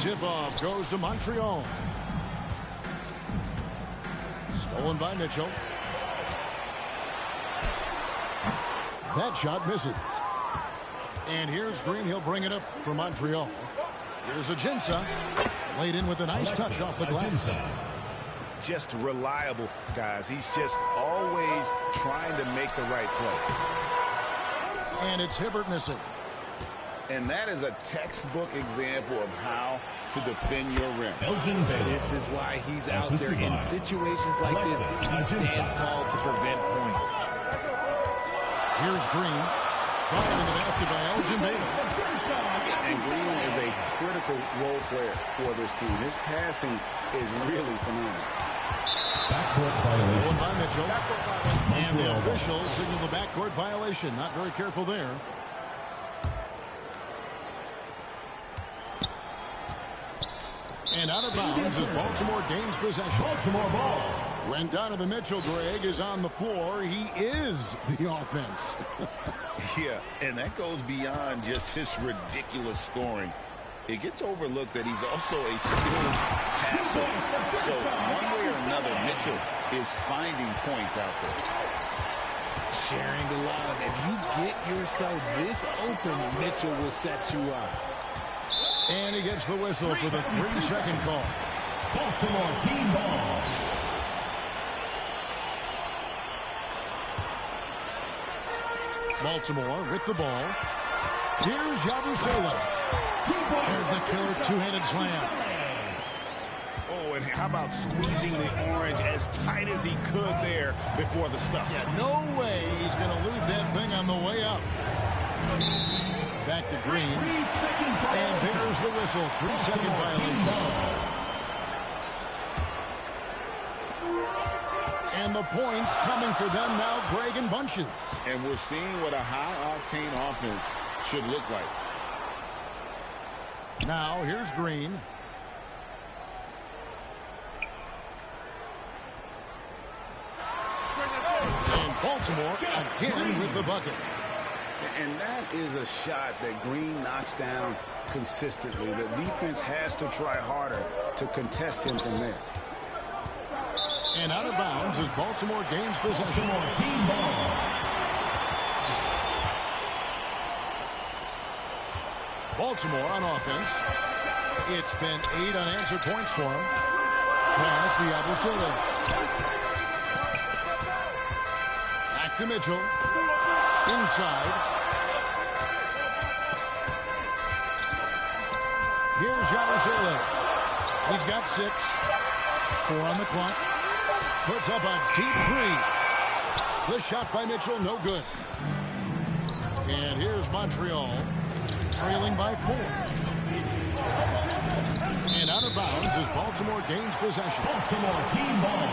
tip-off goes to Montreal. Stolen by Mitchell. That shot misses. And here's Green. He'll bring it up for Montreal. Here's Ajinça. Laid in with a nice touch off the glass. Just reliable, guys. He's just always trying to make the right play. And it's Hibbert missing. And that is a textbook example of how to defend your rim. This is why he's out there in situations like this. He stands tall to prevent points. Here's Green. Following the basket by Elgin Baylor. And Green is a critical role player for this team. His passing is really phenomenal. Stolen by Mitchell. And the officials signal the backcourt violation. Not very careful there. And out of bounds as Baltimore gains possession. Baltimore ball. When Donovan Mitchell, Greg, is on the floor, he is the offense. Yeah, and that goes beyond just his ridiculous scoring. It gets overlooked that he's also a skilled passer. So one way or another, Mitchell is finding points out there. Sharing the love. If you get yourself this open, Mitchell will set you up. And he gets the whistle for the 3-second call. Baltimore team ball. Baltimore with the ball. Here's Yabusele. There's the killer two-handed slam. Oh, and how about squeezing the orange as tight as he could there before the stuff? Yeah, no way he's going to lose that thing on the way up. Back to Green. And there's the whistle. 3-second violation. And the points coming for them now, Greg, in bunches. And we're seeing what a high-octane offense should look like. Now, here's Green. And Baltimore again with the bucket. And that is a shot that Green knocks down consistently. The defense has to try harder to contest him from there. And out of bounds as Baltimore gains possession. Baltimore team ball. Baltimore on offense. It's been 8 unanswered points for him. Pass to Yabusele. Back to Mitchell. Inside. Here's Yabusele. He's got 6. 4 on the clock. Puts up a deep 3. The shot by Mitchell, no good. And here's Montreal, trailing by 4. And out of bounds as Baltimore gains possession. Baltimore team ball.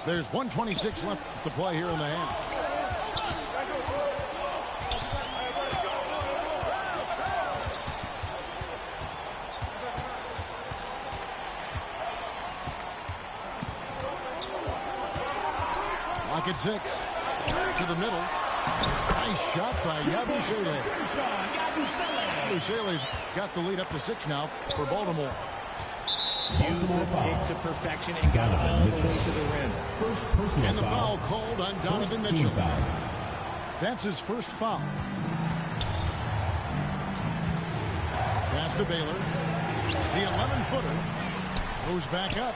There's 1:26 left to play here in the half. Lock at 6. To the middle. Nice shot by Yabusele. Yabusele's got the lead up to 6 now for Baltimore. Used the pick to perfection and got all the way to the rim. First personal And the foul. foul called on Donovan First team Mitchell. foul. That's his first foul. Pass to Baylor. The 11-footer goes back up.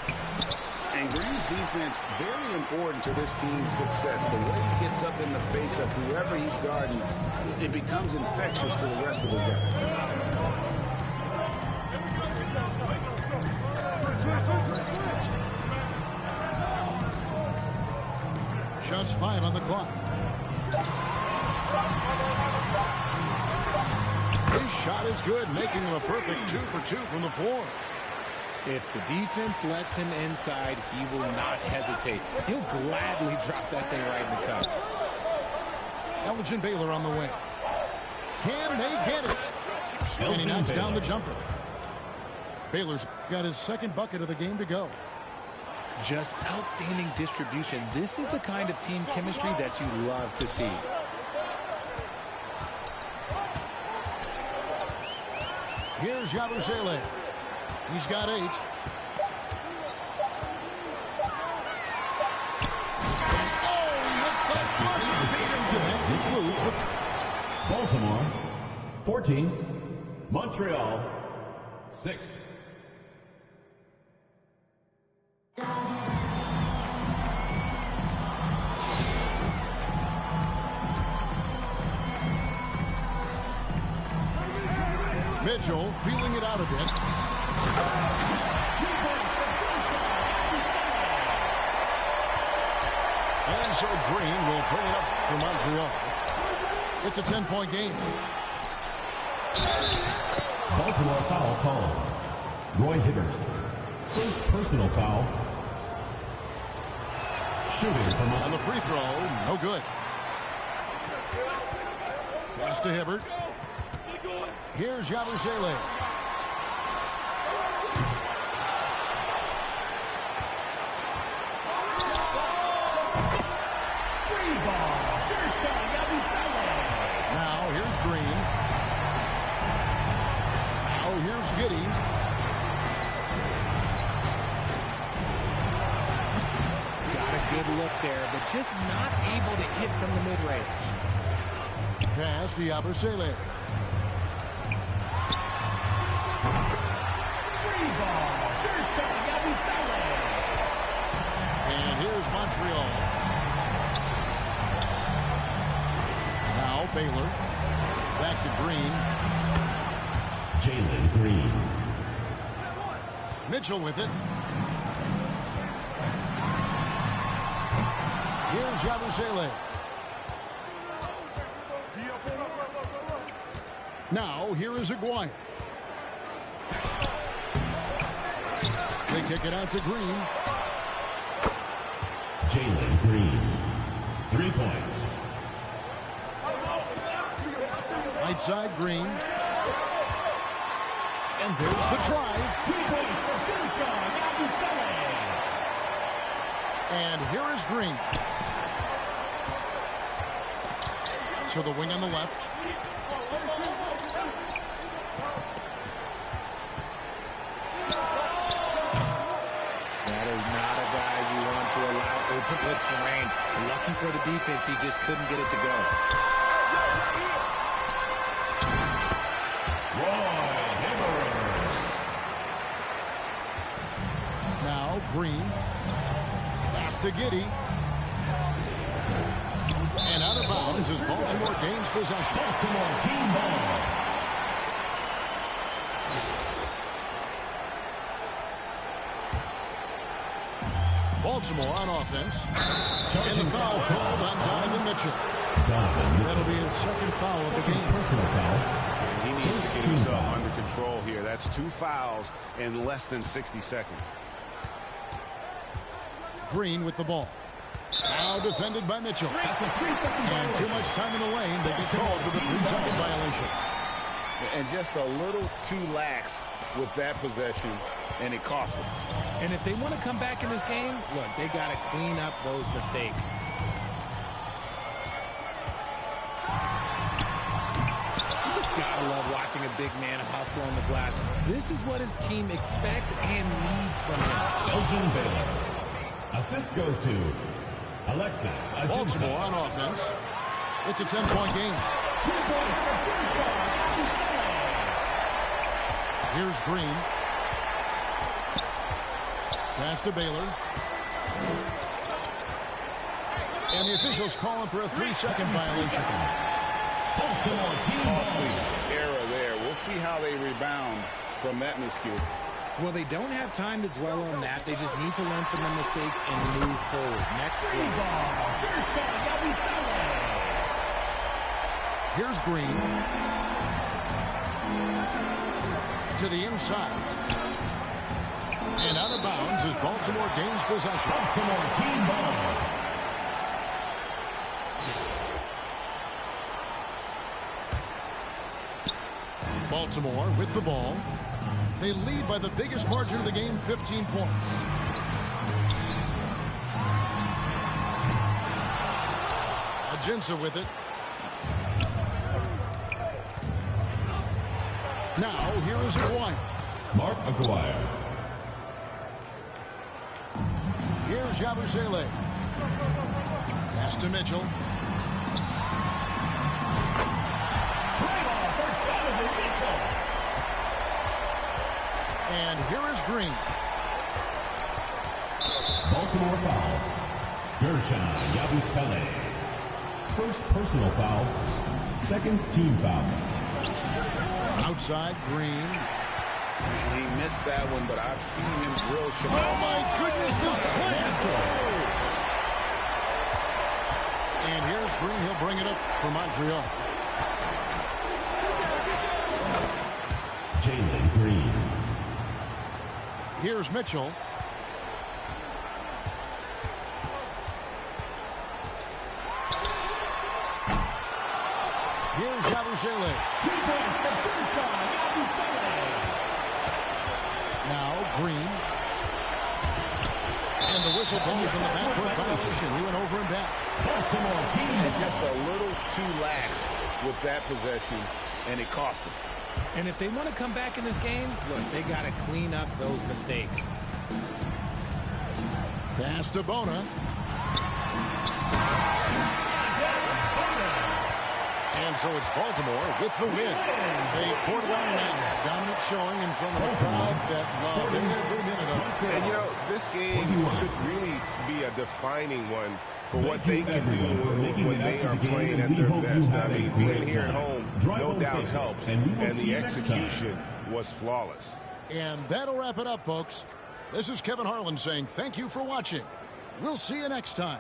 And Green's defense, very important to this team's success. The way he gets up in the face of whoever he's guarding, it becomes infectious to the rest of his guys. Just 5 on the clock. His shot is good, making him a perfect 2 for 2 from the floor. If the defense lets him inside, he will not hesitate. He'll gladly drop that thing right in the cup. Elgin Baylor on the wing. Can they get it? And he knocks down the jumper. Baylor's got his second bucket of the game to go. Just outstanding distribution. This is the kind of team chemistry that you love to see. Here's Yabusele. He's got 8. Baltimore 14, Montreal 6. Mitchell feeling it out a bit. And so Green will bring it up for Montreal. It's a 10-point game. Baltimore foul called. Roy Hibbert. First personal foul. Shooting from on the free throw, no good. Pass to Hibbert. Here's Yabusele. free ball. Now here's Green. Now here's Giddey. Got a good look there, but just not able to hit from the mid-range. Pass to Yabusele. And here's Montreal. Now Baylor. Back to Green. Jalen Green. Mitchell with it. Here's Yabusele. Now here is Aguirre. They kick it out to Green. Jalen Green. 3 points. Right side, Green. And there's the drive. 2 points for Gershon Yabusele. And here is Green. To the wing on the left. That is not a guy you want to allow open looks for rain. Lucky for the defense, he just couldn't get it to go. Now Green. Pass to Giddey. And out of bounds as Baltimore gains possession. Baltimore team ball. Baltimore on offense. And the foul called on Donovan Mitchell. That'll be his second foul of the game. Personal foul. He needs to get himself under control here. That's 2 fouls in less than 60 seconds. Green with the ball. Now defended by Mitchell. That's a 3-second violation. And too much time in the lane. They get called for the 3-second violation. And just a little too lax with that possession, and it cost them. And if they want to come back in this game, look, they got to clean up those mistakes. You just got to love watching a big man hustle on the glass. This is what his team expects and needs from him. Elgin Baylor. Assist goes to Alexis. Baltimore on offense. It's a 10-point game. 2 points for Gershon Yabusele. Here's Green. Pass to Baylor. And the officials calling for a 3-second violation. Baltimore team Costly error there. We'll see how they rebound from that miscue. Well, they don't have time to dwell on that. They just need to learn from their mistakes and move forward. Next play. Here's Green. To the inside. And out of bounds as Baltimore gains possession. Baltimore team ball. Baltimore with the ball. They lead by the biggest margin of the game, 15 points. Ajinça with it. Now, here is Aguirre. Mark Aguirre. Here's Yabusele. Pass to Mitchell. Trade-off for Donovan Mitchell. And here is Green. Baltimore foul. Gershon Yabusele. First personal foul. Second team foul. Outside, Green. He missed that one, but I've seen him drill Shabazz. Oh, my goodness, the slam. And here's Green. He'll bring it up for Montreal. Jalen Green. Here's Mitchell. Here's Yabusele. 2 points for Gershon Yabusele. Now Green. And the whistle blows on the backcourt violation. He went over and back. Baltimore team. Just a little too lax with that possession, and it cost him. And if they want to come back in this game, look, they got to clean up those mistakes. Pass to Bona. And so it's Baltimore with the win. A quarter-round dominant showing in front of a crowd that loved every minute of it. And, you know, this game could really be a defining one for what they can do when they are playing at their best. I mean, being here at home, no doubt helps, and the execution was flawless. And that'll wrap it up, folks. This is Kevin Harlan saying thank you for watching. We'll see you next time.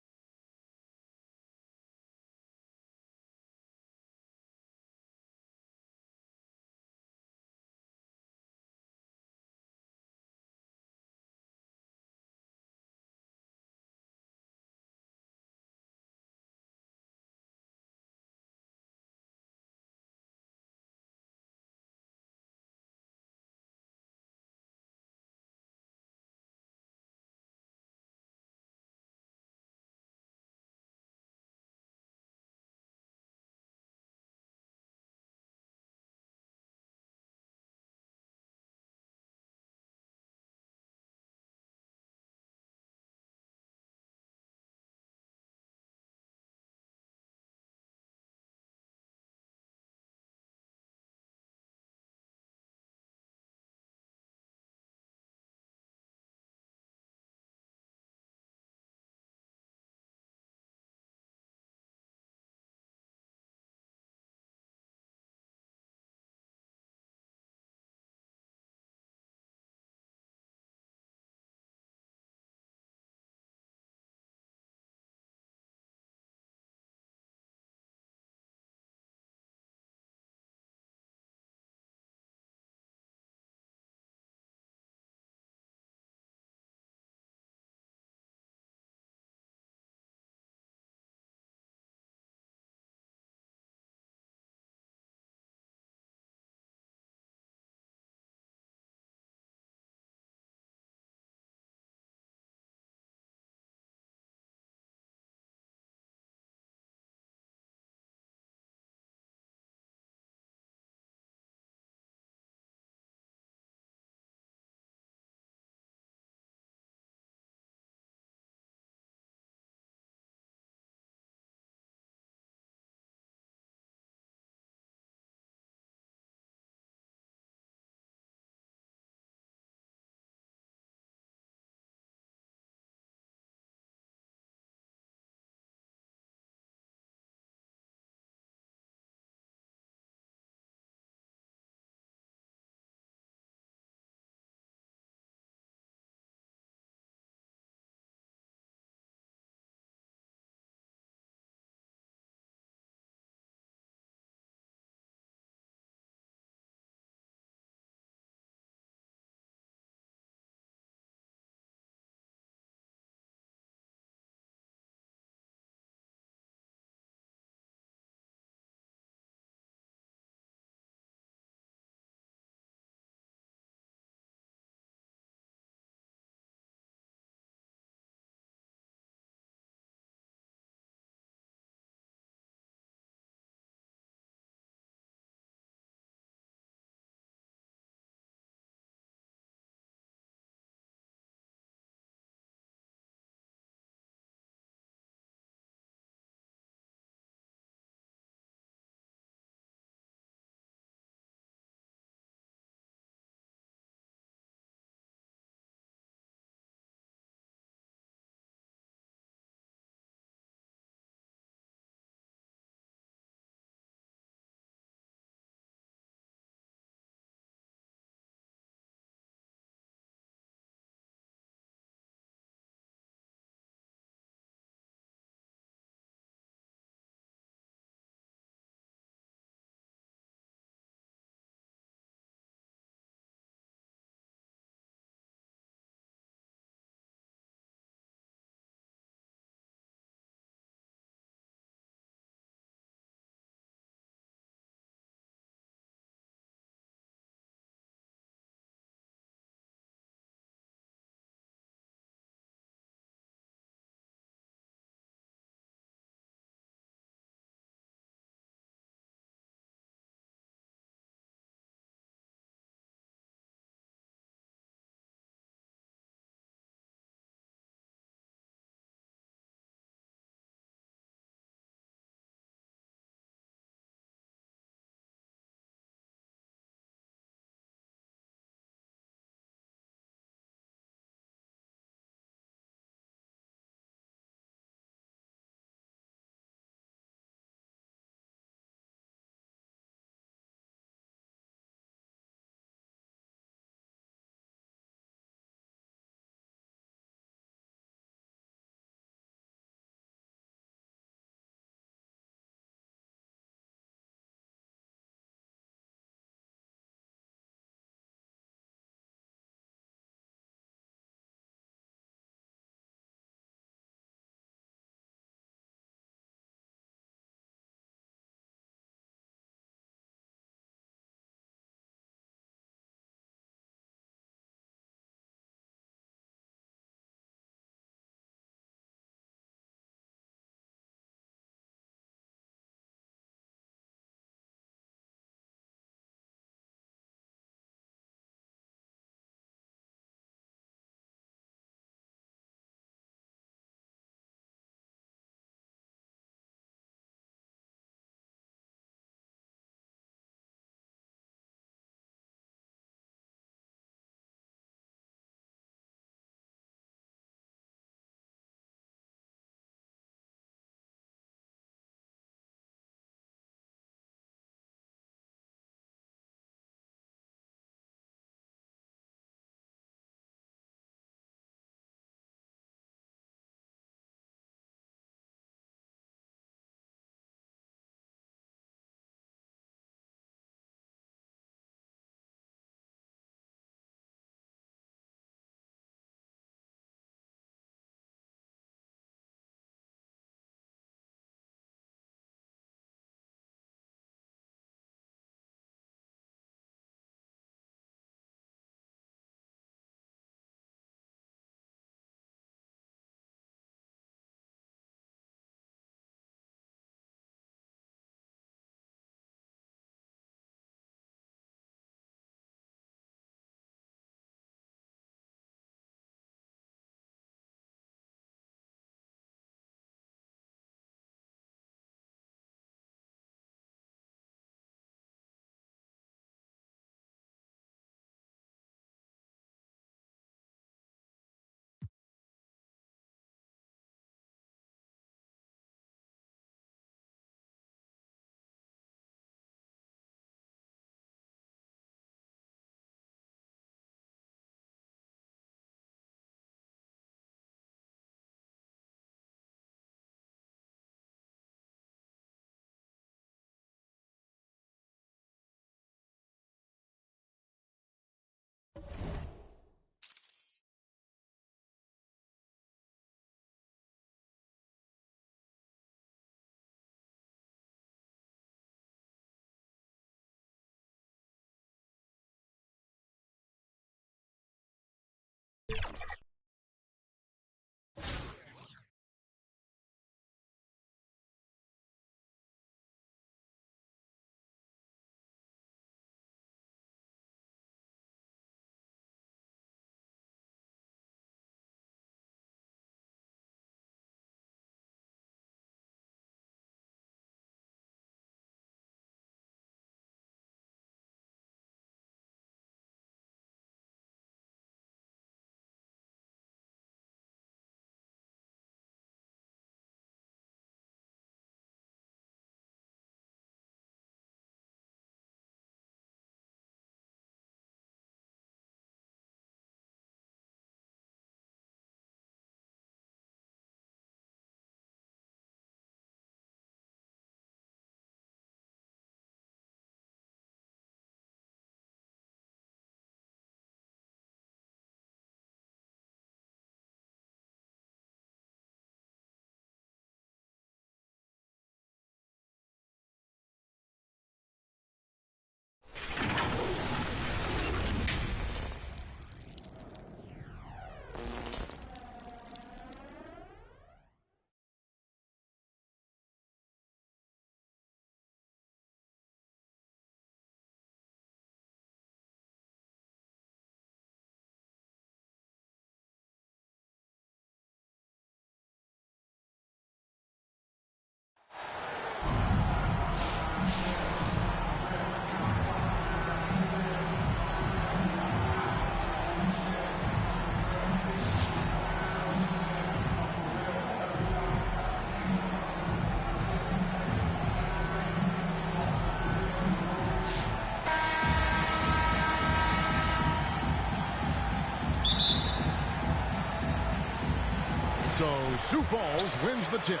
So Sioux Falls wins the tip.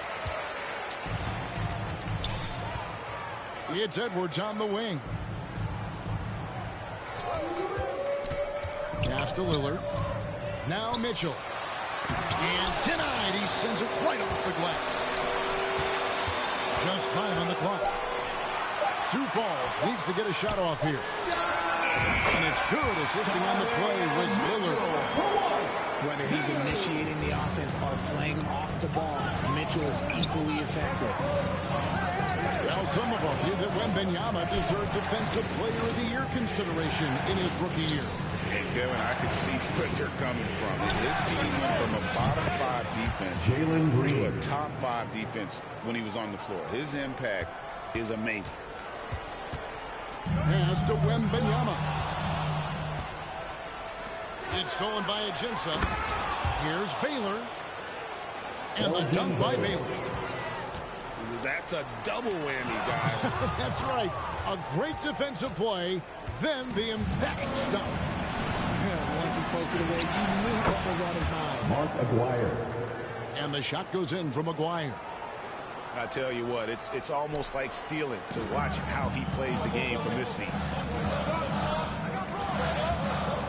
It's Edwards on the wing. Pass to Lillard. Now Mitchell. And denied. He sends it right off the glass. Just 5 on the clock. Sioux Falls needs to get a shot off here. And it's good. Assisting on the play was Lillard. Whether he's initiating the offense or playing off the ball, Mitchell is equally effective. Well, some have argued that Wembanyama deserved Defensive Player of the Year consideration in his rookie year. And Kevin, I can see where you're coming from. His team went from a bottom 5 defense to a top 5 defense when he was on the floor. His impact is amazing. Pass to Wembanyama. It's stolen by Ajinça. Here's Baylor. And the dunk by Baylor. That's a double whammy, guys. That's right. A great defensive play, then the emphatic dunk. Once he poked it away, you knew what was on his mind. Mark Aguirre. And the shot goes in from Aguirre. I tell you what, it's almost like stealing to watch how he plays the game from this seat.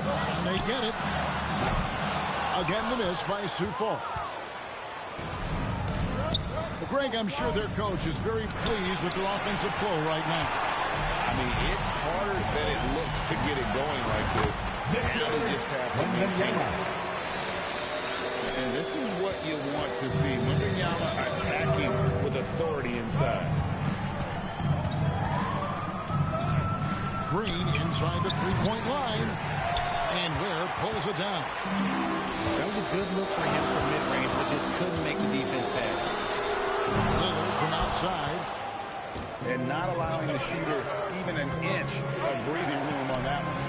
And they get it. Again, the miss by Sioux Falls. Well, Greg, I'm sure their coach is very pleased with their offensive flow right now. I mean, it's harder than it looks to get it going like this. Now they just have to maintain it. And this is what you want to see. Wembanyama attacking with authority inside. Green inside the three-point line. And Ware pulls it down. That was a good look for him from mid-range, but just couldn't make the defense pay. Lillard from outside. And not allowing the shooter even an inch of breathing room on that one.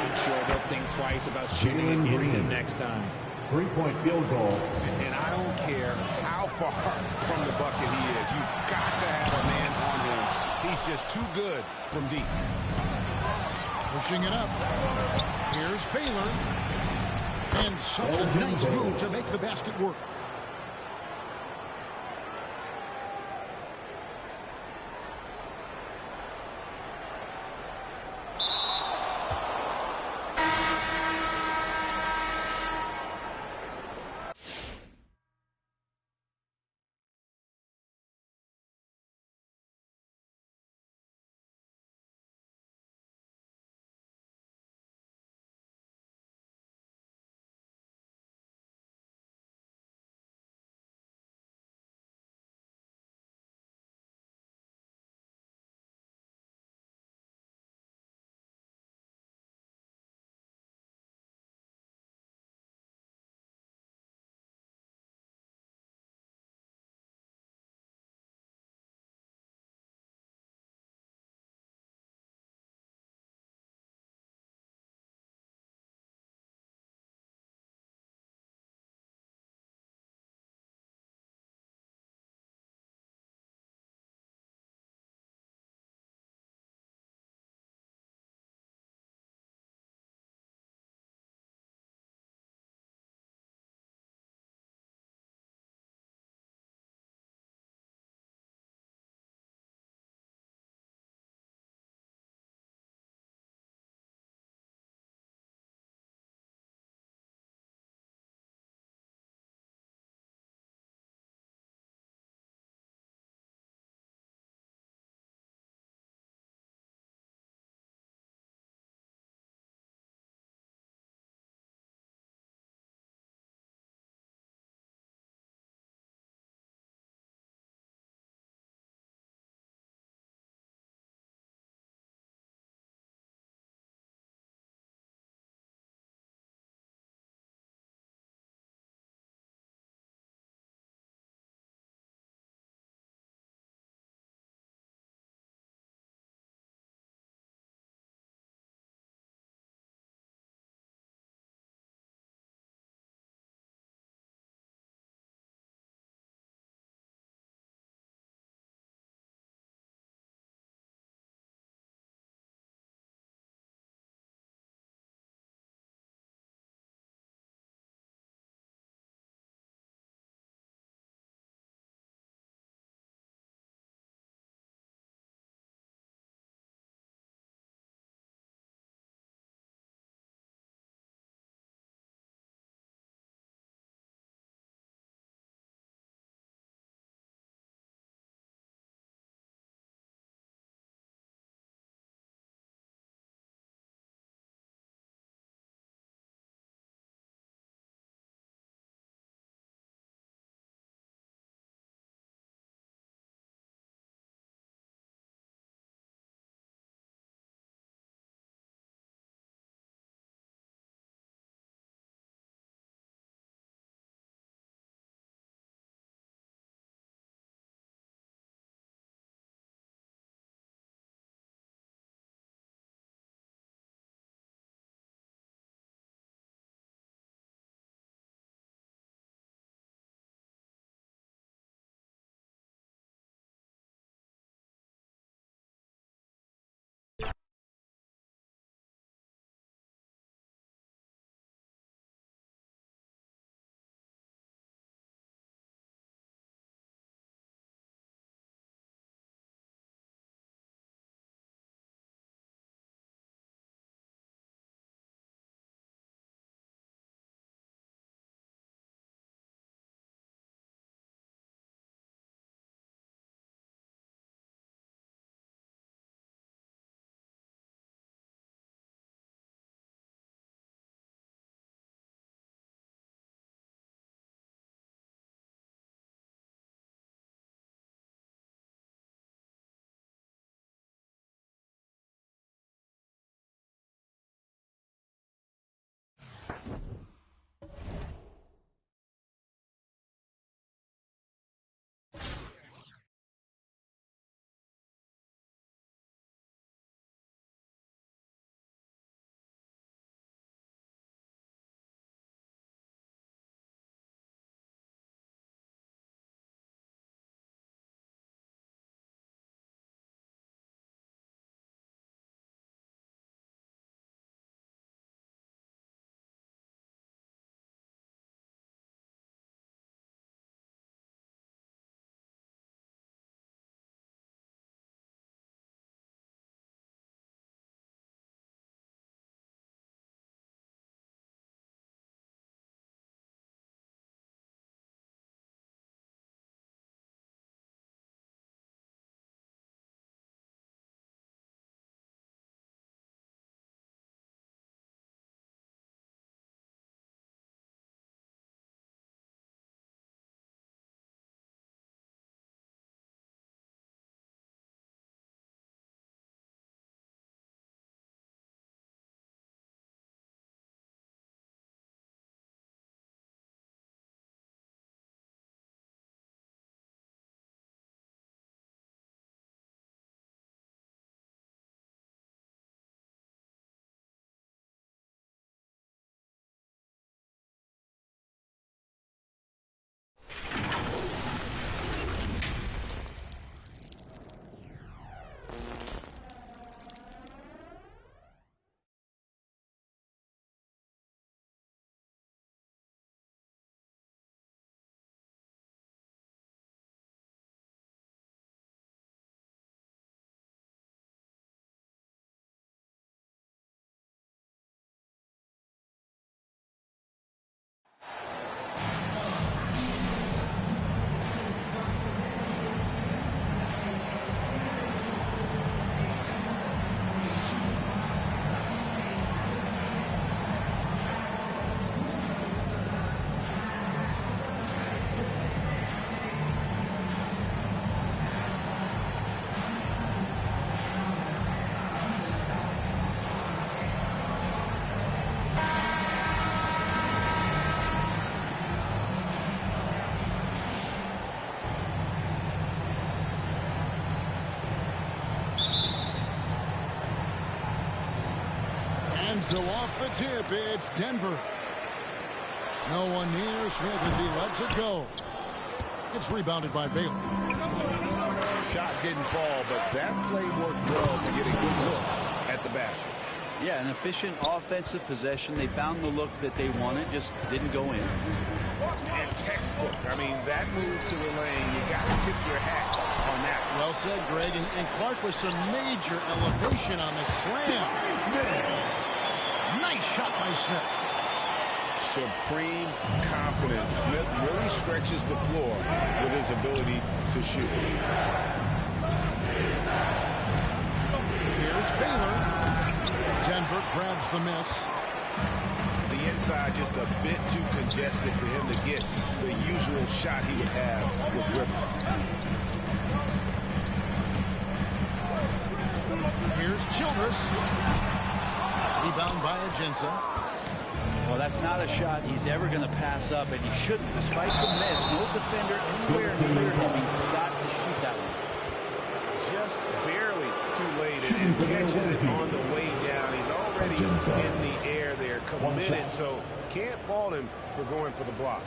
I'm sure they'll think twice about shooting against him next time. 3-point field goal. And I don't care how far from the bucket he is. You've got to have a man on him. He's just too good from deep. Pushing it up. Here's Baylor. And such a nice move to make the basket work. And so off the tip, it's Denver. No one near Smith as he lets it go. It's rebounded by Baylor. Shot didn't fall, but that play worked well to get a good look at the basket. Yeah, an efficient offensive possession. They found the look that they wanted, just didn't go in. And textbook. I mean, that move to the lane, you got to tip your hat on that. Well said, Greg. And Clark with some major elevation on the slam. Nice shot by Smith. Supreme confidence. Smith really stretches the floor with his ability to shoot. Here's Baylor. Denver grabs the miss. The inside just a bit too congested for him to get the usual shot he would have with Ripper. Here's Childress. Rebound by Agenza. Well, that's not a shot he's ever going to pass up, and he shouldn't. Despite the miss, no defender anywhere near him. He's got to shoot that one. Just barely too late, and catches it on the way down. He's already in the air there, committed, so can't fault him for going for the block.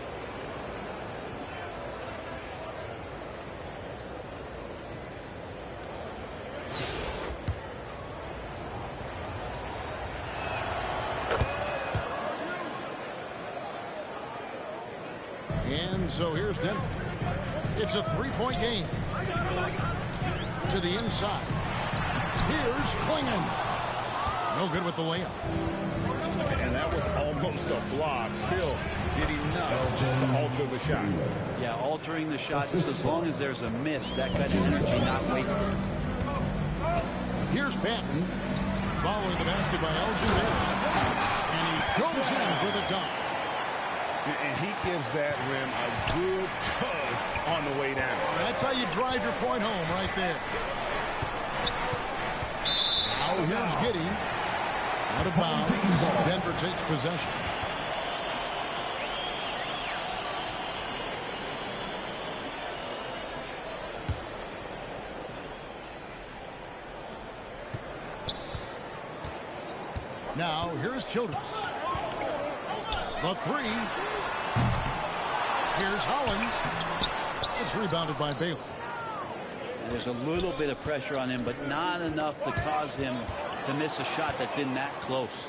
And so here's Denver. It's a three-point game. To the inside. Here's Klingon. No good with the layup. And that was almost a block. Still did enough to alter the shot. Yeah, altering the shot just as long as there's a miss. That kind of energy not wasted. Here's Banton. Following the basket by Elgin. And he goes in for the dunk. And he gives that rim a good tug on the way down. That's how you drive your point home right there. Now here's Giddey. Out of bounds. Denver takes possession. Now here's Childress. The three. Here's Hollins. It's rebounded by Baylor. And there's a little bit of pressure on him, but not enough to cause him to miss a shot that's in that close.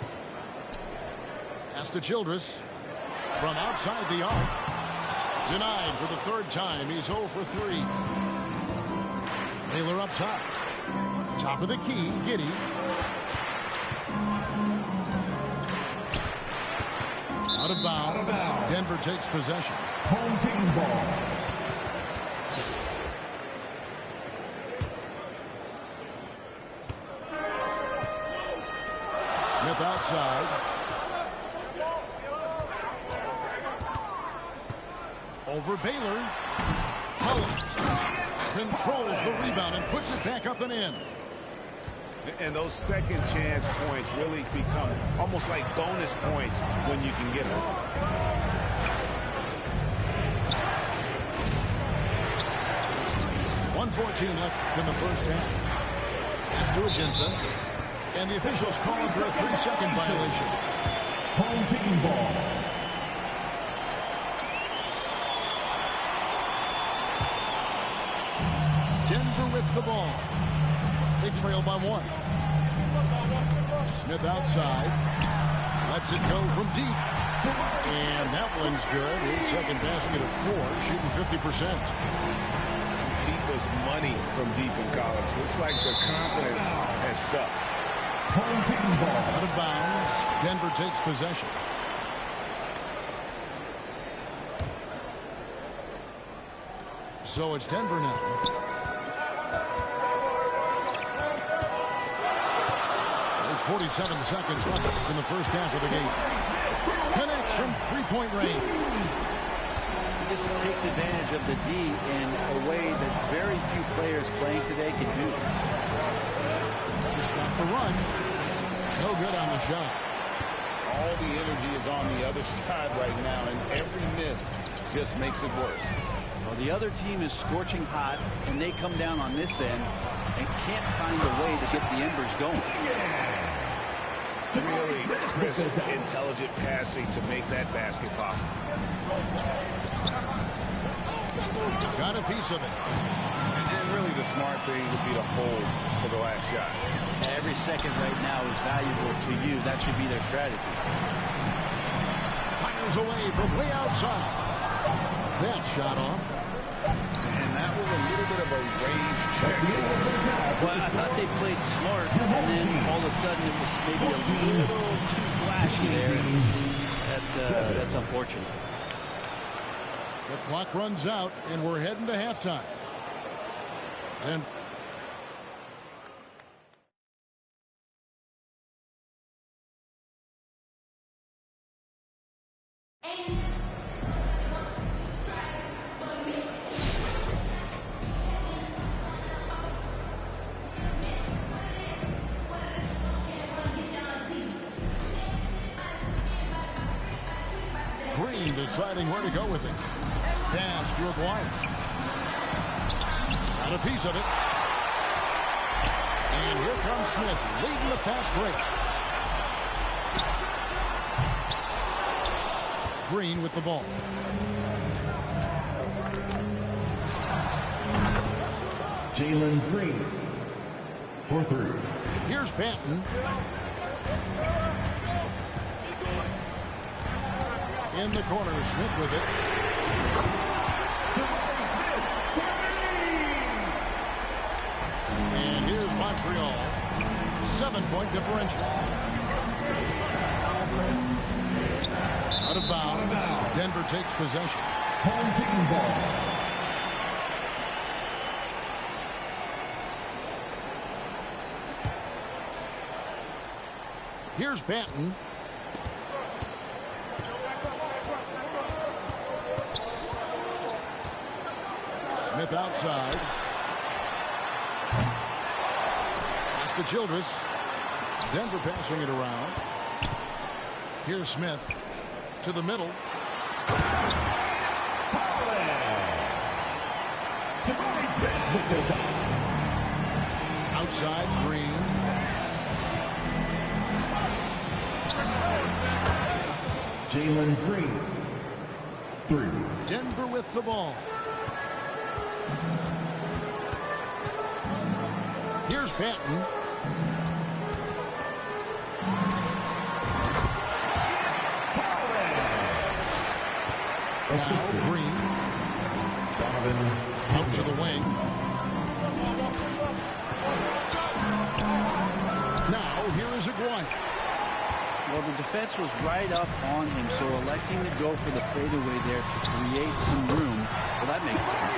Pass to Childress. From outside the arc. Denied for the third time. He's 0 for 3. Baylor up top. Top of the key. Giddey. Out of bounds. Denver takes possession. Home team ball. Smith outside. Over Baylor. Hollins controls the rebound and puts it back up and in. And those second chance points really become almost like bonus points when you can get them. .114 left in the first half. Pass to Agenza. And the officials calling for a 3-second violation. Home team ball. Denver with the ball. They trail by 1. Smith outside. Lets it go from deep. And that one's good. His second basket of 4, shooting 50%. He was money from deep in college. Looks like the confidence has stuck. Home team ball. Out of bounds. Denver takes possession. So it's Denver now. There's 47 seconds left in the first half of the game. Connects from three-point range. He just takes advantage of the D in a way that very few players playing today can do. Just off the run. No good on the shot. All the energy is on the other side right now, and every miss just makes it worse. Well, the other team is scorching hot, and they come down on this end and can't find a way to get the embers going. Really crisp, intelligent passing to make that basket possible. Got a piece of it. And really the smart thing would be to hold for the last shot. Every second right now is valuable to you. That should be their strategy. Fires away from way outside. That shot off. And that was a little bit of a range check. Well, I thought they played smart, and then all of a sudden it was maybe a little too flashy there. That's unfortunate. The clock runs out, and we're heading to halftime. And Green deciding where to go with it. Pass to Aguirre. Got a piece of it. And here comes Smith leading the fast break. Green with the ball. Jalen Green for three. Here's Banton. In the corner, Smith with it. And here's Montreal. 7-point differential. Out of bounds. Denver takes possession. Home team ball. Here's Banton. Smith outside. Pass to Childress. Denver passing it around. Here's Smith to the middle. Outside, Green. Jalen Green. Three. Denver with the ball. Here's Banton. Now Green. Out to the wing. Now here is Aguirre. Well, the defense was right up on him, so electing to go for the fadeaway there to create some room, well, that makes sense.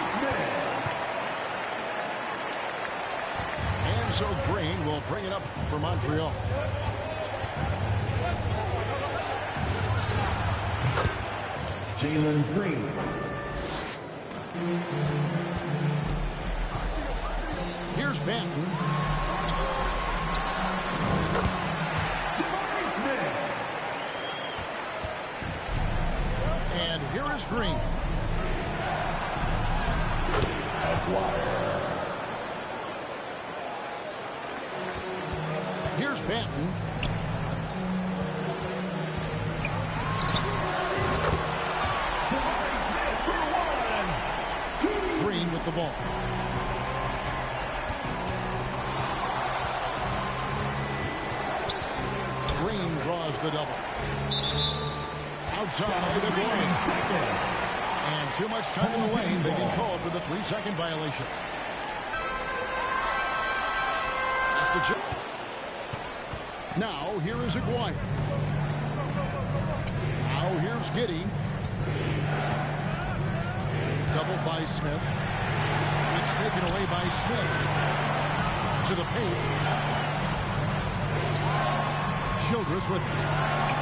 And so Green will bring it up for Montreal. Jalen Green. Here's Banton. And here is Green. Here's Banton. Green with the ball. Green draws the double. Outside the goal. And too much time in the lane. They get called for the 3-second violation. That's the check. Now here is Aguirre. Now here's Giddey. Double by Smith. It's taken away by Smith. To the paint. Childress with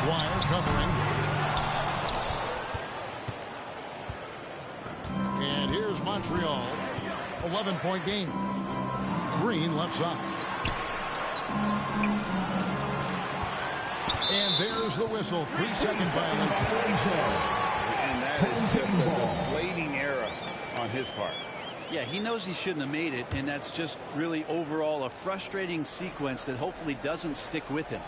Wire covering. And here's Montreal. 11-point game. Green left side. And there's the whistle. 3-second violation. And that is just a deflating error on his part. Yeah, he knows he shouldn't have made it, and that's just really overall a frustrating sequence that hopefully doesn't stick with him.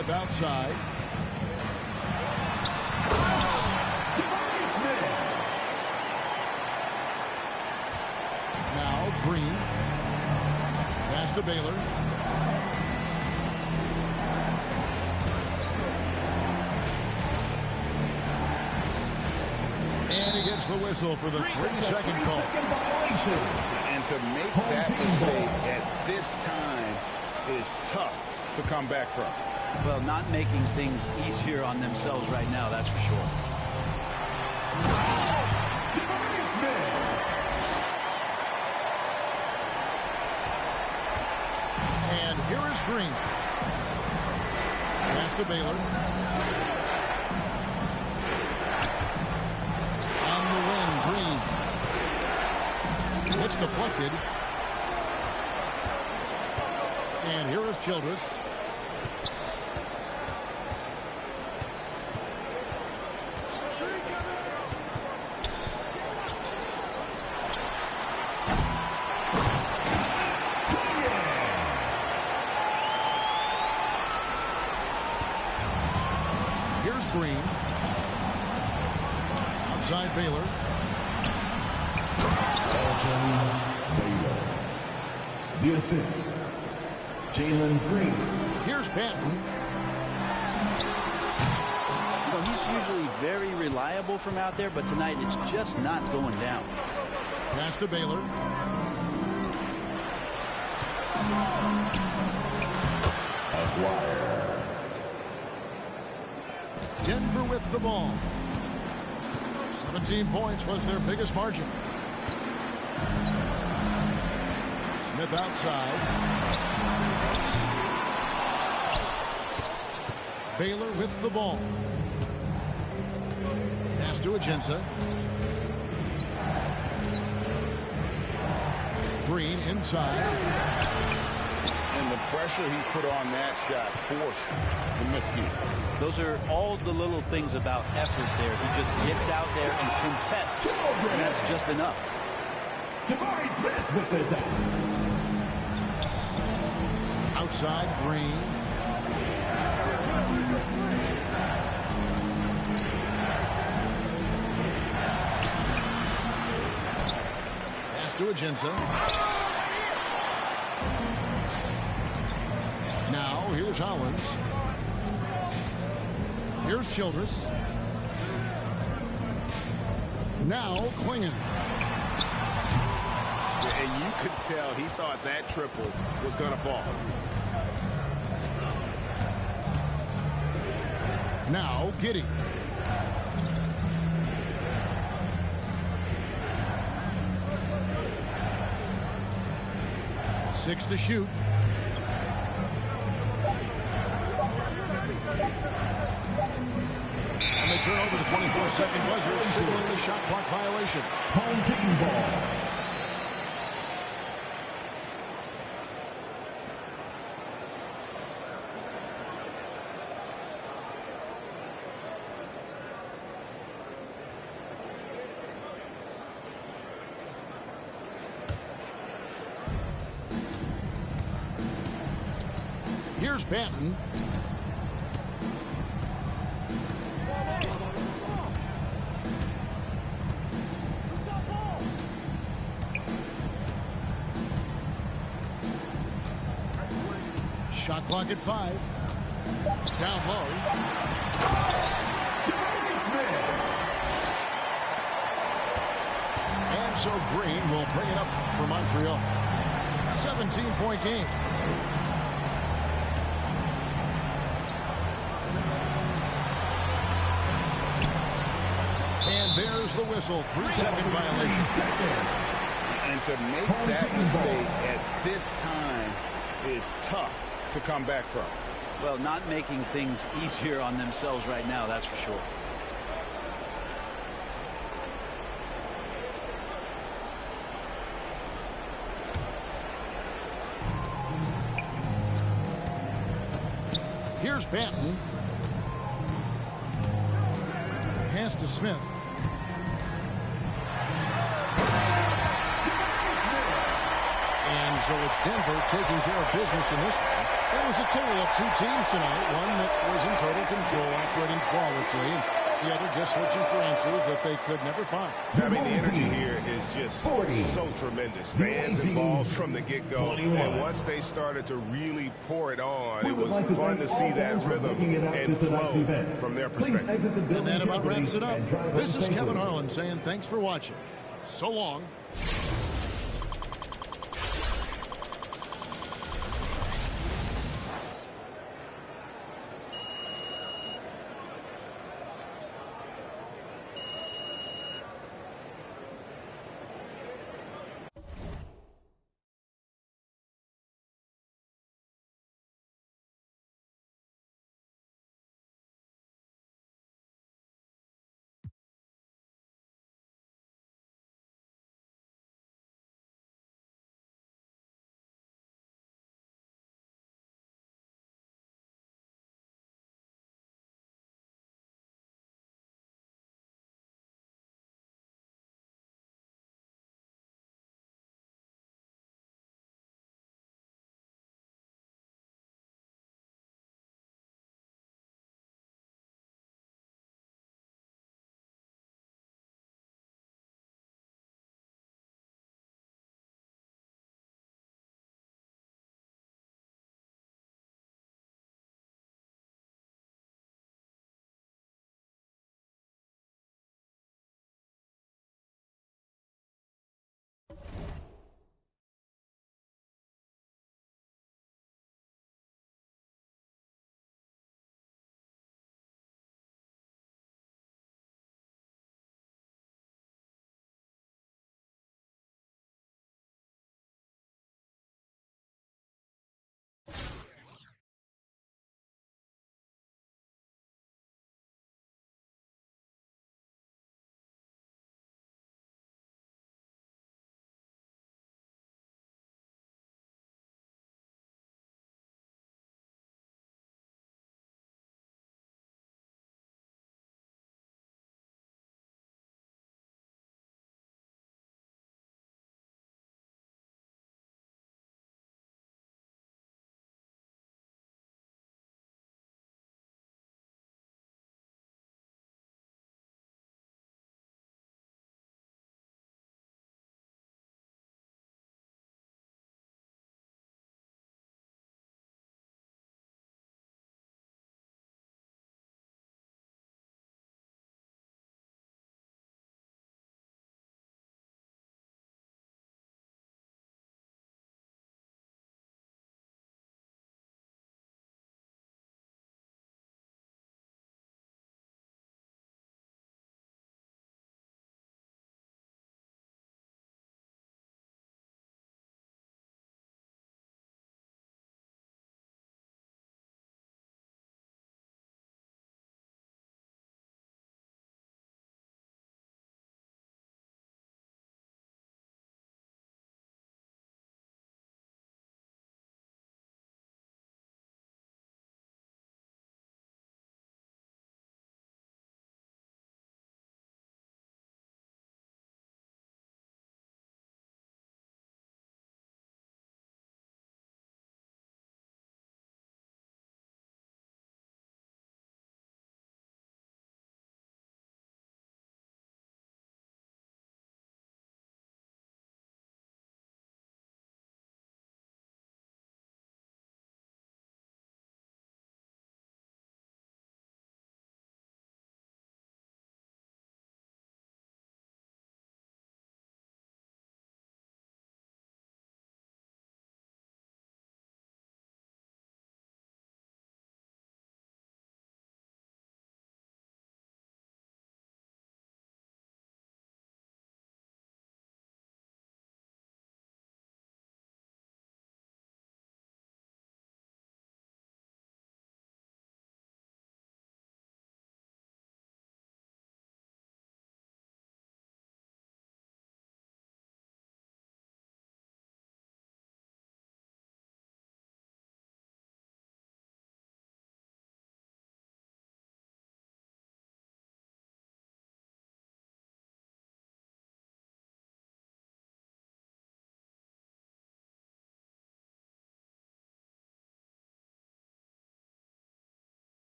Smith outside. Now Green. Pass to Baylor. And he gets the whistle for the 3-second call. And to make that mistake at this time is tough to come back from. Well, not making things easier on themselves right now, that's for sure. And here is Green. Pass to Baylor. On the wing, Green. It's deflected. And here is Childress. Here's Green. Outside Baylor. Baylor. The assist. Jalen Green. Here's Banton. Well, he's usually very reliable from out there, but tonight it's just not going down. Pass to Baylor. Aguirre. Denver with the ball. 17 points was their biggest margin. Smith outside. Baylor with the ball. Pass to Agenza. Green inside. And the pressure he put on that shot forced the miscue. Those are all the little things about effort there. He just gets out there and contests, and that's just enough. Jabari Smith with the dunk. Outside Green. Pass to Agenza. Now here's Hollins. Here's Childress. Now Klingon. And you could tell he thought that triple was going to fall. Now Giddey. Six to shoot. And they turn over the 24-second buzzer, signaling the shot clock violation. Home team ball. Here's Banton. Shot clock at 5. Down low. And so Green will bring it up for Montreal. 17-point game. And there's the whistle. 3-second violation. And to make that mistake at this time is tough to come back from. Well, not making things easier on themselves right now, that's for sure. Here's Banton. Pass to Smith. And so it's Denver taking care of business in this one. It was a tale of two teams tonight, one that was in total control, operating flawlessly, and the other just searching for answers that they could never find. I mean, the energy here is just so tremendous. Fans involved from the get-go, and once they started to really pour it on, it was fun to see that rhythm and flow from their perspective. And that about wraps it up. This is Kevin Harlan saying thanks for watching. So long.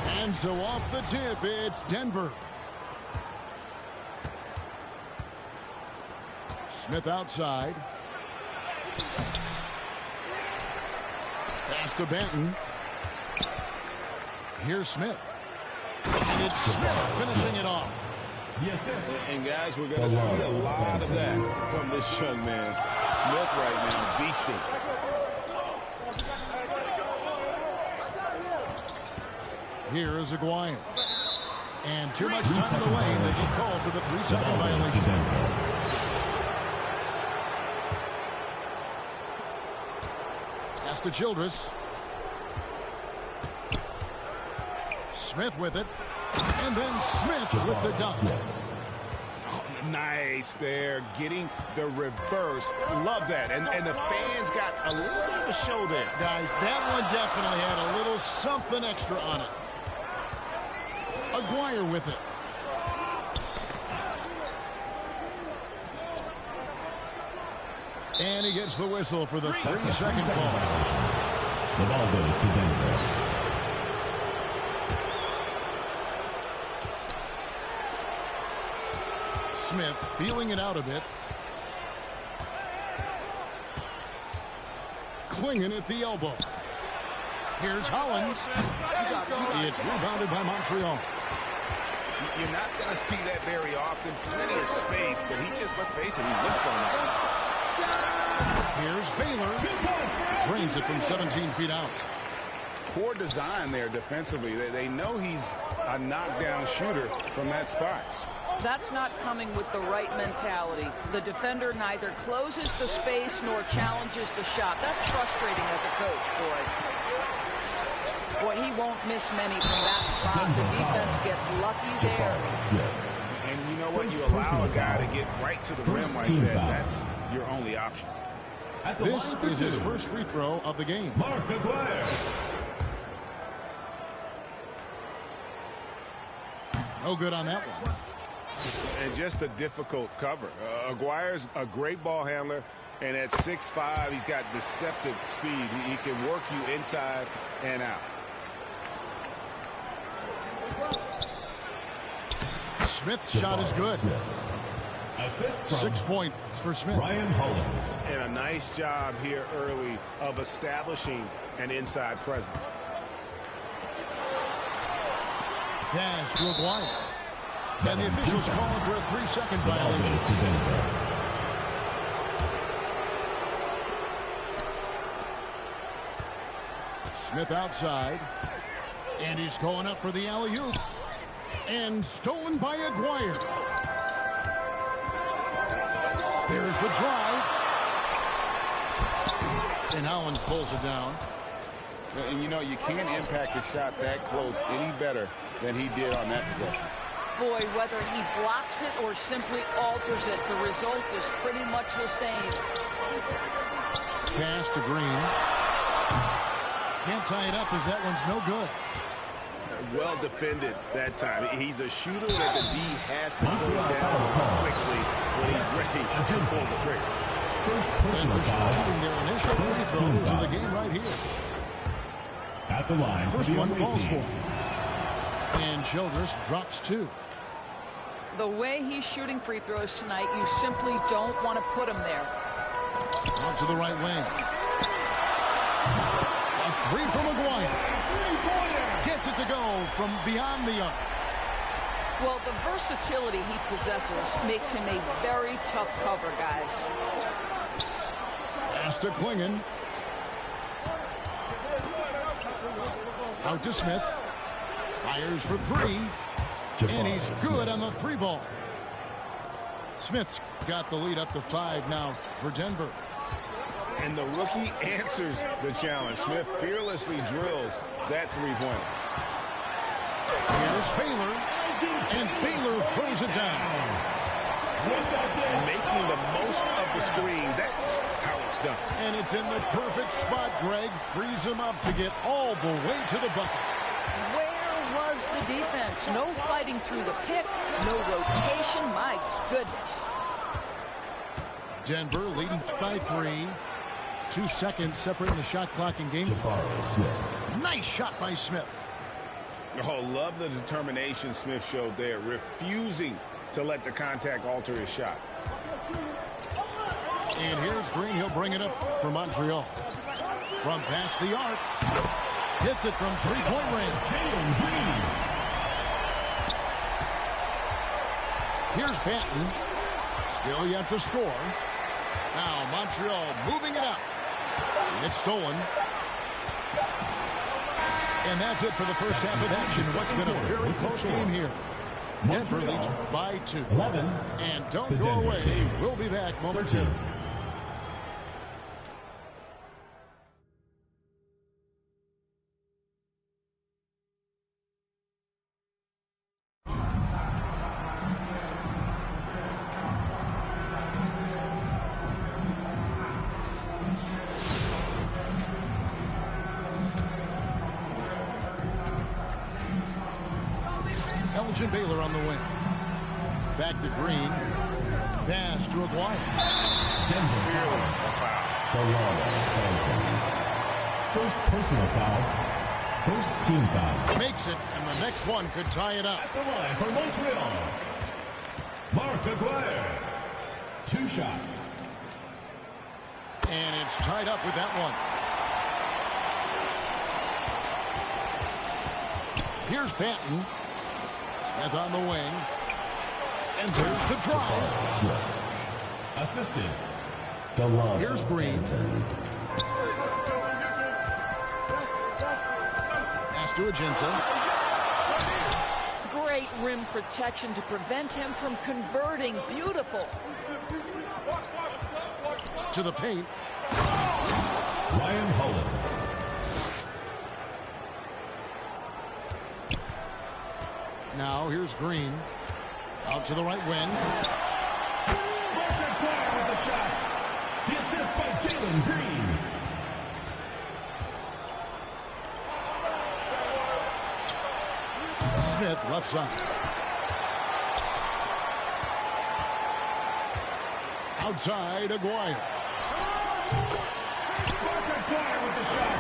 And so off the tip, it's Denver. Smith outside. Pass to Benton. Here's Smith. And it's Smith finishing it off. Yes, and guys, we're going to see a lot of that from this young man. Smith right now, beasting. Here is Aguirre. And too much time in the lane. They get called for the 3-second violation. Pass to Childress. Smith with it. And then Smith with the dunk. Oh, nice there. Getting the reverse. Love that. And the fans got a little bit of a show there. Guys, that one definitely had a little something extra on it. Aguirre with it. And he gets the whistle for the 3-second call. The ball goes to Denver. Smith feeling it out a bit. Clinging at the elbow. Here's Hollins. It's rebounded by Montreal. You're not going to see that very often. Plenty of space, but he just, let's face it, he whiffs on that. Here's Baylor. Drains it from 17 feet out. Poor design there defensively. They know he's a knockdown shooter from that spot. That's not coming with the right mentality. The defender neither closes the space nor challenges the shot. That's frustrating as a coach, boy. Boy, he won't miss many from that spot. The defense gets lucky there. And you know what? You allow a guy to get right to the rim like that. That's your only option. This is his first free throw of the game. Mark Aguirre. No good on that one. And just a difficult cover. Aguirre's a great ball handler, and at 6'5", he's got deceptive speed. He can work you inside and out. Smith's shot is good. 6 points for Smith. Ryan Hollins. And a nice job here early of establishing an inside presence. Pass to Aguirre. And the officials calling for a 3-second violation. Smith outside. And he's going up for the alley-oop. And stolen by Aguirre. There's the drive. And Hollins pulls it down. And you know, you can't impact a shot that close any better than he did on that possession. Boy, whether he blocks it or simply alters it, the result is pretty much the same. Pass to Green. Can't tie it up as that one's no good. Well defended that time. He's a shooter that the D has to close down quickly when he's ready to pull the trigger. And we're shooting their initial free throws of the game right here. At the line. First one falls for him. And Childress drops 2. The way he's shooting free throws tonight, you simply don't want to put him there. On to the right wing. A 3 from Aguirre. Gets it to go from beyond the arc. Well, the versatility he possesses makes him a very tough cover, guys. Pass to Klingon. Out to Smith. Fires for 3. And he's good on the 3 ball. Smith's got the lead up to 5 now for Denver. And the rookie answers the challenge. Smith fearlessly drills that 3-pointer. Here's Baylor. And Baylor throws it down. Making the most of the screen. That's how it's done. And it's in the perfect spot, Greg. Frees him up to get all the way to the bucket. Where was the defense? No fighting through the pick, no rotation. My goodness. Denver leading by 3. 2 seconds separating the shot clock and game. Nice shot by Smith. Oh, love the determination Smith showed there, refusing to let the contact alter his shot. And here's Green. He'll bring it up for Montreal. From past the arc. Hits it from three-point range. Here's Banton. Still yet to score. Now Montreal moving it up. It's stolen. And that's it for the first half of action. What's been a very close game here. Denver leads by 2. 11. And don't go away. We'll be back momentarily. Baylor on the wing. Back to Green. Pass to Aguirre. Denver foul. First personal foul. First team foul. Makes it, and the next one could tie it up. At the line for Montreal, Mark Aguirre. 2 shots. And it's tied up with that one. Here's Banton. Smith on the wing. Enters the drive. Assisted. Here's Green. Pass to Aginsa. Great rim protection to prevent him from converting. Beautiful. To the paint. Ryan Hollins. Now here's Green. Out to the right wing. With the shot. The assist by Jalen Green. Smith left side. Outside Aguirre. With the shot.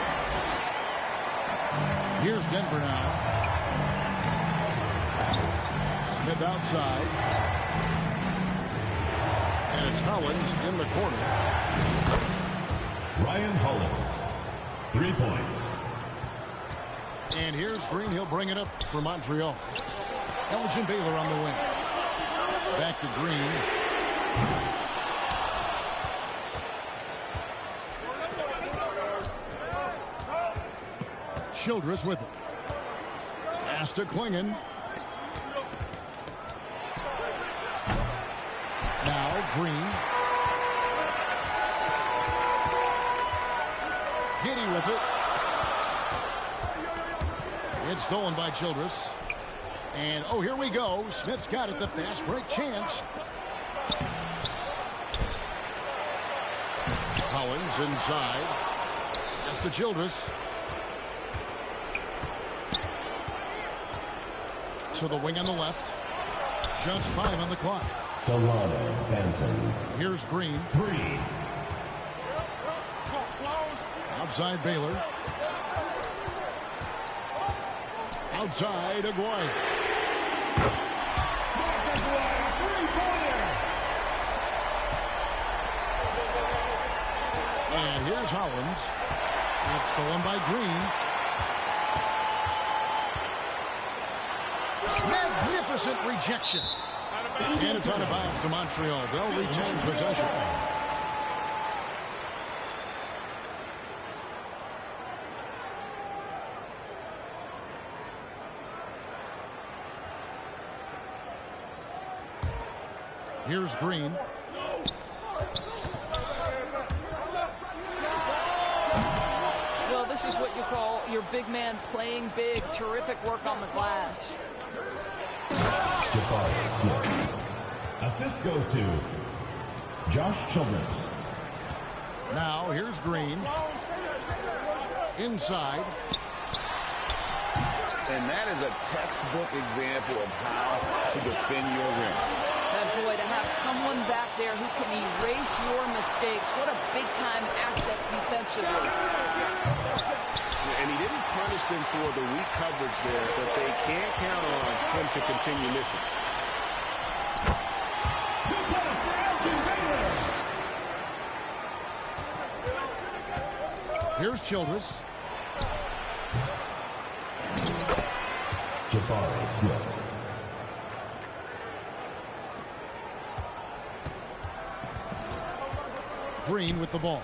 Here's Denver now. Smith outside. And it's Hollins in the corner. Ryan Hollins. 3 points. And here's Green. He'll bring it up for Montreal. Elgin Baylor on the wing. Back to Green. Childress with it. Pass to Klingon. Now Green. Giddy with it. It's stolen by Childress. And, oh, here we go. Smith's got it. The fast break chance. Collins inside. That's to Childress. To the wing on the left. Just 5 on the clock. Delano Benton. Here's Green. 3. Outside Baylor. Outside Aguirre. Mark Aguirre, 3-pointer. And here's Hollins. It's stolen by Green. Magnificent rejection. And it's out of bounds to Montreal. They'll retain possession. Here's Green. So this is what you call your big man playing big. Terrific work on the glass. Jabari Smith. Assist goes to Josh Childress. Now here's Green. Inside. And that is a textbook example of how to defend your rim. And boy, to have someone back there who can erase your mistakes, what a big-time asset defensively. And he didn't punish them for the weak coverage there, but they can't count on him to continue missing. 2 points for Elgin Baylor. Here's Childress. Jabari Smith. Green with the ball.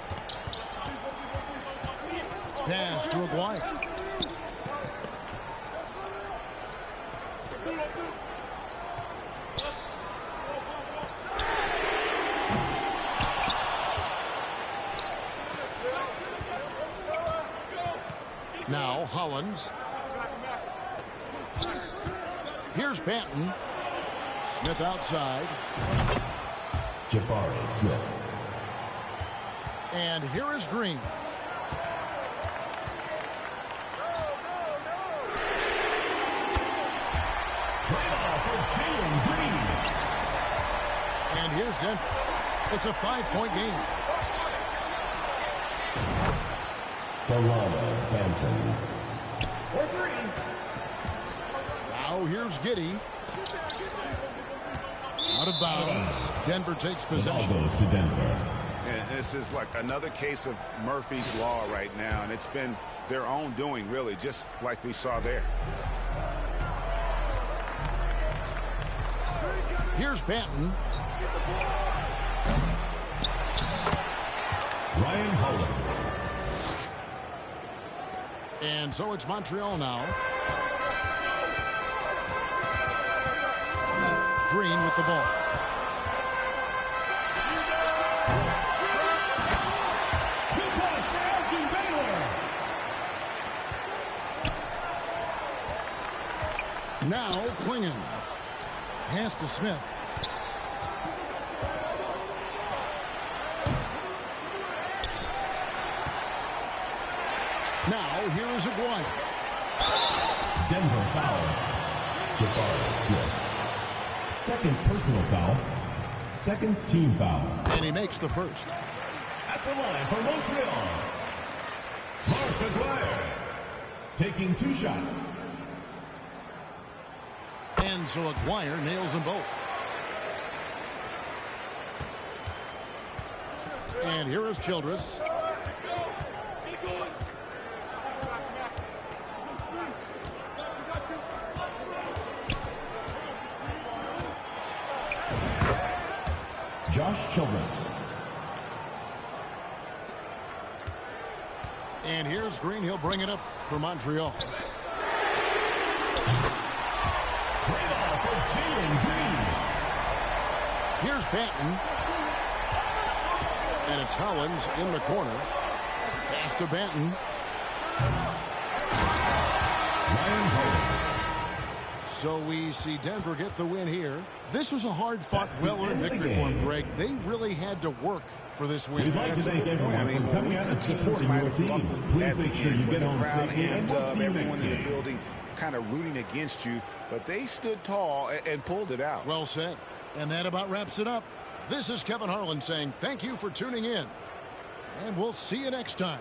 Pass to Aguirre. Now Hollins. Here's Banton. Smith outside. Jabari Smith. And here is Green. Trade-off for Jalen Green. And here's Denver. It's a 5-point game. Delano Banton. Now here's Giddey. Out of bounds. Denver takes The ball possession. goes to Denver. And this is like another case of Murphy's Law right now, and it's been their own doing, really, just like we saw there. Here's Banton. Ryan Hollins. And so it's Montreal now. Green with the ball. Now Klingon. Pass to Smith. Now here is Aguirre. Denver foul. Jabari Smith. Second personal foul. Second team foul. And he makes the first. At the line for Montreal, Mark Aguirre. Taking 2 shots. And so Aguirre nails them both. And here is Childress. Josh Childress. And here's Green. He'll bring it up for Montreal. Trade-off for Jalen Green. Here's Banton. And it's Hollins in the corner. Pass to Banton. Ryan Hollins. So we see Denver get the win here. This was a hard-fought, well-earned victory for them, Greg. They really had to work for this win. We'd like to thank everyone for coming out and supporting your team. Please make sure you get home safely, and we'll see you next Everyone in the game. building kind of rooting against you, but they stood tall and pulled it out. Well said. And that about wraps it up. This is Kevin Harlan saying thank you for tuning in. And we'll see you next time.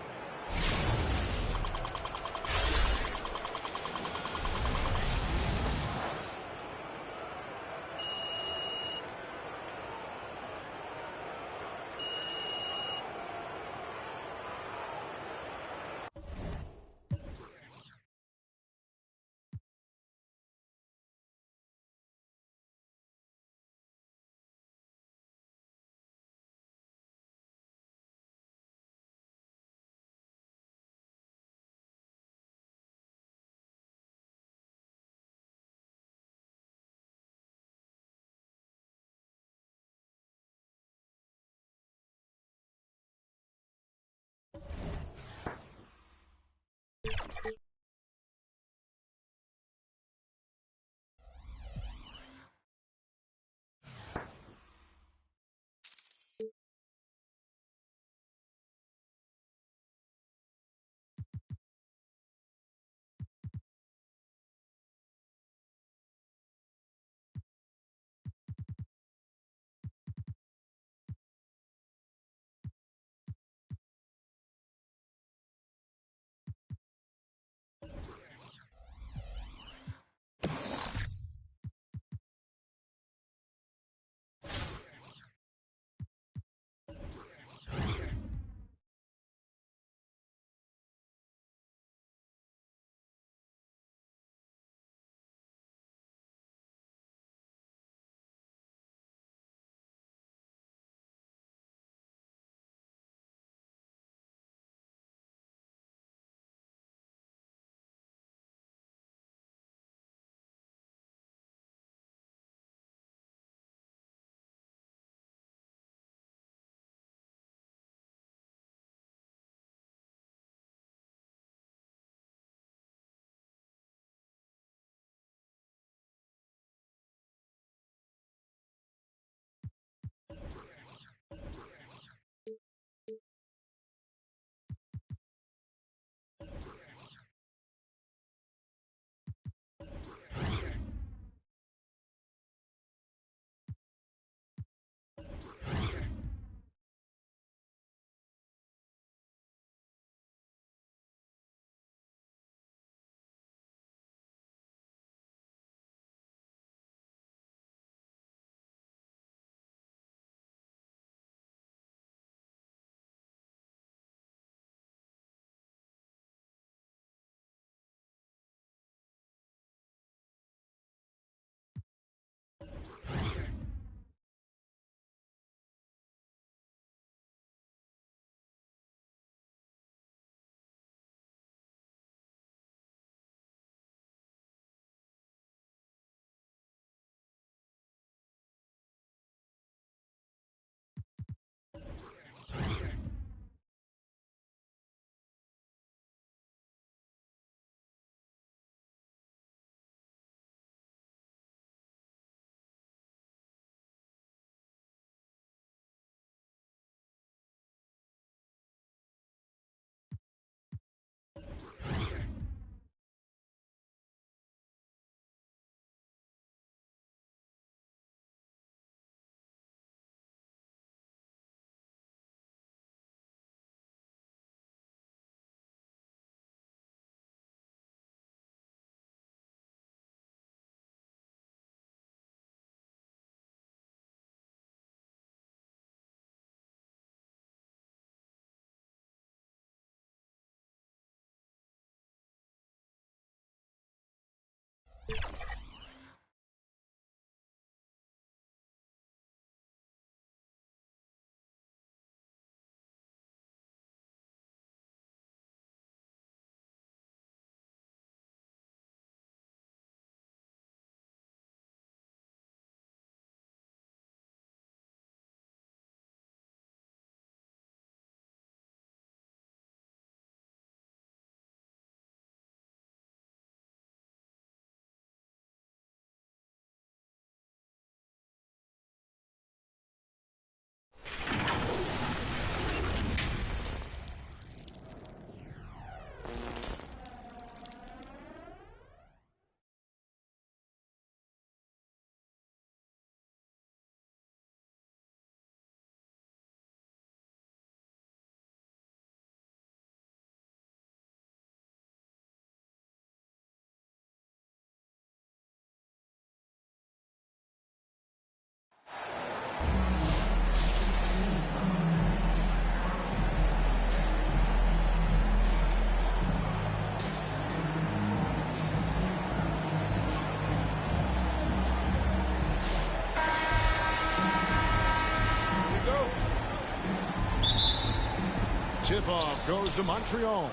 Tip-off goes to Montreal.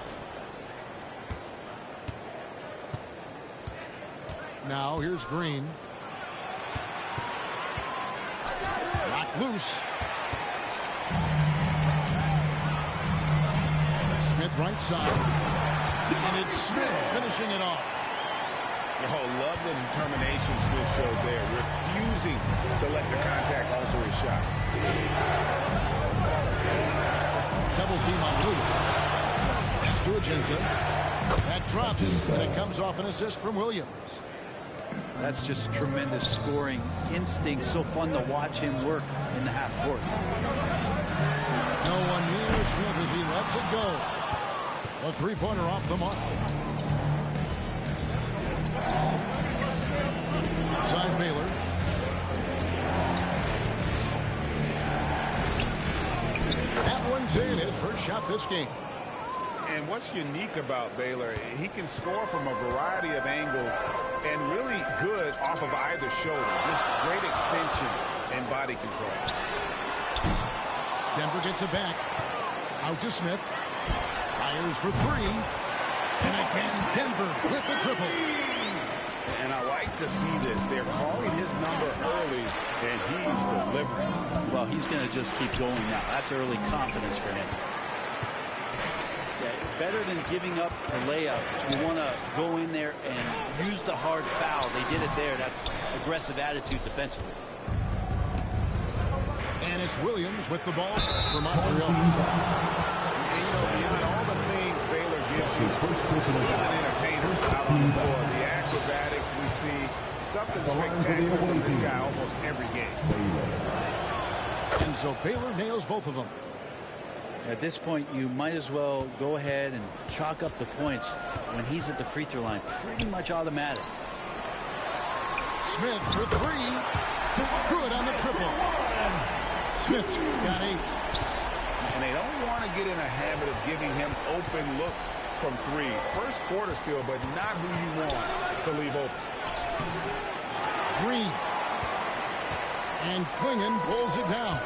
Now here's Green. Knocked loose. Smith right side. And it's Smith finishing it off. Oh, love the determination Smith showed there, refusing to let the contact alter his shot. Double team on Williams. Pass to Agenza. That drops, and it comes off an assist from Williams. That's just tremendous scoring instinct. So fun to watch him work in the half court. No one near Smith as he lets it go. A three-pointer off the mark. Outside Baylor. That one taking his first shot this game. And what's unique about Baylor, he can score from a variety of angles and really good off of either shoulder. Just great extension and body control. Denver gets it back. Out to Smith. Fires for three. And again, Denver with the triple. And I like to see this. They're calling his number early, and he's delivering. Well, he's going to just keep going now. That's early confidence for him. Yeah, better than giving up a layup. You want to go in there and use the hard foul. They did it there. That's aggressive attitude defensively. And it's Williams with the ball for Montreal. Beyond all the things Baylor gives you, he's an entertainer out on the floor. The acrobatics we see, something spectacular from this guy almost every game. And so Baylor nails both of them. At this point, you might as well go ahead and chalk up the points when he's at the free throw line. Pretty much automatic. Smith for three. Good on the triple. Smith's got 8. And they don't want to get in a habit of giving him open looks from 3. First quarter still, but not who you want to leave open. Green. And Klingon pulls it down.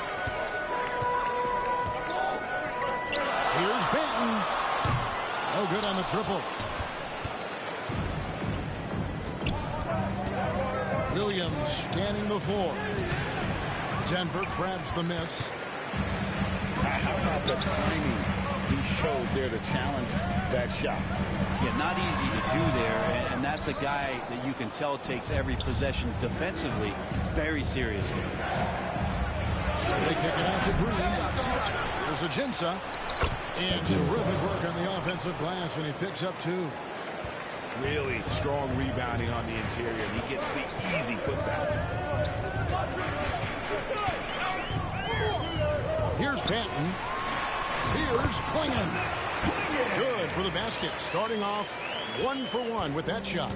Here's Benton. No good on the triple. Williams scanning the floor. Denver grabs the miss. How about the timing he shows there to challenge that shot? Yeah, not easy to do there, and that's a guy that you can tell takes every possession defensively very seriously. They kick it out to Green. There's Agenza. And terrific work on the offensive glass, and he picks up 2. Really strong rebounding on the interior. He gets the easy putback. Here's Benton. Here's Klingon. Good for the basket. Starting off 1 for 1 with that shot.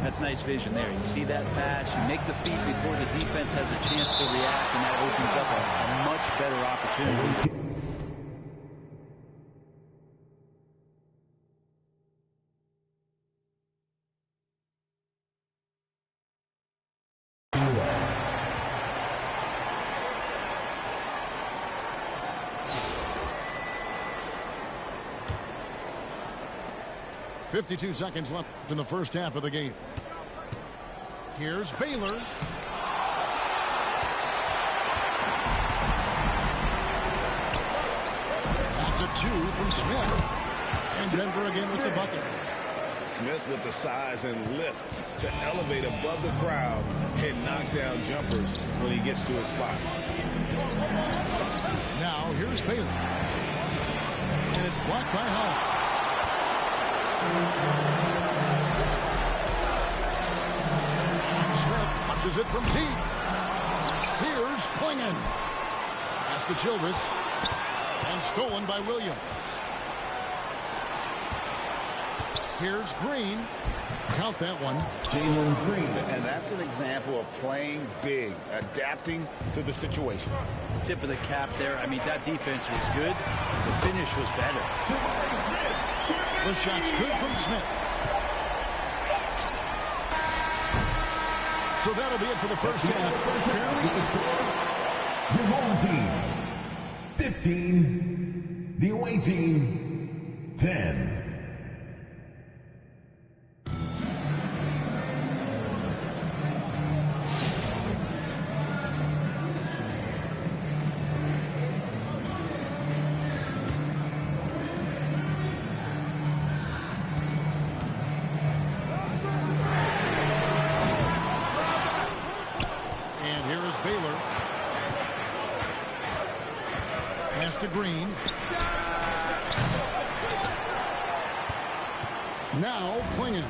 That's nice vision there. You see that pass, you make the feed before the defense has a chance to react, and that opens up a much better opportunity. 52 seconds left in the first half of the game. Here's Baylor. That's a 2 from Smith. And Denver again with the bucket. Smith with the size and lift to elevate above the crowd and knock down jumpers when he gets to his spot. Now here's Baylor. And it's blocked by Halifax. Smith punches it from deep. Here's Klingon. Pass to Childress. And stolen by Williams. Here's Green. Count that one. Jalen Green. And that's an example of playing big, adapting to the situation. Tip of the cap there. I mean, that defense was good. The finish was better. The shot's good from Smith. So that'll be it for the first half. Your home team, 15. The away team, 10. To Green. Now Klingon.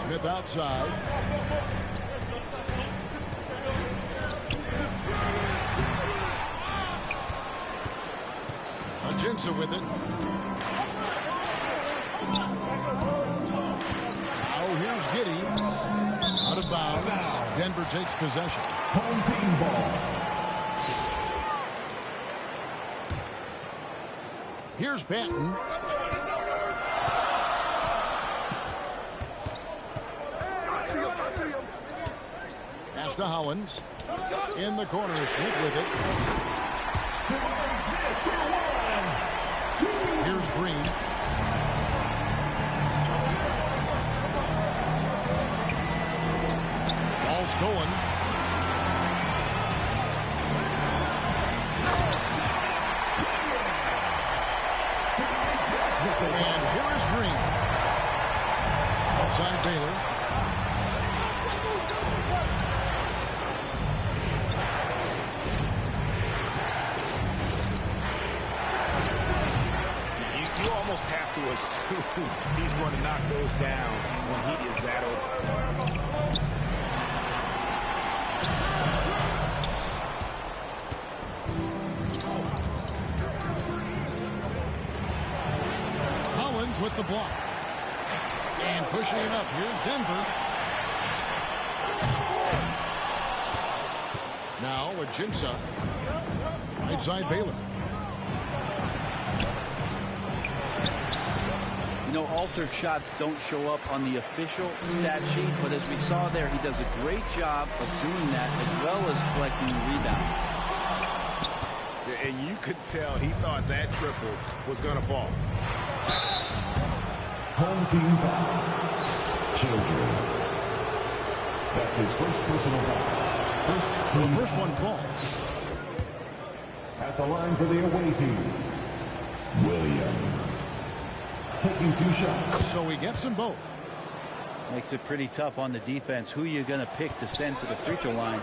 Smith outside. Ajinça with it. Now here's Giddey. Out of bounds. Denver takes possession. Home team ball. Here's Banton. Pass to Howlands. In the corner, Smith with it. Here's Green. Ball stolen. And here is Green. Outside Baylor. You almost have to assume he's going to knock those down when he is that open. With the block. And pushing it up. Here's Denver. Now Ajinça. Right side Baylor. You know, altered shots don't show up on the official stat sheet, but as we saw there, he does a great job of doing that as well as collecting the rebound. And you could tell he thought that triple was going to fall. Home team foul. Childress. That's his first personal foul. The first one falls. At the line for the away team, Williams. Taking 2 shots. So he gets them both. Makes it pretty tough on the defense. Who you're going to pick to send to the free throw line.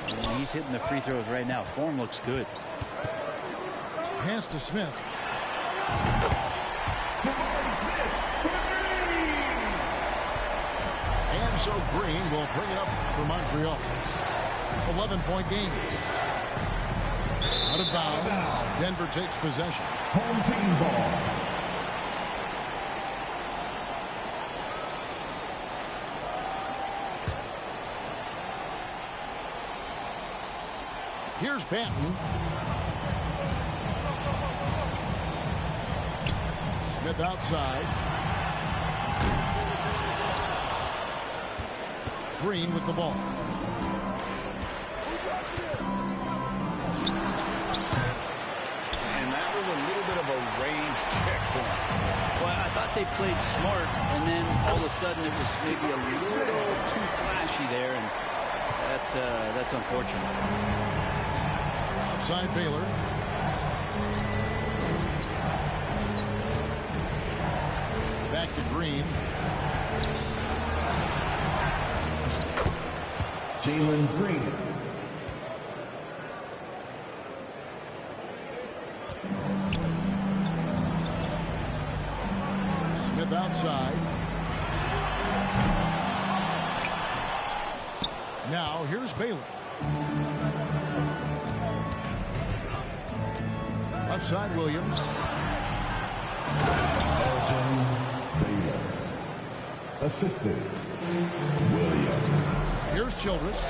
And he's hitting the free throws right now. Form looks good. Pass to Smith. And so Green will bring it up for Montreal. 11-point game. Out of bounds. Denver takes possession. Home team ball. Here's Banton. Smith outside. Green with the ball. And that was a little bit of a range check for him. Well, I thought they played smart, and then all of a sudden it was maybe a little too flashy there, and that's unfortunate. Outside Baylor. Back to Green. Jalen Green. Smith outside. Now here's Baylor. Left side Williams. Baylor. Assisted. Williams. Here's Childress.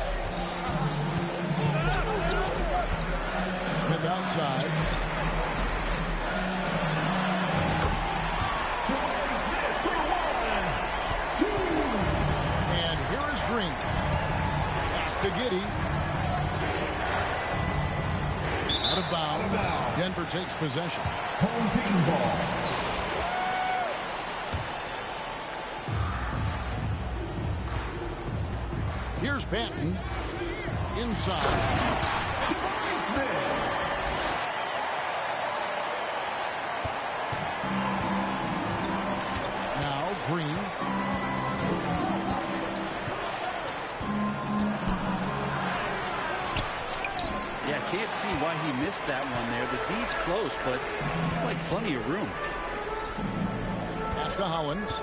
Smith outside. And here is Green. Pass to Giddey. Out of bounds. Denver takes possession. Home team ball. Here's Banton. Inside. Now Green. Yeah, can't see why he missed that one there. The D's close, but like plenty of room. Pass to Hollins.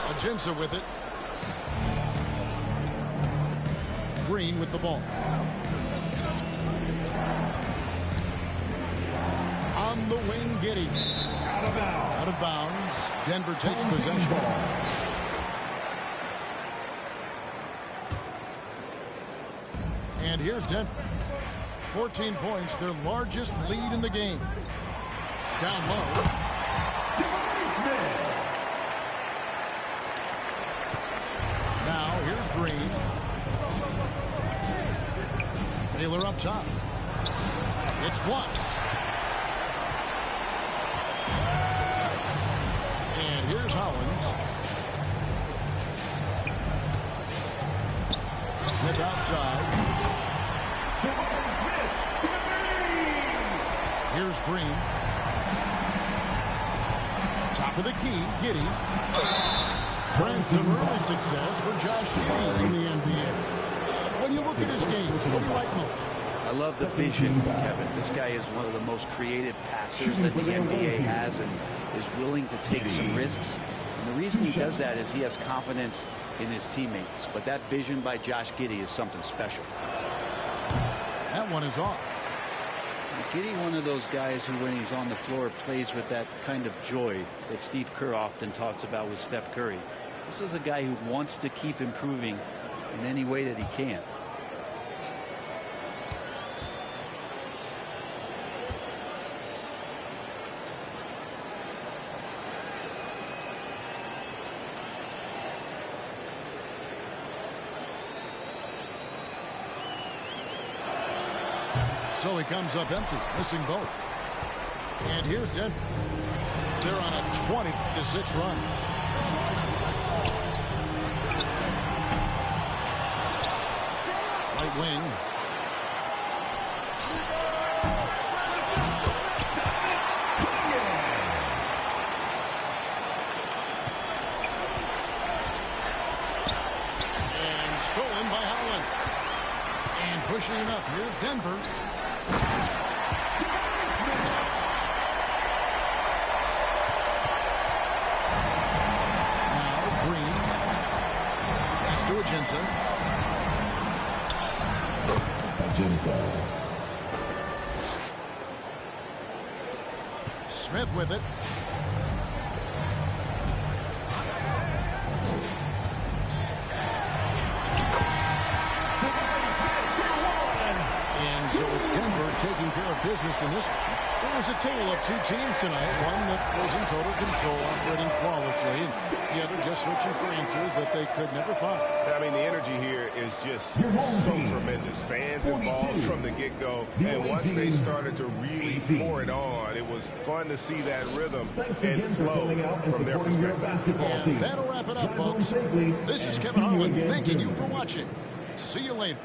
Ajinza with it. Green with the ball. On the wing, Giddey. Out of bounds. Denver takes possession. And here's Denver. 14 points, their largest lead in the game. Down low. Now here's Green. Taylor up top. It's blocked. And here's Hollins. Smith outside. Here's Green. Top of the key, Giddey. Brings some early success for Josh Giddey in the NBA. When you look at his game, what do you like most? I love the vision, Kevin. This guy is one of the most creative passers that the NBA has and is willing to take some risks. And the reason he does that is he has confidence in his teammates. But that vision by Josh Giddey is something special. That one is off. Giddey, one of those guys who, when he's on the floor, plays with that kind of joy that Steve Kerr often talks about with Steph Curry. This is a guy who wants to keep improving in any way that he can. So he comes up empty, missing both. And here's Denver. They're on a 20-6 run. Right wing. And stolen by Holland. And pushing it up. Here's Denver. Smith with it. And so it's Denver taking care of business in this one. It was a tale of two teams tonight. One that was in total control, operating flawlessly, and the other just searching for answers that they could never find. I mean, the energy here is just so tremendous. Fans involved from the get-go, and once they started to really pour it on, it was fun to see that rhythm and flow from their perspective. And that'll wrap it up, folks. This is Kevin Harlan thanking you for watching. See you later.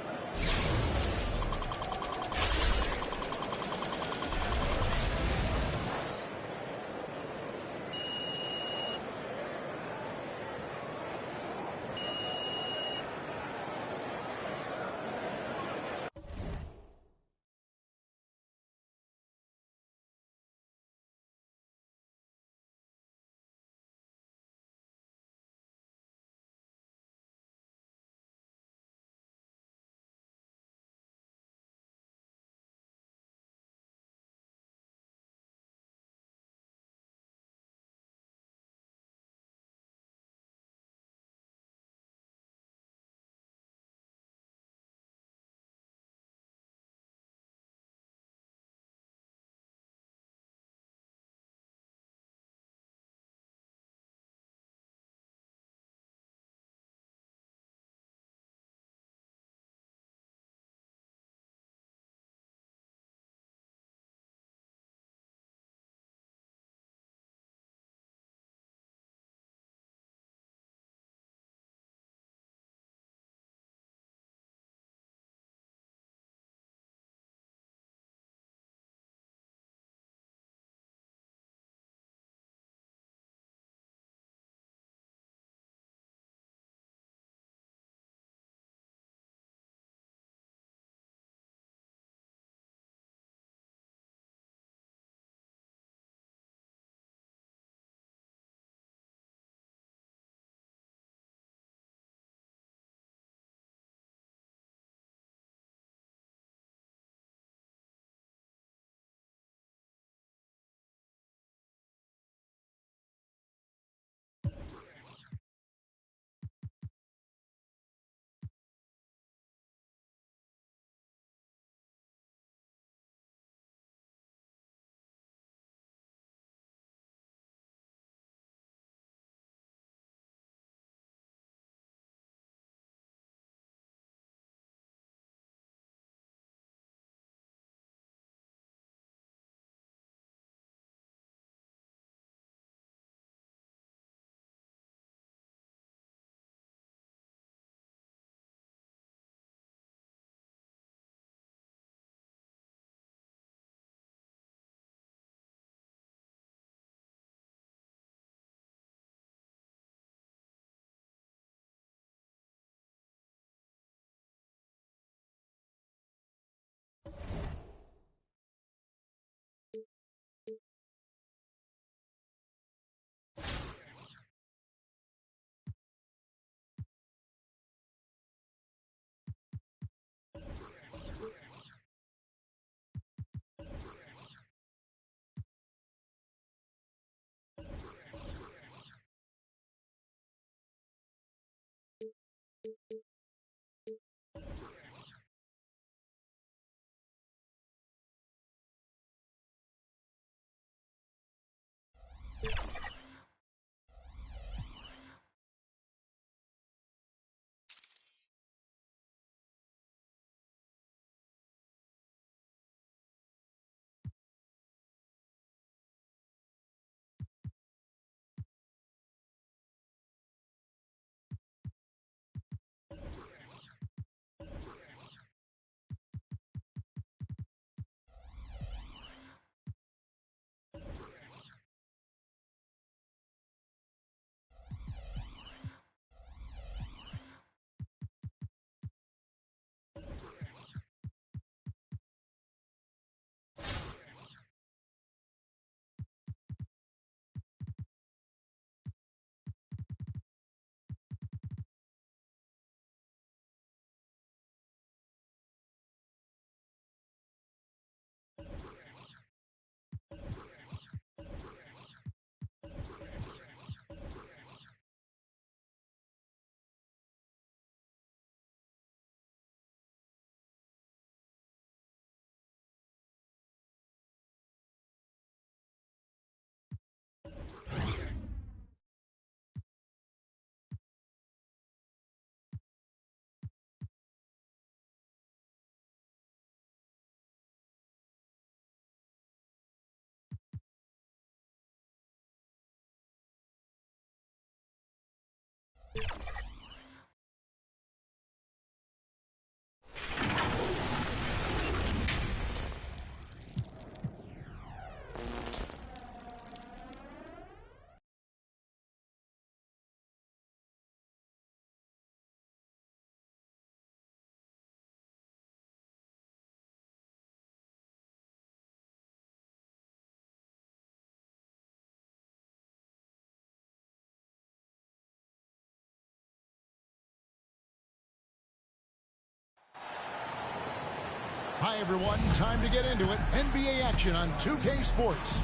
Hi, everyone. Time to get into it. NBA action on 2K Sports.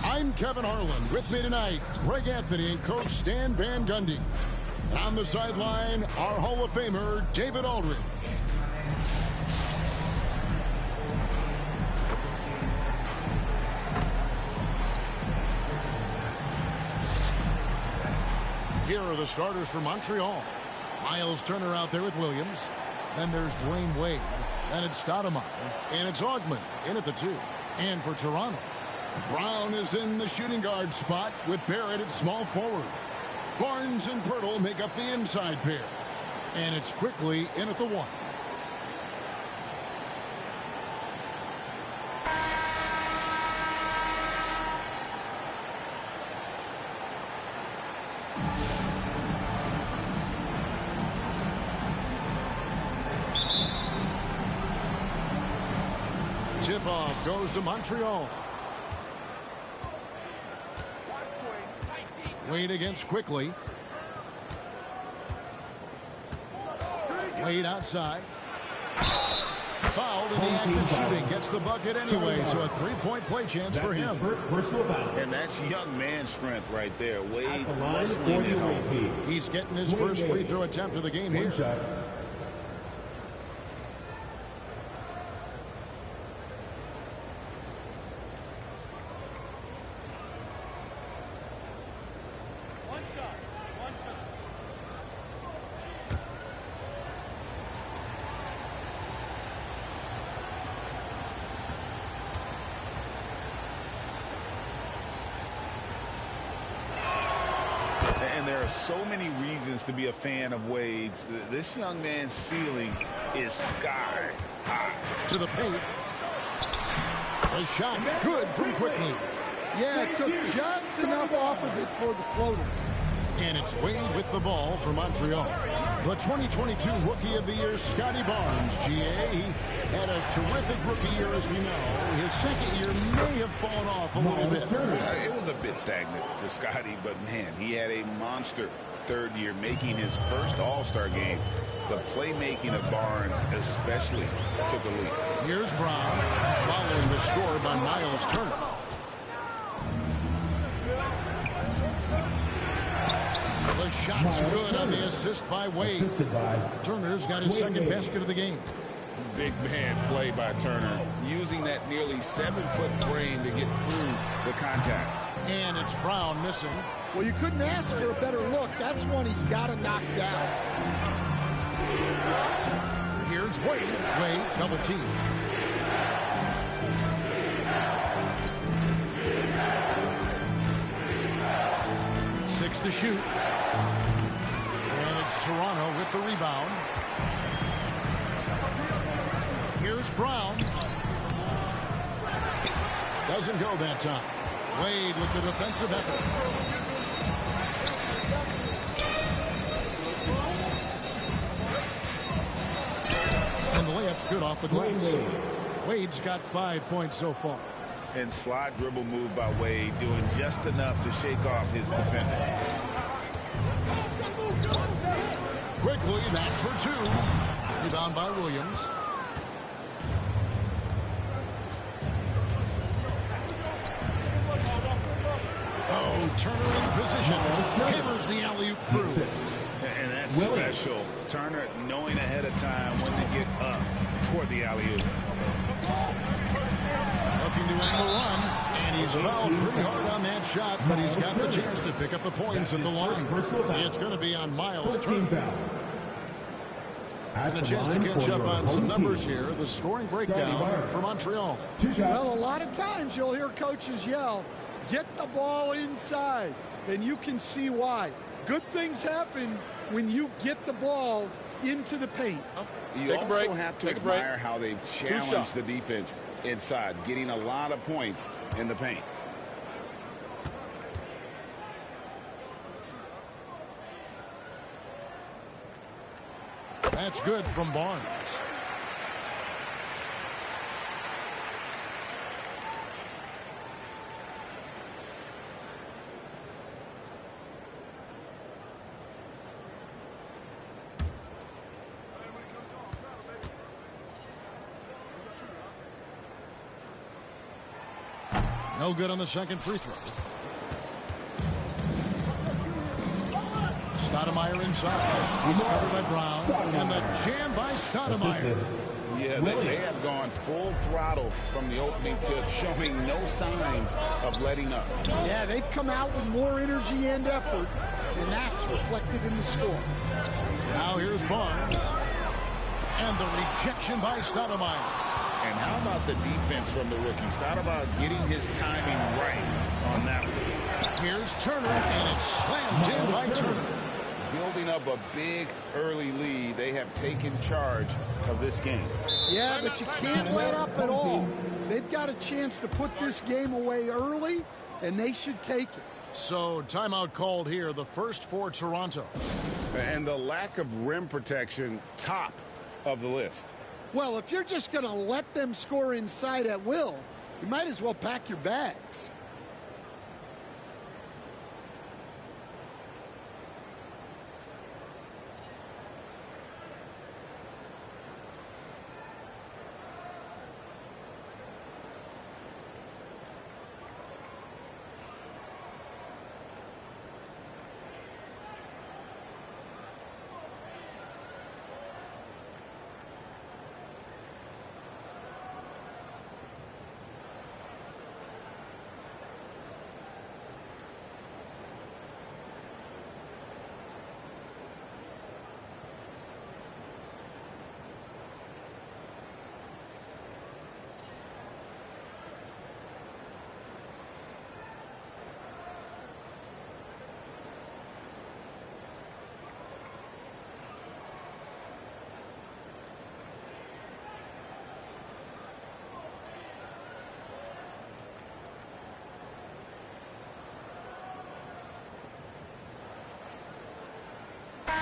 I'm Kevin Harlan. With me tonight, Greg Anthony and Coach Stan Van Gundy. And on the sideline, our Hall of Famer, David Aldridge. Here are the starters for Montreal. Miles Turner out there with Williams. Then there's Dwayne Wade. Then it's Stoudemire. And it's Augmon in at the 2. And for Toronto, Brown is in the shooting guard spot with Barrett at small forward. Barnes and Pirtle make up the inside pair. And it's quickly in at the 1. Tip-off goes to Montreal. Wade against quickly. Wade outside. Fouled in the act of shooting. Gets the bucket anyway, so a three-point play chance for him. And that's young man strength right there. Wade wrestling at home. He's getting his first free throw attempt of the game here. And there are so many reasons to be a fan of Wade's. This young man's ceiling is sky high. To the paint. The shot's good from quickly. Yeah, it took just enough off of it for the floater. And it's Wade with the ball for Montreal. The 2022 Rookie of the Year, Scotty Barnes, GA. He had a terrific rookie year, as we know. His second year may have fallen off a little bit. It was a bit stagnant for Scotty, but man, he had a monster third year, making his first All-Star game. The playmaking of Barnes especially took a leap. Here's Brown, following the score by Miles Turner. The shot's good on the assist by Wade. Turner's got his second basket of the game. Big man play by Turner, using that nearly 7-foot frame to get through the contact. And it's Brown missing. Well, you couldn't ask for a better look. That's one he's got to knock down. Here's Wade. Wade, double team. Six to shoot. And it's Toronto with the rebound. Here's Brown. Doesn't go that time. Wade with the defensive effort. And the layup's good off the glass. Wade's got 5 points so far. And slide dribble move by Wade, doing just enough to shake off his defender. Quickly, that's for 2. Rebound by Williams. Oh, Turner in position. Hammers the alley-oop through. And that's special. Turner knowing ahead of time when to get up for the alley-oop. Looking to end the run, and he's fouled pretty hard on that shot, but he's got the chance to pick up the points at the line. It's going to be on Miles Turner. And a chance to catch up on some numbers here. The scoring breakdown for Montreal. Well, a lot of times you'll hear coaches yell, get the ball inside. Then you can see why. Good things happen when you get the ball into the paint. You also have to admire how they've challenged the defense inside, getting a lot of points in the paint. That's good from Barnes. No good on the second free throw. Stoudemire inside. He's covered by Brown. And the jam by Stoudemire. Yeah, they have gone full throttle from the opening tip, showing no signs of letting up. Yeah, they've come out with more energy and effort, and that's reflected in the score. Now here's Barnes. And the rejection by Stoudemire. And how about the defense from the rookie? Stoudemire getting his timing right on that one. Here's Turner, and it's slammed in by Turner. Building up a big early lead. They have taken charge of this game. Yeah, but you can't let up at all. They've got a chance to put this game away early, and they should take it. So, timeout called here, the first for Toronto. And the lack of rim protection, top of the list. Well, if you're just going to let them score inside at will, you might as well pack your bags.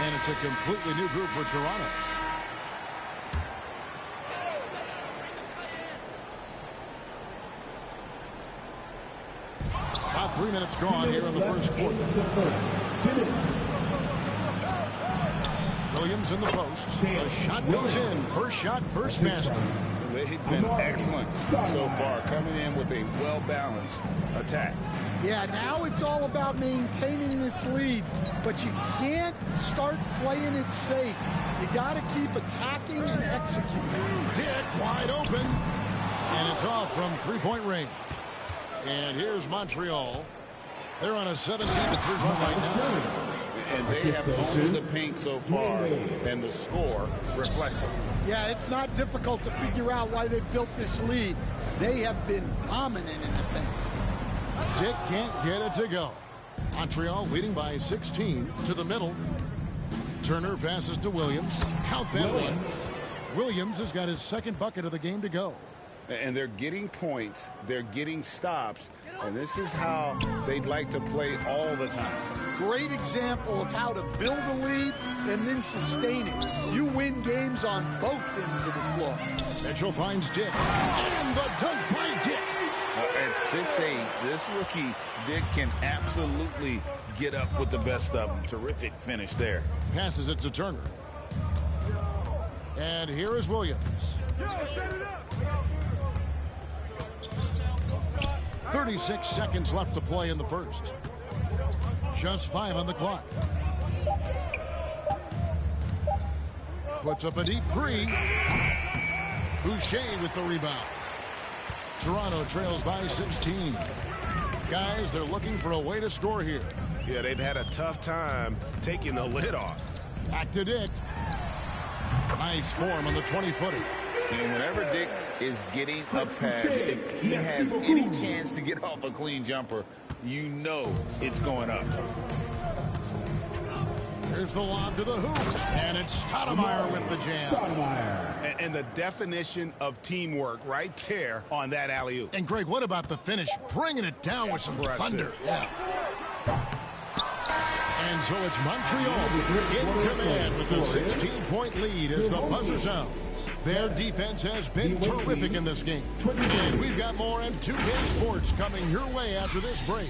And it's a completely new group for Toronto. About 3 minutes gone here in the first quarter. Williams in the post. The shot goes in. First shot, first basket. They've been excellent so far, coming in with a well-balanced attack. Yeah, now it's all about maintaining this lead, but you can't start playing it safe. You got to keep attacking and executing. Dick wide open, and it's off from three-point range. And here's Montreal. They're on a 17-3 run right now. And they have owned the paint so far, and the score reflects it. Yeah, it's not difficult to figure out why they built this lead. They have been dominant in the paint. Dick can't get it to go. Montreal leading by 16 to the middle. Turner passes to Williams. Count that one. Williams has got his second bucket of the game to go. And they're getting points. They're getting stops. And this is how they'd like to play all the time. Great example of how to build a lead and then sustain it. You win games on both ends of the floor. Mitchell finds Dick. And the dunk by Dick. At 6'8", this rookie, Dick, can absolutely get up with the best of them. Terrific finish there. Passes it to Turner. And here is Williams. 36 seconds left to play in the first. Just 5 on the clock. Puts up a deep three. Boucher with the rebound. Toronto trails by 16. Guys, they're looking for a way to score here. Yeah, they've had a tough time taking the lid off. Back to Dick. Nice form on the 20-footer. And whenever Dick is getting a pass, if he has any chance to get off a clean jumper, you know it's going up. Here's the lob to the hoop, and it's Stoudemire with the jam. And the definition of teamwork right there on that alley-oop. And Greg, what about the finish? Bringing it down with some thunder. Yeah. And so it's Montreal in command with a 16-point lead as the buzzer sounds. Their defense has been terrific in this game. And we've got more M2K Sports coming your way after this break.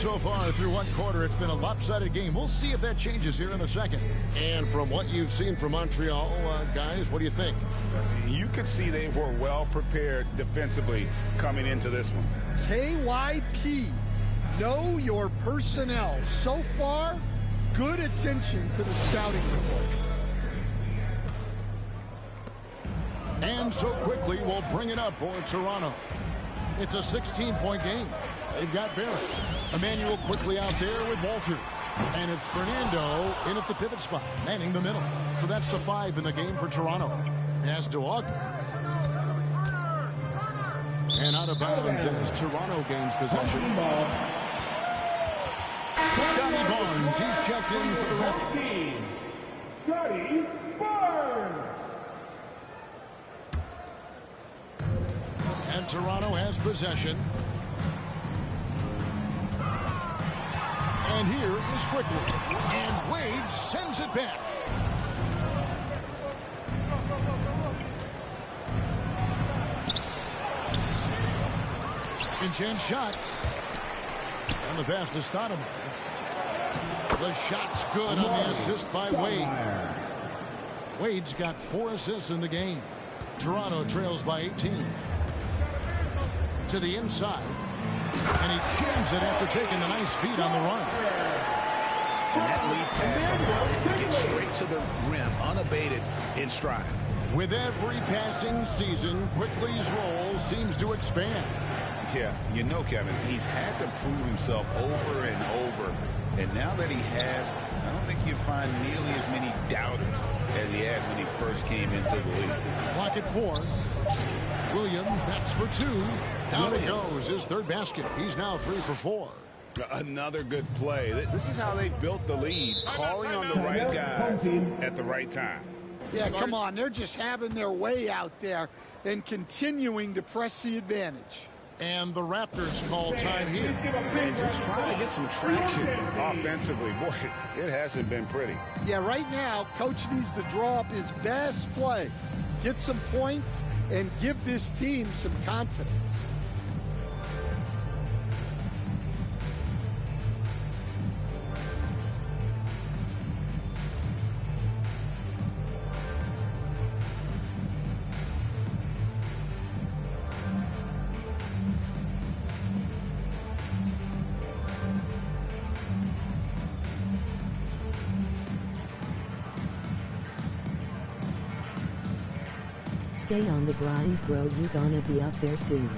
so far through one quarter, it's been a lopsided game. We'll see if that changes here in a second. And from what you've seen from Montreal, guys, what do you think? You could see they were well prepared defensively coming into this one. KYP, know your personnel. So far, good attention to the scouting report. And so quickly, we'll bring it up for Toronto. It's a 16-point game. They've got Barrett. Emmanuel quickly out there with Walter. And it's Fernando in at the pivot spot, manning the middle. So that's the 5 in the game for Toronto. Pass to Ogden. And out of bounds as Toronto gains possession. Scotty Barnes, he's checked in for the Raptors. Scotty Barnes. And Toronto has possession. And here is quickly. And Wade sends it back. Second chance shot. And the pass to Stoudemire. The shot's good on the assist by Wade. Wade's got 4 assists in the game. Toronto trails by 18. To the inside. And he jams it after taking the nice feed on the run. And that lead pass allowed him to get straight to the rim, unabated in stride. With every passing season, Quickly's role seems to expand. Yeah, you know, Kevin, he's had to prove himself over and over. And now that he has, I don't think you find nearly as many doubters as he had when he first came into the league. Clock at 4. Williams, that's for 2. Down it goes, his 3rd basket. He's now 3 for 4. Another good play. This is how they built the lead, calling on the right guys at the right time. Yeah, come on. They're just having their way out there and continuing to press the advantage. And the Raptors call time here. And just trying to get some traction offensively. Boy, it hasn't been pretty. Yeah, right now, Coach needs to draw up his best play, get some points, and give this team some confidence. Stay on the grind, bro. You gonna be up there soon.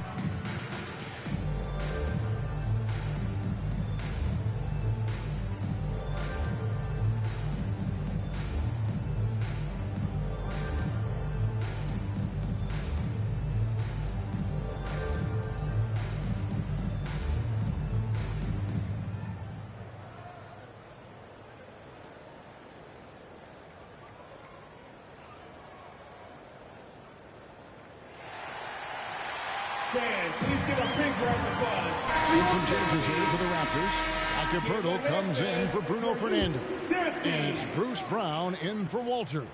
Some changes here for the Raptors. Acaberto comes in for Bruno Fernando. And it's Bruce Brown in for Walter.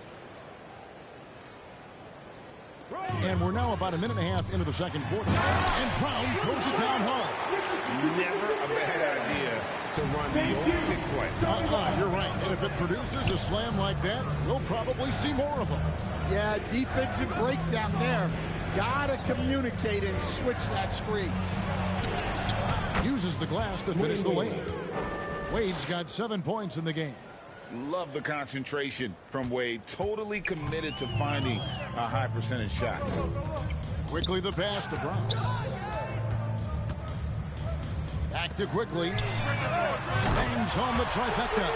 And we're now about a minute and a half into the second quarter. And Brown throws it down hard. Never a bad idea to run the old pick play. You're right. And if it produces a slam like that, we'll probably see more of them. Yeah, defensive breakdown there. Gotta communicate and switch that screen. Uses the glass to finish the layup. Wade's got 7 points in the game. Love the concentration from Wade. Totally committed to finding a high percentage shot. Quickly the pass to Brown. Back to Quickly. Bangs home the trifecta.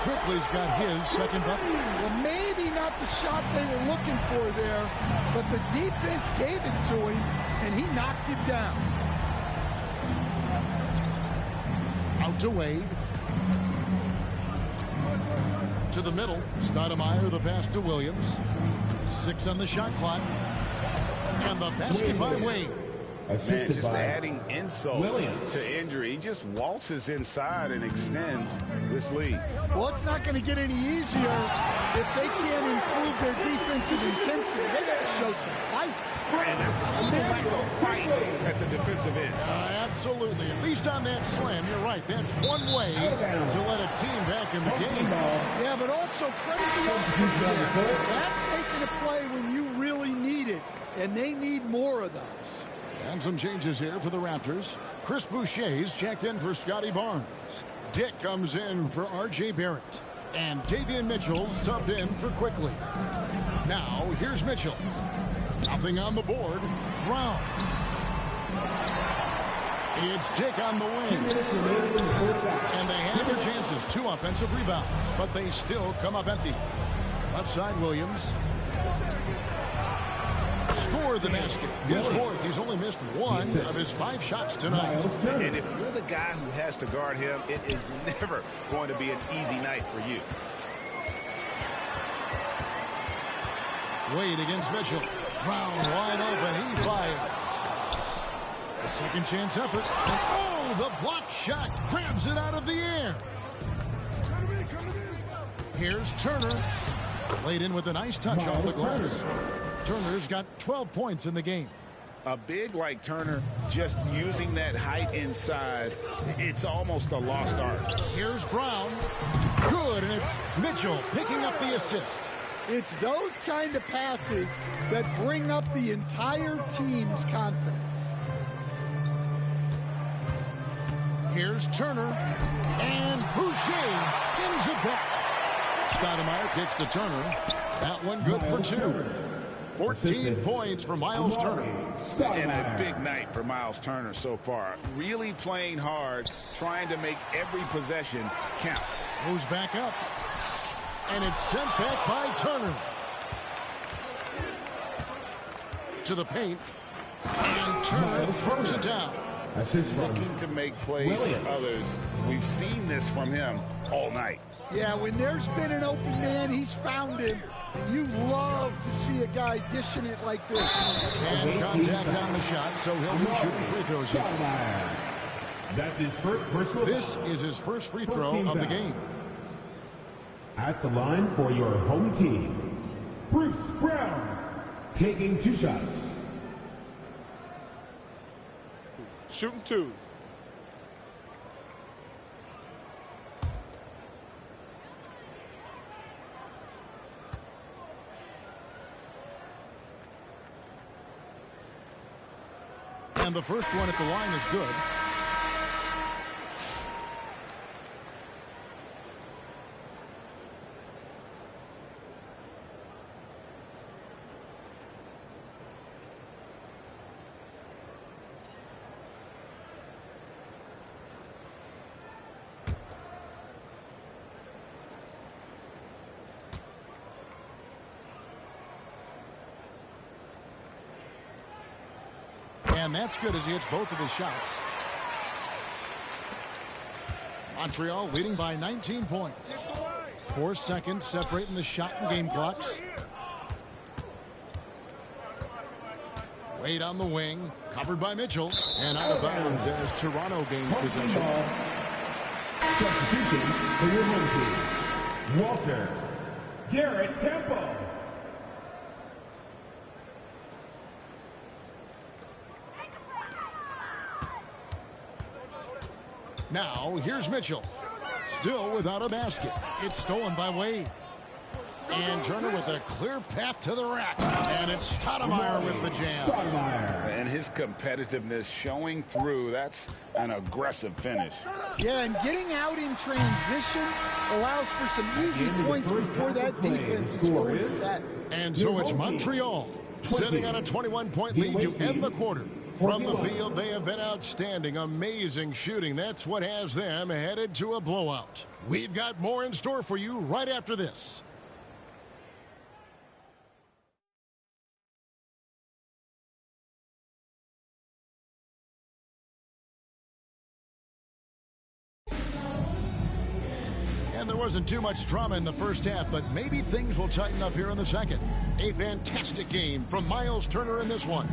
Quickly's got his second bucket. Well, maybe not the shot they were looking for there, but the defense gave it to him, and he knocked it down. Out to Wade. To the middle. Stoudemire, the pass to Williams. 6 on the shot clock. And the basket by Wade. Man, just adding insult to injury. He just waltzes inside and extends this lead. Well, it's not going to get any easier if they can't improve their defensive intensity. They got to show some fight. And that's a little lack of fight at the defensive end. Absolutely. At least on that slam, you're right. That's one way to let a team back in the game. Yeah, but also credit the offense there. That's making a play when you really need it, and they need more of those. And some changes here for the Raptors. Chris Boucher's checked in for Scotty Barnes. Dick comes in for R.J. Barrett. And Davion Mitchell subbed in for Quickly. Now, here's Mitchell. Nothing on the board. Brown. It's Dick on the wing. And they had their chances. 2 offensive rebounds, but they still come up empty. Left side, Williams. Scored the basket. His 4th. He's only missed 1 of his 5 shots tonight. And if you're the guy who has to guard him, it is never going to be an easy night for you. Wade against Mitchell. Brown wide open. He fires. A second chance effort. And oh, the block shot grabs it out of the air. Here's Turner. Laid in with a nice touch off the glass. Turner's got 12 points in the game. A big like Turner, just using that height inside, it's almost a lost art. Here's Brown. Good, and it's Mitchell picking up the assist. It's those kind of passes that bring up the entire team's confidence. Here's Turner. And Boucher sends it back. Stoudemire kicks to Turner. That one good for 2. 14 points for Miles Turner. And a big night for Miles Turner so far. Really playing hard, trying to make every possession count. Moves back up. And it's sent back by Turner. To the paint. And Turner throws it down. Looking to make plays for others. We've seen this from him all night. Yeah, when there's been an open man, he's found him. And you love to see a guy dishing it like this. And contact on the shot, so he'll be shooting free throws here. That's his first personal. This is his first free throw of the game. At the line for your home team, Bruce Brown, taking 2 shots. Shooting 2. And the first one at the line is good. And that's good as he hits both of his shots. Montreal leading by 19 points. 4 seconds separating the shot and game clocks. Wade on the wing, covered by Mitchell, and out of bounds as Toronto gains possession. Substitution for your home team, Walter Garrett Temple. Now, here's Mitchell. Still without a basket. It's stolen by Wade. And Turner with a clear path to the rack. And it's Stoudemire with the jam. And his competitiveness showing through. That's an aggressive finish. Yeah, and getting out in transition allows for some easy points before that defense is fully set. And so it's Montreal sitting on a 21-point lead to end the quarter. From the field, they have been outstanding. Amazing shooting. That's what has them headed to a blowout. We've got more in store for you right after this. And there wasn't too much drama in the first half, but maybe things will tighten up here in the second. A fantastic game from Miles Turner in this one.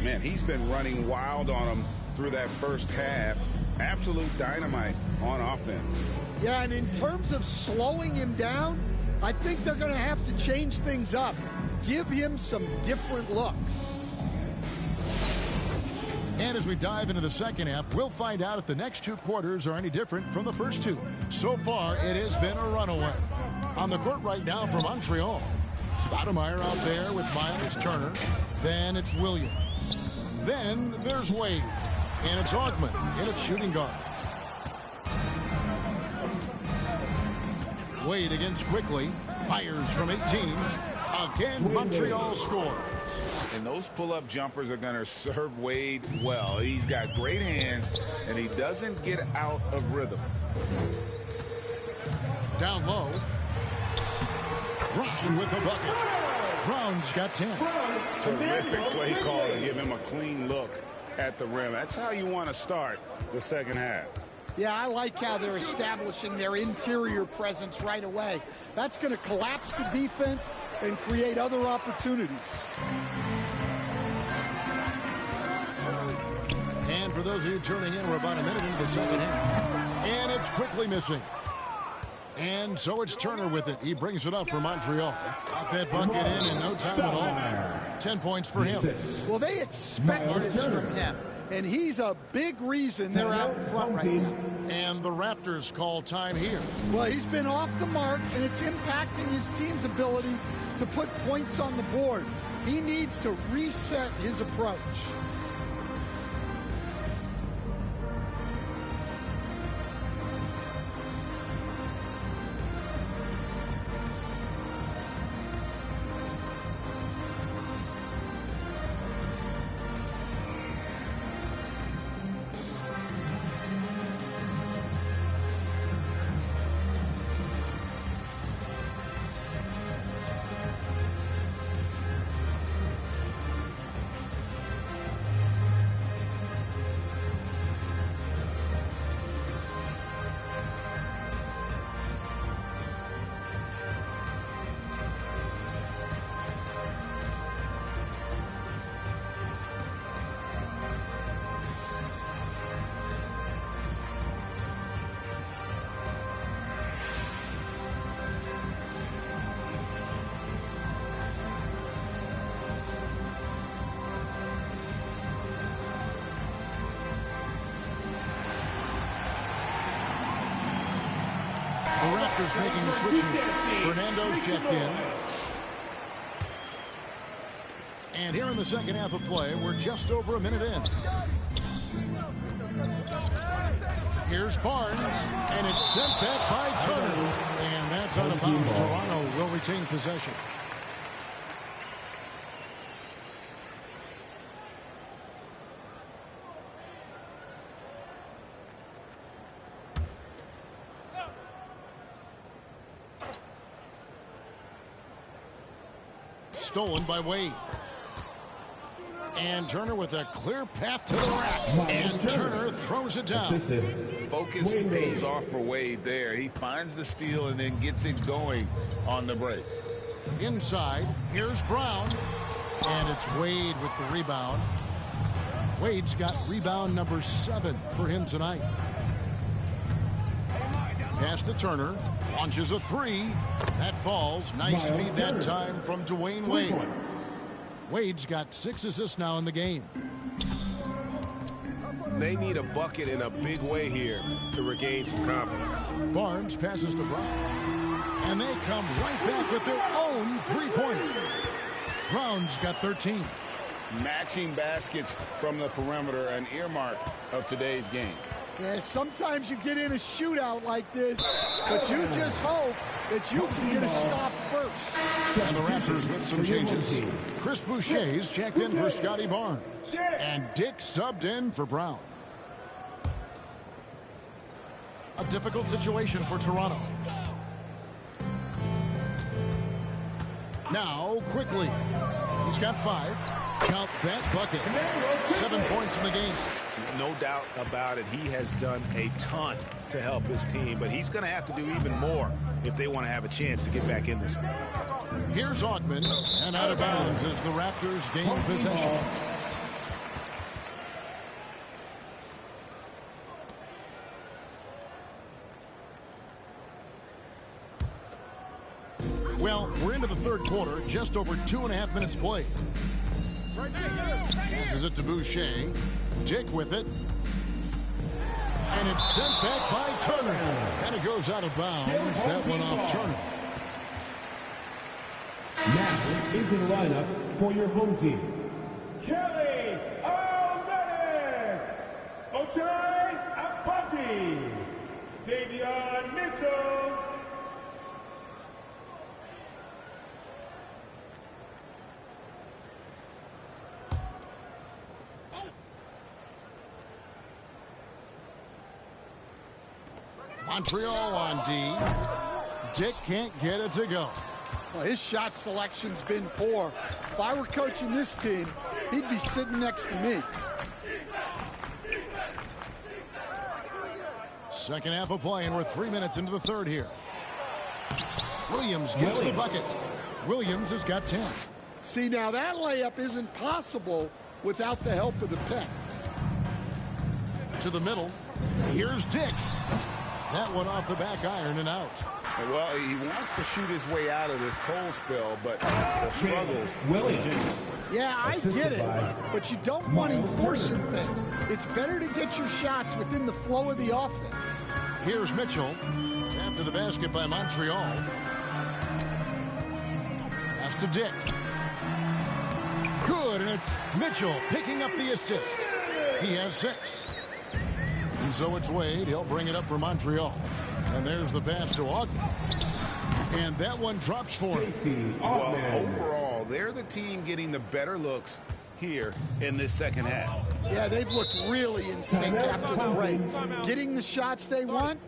Man, he's been running wild on him through that first half. Absolute dynamite on offense. Yeah, and in terms of slowing him down, I think they're going to have to change things up. Give him some different looks. And as we dive into the second half, we'll find out if the next two quarters are any different from the first two. So far, it has been a runaway. On the court right now for Montreal, Stoudemire out there with Miles Turner. Then it's Williams. Then there's Wade. And it's Augman in at shooting guard. Wade against Quickly. Fires from 18. Again, Montreal scores. And those pull-up jumpers are going to serve Wade well. He's got great hands, and he doesn't get out of rhythm. Down low. Brown with the bucket. Brown's got 10. Terrific play call to give him a clean look at the rim. That's how you want to start the second half. Yeah, I like how they're establishing their interior presence right away. That's going to collapse the defense and create other opportunities. And for those of you turning in, we're about a minute into the second half. And it's Quickly missing. And so it's Turner with it. He brings it up for Montreal. Got that bucket in no time at all. 10 points for him. Well, they expect this from him. And he's a big reason they're out in front right now. And the Raptors call time here. Well, he's been off the mark, and it's impacting his team's ability to put points on the board. He needs to reset his approach. The Raptors making the switch here. Fernando's checked in. And here in the second half of play, we're just over a minute in. Here's Barnes, and it's sent back by Turner. And that's out of bounds. Toronto will retain possession. Stolen by Wade. And Turner with a clear path to the rack. And Turner throws it down. Focus pays off for Wade there. He finds the steal and then gets it going on the break. Inside, here's Brown. And it's Wade with the rebound. Wade's got rebound number 7 for him tonight. Pass to Turner. Launches a 3. That falls. Nice feed that time from Dwayne Wade. Wade's got 6 assists now in the game. They need a bucket in a big way here to regain some confidence. Barnes passes to Brown. And they come right back with their own three-pointer. Brown's got 13. Matching baskets from the perimeter, an earmark of today's game. Yeah, sometimes you get in a shootout like this, but you just hope that you can get a stop first. And the Raptors with some changes. Chris Boucher's checked in for Scotty Barnes. And Dick subbed in for Brown. A difficult situation for Toronto. Now, quickly. He's got 5. Count that bucket. 7 points in the game. No doubt about it. He has done a ton to help his team, but he's going to have to do even more if they want to have a chance to get back in this one. Here's Augman, and out of bounds as the Raptors gain possession. Well, we're into the third quarter, just over 2.5 minutes played. Passes it to Boucher. Dick with it. And it's sent back by Turner. And it goes out of bounds. That went off Turner. Now into the lineup for your home team. Kelly Olynyk, Ochai Agbaji, Davion Mitchell. Montreal on D. Dick can't get it to go. Well, his shot selection's been poor. If I were coaching this team, he'd be sitting next to me. Second half of play, and we're 3 minutes into the third here. Williams gets the bucket. Williams has got 10. See, now that layup isn't possible without the help of the pen. To the middle. Here's Dick. That one off the back iron and out. Well, he wants to shoot his way out of this cold spell, but the struggles. Yeah, I get it, but you don't want him forcing things. It's better to get your shots within the flow of the offense. Here's Mitchell. After the basket by Montreal. Pass to Dick. Good, and it's Mitchell picking up the assist. He has 6. And so it's Wade. He'll bring it up for Montreal. And there's the pass to Ogden. And that one drops for him. Well, overall, they're the team getting the better looks here in this second half. Yeah, they've looked really in sync after the break. Getting the shots they want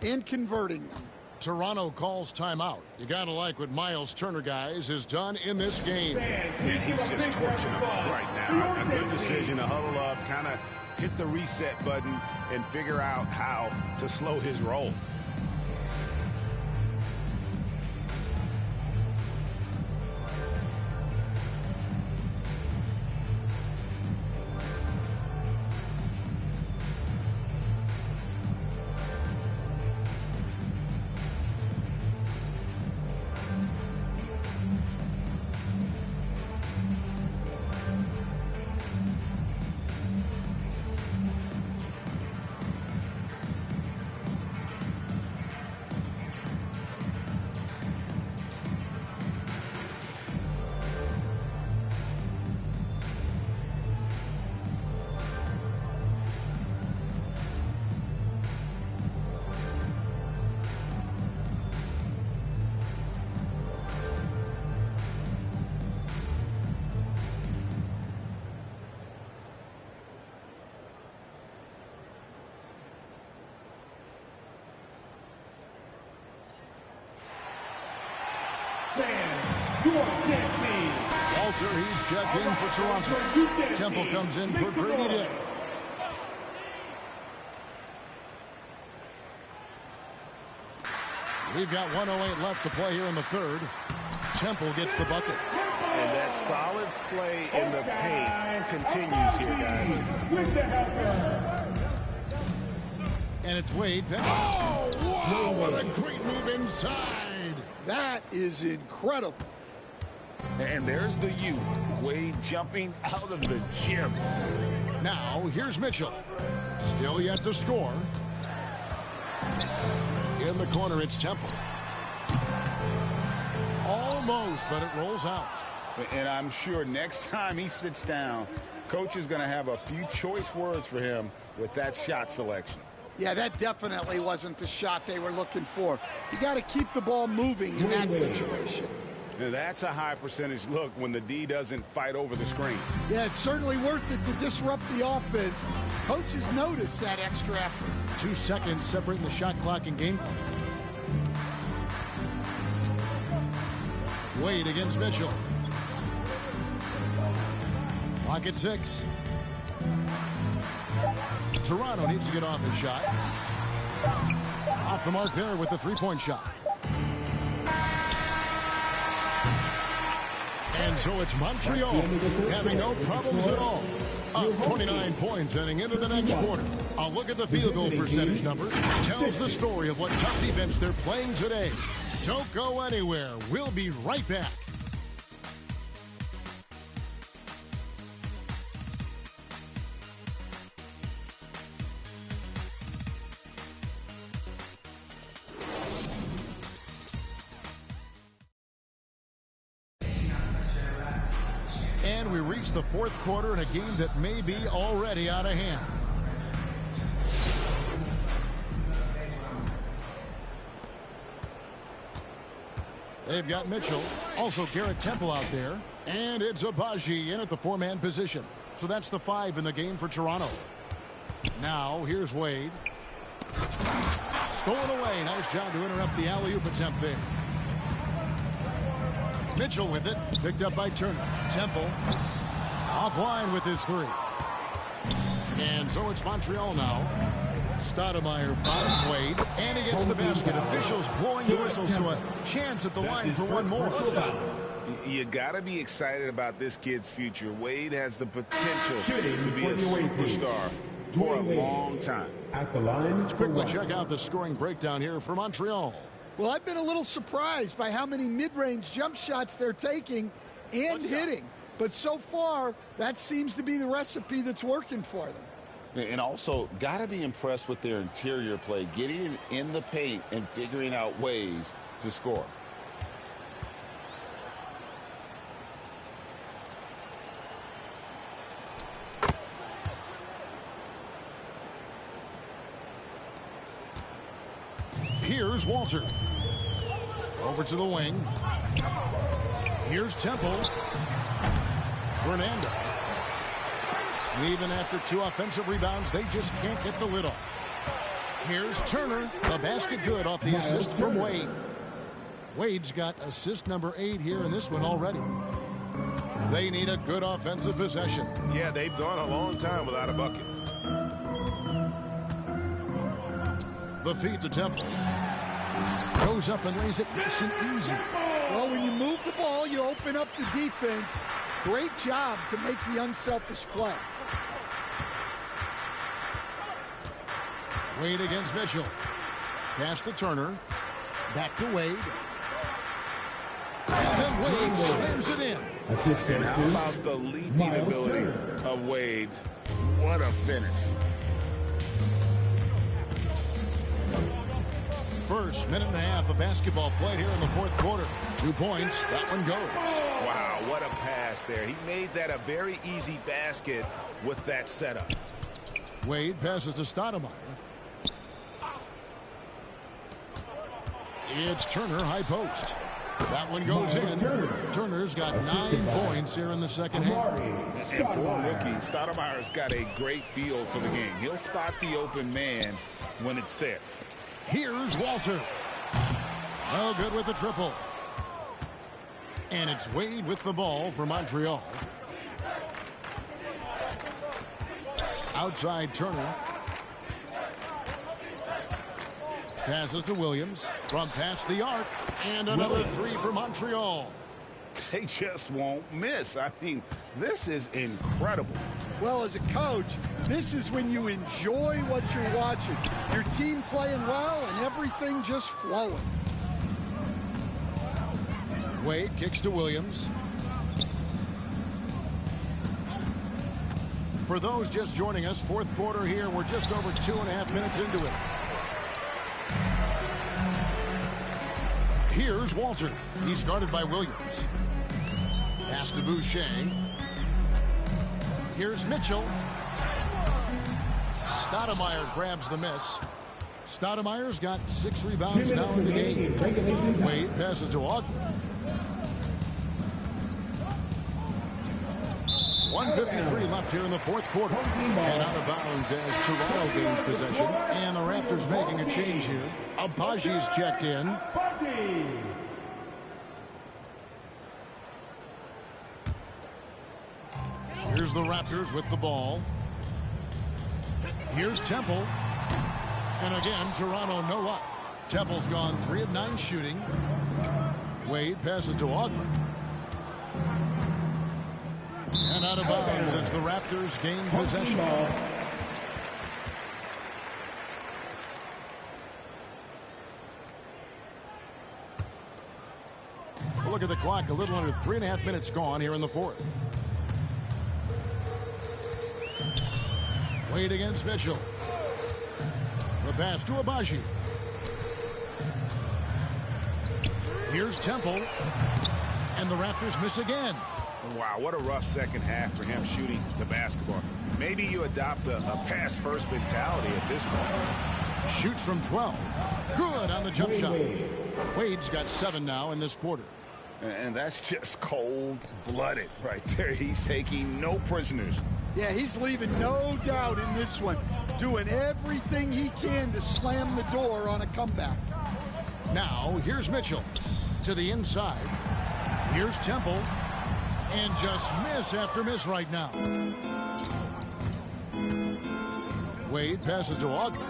and converting them. Toronto calls timeout. You got to like what Miles Turner, guys, has done in this game. Yeah, he's just torching them right now. A good decision to huddle up, kind of hit the reset button, and figure out how to slow his roll. Walter, he's checked in for Toronto. Temple comes in for Grady Dick. We've got 1:08 left to play here in the third. Temple gets the bucket. And that solid play in the paint continues here, guys. And it's Wade. Oh, wow, what a great move inside. That is incredible. And there's the youth, Wade jumping out of the gym. Now, here's Mitchell. Still yet to score. In the corner, it's Temple. Almost, but it rolls out. And I'm sure next time he sits down, coach is going to have a few choice words for him with that shot selection. Yeah, that definitely wasn't the shot they were looking for. You got to keep the ball moving in that situation. Now that's a high percentage look when the D doesn't fight over the screen. Yeah, it's certainly worth it to disrupt the offense. Coaches notice that extra effort. 2 seconds separating the shot clock and game clock. Wade against Mitchell. Clock at 6. Toronto needs to get off his shot. Off the mark there with the three-point shot. And so it's Montreal having no problems at all. Up 29 points heading into the next quarter. A look at the field goal percentage numbers tells the story of what tough defense they're playing today. Don't go anywhere. We'll be right back. It's the fourth quarter in a game that may be already out of hand. They've got Mitchell, also Garrett Temple out there, and it's Abaji in at the four-man position. So that's the 5 in the game for Toronto. Now, here's Wade. Stolen away. Nice job to interrupt the alley-oop attempt there. Mitchell with it. Picked up by Turner. Temple offline with his 3. And so it's Montreal now. Stoudemire finds Wade, and he gets the basket. Officials blowing the whistle, so a chance at the line for one more. You got to be excited about this kid's future. Wade has the potential to be a superstar for a long time. At the line, let's quickly check out the scoring breakdown here for Montreal. Well, I've been a little surprised by how many mid-range jump shots they're taking and hitting. But so far, that seems to be the recipe that's working for them. And also, got to be impressed with their interior play, getting in the paint and figuring out ways to score. Here's Walter. Over to the wing. Here's Temple. Fernando. Even after 2 offensive rebounds, they just can't get the lid off. Here's Turner. The basket good off the assist from Wade. Wade's got assist number 8 here in this one already. They need a good offensive possession. Yeah, they've gone a long time without a bucket. The feed to Temple. Goes up and lays it nice and easy. Well, when you move the ball, you open up the defense. Great job to make the unselfish play. Wade against Mitchell. Pass to Turner. Back to Wade. And then Wade slams it in. And how about the leaping ability of Wade? What a finish. First minute and a half of basketball played here in the fourth quarter. 2 points. That one goes. Wow, what a pass there. He made that a very easy basket with that setup. Wade passes to Stoudemire. It's Turner, high post. That one goes in. Turner's got 9 points here in the second half. And for a rookie, Stoudemire's got a great feel for the game. He'll spot the open man when it's there. Here's Walter. No good with the triple. And it's Wade with the ball for Montreal. Outside Turner. Passes to Williams from past the arc. And another 3 for Montreal. They just won't miss. I mean, this is incredible. Well, as a coach, this is when you enjoy what you're watching. Your team playing well and everything just flowing. Wade kicks to Williams. For those just joining us, fourth quarter here. We're just over 2.5 minutes into it. Here's Walter. He's guarded by Williams. Pass to Boucher. Here's Mitchell. Stoudemire grabs the miss. Stoudemire's got 6 rebounds now in the game. Wade passes to Ogden. 1:53 left here in the fourth quarter. And out of bounds as Toronto gains possession. And the Raptors making a change here. Abaji's checked in. Here's the Raptors with the ball. Here's Temple. And again, Toronto no luck. Temple's gone 3 of 9 shooting. Wade passes to Ogden. And out of bounds as the Raptors gain possession. We'll look at the clock. A little under 3.5 minutes gone here in the fourth. Wade against Mitchell. The pass to Abaji. Here's Temple. And the Raptors miss again. Wow, what a rough second half for him shooting the basketball. Maybe you adopt a pass-first mentality at this point. Shoots from 12. Good on the jump shot. Wade's got 7 now in this quarter. And that's just cold-blooded right there. He's taking no prisoners. Yeah, he's leaving no doubt in this one. Doing everything he can to slam the door on a comeback. Now, here's Mitchell to the inside. Here's Temple. And just miss after miss right now. Wade passes to Ogden.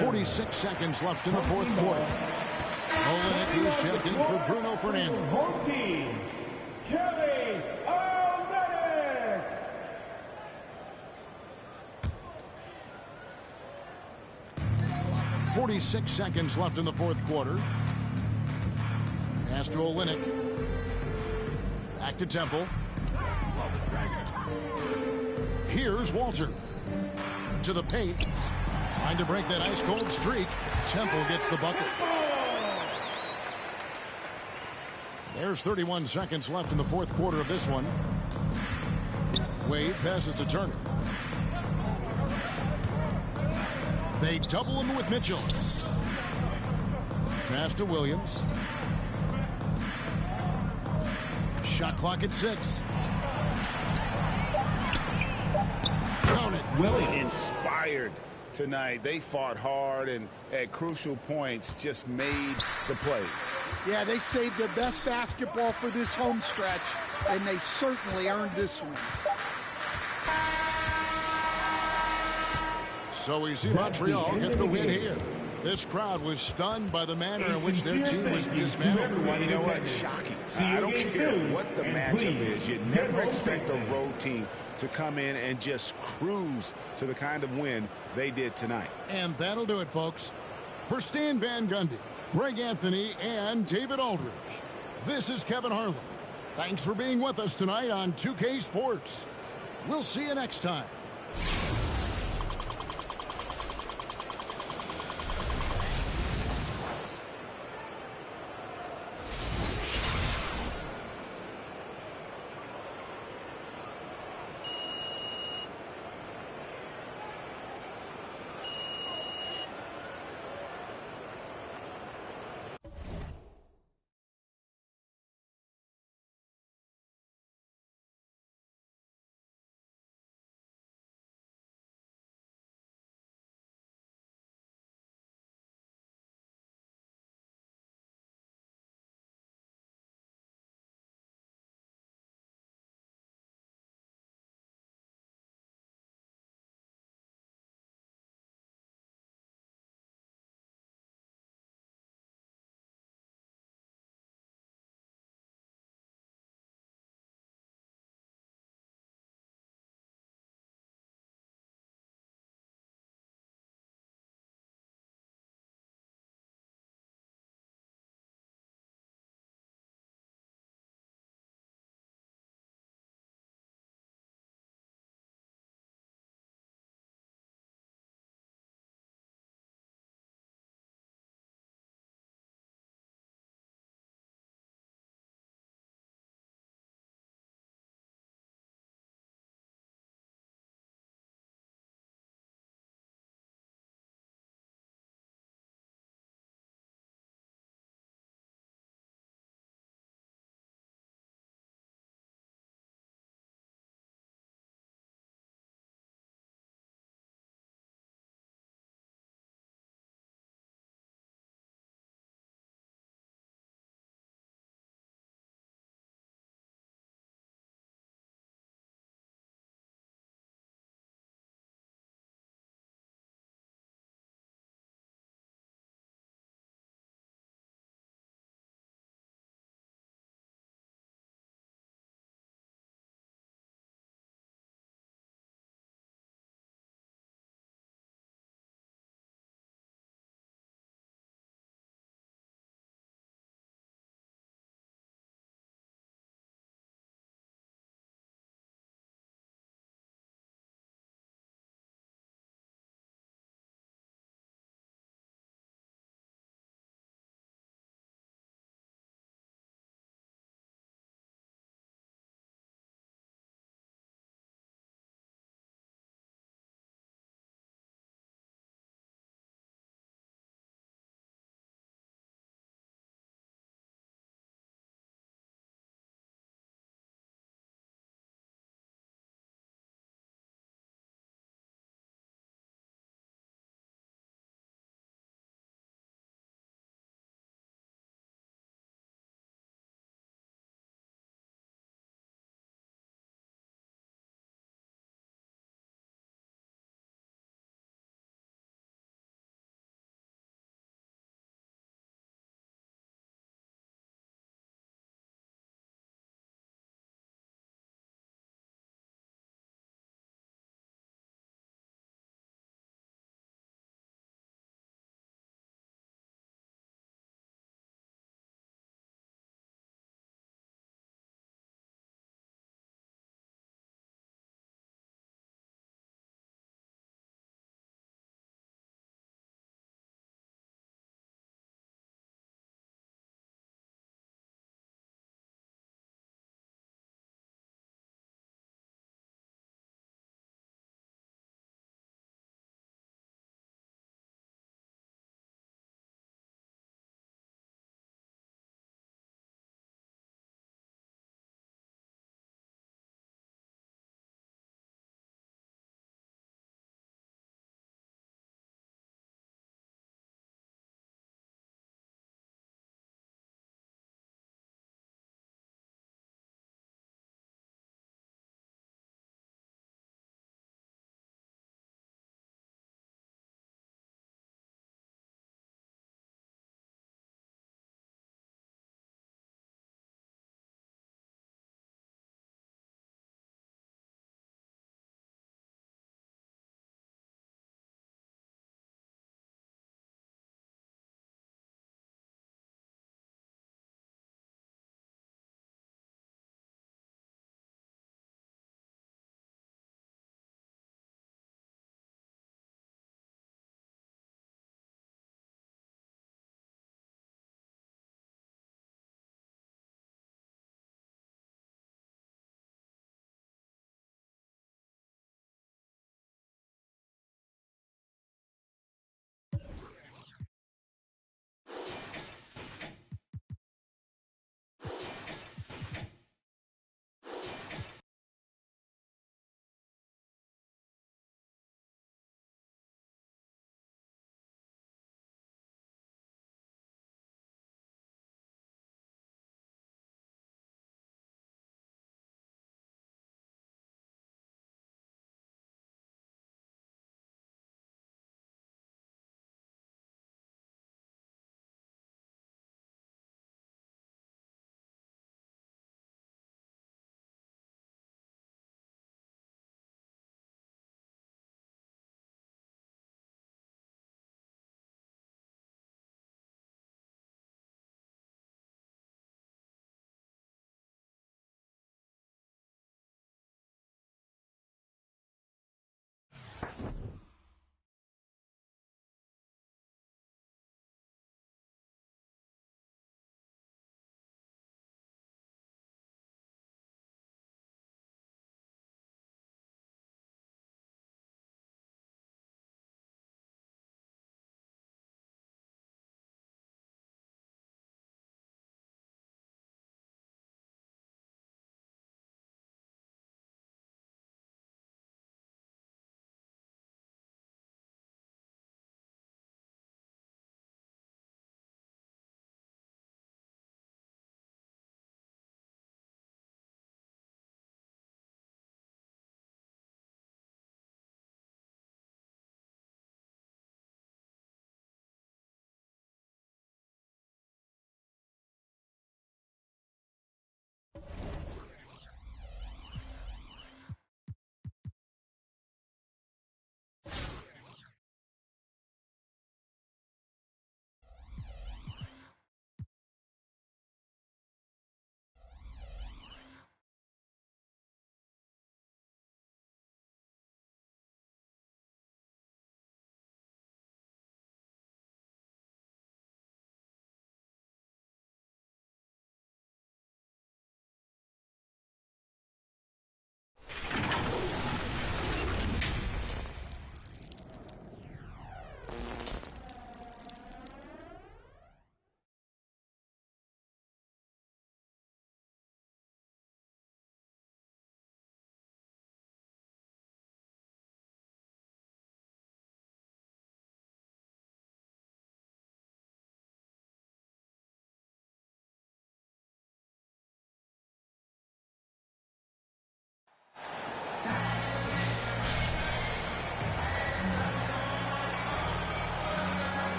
46 seconds left in the fourth quarter. Olenek is checking for Bruno Fernando. Home team, Kelly Olenek. 46 seconds left in the fourth quarter. Pass to Olenek. Back to Temple. Here's Walter. To the paint. Trying to break that ice-cold streak. Temple gets the bucket. There's 31 seconds left in the fourth quarter of this one. Wade passes to Turner. They double him with Mitchell. Pass to Williams. Shot clock at 6. Count it. Williams inspired tonight. They fought hard and at crucial points just made the plays. Yeah, they saved their best basketball for this home stretch, and they certainly earned this one. So we see Montreal get the win here. This crowd was stunned by the manner in which their team was dismantled. Well, you know what? Shocking. I don't care what the matchup is. You never expect a road team to come in and just cruise to the kind of win they did tonight. And that'll do it, folks. For Stan Van Gundy, Greg Anthony, and David Aldridge, this is Kevin Harlan. Thanks for being with us tonight on 2K Sports. We'll see you next time.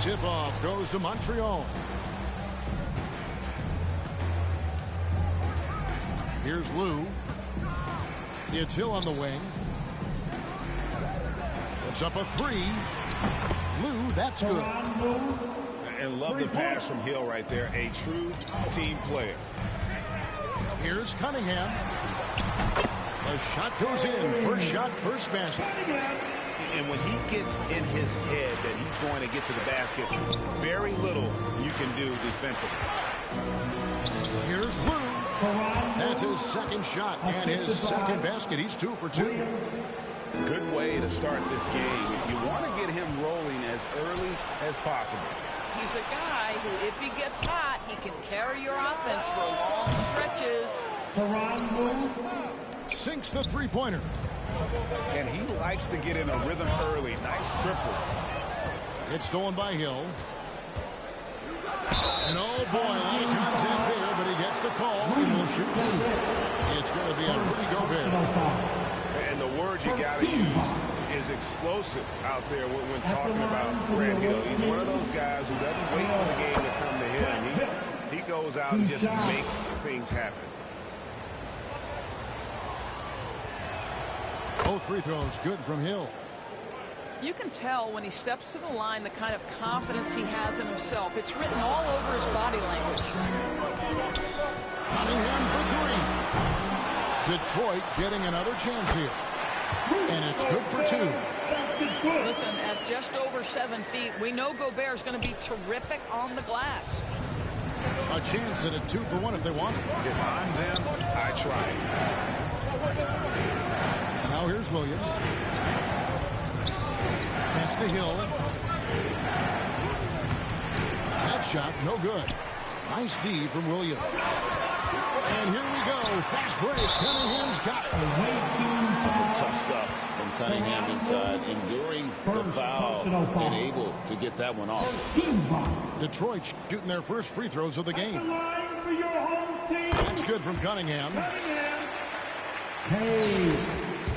Tip-off goes to Montreal. Here's Lou. It's Hill on the wing. It's up a three. Lou, that's good. And love the pass from Hill right there. A true team player. Here's Cunningham. The shot goes in. First shot, first basket. And when he gets in his head that he's going to get to the basket, very little you can do defensively. Here's Lou. That's his second shot and his second basket. He's 2 for 2. Good way to start this game. You want to get him rolling as early as possible. He's a guy who, if he gets hot, he can carry your offense for long stretches. Sinks the three-pointer. And he likes to get in a rhythm early. Nice triple. It's stolen by Hill. And oh boy, a lot of contact there, but he gets the call and will shoot 2. It's going to be a Rudy Gobert. And the word you got to use is explosive out there when talking about Grant Hill. He's one of those guys who doesn't wait for the game to come to him. He goes out and just makes things happen. Both free throws good from Hill. You can tell when he steps to the line the kind of confidence he has in himself. It's written all over his body language. Cunningham for 3. Detroit getting another chance here. And it's good for 2. Listen, at just over 7 feet, we know Gobert is going to be terrific on the glass. A chance at a 2 for 1 if they want it. If I'm them, I try it. Now here's Williams. Pass to Hill. That shot, no good. Nice D from Williams. And here we go. Fast break. Cunningham's got it. Tough stuff from Cunningham inside. Enduring the foul and able to get that one off. Detroit shooting their first free throws of the game. That's good from Cunningham. Hey,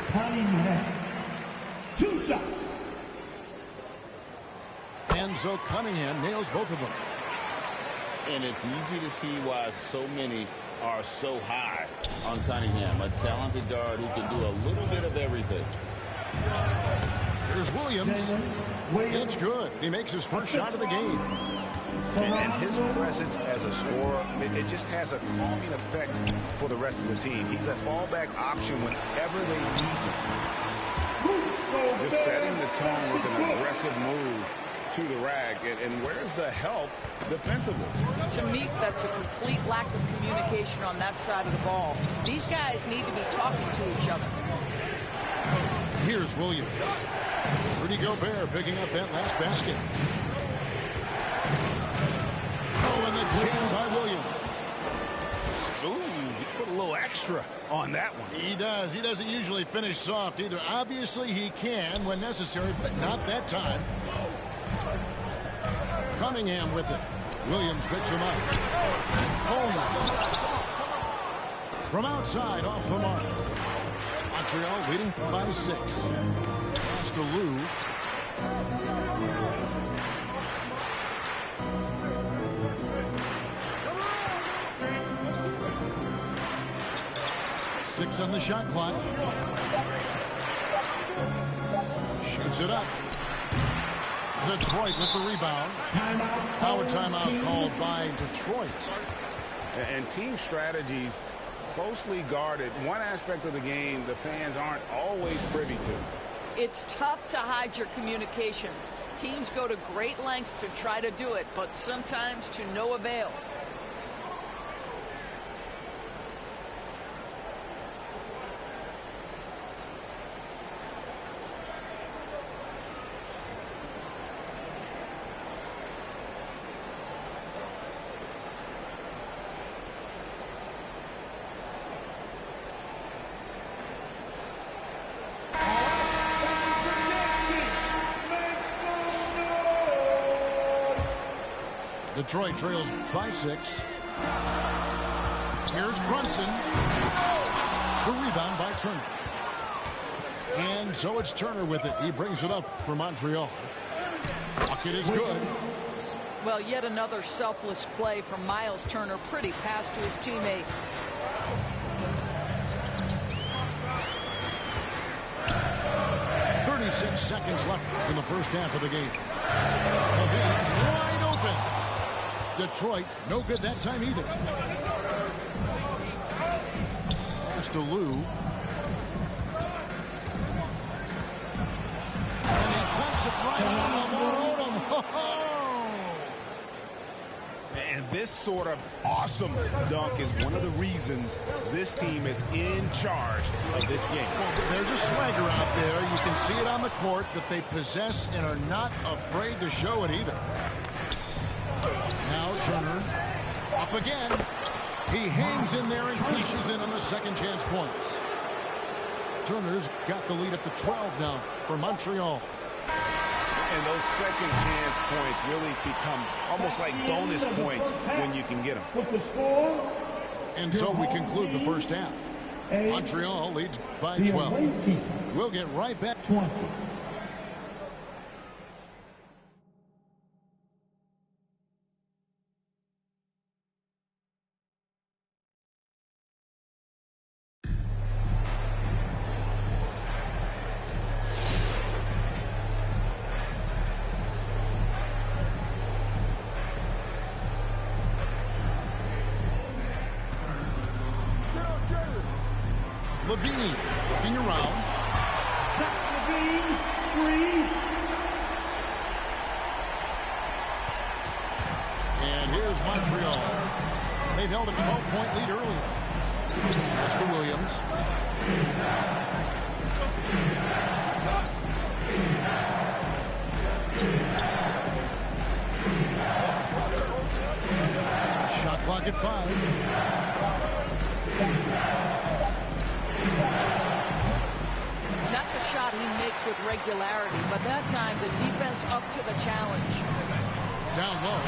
Cunningham. 2 shots. And so Cunningham nails both of them. And it's easy to see why so many are so high on Cunningham. A talented guard who can do a little bit of everything. Here's Williams. It's good. He makes his first shot of the game. And his presence as a scorer, it just has a calming effect for the rest of the team. He's a fallback option whenever they need him. Just setting the tone with an aggressive move to the rack. And where's the help defensively? To me, that's a complete lack of communication on that side of the ball. These guys need to be talking to each other. Here's Williams. Rudy Gobert picking up that last basket. Oh, and the jam by Williams. Ooh, he put a little extra on that one. He does. He doesn't usually finish soft either. Obviously, he can when necessary, but not that time. Cunningham with it. Williams picks him up. Coleman. From outside, off the mark. Montreal leading by 6. Pass to Lou. Six on the shot clock. Shoots it up. Detroit with the rebound. Now a timeout called by Detroit. And team strategies closely guarded. One aspect of the game the fans aren't always privy to. It's tough to hide your communications. Teams go to great lengths to try to do it, but sometimes to no avail. Detroit trails by 6. Here's Brunson. The rebound by Turner. And so it's Turner with it. He brings it up for Montreal. A bucket is good. Well, yet another selfless play from Miles Turner. Pretty pass to his teammate. .36 seconds left in the first half of the game. Levine wide open. Detroit, no good that time either. There's to Lou. And he takes it right on Lamar Odom. And this sort of awesome dunk is one of the reasons this team is in charge of this game. Well, there's a swagger out there. You can see it on the court that they possess and are not afraid to show it either. Now Turner up again. He hangs in there and cashes in on the second chance points. Turner's got the lead up to 12 now for Montreal. And those second chance points really become almost like bonus points when you can get them. With the score, and so we conclude the first half. Montreal leads by 12. We'll get right back. 20. Levine looking around. Levine, 3. And here's Montreal. They've held a 12-point lead earlier. Pass to Williams. Shot clock at 5. That's a shot he makes with regularity, but that time the defense up to the challenge. Down low.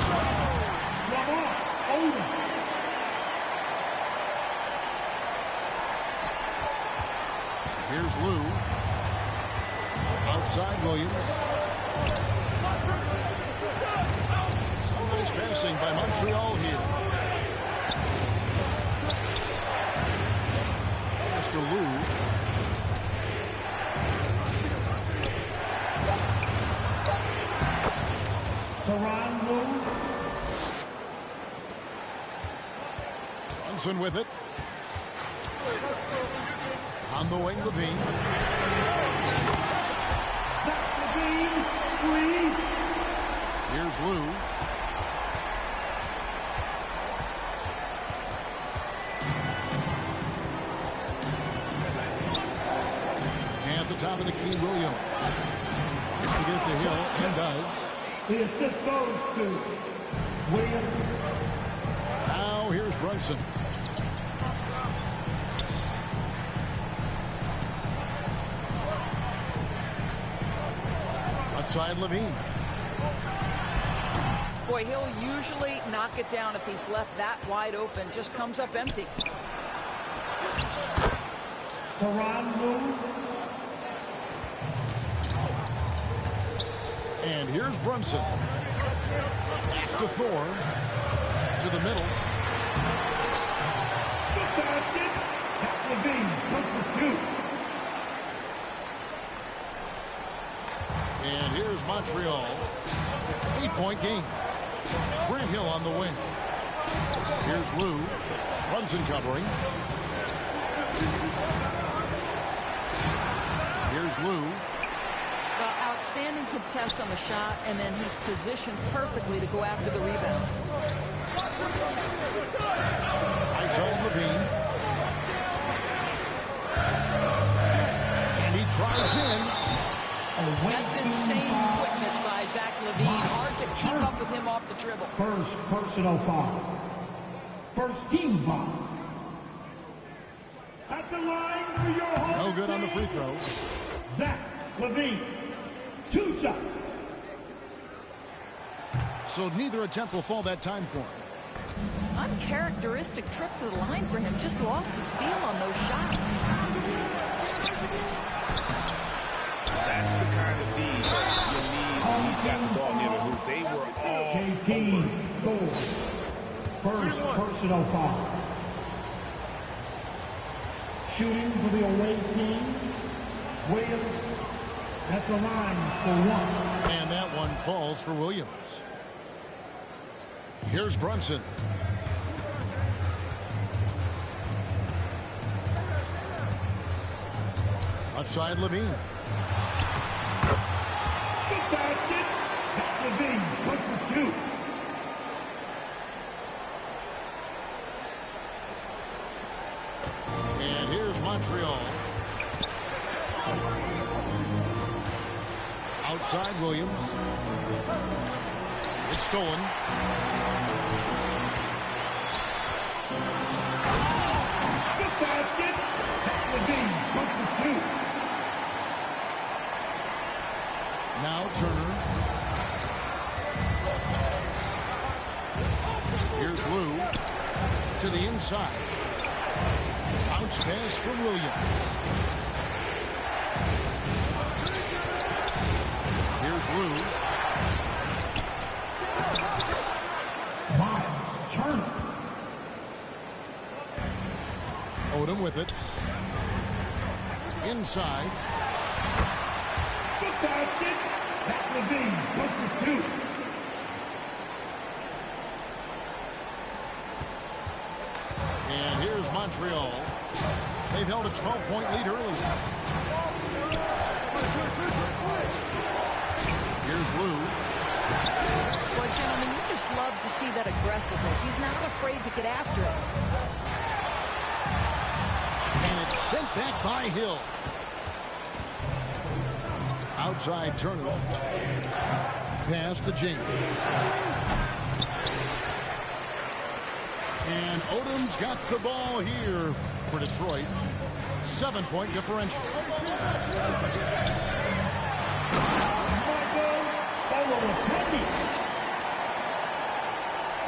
Here's Lou. Outside Williams. Some nice passing by Montreal here. Mr. Lou. Brunson with it. On the wing, Levine. Here's Lou. And at the top of the key, Williams. Wants to get the hill, and does. The assist goes to Williams. Now here's Brunson. Outside Levine. Boy, he'll usually knock it down if he's left that wide open. Just comes up empty. Toronto. And here's Brunson. Pass to Thor. To the middle. Basket. Levine, 1 for 2. And here's Montreal. 8-point game. Grant Hill on the wing. Here's Lou. Brunson covering. Here's Lou. Outstanding contest on the shot, and then he's positioned perfectly to go after the rebound. Right zone Levine. And he drives in. That's insane quickness by Zach Levine. Hard to keep up with him off the dribble. First personal foul. First team foul. At the line for your home. No good on the free throw. Zach Levine. 2 shots. So neither attempt will fall that time for him. Uncharacteristic trip to the line for him. Just lost his feel on those shots. That's the kind of D you need when he's got the ball near the hoop. They were all JT goal. First personal foul. Shooting for the away team. Williams at the line for one. And that one falls for Williams. Here's Brunson. Outside Levine. Good basket. Zach Levine, 1 for 2. And here's Montreal. Outside Williams. It's stolen. Good basket. Zach Levine, 1 for 2. Now Turner. Here's Lou to the inside. Bounce pass from Williams. Here's Lou. Miles Turner. Odom with it. Inside. Good basket. Zach Levine, 1 for 2. And here's Montreal. They've held a 12-point lead early. Here's Lou. Well, gentlemen, you just love to see that aggressiveness. He's not afraid to get after it. And it's sent back by Hill. Outside Turner. Pass to James. And Odom's got the ball here for Detroit. 7-point differential.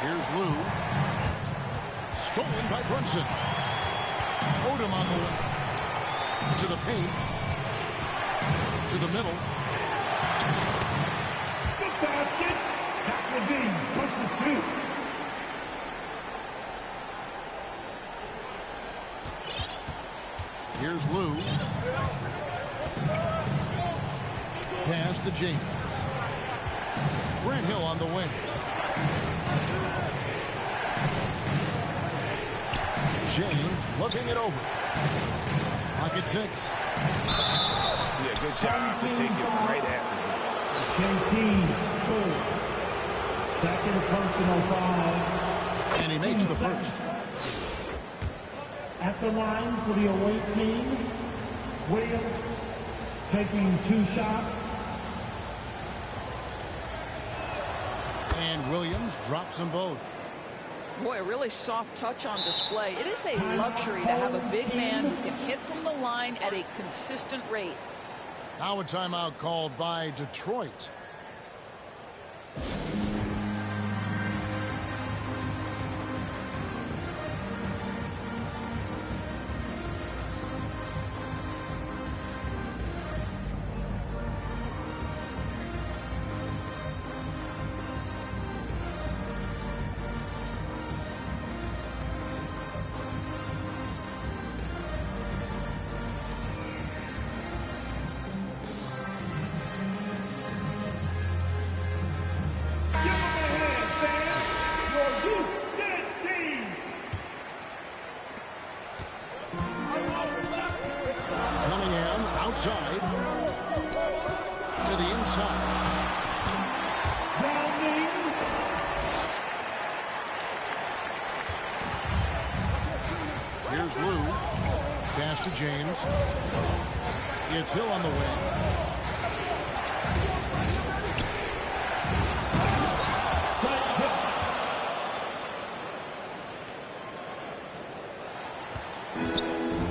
Here's Lou. Stolen by Brunson. Odom on the way. To the paint. To the middle. Good basket. Zach Levine, 1 for 2. Here's Lou. Pass to James. Grant Hill on the wing. James looking it over. Pocket 6. Yeah, good job to take it right at the JT, 4. Second personal foul. And he makes the first. At the line for the away team, Williams taking 2 shots. And Williams drops them both. Boy, a really soft touch on display. It is a luxury to have a big man who can hit from the line at a consistent rate. Now a timeout called by Detroit. Outside to the inside. Here's Lou. Pass to James. It's Hill on the wing.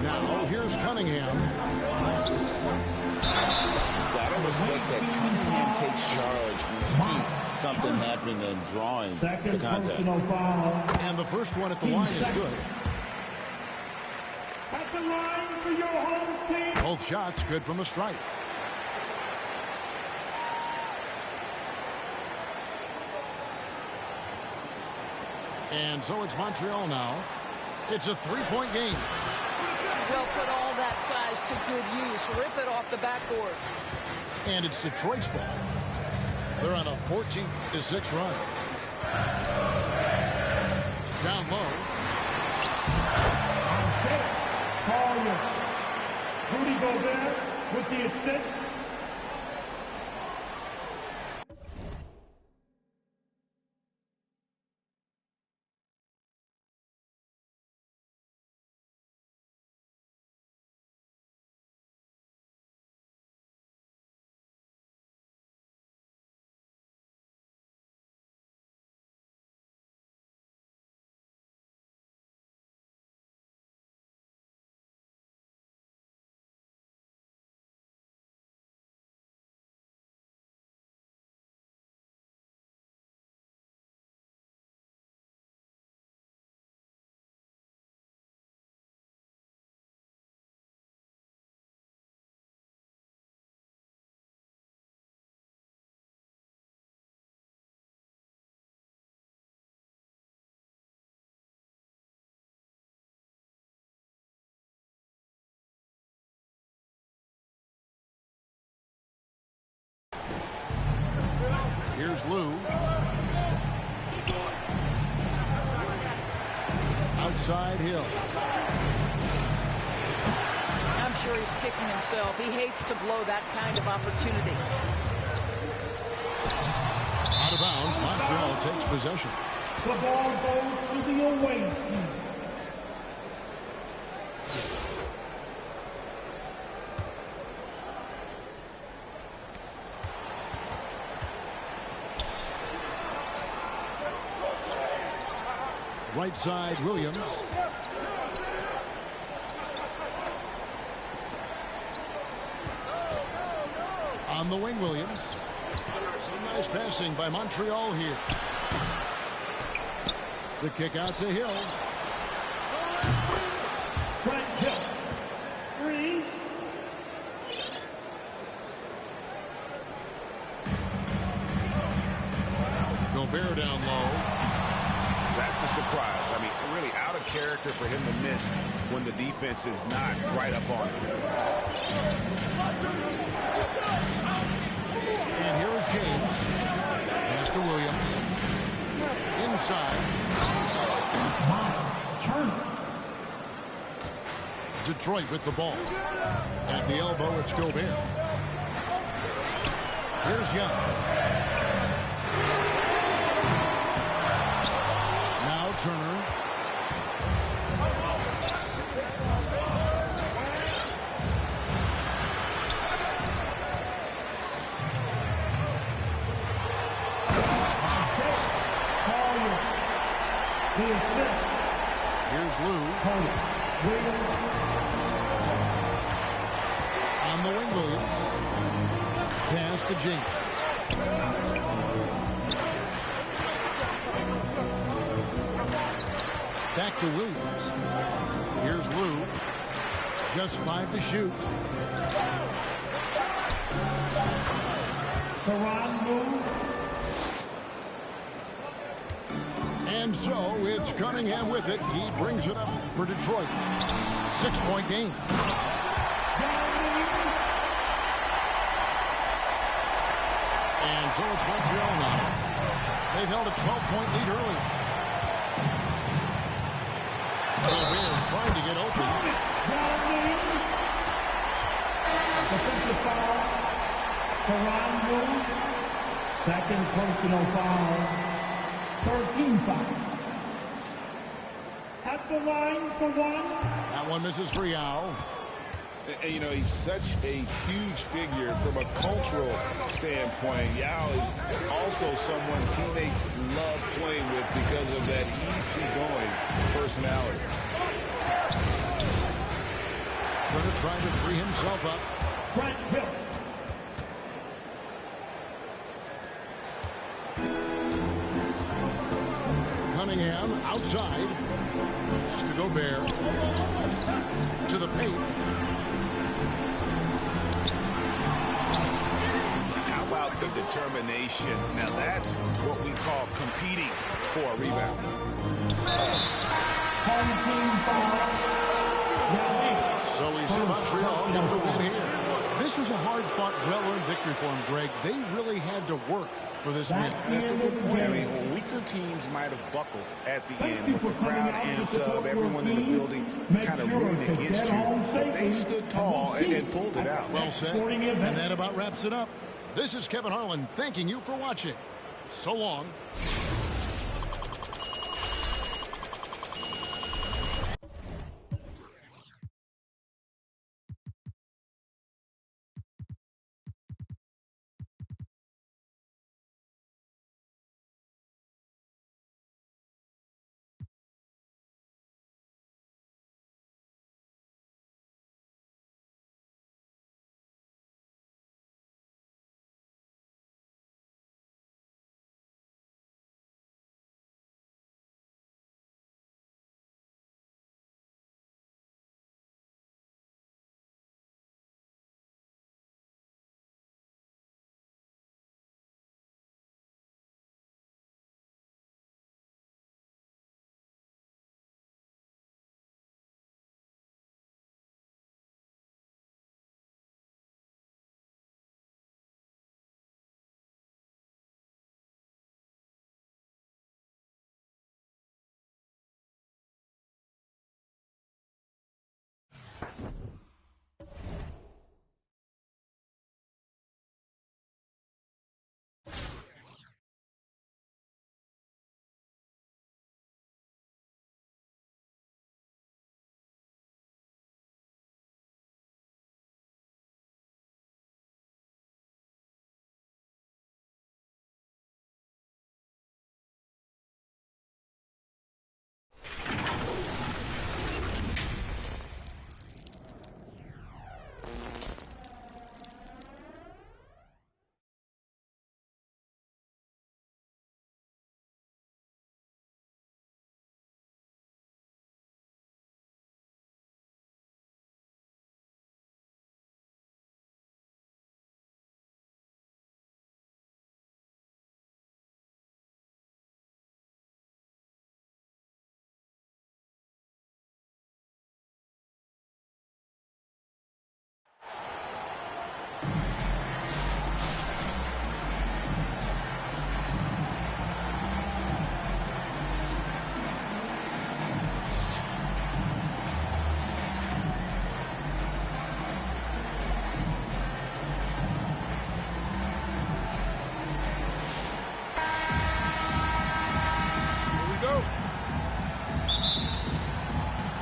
Now here's Cunningham. Gotta respect that Cunningham takes charge when something happening and drawing the contact. And the first one at the line is good. At the line for your home team. Both shots good from the stripe. And so it's Montreal now. It's a three-point game. Well, put all that size to good use. Rip it off the backboard. And it's Detroit's ball. They're on a 14-6 run. Down low. Rudy Gobert with the assist. Here's Lou. Outside Hill. I'm sure he's kicking himself. He hates to blow that kind of opportunity. Out of bounds, Montreal takes possession. The ball goes to the away team. Right side, Williams. On the wing, Williams. Some nice passing by Montreal here. The kick out to Hill. Brent Hill. Freeze. Gobert down low. That's a surprise. I mean, really out of character for him to miss when the defense is not right up on him. And here is James. Pass to Williams. Inside. Miles Turner. Detroit with the ball. At the elbow, it's Gobert. Here's Young. Turner. Here's Lou. On the wing, Williams. Pass to James. Back to Williams. Here's Lou. Just 5 to shoot. And so it's Cunningham with it. He brings it up for Detroit. 6-point game. And so it's Montreal now. They've held a 12-point lead early. Gobert trying to get open. Defensive foul. Toronto. Second personal foul. 13 foul. At the line for one. That one misses for Yao. And, you know, he's such a huge figure from a cultural standpoint. Yao is also someone teammates love playing with because of that easygoing personality. Turner trying to free himself up. Brent Hill. Cunningham outside. Has to Gobert. To the paint. How about lack of determination. Now that's what we call competing for a rebound. So we see Montreal get the win here. This was a hard-fought, well-earned victory for them, Greg. They really had to work for this win. That's a good point. I mean, weaker teams might have buckled at the end with the crowd amped up, everyone in the building kind of rooting against you. But they stood tall and pulled it out. Well said. And that about wraps it up. This is Kevin Harlan thanking you for watching. So long.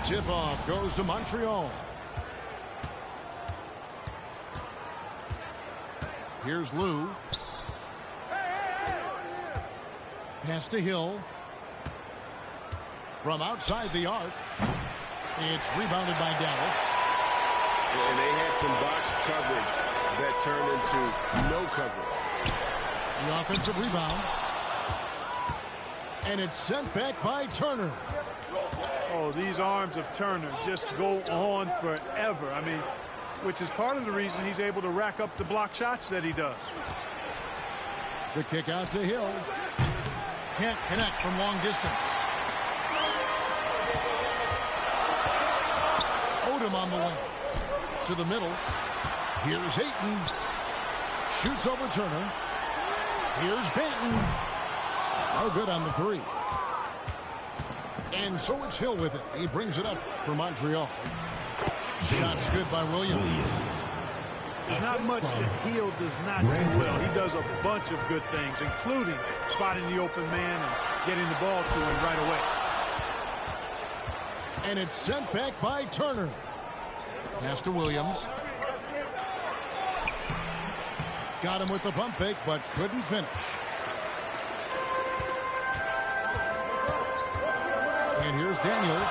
Tip-off goes to Montreal. Here's Lou. Pass to Hill. From outside the arc. It's rebounded by Dallas. And they had some botched coverage that turned into no coverage. The offensive rebound. And it's sent back by Turner. Oh, these arms of Turner just go on forever. I mean, which is part of the reason he's able to rack up the block shots that he does. The kick out to Hill. Can't connect from long distance. Odom on the wing. To the middle. Here's Ayton. Shoots over Turner. Here's Payton. No good on the three. And so it's Hill with it. He brings it up for Montreal. Shots good by Williams. There's not much that Hill does not do well. He does a bunch of good things, including spotting the open man and getting the ball to him right away. And it's sent back by Turner. Pass to Williams. Got him with the pump fake, but couldn't finish. And here's Daniels.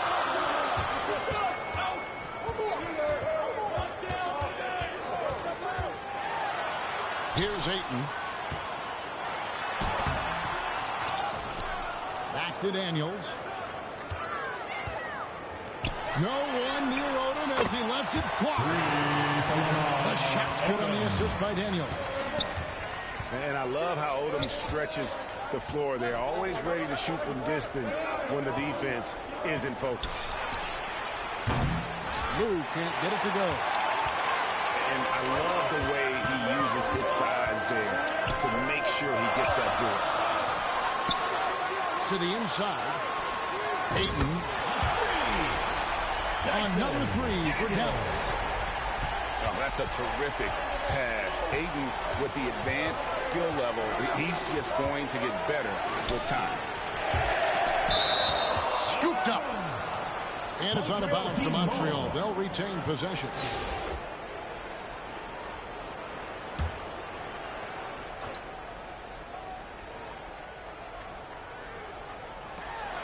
Here's Ayton. Back to Daniels. No one near Odom as he lets it fly. The shot's good on the assist by Daniels. And I love how Odom stretches the floor. They're always ready to shoot from distance when the defense isn't focused. Lou can't get it to go. And I love the way he uses his size there to make sure he gets that board. To the inside. Ayton. Another three for Dallas. Oh, that's a terrific pass. Ayton, with the advanced skill level, he's just going to get better with time. Scooped up. And it's out of bounds to Montreal. They'll retain possession.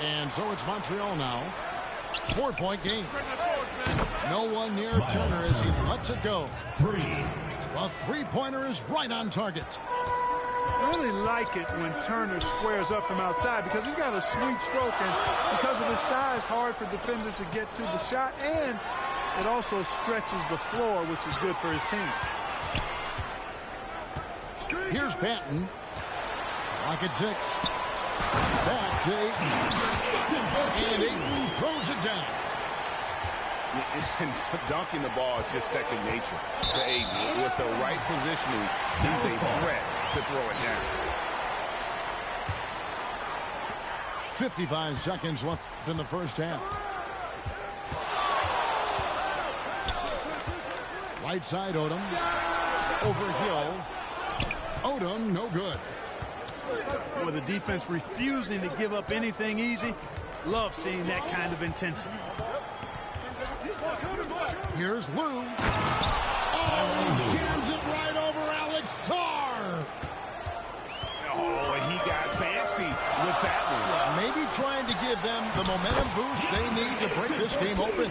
And so it's Montreal now. 4-point game. No one near Turner as he lets it go. A three-pointer is right on target. I really like it when Turner squares up from outside because he's got a sweet stroke, and because of his size, hard for defenders to get to the shot, and it also stretches the floor, which is good for his team. Here's Banton. Lock at 6. Back to Ayton. And Ayton throws it down. And dunking the ball is just second nature to Ayton. With the right positioning, he's a threat to throw it down. 55 seconds left in the first half. Right side, Odom. Over Hill. Odom, no good. With the defense refusing to give up anything easy, love seeing that kind of intensity. Here's Lou. Oh, he jams it right over Alex Sarr. Oh, he got fancy with that one. Yeah, maybe trying to give them the momentum boost they need to break this game open.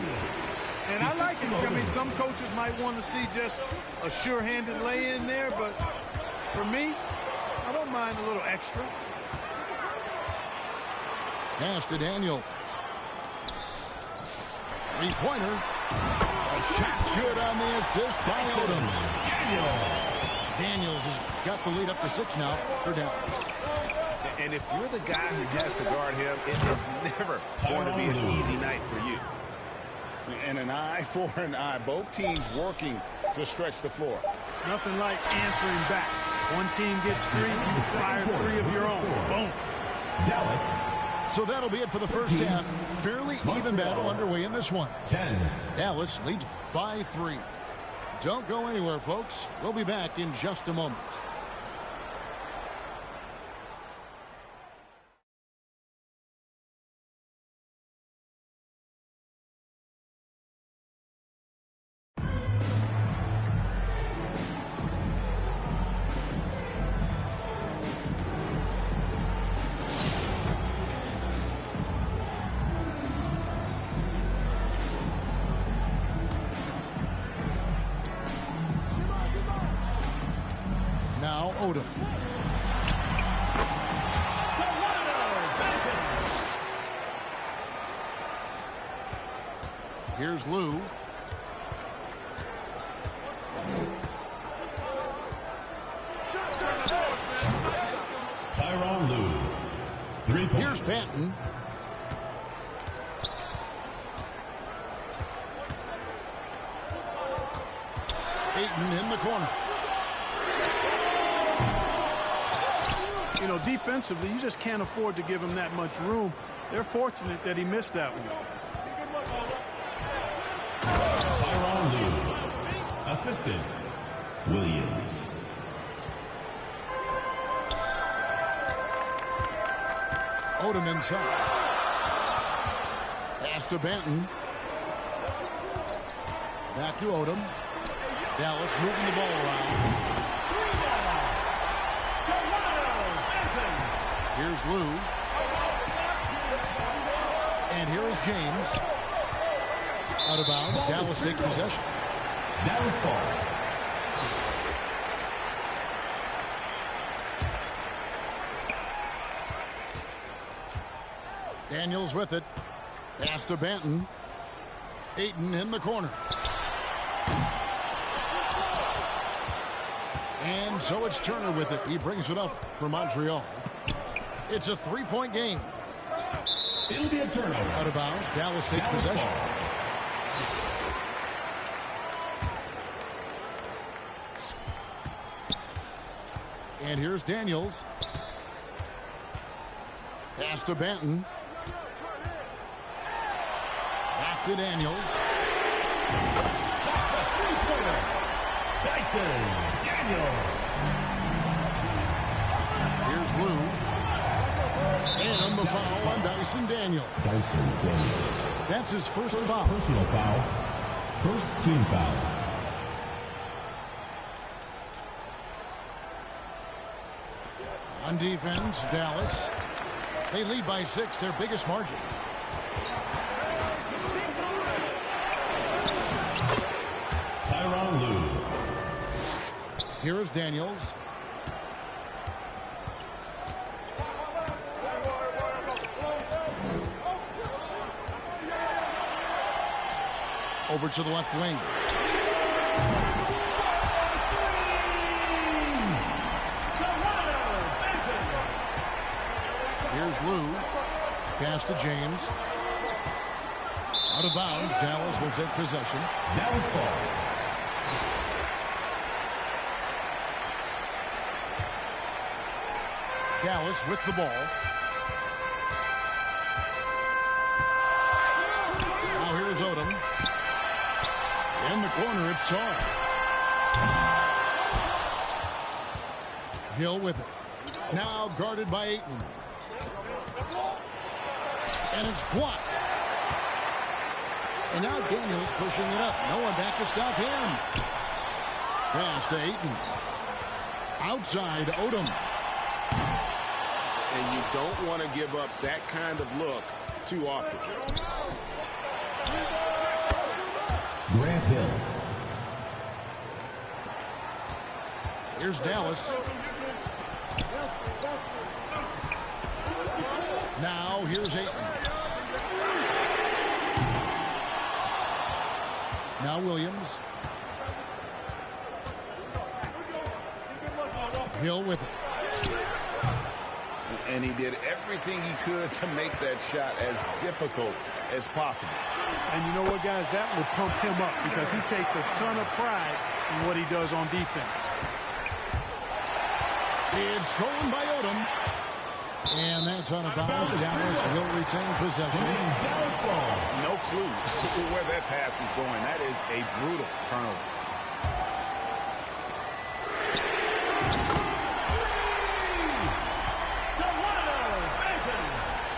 And I like it. I mean, some coaches might want to see just a sure-handed lay-in there, but for me, I don't mind a little extra. Pass to Daniel. Three-pointer. A shot's good on the assist by Odom. Daniels has got the lead up to 6 now for Dallas. And if you're the guy who has to guard him, it is never going to be an easy night for you. And an eye for an eye. Both teams working to stretch the floor. Nothing like answering back. One team gets 3, you fire 3 of your own. Boom. Dallas. So that'll be it for the first half. Fairly even battle underway in this one. 10. Dallas leads by 3. Don't go anywhere, folks. We'll be back in just a moment. Now Odom. Here's Lou. Tyronn Lue. 3 points. Here's Banton. Ayton in the corner. You know, defensively, you just can't afford to give him that much room. They're fortunate that he missed that one. Tyronn Lue. Assistant. Williams. Odom inside. Pass to Banton. Back to Odom. Dallas moving the ball around. Here's Lou. And here is James. Out of bounds. Dallas takes possession. Dallas ball. Daniels with it. Pass to Banton. Ayton in the corner. And so it's Turner with it. He brings it up for Montreal. It's a 3-point game. It'll be a turnover. Out of bounds. Dallas takes possession. And here's Daniels. Pass to Banton. Back to Daniels. That's a three-pointer. Dyson Daniels. Here's Lou. And the foul on Dyson Daniels. Dyson Daniels. That's his first foul. Personal foul. First team foul. On defense, Dallas. They lead by 6, their biggest margin. Tyronn Lue. Here is Daniels. Over to the left wing. Here's Lou. Pass to James. Out of bounds. Dallas will take possession. Dallas ball. Dallas with the ball. Now here's Odom. In the corner, it's Shaw. Hill with it. Now guarded by Ayton. And it's blocked. And now Daniels pushing it up. No one back to stop him. Pass to Ayton. Outside, Odom. And you don't want to give up that kind of look too often. Grant Hill. Here's Dallas. Now here's Ayton. Now Williams. Hill with it. And he did everything he could to make that shot as difficult as possible. And you know what, guys? That will pump him up because he takes a ton of pride in what he does on defense. It's stolen by Odom. And that's out of bounds. Dallas will retain possession. No clue where that pass was going. That is a brutal turnover.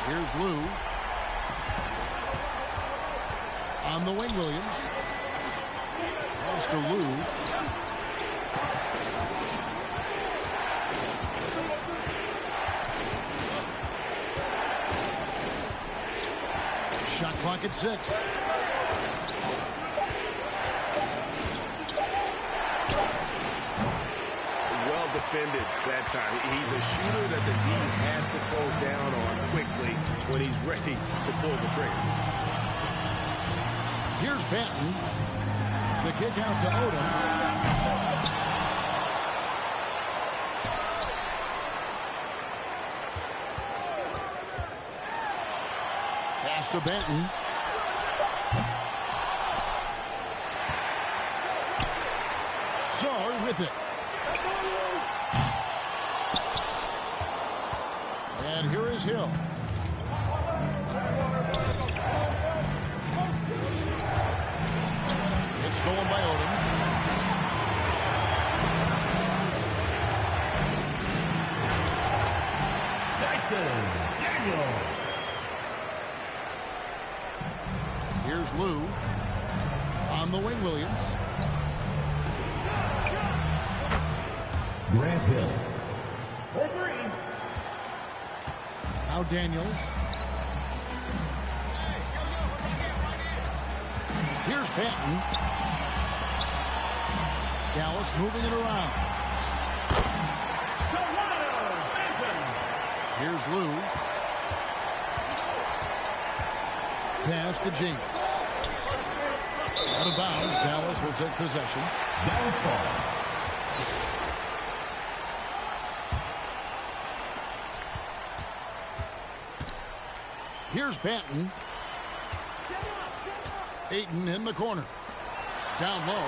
Here's Lou. On the wing, Williams. Pass to Lou. Shot clock at 6. Well defended that time. He's a shooter that the D has to close down on quickly when he's ready to pull the trigger. Here's Banton. The kick out to Odom. Pass to Banton. Sarr with it. And here is Hill. It's stolen by Odom. Dyson Daniels. Here's Lou. On the wing, Williams. Grant Hill. Now Daniels. Here's Banton. Dallas moving it around. Here's Lou. Pass to James. Out of bounds. Dallas will take possession. Dallas ball. Here's Banton. Ayton in the corner. Down low.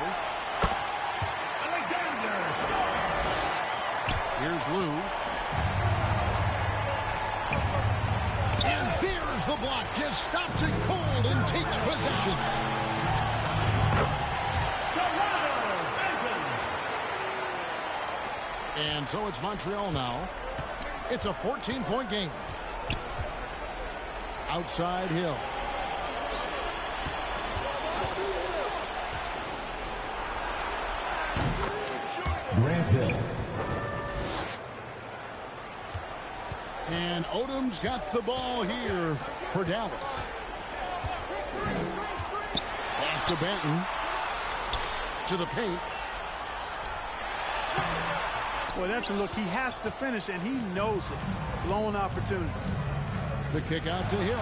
Here's Lou. And there's the block. Just stops it cold and takes possession. And so it's Montreal now. It's a 14-point game. Outside Hill. Grant Hill. And Odom's got the ball here for Dallas. Pass to Banton. To the paint. Boy, that's a look. He has to finish, and he knows it. Blown opportunity. The kick out to Hill.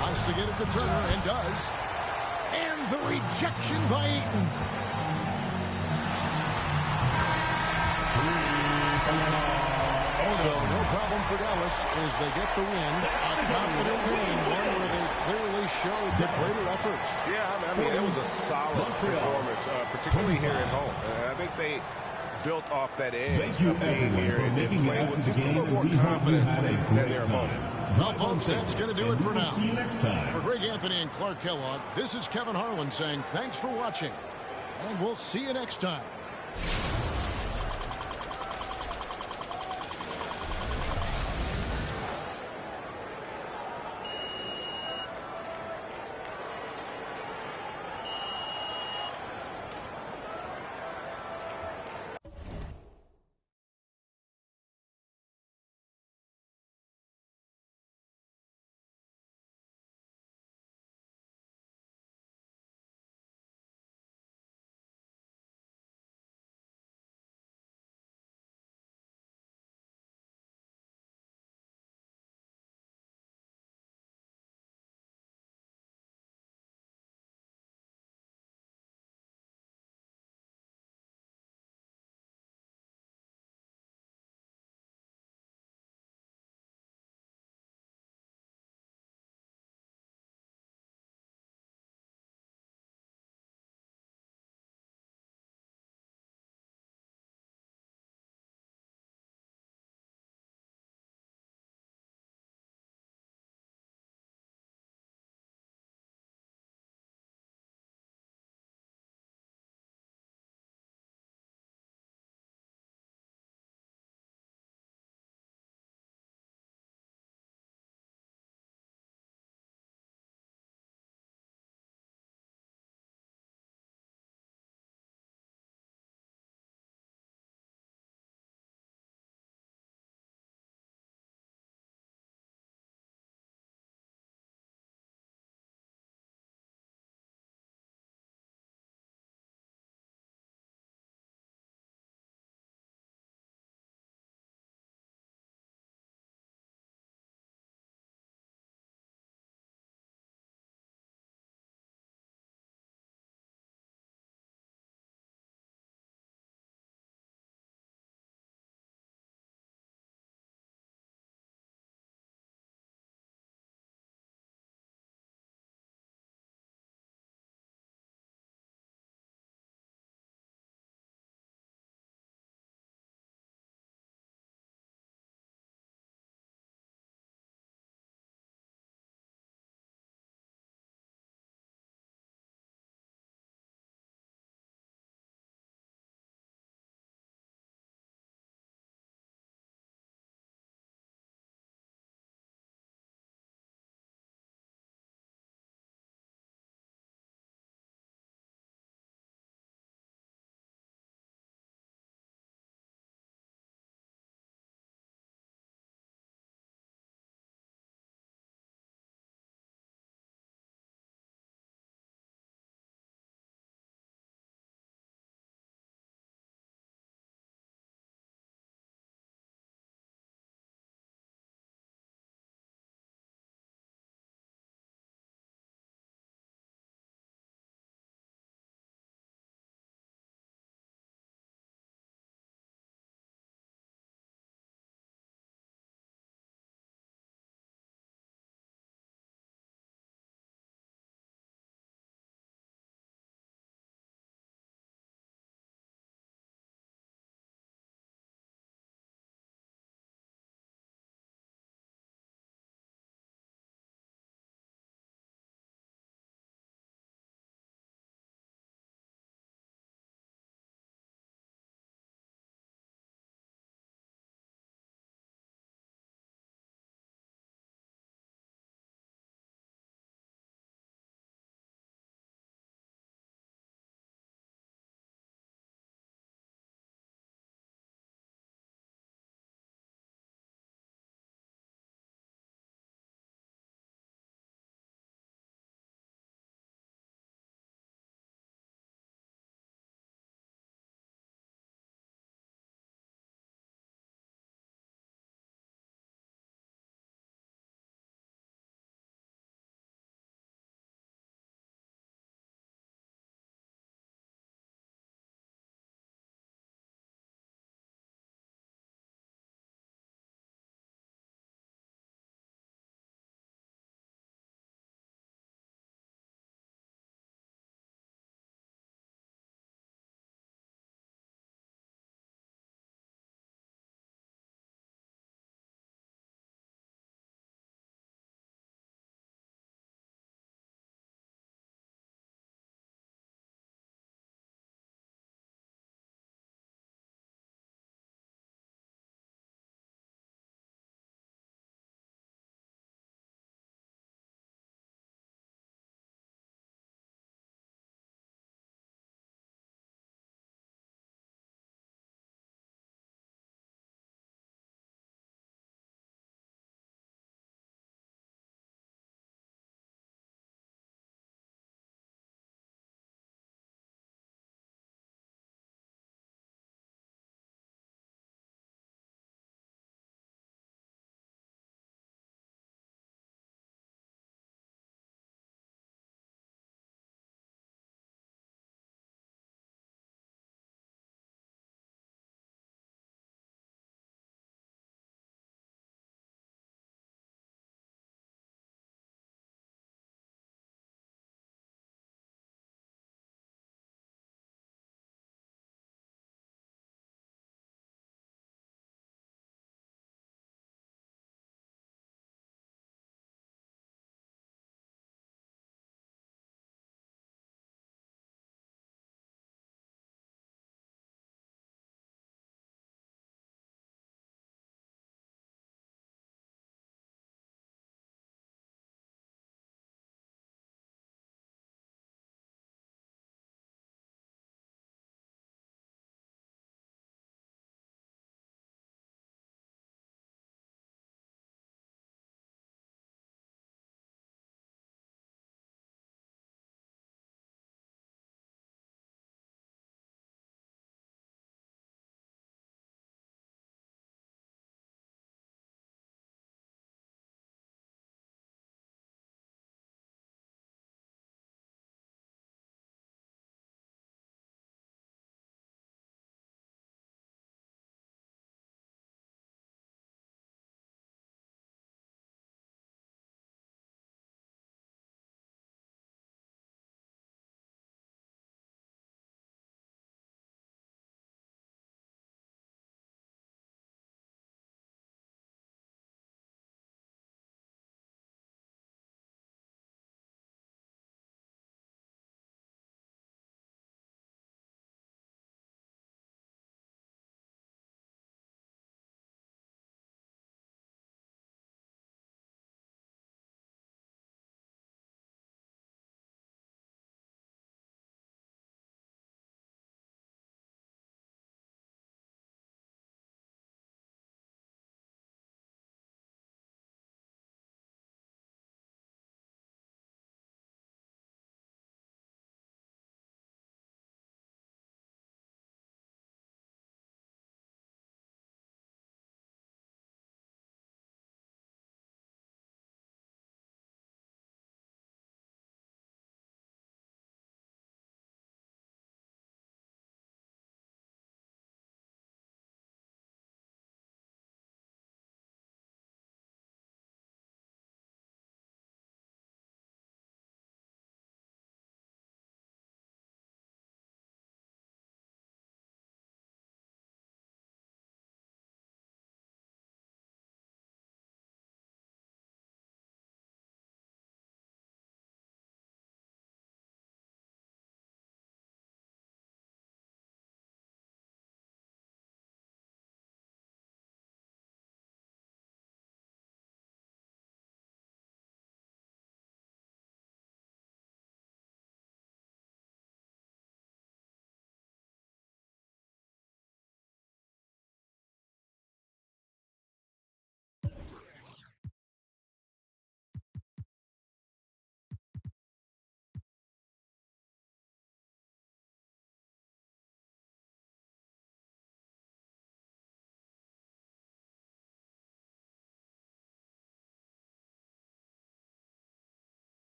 Wants to get it to Turner, and does. And the rejection by Ayton. So no problem for Dallas as they get the win. A confident win, one where they clearly showed the greater effort. Yeah, I mean, it was a solid performance, particularly here at home. And I think they built off that edge of being here and playing with just a little more confidence than their opponent. Well, folks, that's going to do it for now. See you next time. For Greg Anthony and Clark Kellogg, this is Kevin Harlan saying thanks for watching, and we'll see you next time.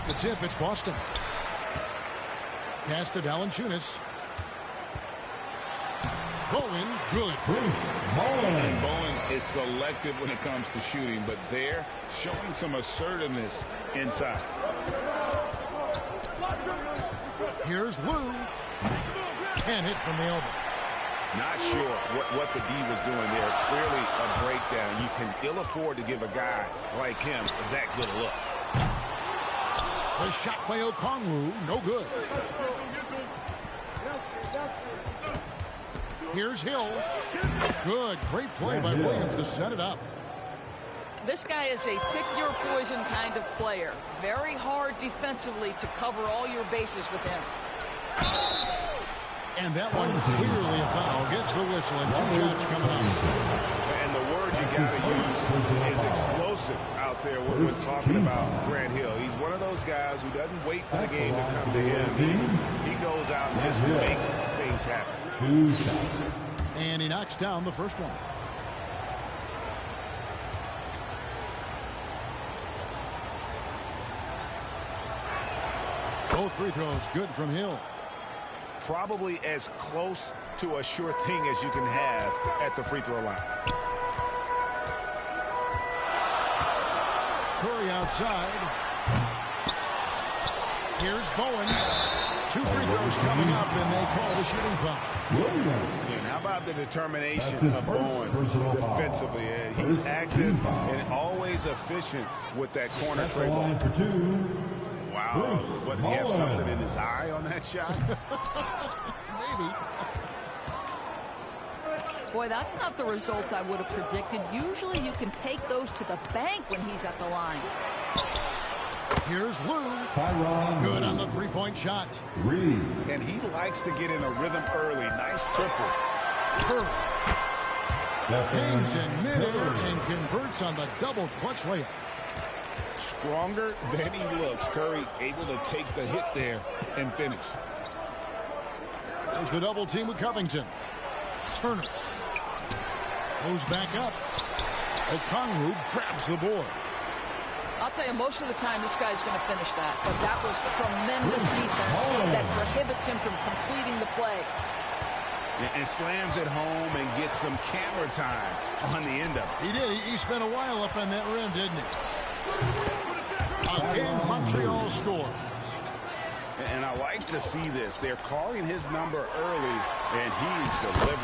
Off the tip, it's Boston. Pass to Valanciunas. Bowen, good. Bowen is selective when it comes to shooting, but they're showing some assertiveness inside. Here's Lou. Can't hit from the elbow. Not sure what the D was doing there. Clearly a breakdown. You can ill afford to give a guy like him that good a look. The shot by Okongwu, no good. Here's Hill. Good, great play by Williams to set it up. This guy is a pick-your-poison kind of player. Very hard defensively to cover all your bases with him. And that one clearly a foul. Gets the whistle and 2 shots coming up. And the word you got to use is explosive out there when we're talking about Grant Hill. He's one of those guys who doesn't wait for the game to come to him. He goes out and just makes things happen. And he knocks down the first one. Both free throws good from Hill. Probably as close to a sure thing as you can have at the free throw line. Curry outside. Here's Bowen. 2 free throws coming up, and they call the shooting foul. And how about the determination of Bowen defensively? He's active and always efficient with that corner trade ball. Wow, what, did he have something in his eye on that shot? Maybe. Boy, that's not the result I would have predicted. Usually you can take those to the bank when he's at the line. Here's Lou. Good on the three-point shot. And he likes to get in a rhythm early. Nice triple. Curry. Hangs in midair and converts on the double clutch layup. Stronger than he looks. Curry able to take the hit there and finish. There's the double team with Covington. Turner goes back up. Okongwu grabs the board. I'll tell you, most of the time this guy's going to finish that. But that was tremendous defense that prohibits him from completing the play. And slams it home and gets some camera time on the end of it. He did. He spent a while up on that rim, didn't he? Again, Montreal scores. And I like to see this. They're calling his number early, and he's delivering.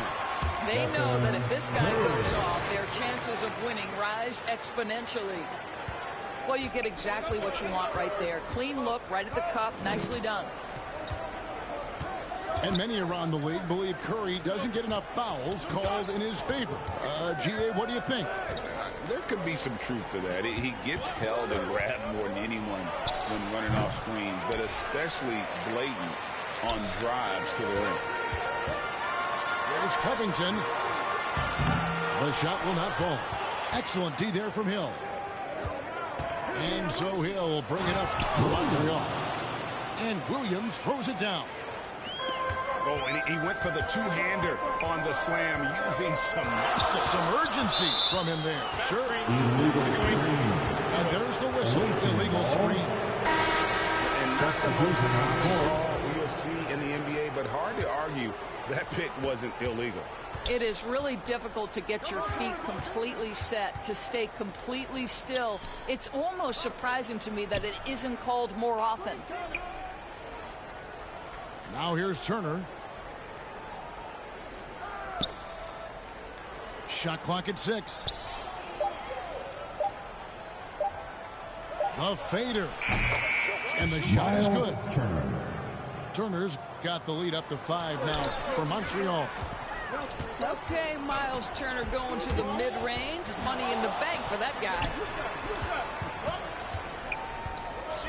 They know that if this guy goes off, their chances of winning rise exponentially. Well, you get exactly what you want right there. Clean look, right at the cup, nicely done. And many around the league believe Curry doesn't get enough fouls called in his favor. GA, what do you think? There could be some truth to that. He gets held and grabbed more than anyone when running off screens, but especially blatant on drives to the rim. There's Covington. The shot will not fall. Excellent D there from Hill. And so Hill bring it up to Montreal. And Williams throws it down. Oh, and he went for the two-hander on the slam, using some urgency from him there. Sure. And there's the whistle. Illegal screen. And not the most common call you'll see in the NBA, but hard to argue that pick wasn't illegal. It is really difficult to get your feet completely set, to stay completely still. It's almost surprising to me that it isn't called more often. Now here's Turner. Shot clock at 6. The fader. And the shot is good. Turner's got the lead up to 5 now for Montreal. Okay, Miles Turner going to the mid-range. Money in the bank for that guy.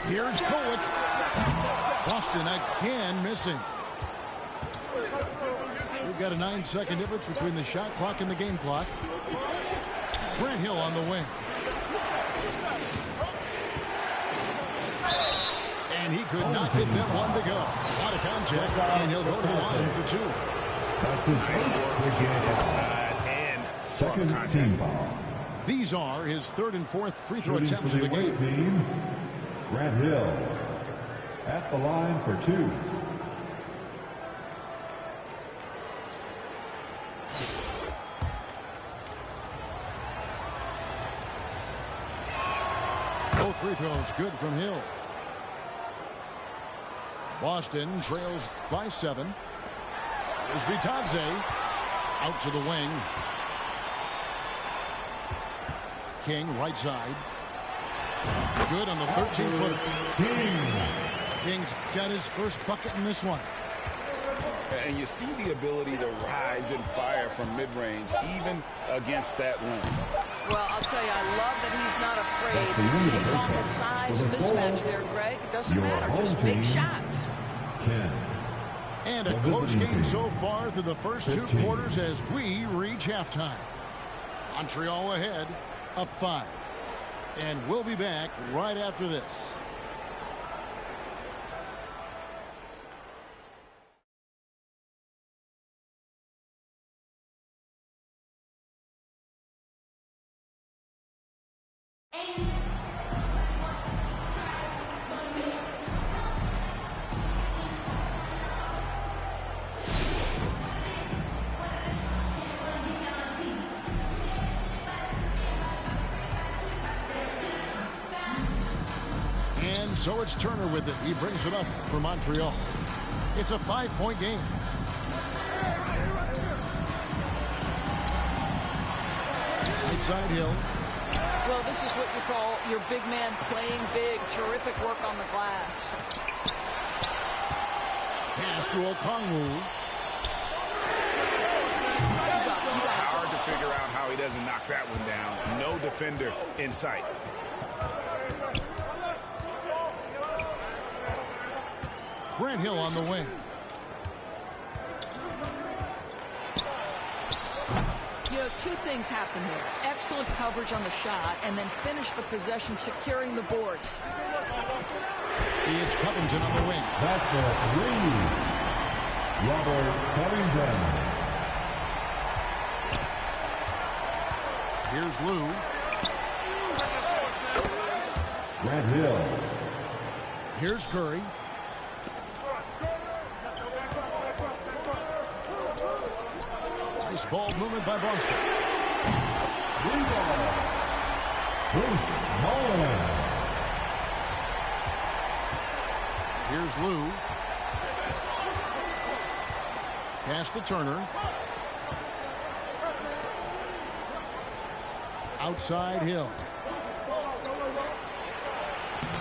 Here's Kolek. Boston again missing. We've got a 9-second difference between the shot clock and the game clock. Grant Hill on the wing. And he could not get that one to go. Out of contact, and he'll go to the line for 2. Nice work to get inside and second team foul. These are his 3rd and 4th free throw attempts of the game. Grant Hill. At the line for 2. Both free throws good from Hill. Boston trails by 7. Here's Bitadze out to the wing. King right side. Good on the 13-footer. King's got his first bucket in this one. And you see the ability to rise and fire from mid-range, even against that length. Well, I'll tell you, I love that he's not afraid to take on the size mismatch there, Greg. It doesn't matter. Just make shots. 10. And a close game so far through the first 2 quarters as we reach halftime. Montreal ahead, up 5. And we'll be back right after this. So it's Turner with it. He brings it up for Montreal. It's a 5-point game. Right side Hill. Well, this is what you call your big man playing big. Terrific work on the glass. Pass to Okongwu. Hard to figure out how he doesn't knock that one down. No defender in sight. Grant Hill on the wing. You know, 2 things happen here. Excellent coverage on the shot, and then finish the possession securing the boards. It's Covington on the wing. That's a 3. Robert Covington. Here's Lou. Grant Hill. Here's Curry. Nice ball movement by Boston. Here's Lou. Pass to Turner. Outside Hill.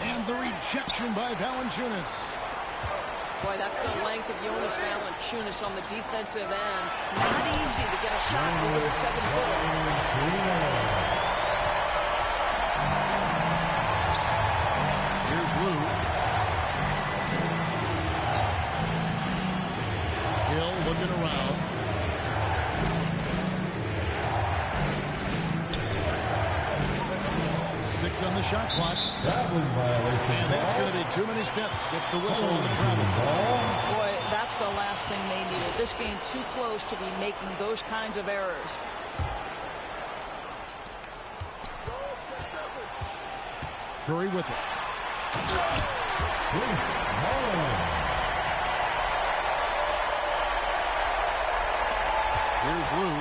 And the rejection by Valanciunas. Boy, that's the length of Jonas Valanciunas on the defensive end. Not easy to get a shot over the 7-footer. Here's Lou. Hill looking around. Six on the shot clock. And that's going to be too many steps. Gets the whistle on the travel. Boy, that's the last thing they needed. This game too close to be making those kinds of errors. Curry with it. Here's Lou.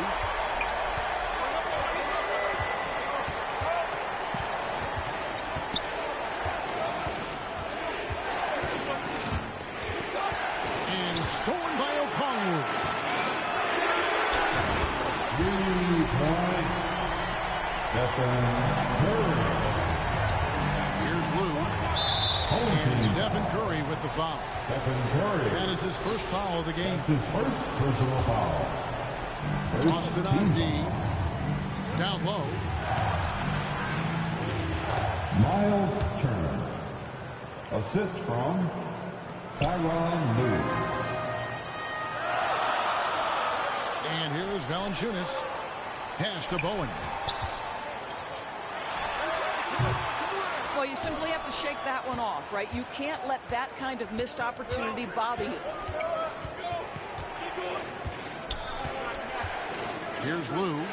And stolen by Okongwu. 3 points. Stephen Curry. Here's Lou. And Stephen Curry with the foul. Stephen Curry. That is his first foul of the game. That's his first personal foul. Boston on D. Down low. Miles Turner. Assist from Tyronn Lue. And here's Valanciunas. Pass to Bowen. Well, you simply have to shake that one off, right? You can't let that kind of missed opportunity bother you. Here's Lou.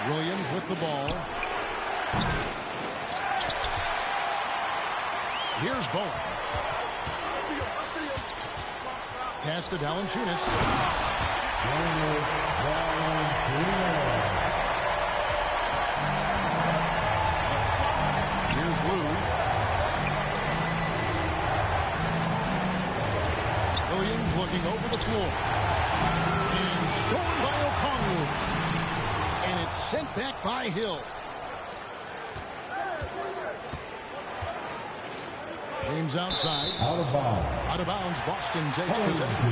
Williams with the ball. Here's Bowen. Pass to Valanciunas. Here's Lou. Williams looking over the floor. And stolen by O'Connell. And it's sent back by Hill. James outside. Out of bounds. Out of bounds. Boston takes possession.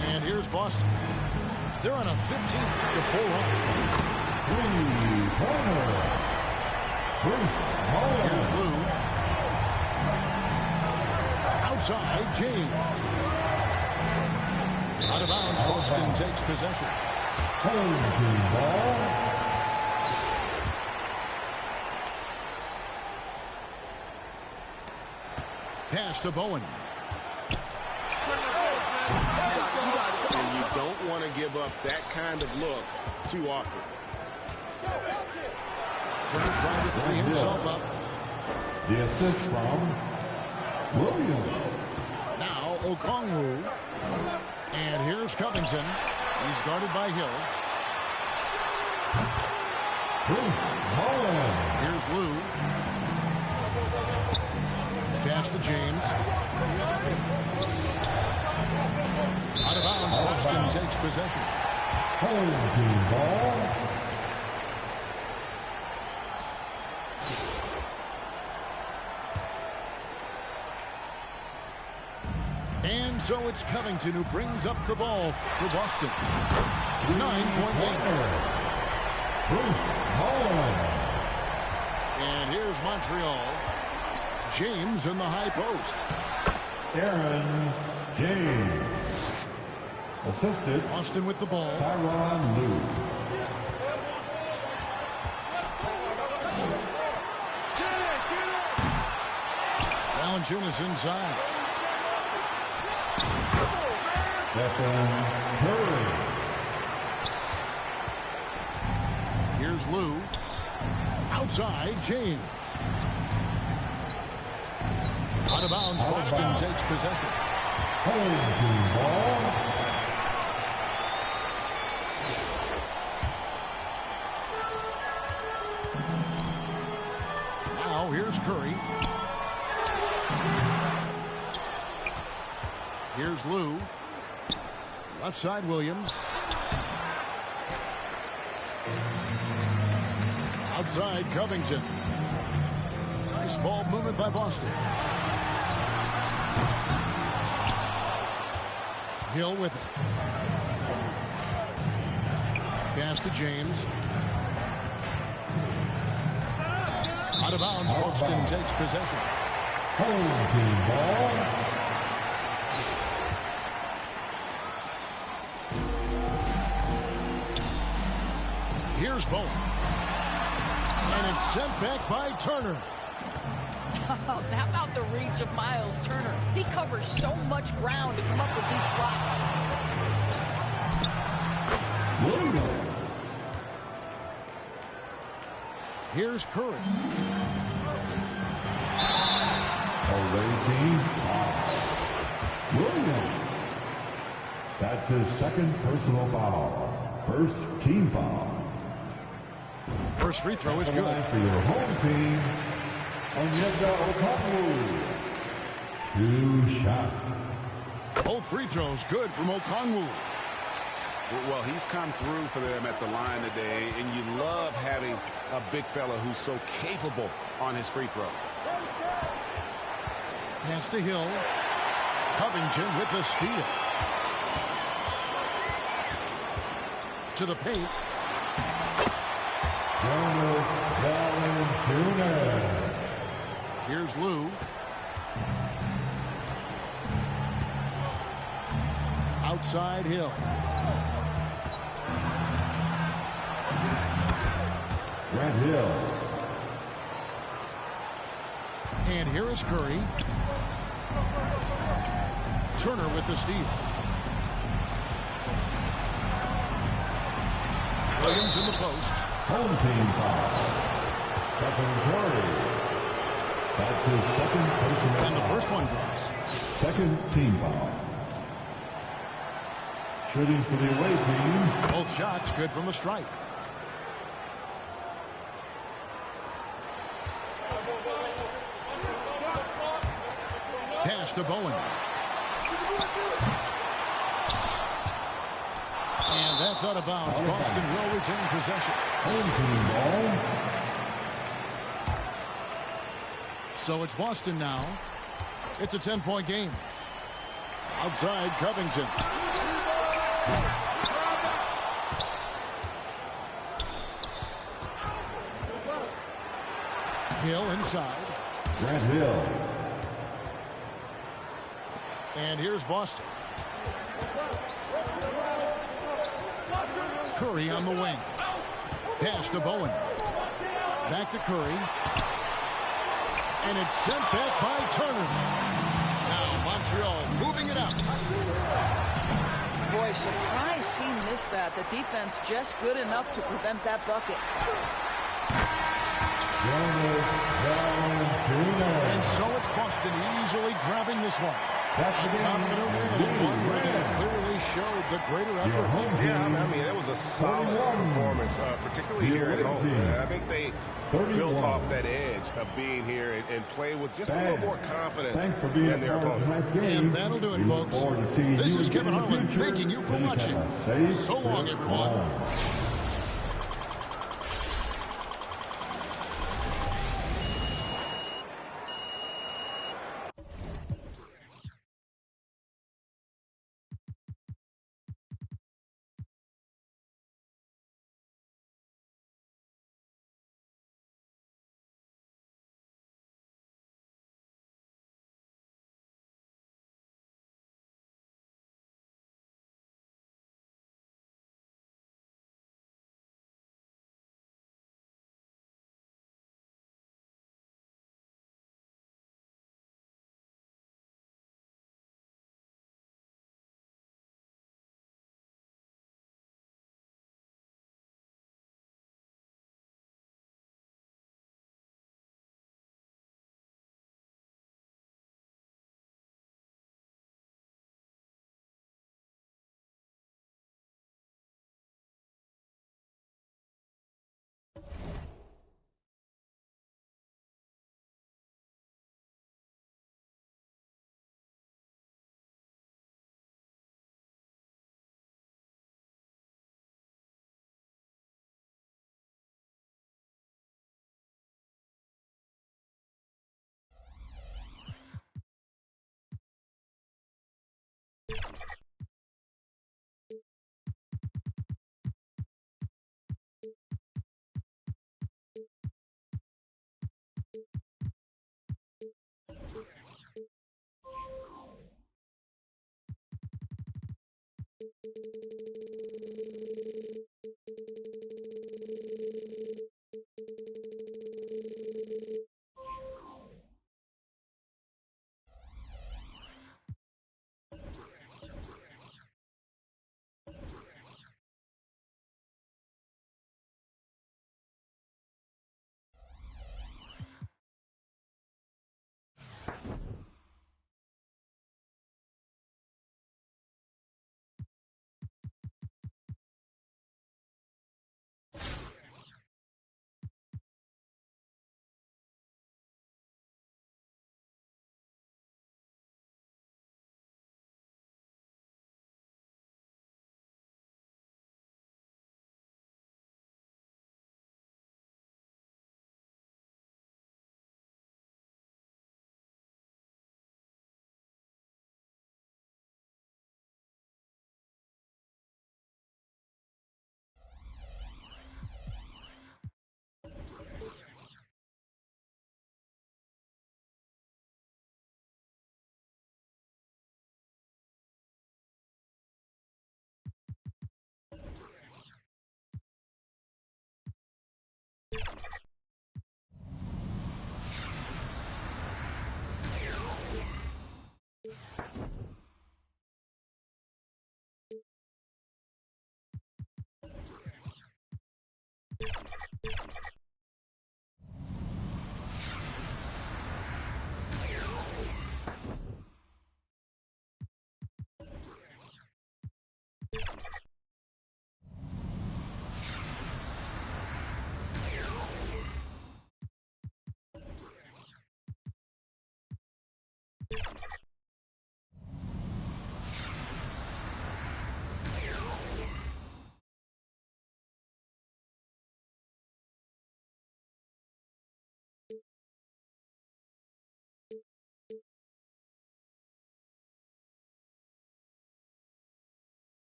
And here's Boston. They're on a 15-4 run. Here's Lou. Outside, James. Out of bounds. Boston takes possession. Home team ball. Pass to Bowen. And you don't want to give up that kind of look too often. Turner trying to free himself up. The assist from Williams. Now Okongwu. And here's Covington. He's guarded by Hill. Here's Lou. Pass to James. Out of bounds. Boston takes possession. Home team ball. And so it's Covington who brings up the ball for Boston. 9-point lead. And here's Montreal. James in the high post. Aaron James. Assisted. Boston with the ball. Tyronn Lue. Valanciunas inside. Stephen Curry. Here's Lou. Outside, James. Out of bounds, Boston takes possession. Home team ball. Now here's Curry. Here's Lou. Left side, Williams. Outside, Covington. Nice ball movement by Boston. Hill with it. Pass to James. Out of bounds. Boston takes possession. Home team ball. Here's Bowen. And it's sent back by Turner. How about the reach of Miles Turner? He covers so much ground to come up with these blocks. Here's Curry. Away team. Williams. That's his second personal foul. First team foul. First free throw is good. For your home team, Onyeka Okongwu. 2 shots. Both free throws good from Okongwu. Well, he's come through for them at the line today, and you love having a big fella who's so capable on his free throws. Pass to Hill. Covington with the steal. To the paint. Here's Lou. Outside Hill. Grant Hill. And here is Curry. Turner with the steal. Williams in the post. Home team foul. Stephen Curry. That's his second personal And the foul. first one drops. Second team foul. Shooting for the away team. Both shots good from the stripe. Pass to Bowen. And that's out of bounds. Boston will retain possession. Home team ball. So it's Boston now. It's a 10-point game. Outside Covington. Hill inside. Grant Hill. And here's Boston. Curry on the wing. Pass to Bowen. Back to Curry. And it's sent back by Turner. Now Montreal moving it out. Boy, surprised he missed that. The defense just good enough to prevent that bucket. And so it's Boston easily grabbing this one. That's the game. Confident win and one where they clearly showed the greater effort. Yeah, I mean, it was a solid performance, particularly here at home. I think they built off that edge of being here and played with just a little more confidence than their opponent. And that'll do it, folks. This is Kevin Harlan thanking you for watching. So long, everyone.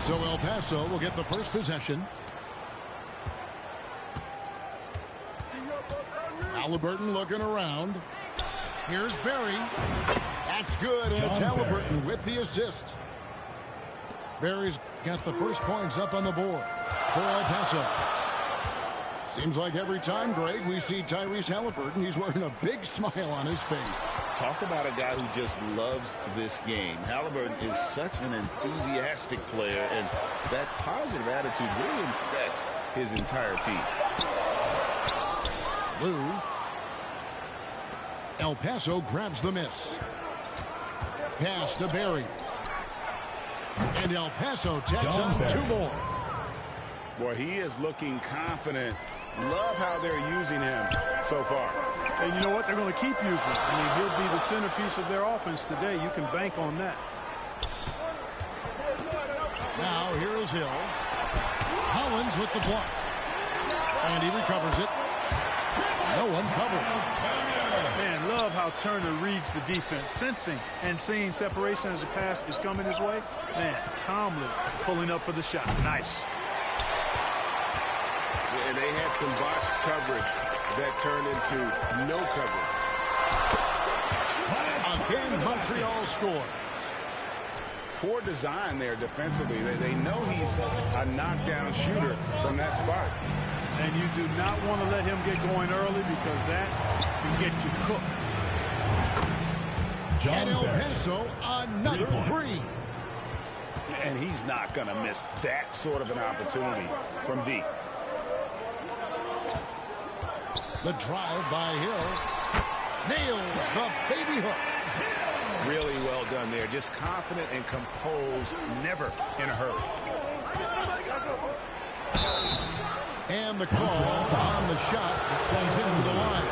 So El Paso will get the first possession. Halliburton looking around. Here's Barry. That's good, and it's Halliburton with the assist. Barry's got the first points up on the board for El Paso. Seems like every time, Greg, we see Tyrese Halliburton, he's wearing a big smile on his face. Talk about a guy who just loves this game. Halliburton is such an enthusiastic player, and that positive attitude really infects his entire team. Lou. El Paso grabs the miss. Pass to Barry. And El Paso tacks on 2 more. Boy, he is looking confident. Love how they're using him so far. And you know what? They're going to keep using him. I mean, he'll be the centerpiece of their offense today. You can bank on that. Now, here is Hill. Collins with the block. And he recovers it. No one covers. Man, love how Turner reads the defense, sensing and seeing separation as the pass is coming his way. Man, calmly pulling up for the shot. Nice. And they had some botched coverage that turned into no coverage. Again, Montreal scores. Poor design there defensively. They know he's a knockdown shooter from that spot. And you do not want to let him get going early because that can get you cooked. And El Paso, another 3. And he's not going to miss that sort of an opportunity from deep. The drive by Hill. Nails the baby hook. Really well done there. Just confident and composed, never in a hurry. And the call on the shot that sends him to the line.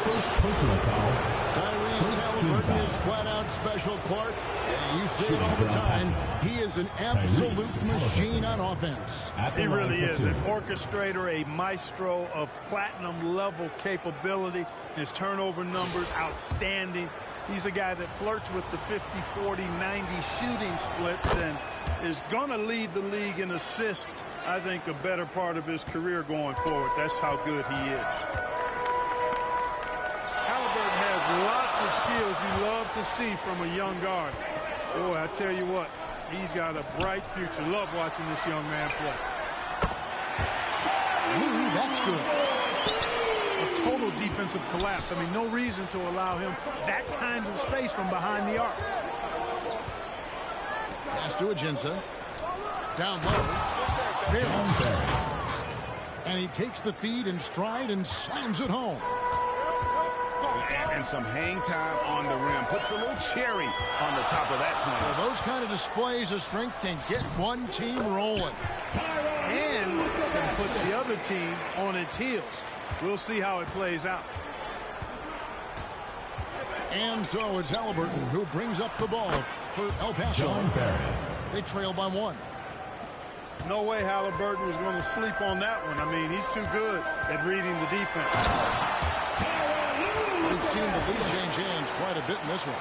First personal foul. Tyrese Halliburton is flat out special, Clark. And you see it all the time. He is an absolute machine on offense. He really is an orchestrator, a maestro of platinum-level capability. His turnover numbers, outstanding. He's a guy that flirts with the 50, 40, 90 shooting splits and is going to lead the league in assists, I think, a better part of his career going forward. That's how good he is. Halliburton has lots of skills you love to see from a young guard. Boy, I tell you what, he's got a bright future. Love watching this young man play. Ooh, that's good. A total defensive collapse. I mean, no reason to allow him that kind of space from behind the arc. Pass to Ajinça. Down low. And he takes the feed in stride and slams it home. And some hang time on the rim. Puts a little cherry on the top of that slam. Well, those kind of displays of strength can get one team rolling. And can put the other team on its heels. We'll see how it plays out. And so it's Halliburton who brings up the ball for El Paso. They trail by 1. No way Halliburton was going to sleep on that one. I mean, he's too good at reading the defense. We've seen the lead change hands quite a bit in this one.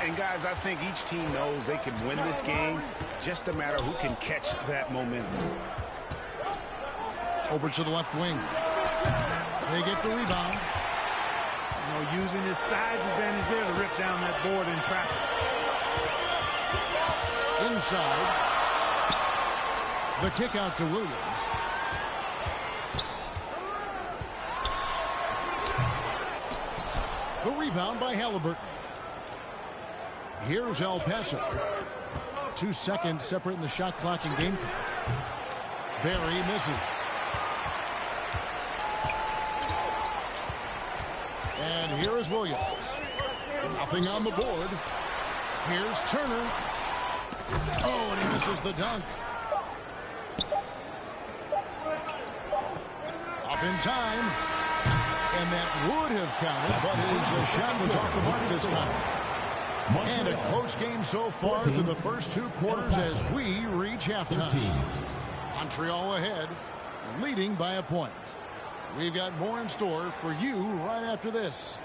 And, guys, I think each team knows they can win this game. Just a matter who can catch that momentum. Over to the left wing. They get the rebound. You know, using his size advantage there to rip down that board in traffic. Inside. The kick out to Williams. The rebound by Halliburton. Here's El Paso. 2 seconds separating the shot clock and game clock. Barry misses. And here is Williams. Nothing on the board. Here's Turner. Oh, and he misses the dunk. Up in time. And that would have counted, but his shot was off the mark this time. And a close game so far through the first 2 quarters as we reach halftime. Montreal ahead, leading by a point. We've got more in store for you right after this.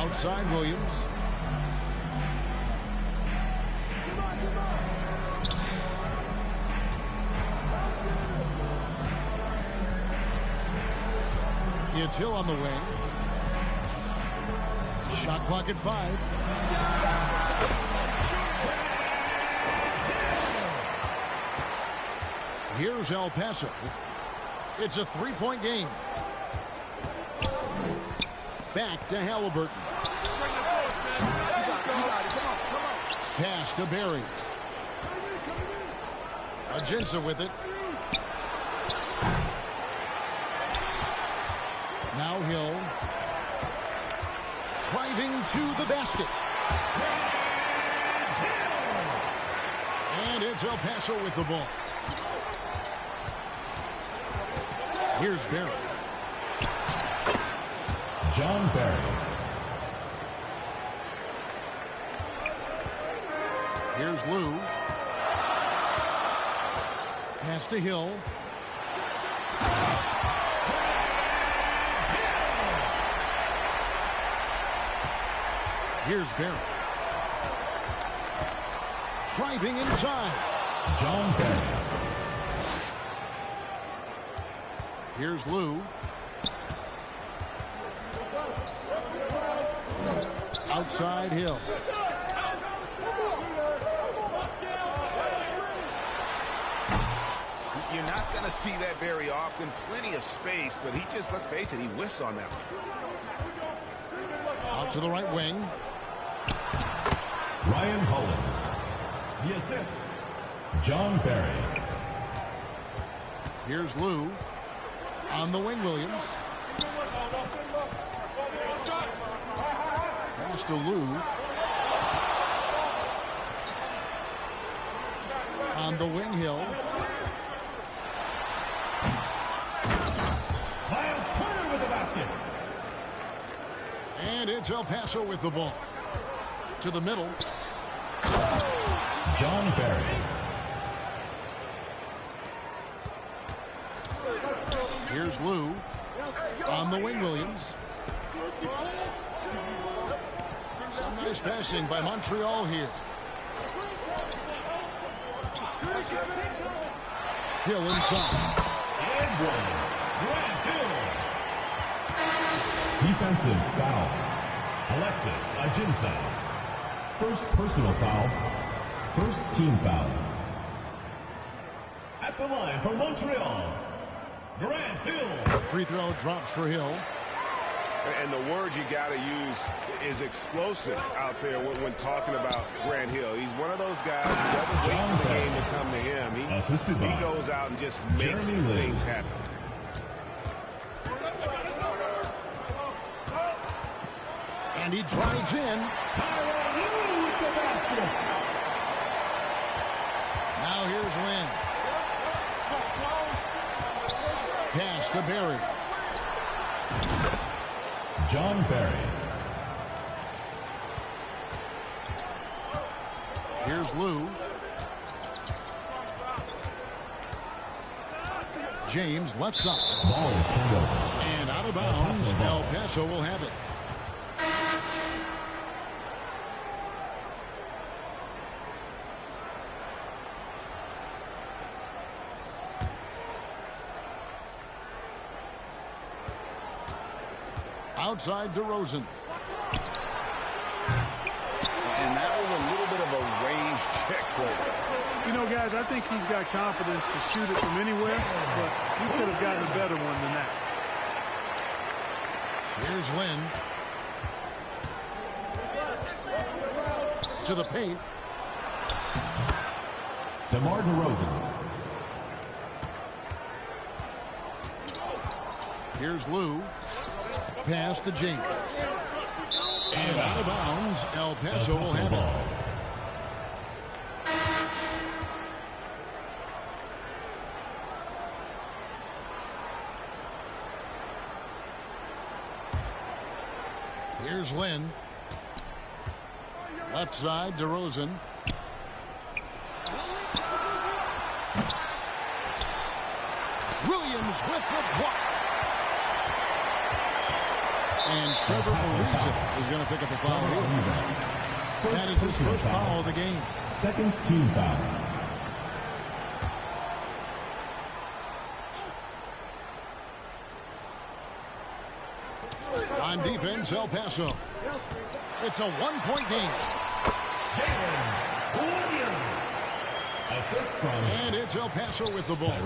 Outside Williams. It's Hill on the wing. Shot clock at 5. Here's El Paso. It's a 3-point game. Back to Halliburton. Pass to Barry. Ajinça with it. Now Hill. Driving to the basket. And it's El Paso with the ball. Here's Barry. John Barry. Here's Lou. Pass to Hill. Here's Barry. Driving inside. John Barry. Here's Lou. Outside Hill. You're not going to see that very often. Plenty of space, but he just, let's face it, he whiffs on that one. Out to the right wing. Ryan Hollins. The assist. John Barry. Here's Lou. On the wing, Williams. Pass to Lou. On the wing, Hill. Miles Turner with the basket. And it's El Paso with the ball. To the middle. John Barry. Here's Lou. On the wing, Williams. Some nice passing by Montreal here. Hill inside. And one. Grant Hill. Defensive foul. Alexis Ajinça. First personal foul. First team foul. At the line for Montreal, Grant Hill. Free throw drops for Hill. And the word you got to use is explosive out there when talking about Grant Hill. He's one of those guys who doesn't wait for the game to come to him. He goes out and just makes things happen. And he drives in. Tyronn Lue with the basket. Now here's Lynn. Pass to Barry. John Barry. Here's Lou. James left side. Ball is turned over. And out of bounds. El Paso will have it. Outside DeRozan. And that was a little bit of a range check for him. You know, guys, I think he's got confidence to shoot it from anywhere, but he could have gotten a better one than that. Here's Lynn. To the paint. DeMar DeRozan. Here's Lou. Pass to James. And out of bounds, El Paso will have it. Here's Lynn. Left side, DeRozan. Williams with the block. And Trevor Ariza is going to pick up a foul here. That is his first foul of the game. Second team foul. On defense, El Paso. It's a one-point game. Assist from and it's El Paso with the ball.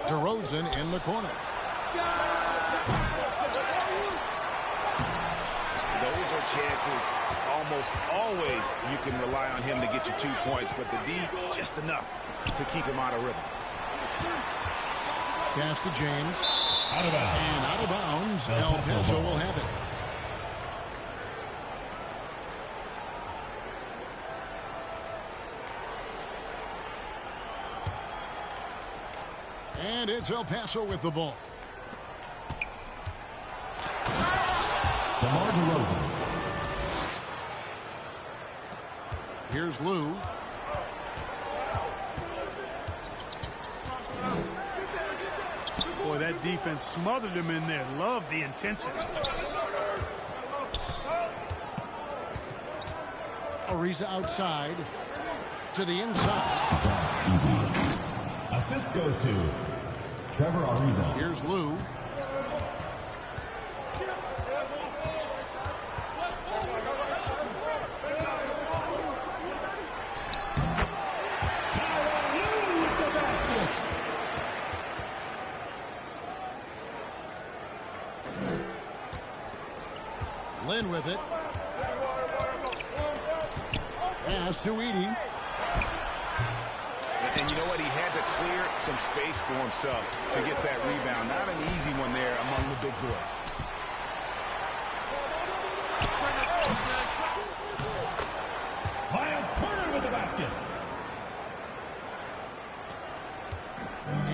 DeRozan in the corner. Those are chances almost always you can rely on him to get you 2 points, but the D just enough to keep him out of rhythm. Pass to James. Out of bounds. And out of bounds. El Paso will have it. And it's El Paso with the ball. DeMar DeRozan. Here's Lou. Boy, that defense smothered him in there. Love the intensity. Ariza outside to the inside. Assist goes to Trevor Ariza. Here's Lou. Lynn with it. Pass to Edie. And you know what? He had to clear some space for himself to get that rebound. Not an easy one there among the big boys. Miles Turner with the basket.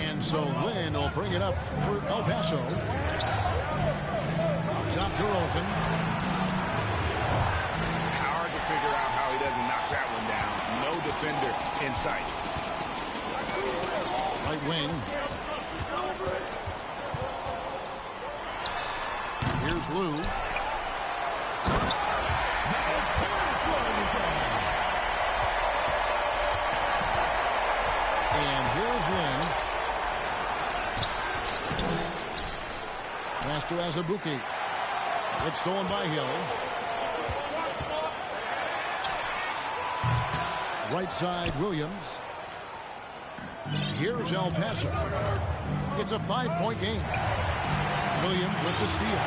And so Lynn will bring it up for El Paso. Up top to Rosen. Hard to figure out how he doesn't knock that one down. No defender in sight. Right wing. Here's Lou. And here's Lynn. Pass to Azubuike. It's stolen by Hill. Right side, Williams. Here's El Paso. It's a 5-point game. Williams with the steal.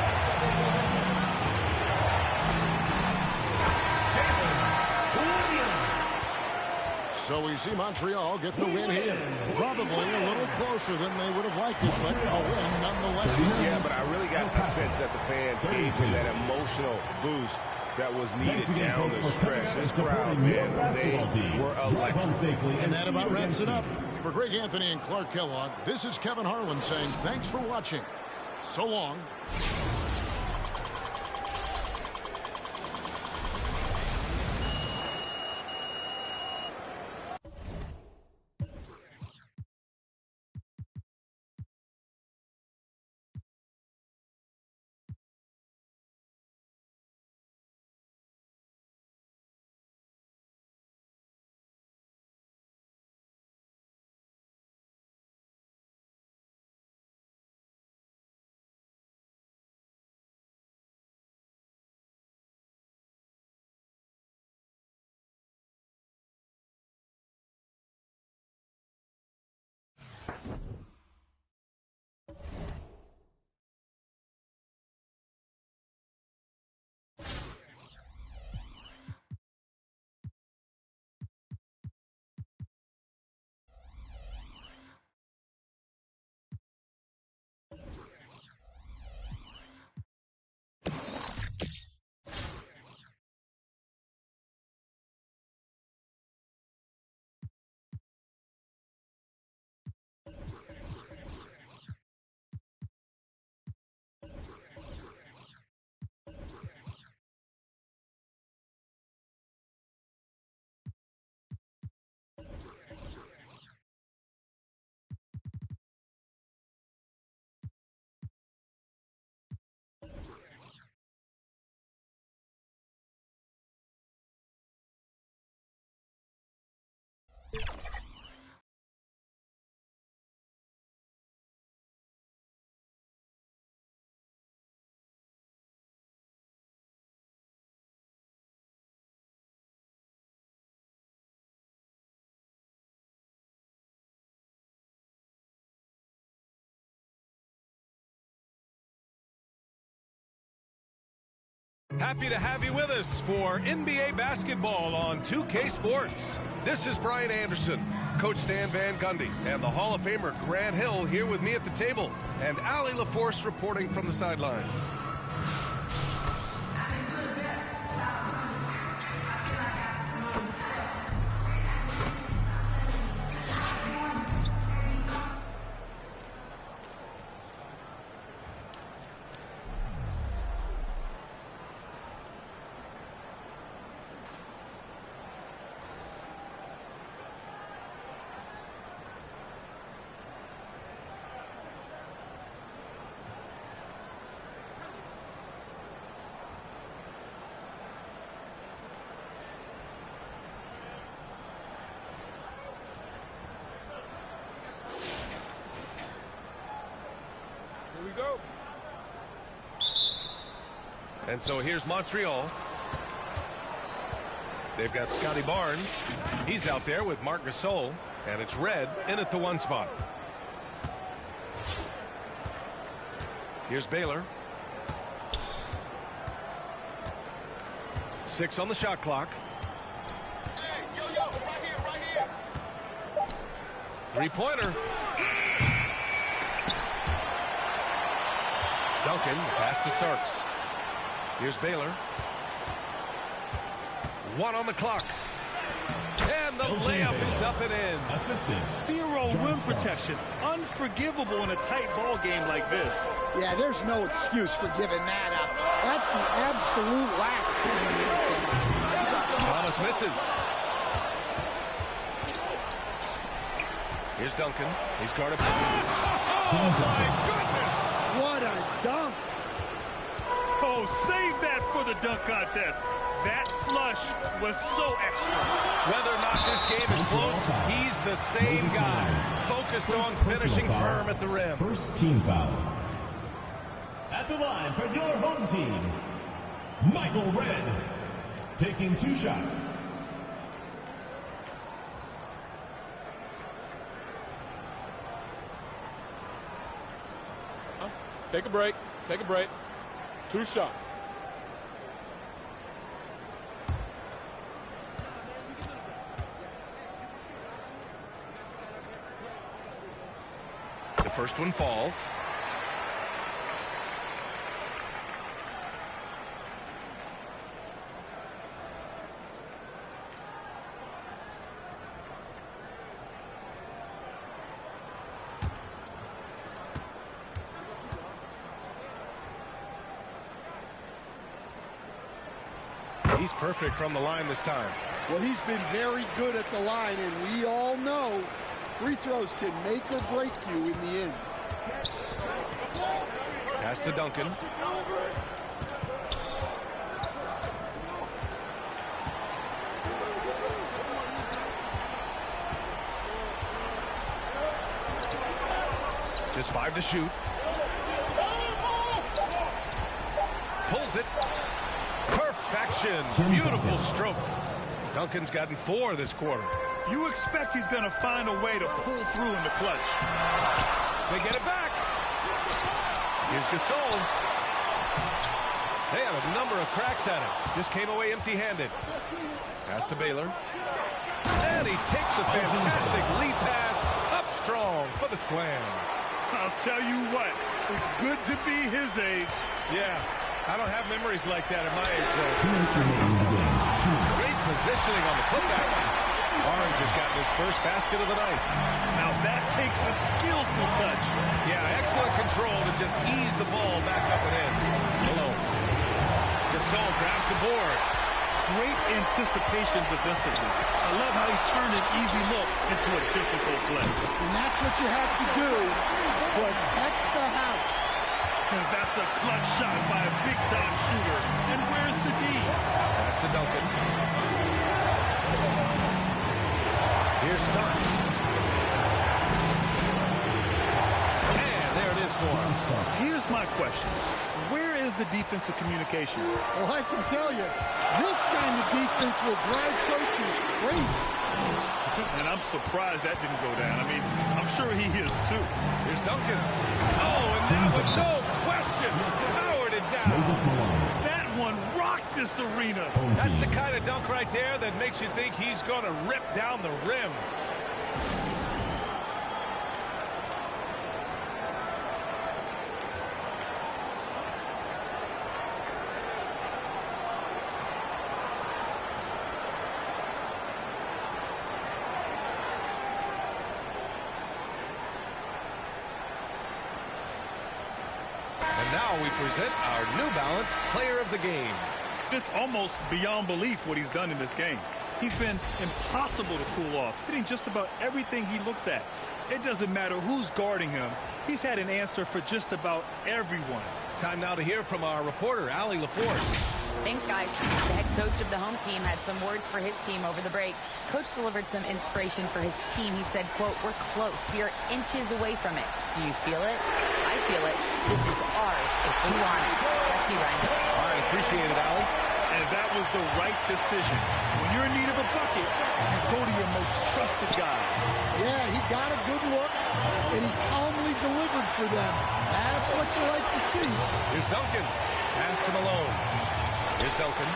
So we see Montreal get the win here. Probably a little closer than they would have liked it, but a win nonetheless. Yeah, but I really got the sense that the fans gave him that emotional boost that was needed down the stretch. This crowd, man, they were electric. And that about wraps it up. For Greg Anthony and Clark Kellogg, this is Kevin Harlan saying thanks for watching. So long. Happy to have you with us for NBA basketball on 2K Sports. This is Brian Anderson, Coach Stan Van Gundy, and the Hall of Famer Grant Hill here with me at the table, and Allie LaForce reporting from the sidelines. Go. And so here's Montreal. They've got Scotty Barnes. He's out there with Marc Gasol. And it's Red in at the 1 spot. Here's Baylor. 6 on the shot clock. Hey, yo, right here. Three-pointer. Duncan, pass to Starks. Here's Baylor. 1 on the clock. And the layup is up and in. Assistant. Zero rim protection. Unforgivable in a tight ball game like this. Yeah, there's no excuse for giving that up. That's the absolute last thing you need to do. Thomas misses. Here's Duncan. He's guarded. Oh, my goodness. What a dunk. Oh, save that for the dunk contest. That flush was so extra. Whether or not this game is close, he's the same guy. Focused on finishing firm at the rim. First team foul. At the line for your home team, Michael Red, taking 2 shots. Take a break. 2 shots. The first one falls. He's perfect from the line this time. Well, he's been very good at the line, and we all know free throws can make or break you in the end. Pass to Duncan. Just 5 to shoot. Pulls it. Perfection. Beautiful stroke. Duncan's gotten 4 this quarter. You expect he's going to find a way to pull through in the clutch. They get it back. Here's Gasol. They had a number of cracks at it. Just came away empty-handed. Pass to Baylor. And he takes the fantastic lead pass up strong for the slam. I'll tell you what, it's good to be his age. Yeah, I don't have memories like that at my age. Great positioning on the putback. Barnes has gotten his first basket of the night. Now that takes a skillful touch. Yeah, excellent control to just ease the ball back up and in. Malone. Gasol grabs the board. Great anticipation defensively. I love how he turned an easy look into a difficult play. And that's what you have to do. Protect the house. And that's a clutch shot by a big-time shooter. And where's the D? Pass to Duncan. Here's Starks. And there it is for him. Here's my question. Where is the defensive communication? Well, I can tell you, this kind of defense will drive coaches crazy. And I'm surprised that didn't go down. I mean, I'm sure he is too. Here's Duncan. Oh, and that with no question powered it down. That one rocked this arena. That's the kind of dunk right there that makes you think he's going to rip down the rim. Now we present our New Balance Player of the Game. It's almost beyond belief what he's done in this game. He's been impossible to cool off, hitting just about everything he looks at. It doesn't matter who's guarding him. He's had an answer for just about everyone. Time now to hear from our reporter, Allie LaForce. Thanks, guys. The head coach of the home team had some words for his team over the break. Coach delivered some inspiration for his team. He said, quote, "We're close. We are inches away from it. Do you feel it? I feel it. This is ours if we want it." Back to you, Ryan. All right, appreciate it, Allie. And that was the right decision. When you're in need of a bucket, you go to your most trusted guys. Yeah, he got a good look, and he calmly delivered for them. That's what you like to see. Here's Duncan. Pass to Malone. Here's Duncan.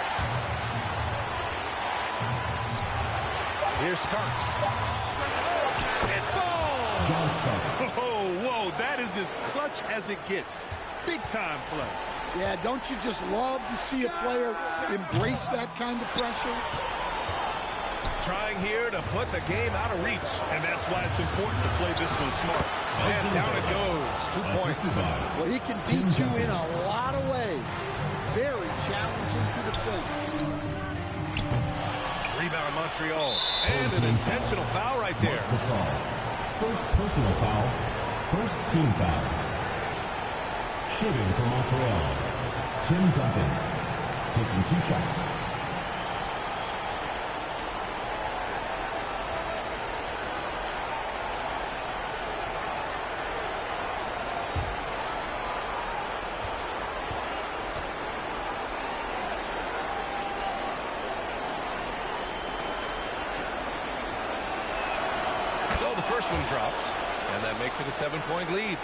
Here's Starks. It falls! John Starks. Oh, whoa, that is as clutch as it gets. Big-time play. Yeah, don't you just love to see a player embrace that kind of pressure? Trying here to put the game out of reach. And that's why it's important to play this one smart. And down it goes. 2 points. Well, he can beat you in a lot of ways. Very challenging to defend. Rebound Montreal. And an intentional foul right there. First personal foul. First team foul. Shooting for Montreal. Tim Duncan. Taking 2 shots. So the first one drops, and that makes it a 7-point lead.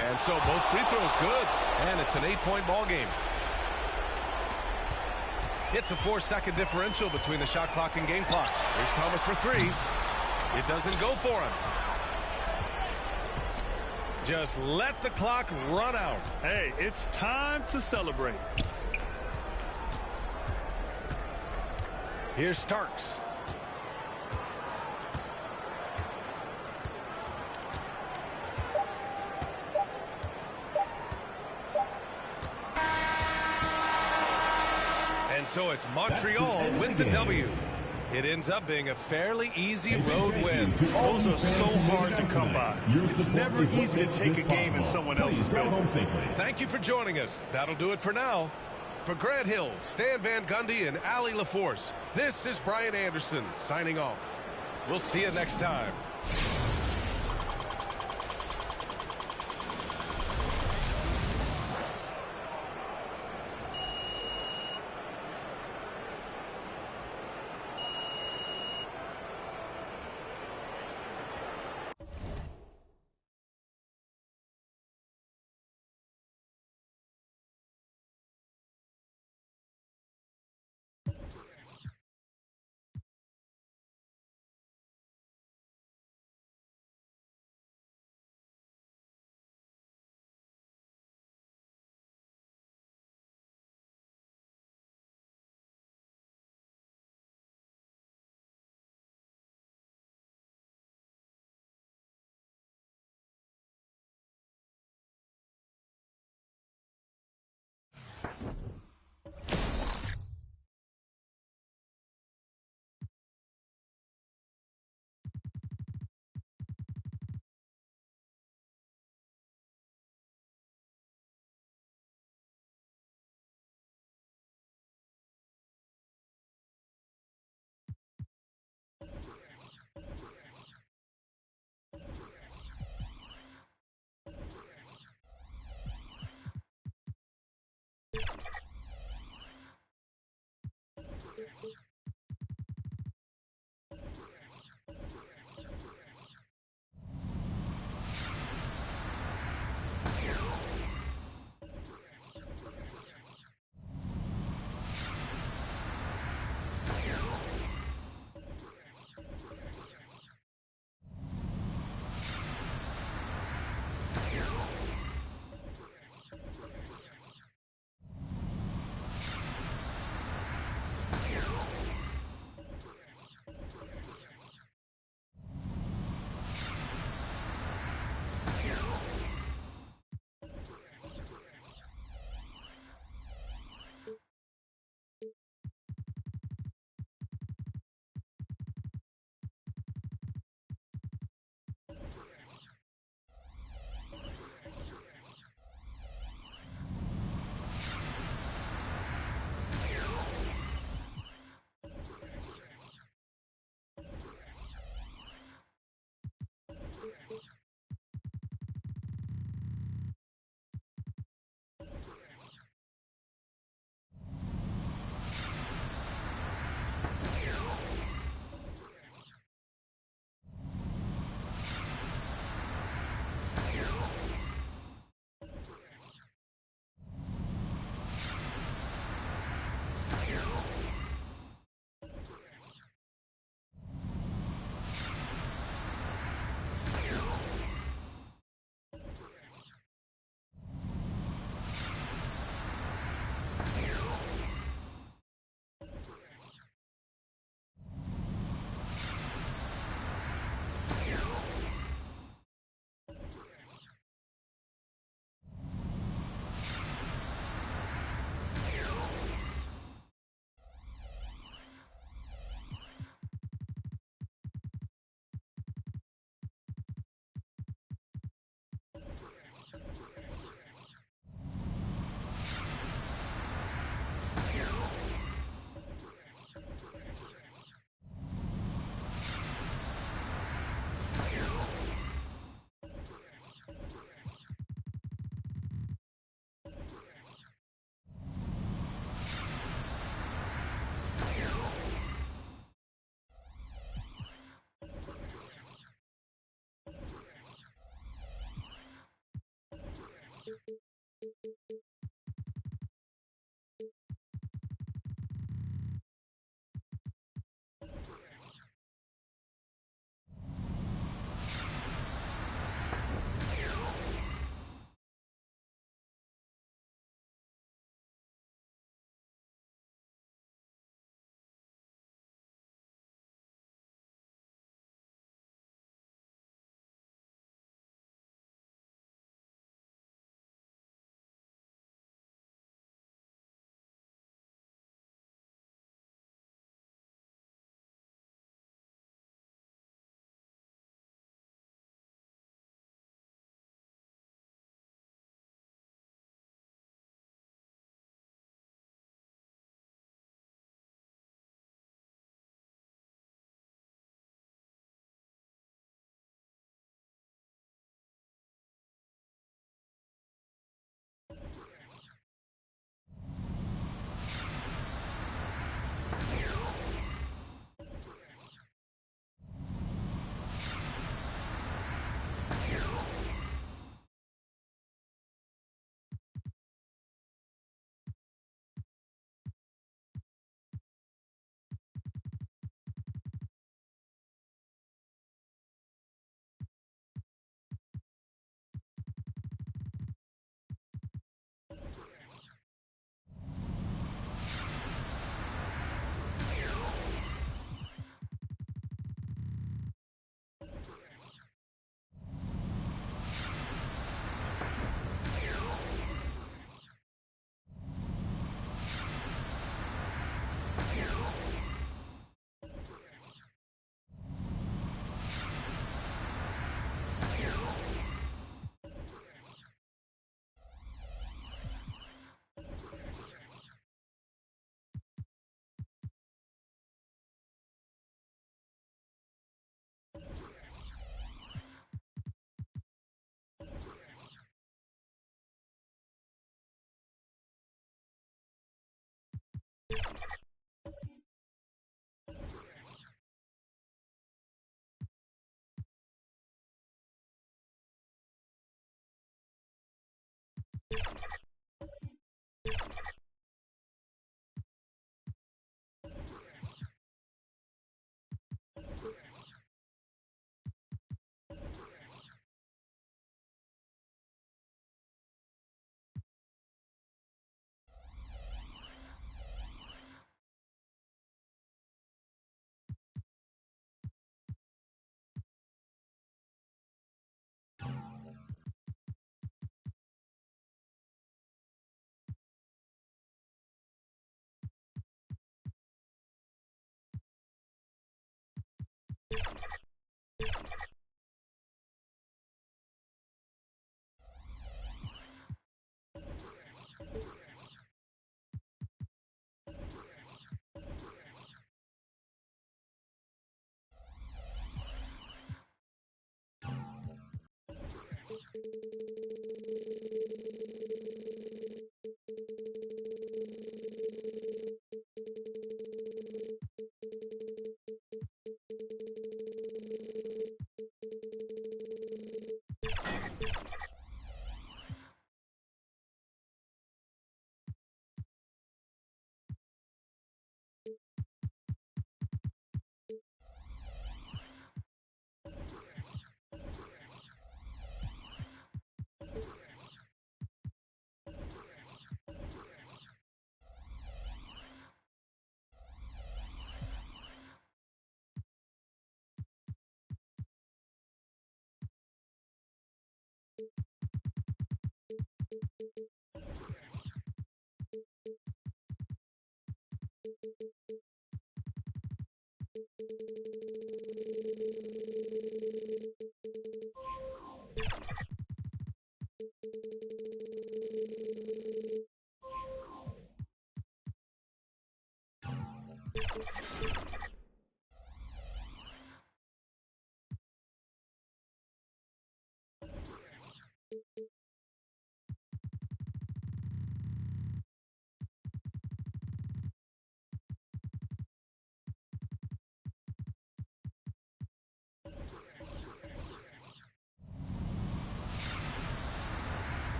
And so both free throws good, and it's an 8-point ball game. It's a 4-second differential between the shot clock and game clock. Here's Thomas for 3. It doesn't go for him. Just let the clock run out. Hey, it's time to celebrate. Here's Starks. And so it's Montreal with the W. It ends up being a fairly easy road win. Those are so hard to come by. It's never easy to take a game in someone else's building. Thank you for joining us. That'll do it for now. For Grant Hill, Stan Van Gundy, and Allie LaForce, this is Brian Anderson signing off. We'll see you next time.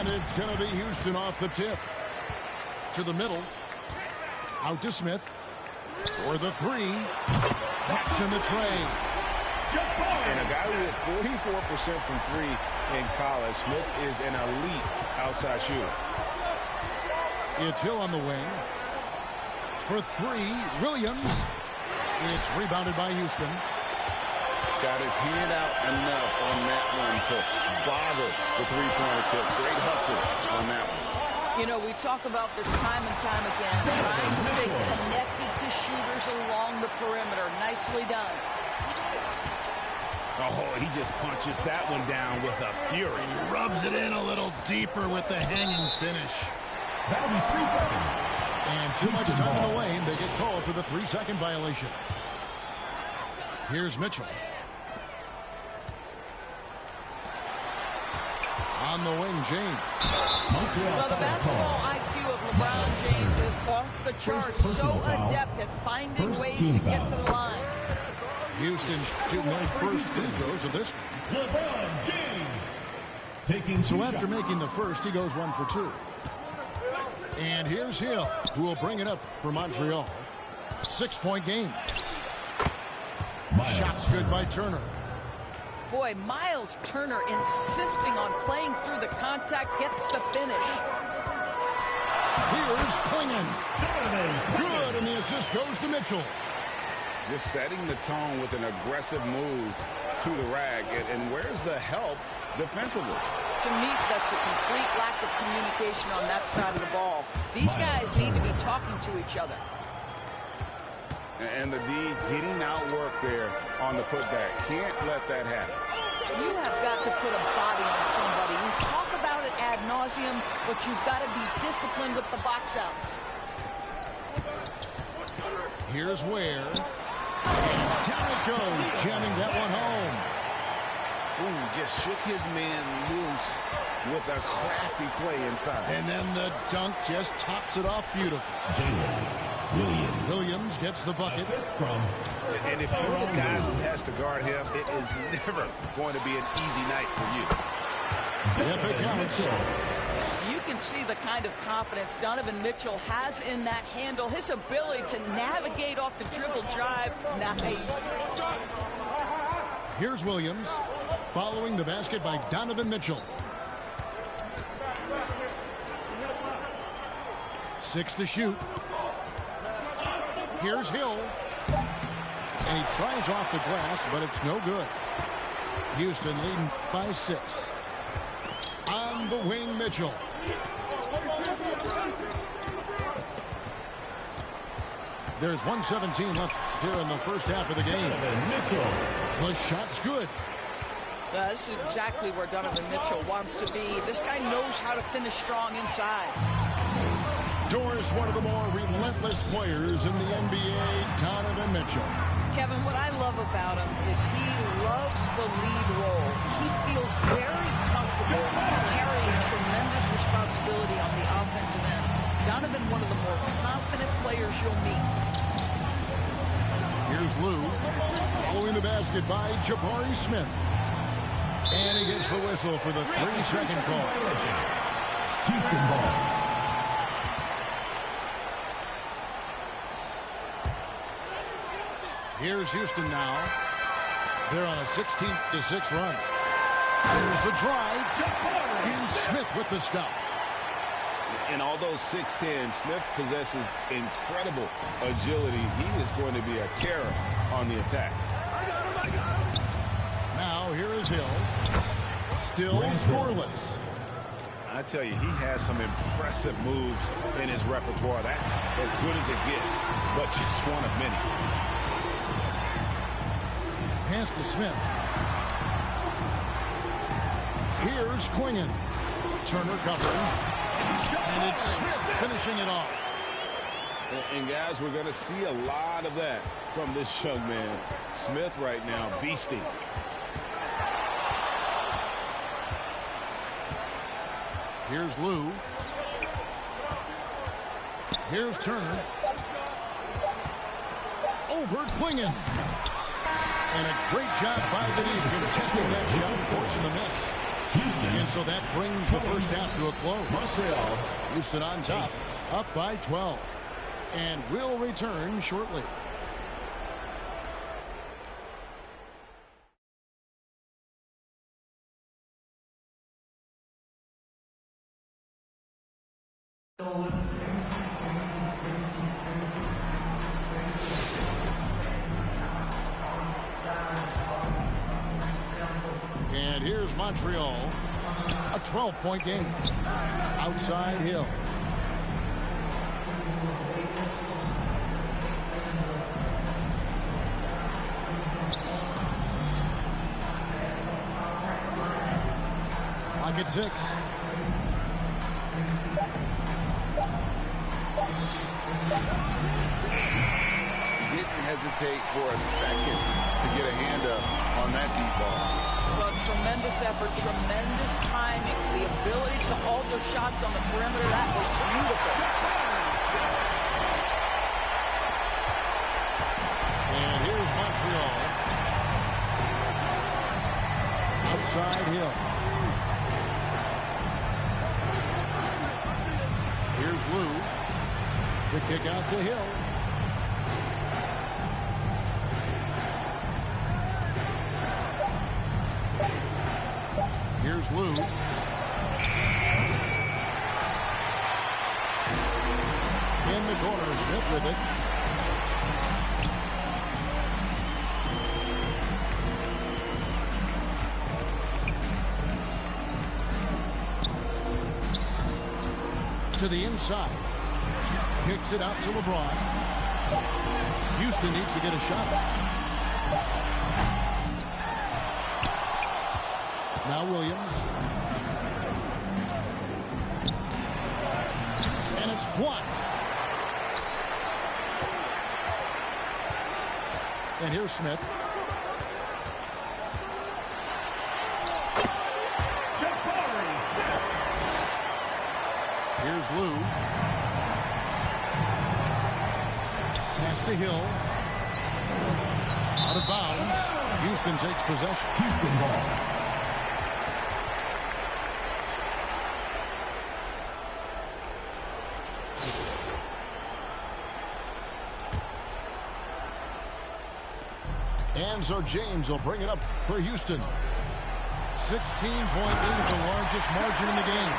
And it's going to be Houston off the tip. To the middle. Out to Smith. For the three. Drops in the tray. And a guy who hit 44% from three in college, Smith is an elite outside shooter. It's Hill on the wing. For three, Williams. It's rebounded by Houston. Got his hand out enough on that one to bother the three-pointer tip. Great hustle on that one. You know, we talk about this time and time again, trying to stay connected to shooters along the perimeter. Nicely done. Oh, he just punches that one down with a fury. He rubs it in a little deeper with the hanging finish. That'll be 3 seconds. And too much time in the lane. They get called for the 3-second violation. Here's Mitchell. On the wing, James. Well, the basketball IQ of LeBron James is off the charts. So adept at finding ways to get to the line. Houston shooting their first free throws of this one. LeBron James taking So after making the first, he goes 1 for 2. And here's Hill, who will bring it up for Montreal. 6-point game. Shots good by Turner. Boy, Miles Turner insisting on playing through the contact, gets the finish. Here's Klingon. Good, and the assist goes to Mitchell. Just setting the tone with an aggressive move to the rag. And where's the help defensively? To me, that's a complete lack of communication on that side of the ball. These guys need to be talking to each other. And the D getting outworked there on the putback. Can't let that happen. You have got to put a body on somebody. We talk about it ad nauseum, but you've got to be disciplined with the box outs. Here's Ware. And down it goes, jamming that one home. Ooh, just shook his man loose with a crafty play inside. And then the dunk just tops it off beautiful. Williams gets the bucket. And if you're the guy who has to guard him, it is never going to be an easy night for you. Yep, it counts. You can see the kind of confidence Donovan Mitchell has in that handle. His ability to navigate off the dribble drive. Nice. Here's Williams, following the basket by Donovan Mitchell. 6 to shoot. Here's Hill. And he tries off the glass, but it's no good. Houston leading by 6. On the wing, Mitchell. There's 1:17 left here in the first half of the game. The shot's good. This is exactly where Donovan Mitchell wants to be. This guy knows how to finish strong inside. Doris, one of the more relentless players in the NBA, Donovan Mitchell. Kevin, what I love about him is he loves the lead role. He feels very comfortable carrying tremendous responsibility on the offensive end. Donovan, one of the more confident players you'll meet. Here's Lou, following the basket by Jabari Smith. And he gets the whistle for the 3-second call. Houston ball. Here's Houston now. They're on a 16-6 run. Here's the drive. And Smith with the stop. And although 6'10", Smith possesses incredible agility. He is going to be a terror on the attack. Now here is Hill. Still scoreless. I tell you, he has some impressive moves in his repertoire. That's as good as it gets, but just one of many. Pass to Smith. Here's Klingon. Turner covering. And it's Smith finishing it off. And guys, we're going to see a lot of that from this young man. Smith right now, beasting. Here's Lou. Here's Turner. Over Klingon. And a great job by the D contesting that shot, forcing the miss. And so that brings the first half to a close. Montreal. Houston on top, up by 12. And will return shortly. And here's Montreal, a 12-point game. Outside Hill. Pocket 6. Didn't hesitate for a second to get a hand up on that deep ball. Well, tremendous effort, tremendous timing, the ability to alter shots on the perimeter. That was beautiful. And here's Montreal. Outside Hill. Here's Lou. The kick out to Hill. Here's Lou. In the corner, Smith with it. To the inside. Kicks it out to LeBron. Houston needs to get a shot. Now Williams. And it's blocked. And here's Smith. Here's Lou. Pass to Hill. Out of bounds. Houston takes possession. Houston ball. And so James will bring it up for Houston. 16-point lead, the largest margin in the game.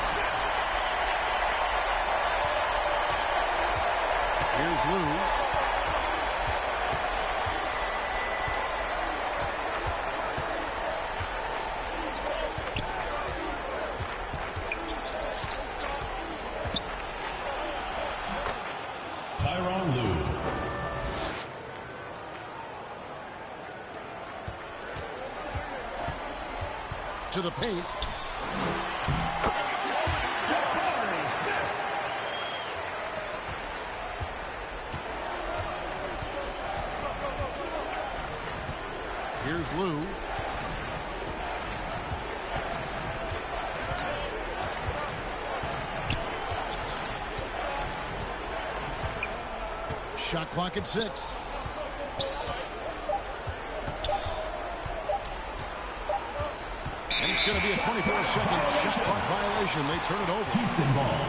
Here's Lou. Tyronn Lue. To the paint. Here's Lou. Shot clock at 6. And it's going to be a 24-second shot clock violation. They turn it over. Houston ball.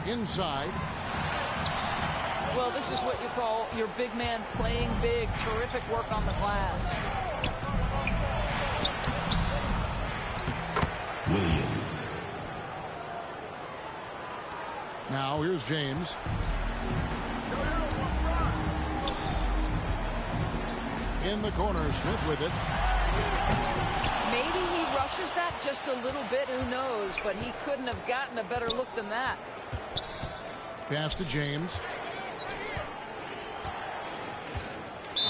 Inside. Well, this is what you call your big man playing big. Terrific work on the glass. Williams. Now here's James. In the corner, Smith with it. Maybe he rushes that just a little bit, who knows, but he couldn't have gotten a better look than that. Pass to James.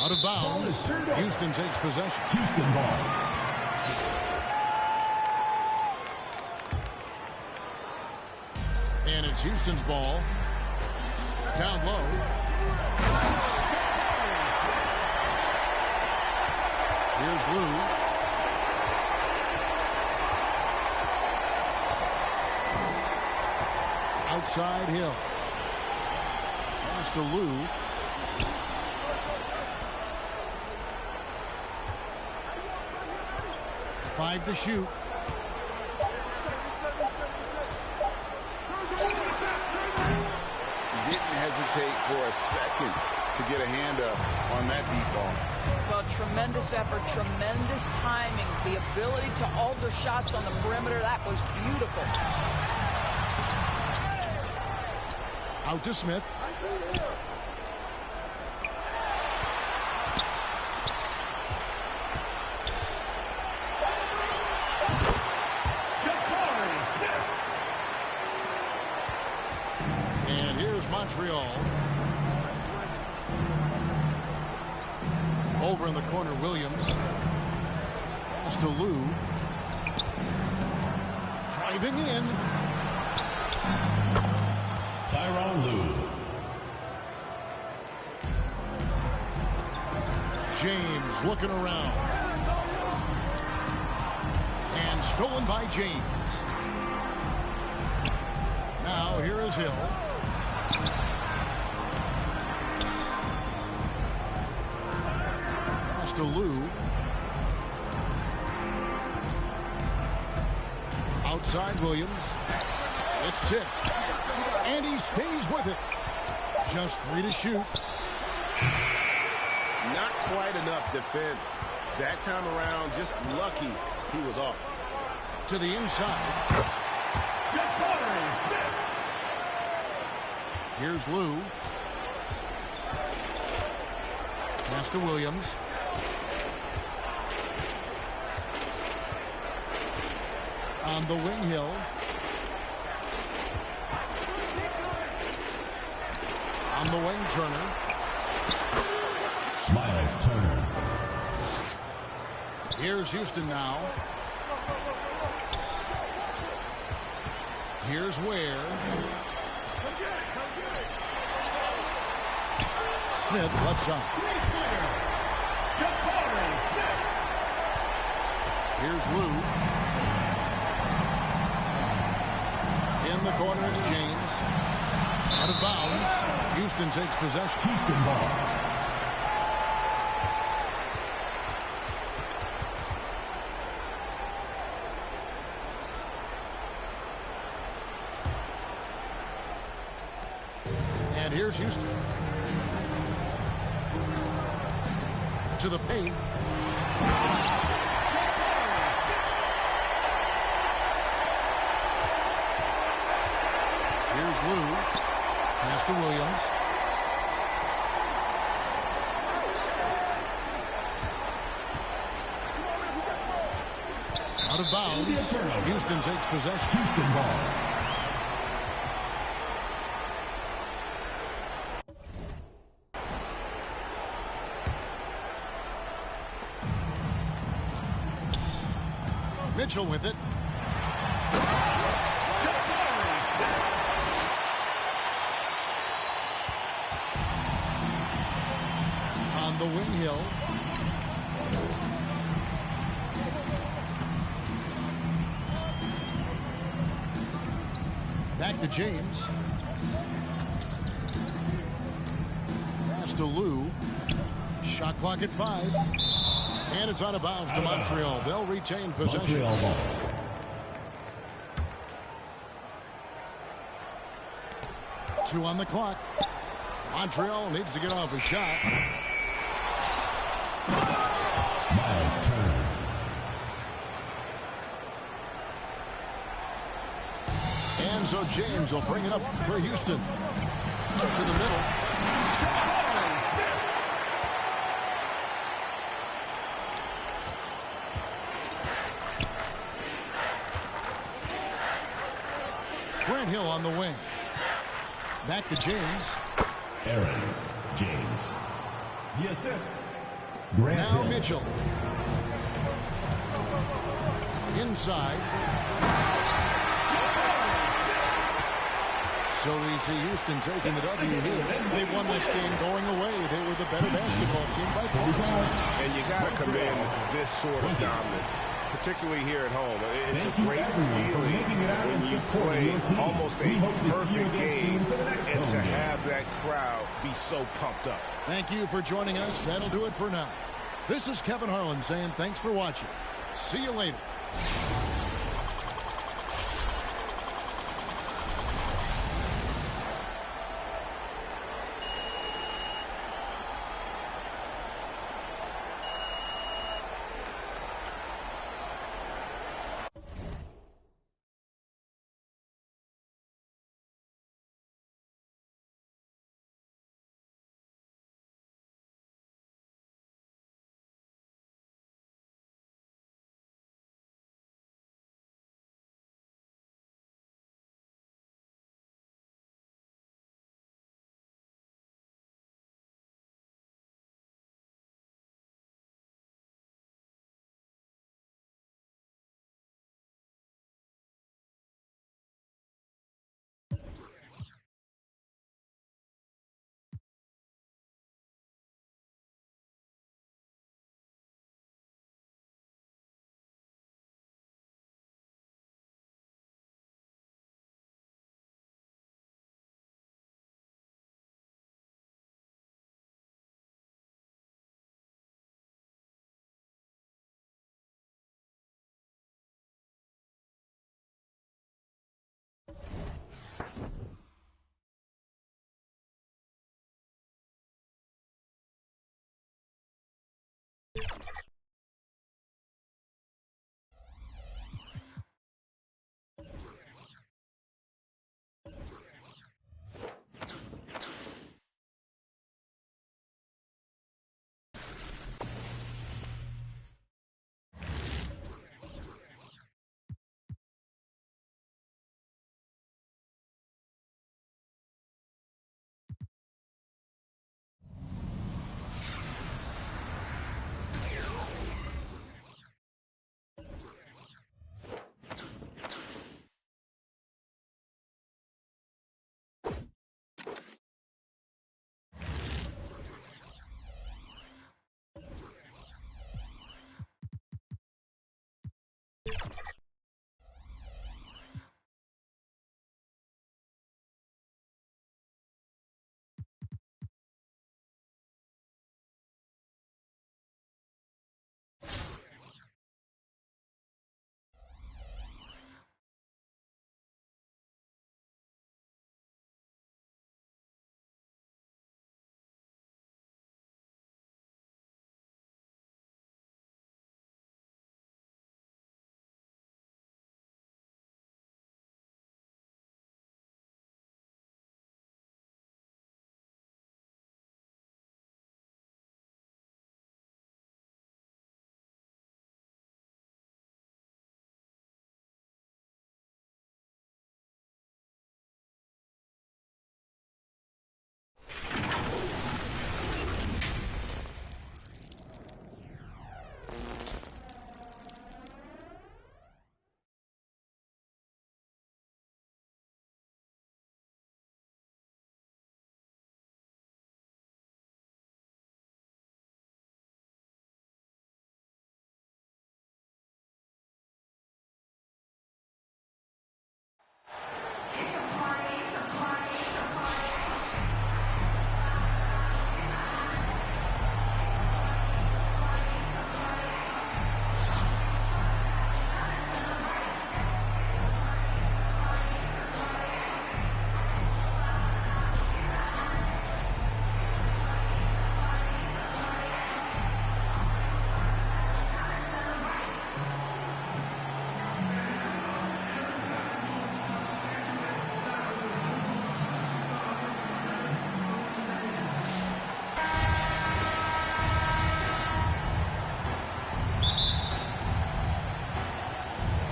Out of bounds. Houston takes possession. Houston ball. And it's Houston's ball. Down low. Here's Lou. Outside Hill. Pass to Lou. Five to shoot. Didn't hesitate for a second to get a hand up on that deep ball. Well, tremendous effort, tremendous timing, the ability to alter shots on the perimeter. That was beautiful. Out to Smith. And here's Montreal. Over in the corner, Williams. Pass to Lou. Driving in. Tyronn Lue. James looking around. And stolen by James. Now here is Hill. Pass to Lou. Outside Williams. It's tipped. And he stays with it. Just 3 to shoot. Not quite enough defense. That time around, just lucky he was off. To the inside. Here's Lou. Pass to Williams. On the wing, Hill. On the wing, Turner. Miles Turner. Here's Houston now. Here's Ware. Smith, left side. Here's Lou. In the corner, it's James. Out of bounds. Houston takes possession. Houston ball. And here's Houston. To the paint. Here's Lou. Pass to Williams. Out of bounds. Houston takes possession. Houston ball. Mitchell with it. On the wing, Hill. Back to James. Pass to Lou. Shot clock at 5. And it's out of bounds to Montreal. They'll retain possession. Montreal ball. Two on the clock. Montreal needs to get off a shot. Miles Turner. And so James will bring it up for Houston. To the middle. Grant Hill on the wing. Back to James. Aaron James. The assist. Grant now Hill. Mitchell. Inside. So we see Houston taking the W here. They won this game going away. They were the better basketball team by far. And you got to commend this sort of dominance. particularly here at home. It's a great feeling when you play almost a perfect game and to have that crowd be so pumped up. Thank you for joining us. That'll do it for now. This is Kevin Harlan saying thanks for watching. See you later.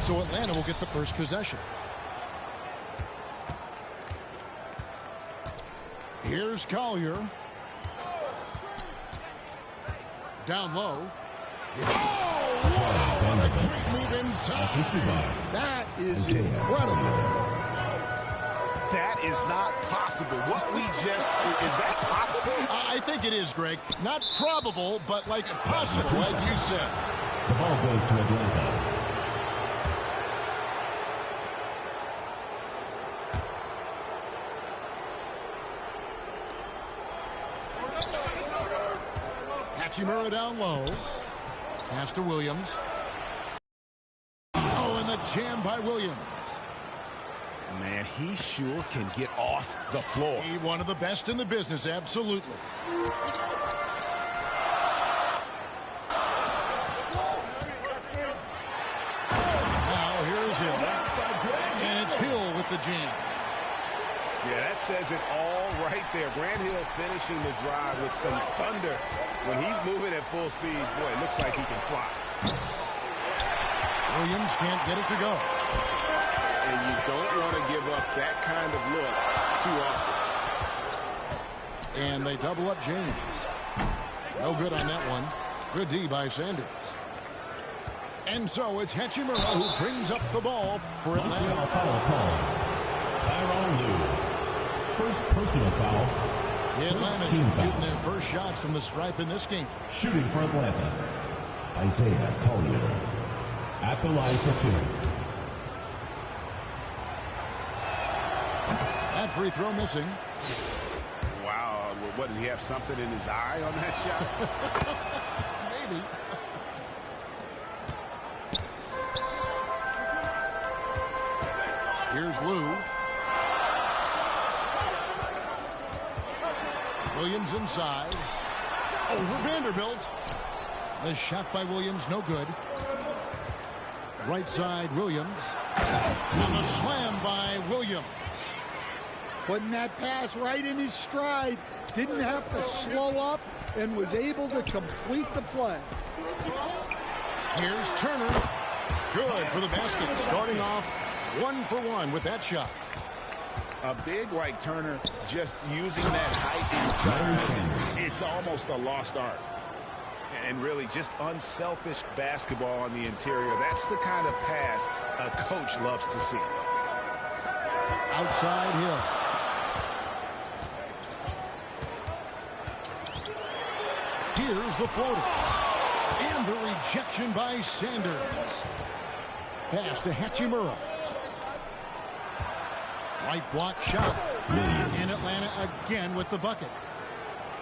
So Atlanta will get the first possession. Here's Collier. Down low. Oh, wow! What a quick move inside. That is incredible. That is not possible. What we just, is that possible? I think it is, Greg. Not probable, but like possible, like you said. The ball goes to Atlanta. Hachimura down low. Pass to Williams. Oh, and the jam by Williams. Man, he sure can get off the floor. He one of the best in the business, absolutely. Now here's Hill. And it's Hill with the jam. Yeah, that says it all right there. Grant Hill finishing the drive with some thunder. When he's moving at full speed, boy, it looks like he can fly. Williams can't get it to go. And you don't want to give up that kind of look too often. And they double up James. No good on that one. Good D by Sanders. And so it's Hachimura who brings up the ball for Atlanta. Foul call. Tyronn Lue. First personal foul. The Atlanta's shooting their first shots from the stripe in this game. Shooting for Atlanta. Isaiah Collier. At the line for two. That free throw missing. Wow. What, did he have something in his eye on that shot? Maybe. Here's Lue. Williams inside. Over Vanderbilt. The shot by Williams, no good. Right side, Williams. And the slam by Williams. Putting that pass right in his stride. Didn't have to slow up and was able to complete the play. Here's Turner. Good for the basket. Starting off 1 for 1 with that shot. A big like Turner just using that height inside. It's almost a lost art. And really just unselfish basketball on the interior. That's the kind of pass a coach loves to see. Outside Hill. Here's the floater. And the rejection by Sanders. Pass to Hachimura. Right block shot. And Atlanta again with the bucket.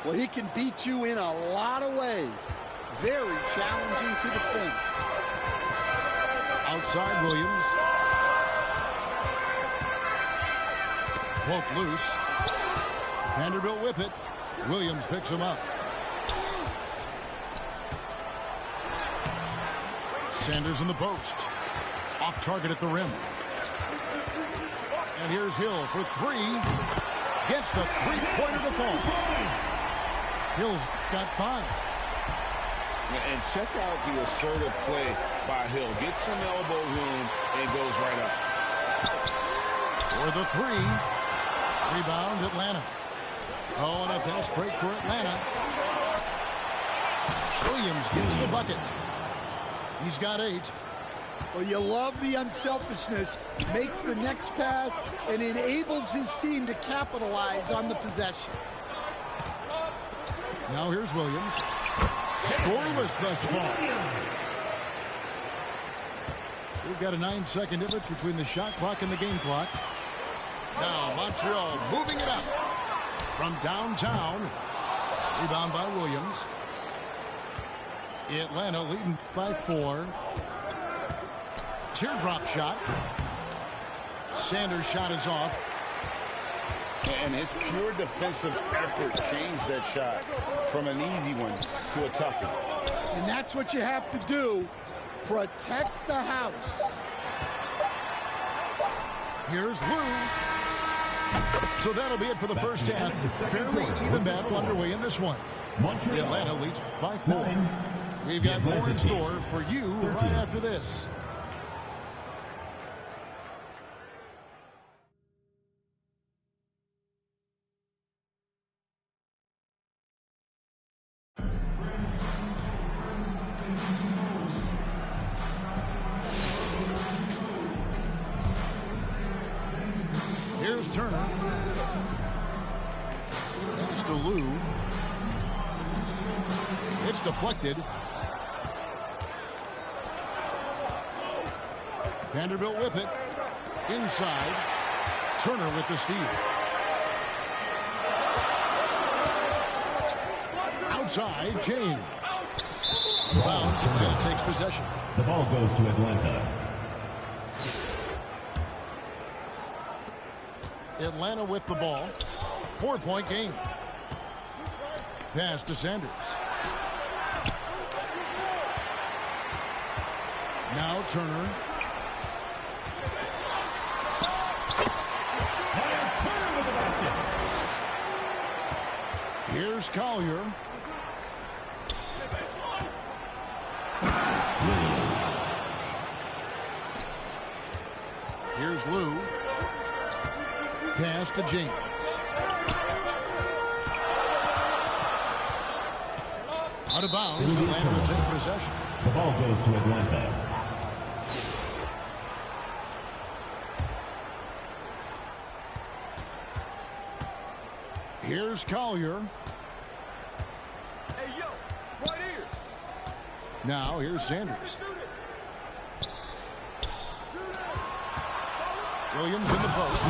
Well, he can beat you in a lot of ways. Very challenging to defend. Outside Williams. Cloak loose. Vanderbilt with it. Williams picks him up. Sanders in the post. Off target at the rim. And here's Hill for three. Gets the three-pointer to fall. Hill's got 5. And check out the assertive play by Hill. Gets some elbow room and goes right up. For the 3. Rebound Atlanta. Oh, and a fast break for Atlanta. Williams gets the bucket. He's got 8. Well, you love the unselfishness. Makes the next pass and enables his team to capitalize on the possession. Now here's Williams. Scoreless thus far. We've got a 9-second difference between the shot clock and the game clock. Now Montreal moving it up from downtown. Rebound by Williams. Atlanta leading by 4. Teardrop shot. Sanders' shot is off. And his pure defensive effort changed that shot from an easy one to a tough one. And that's what you have to do. Protect the house. Here's Lue. So that'll be it for the first half. Fairly even battle underway in this one. Atlanta leads by 4. We've got more in store for you right after this. Turner. It's to Lou. It's deflected. Vanderbilt with it. Inside. Turner with the steal. Outside, James. Bounce, and takes possession. The ball goes to Atlanta. Atlanta with the ball. 4-point game. Pass to Sanders. Now Turner. Turner with the basket. Here's Collier. Williams. Here's Lou. Pass to James. Out of bounds, Atlanta will take possession. The ball goes to Atlanta. Here's Collier. Hey, yo, right here. Now here's Sanders. Williams in the post.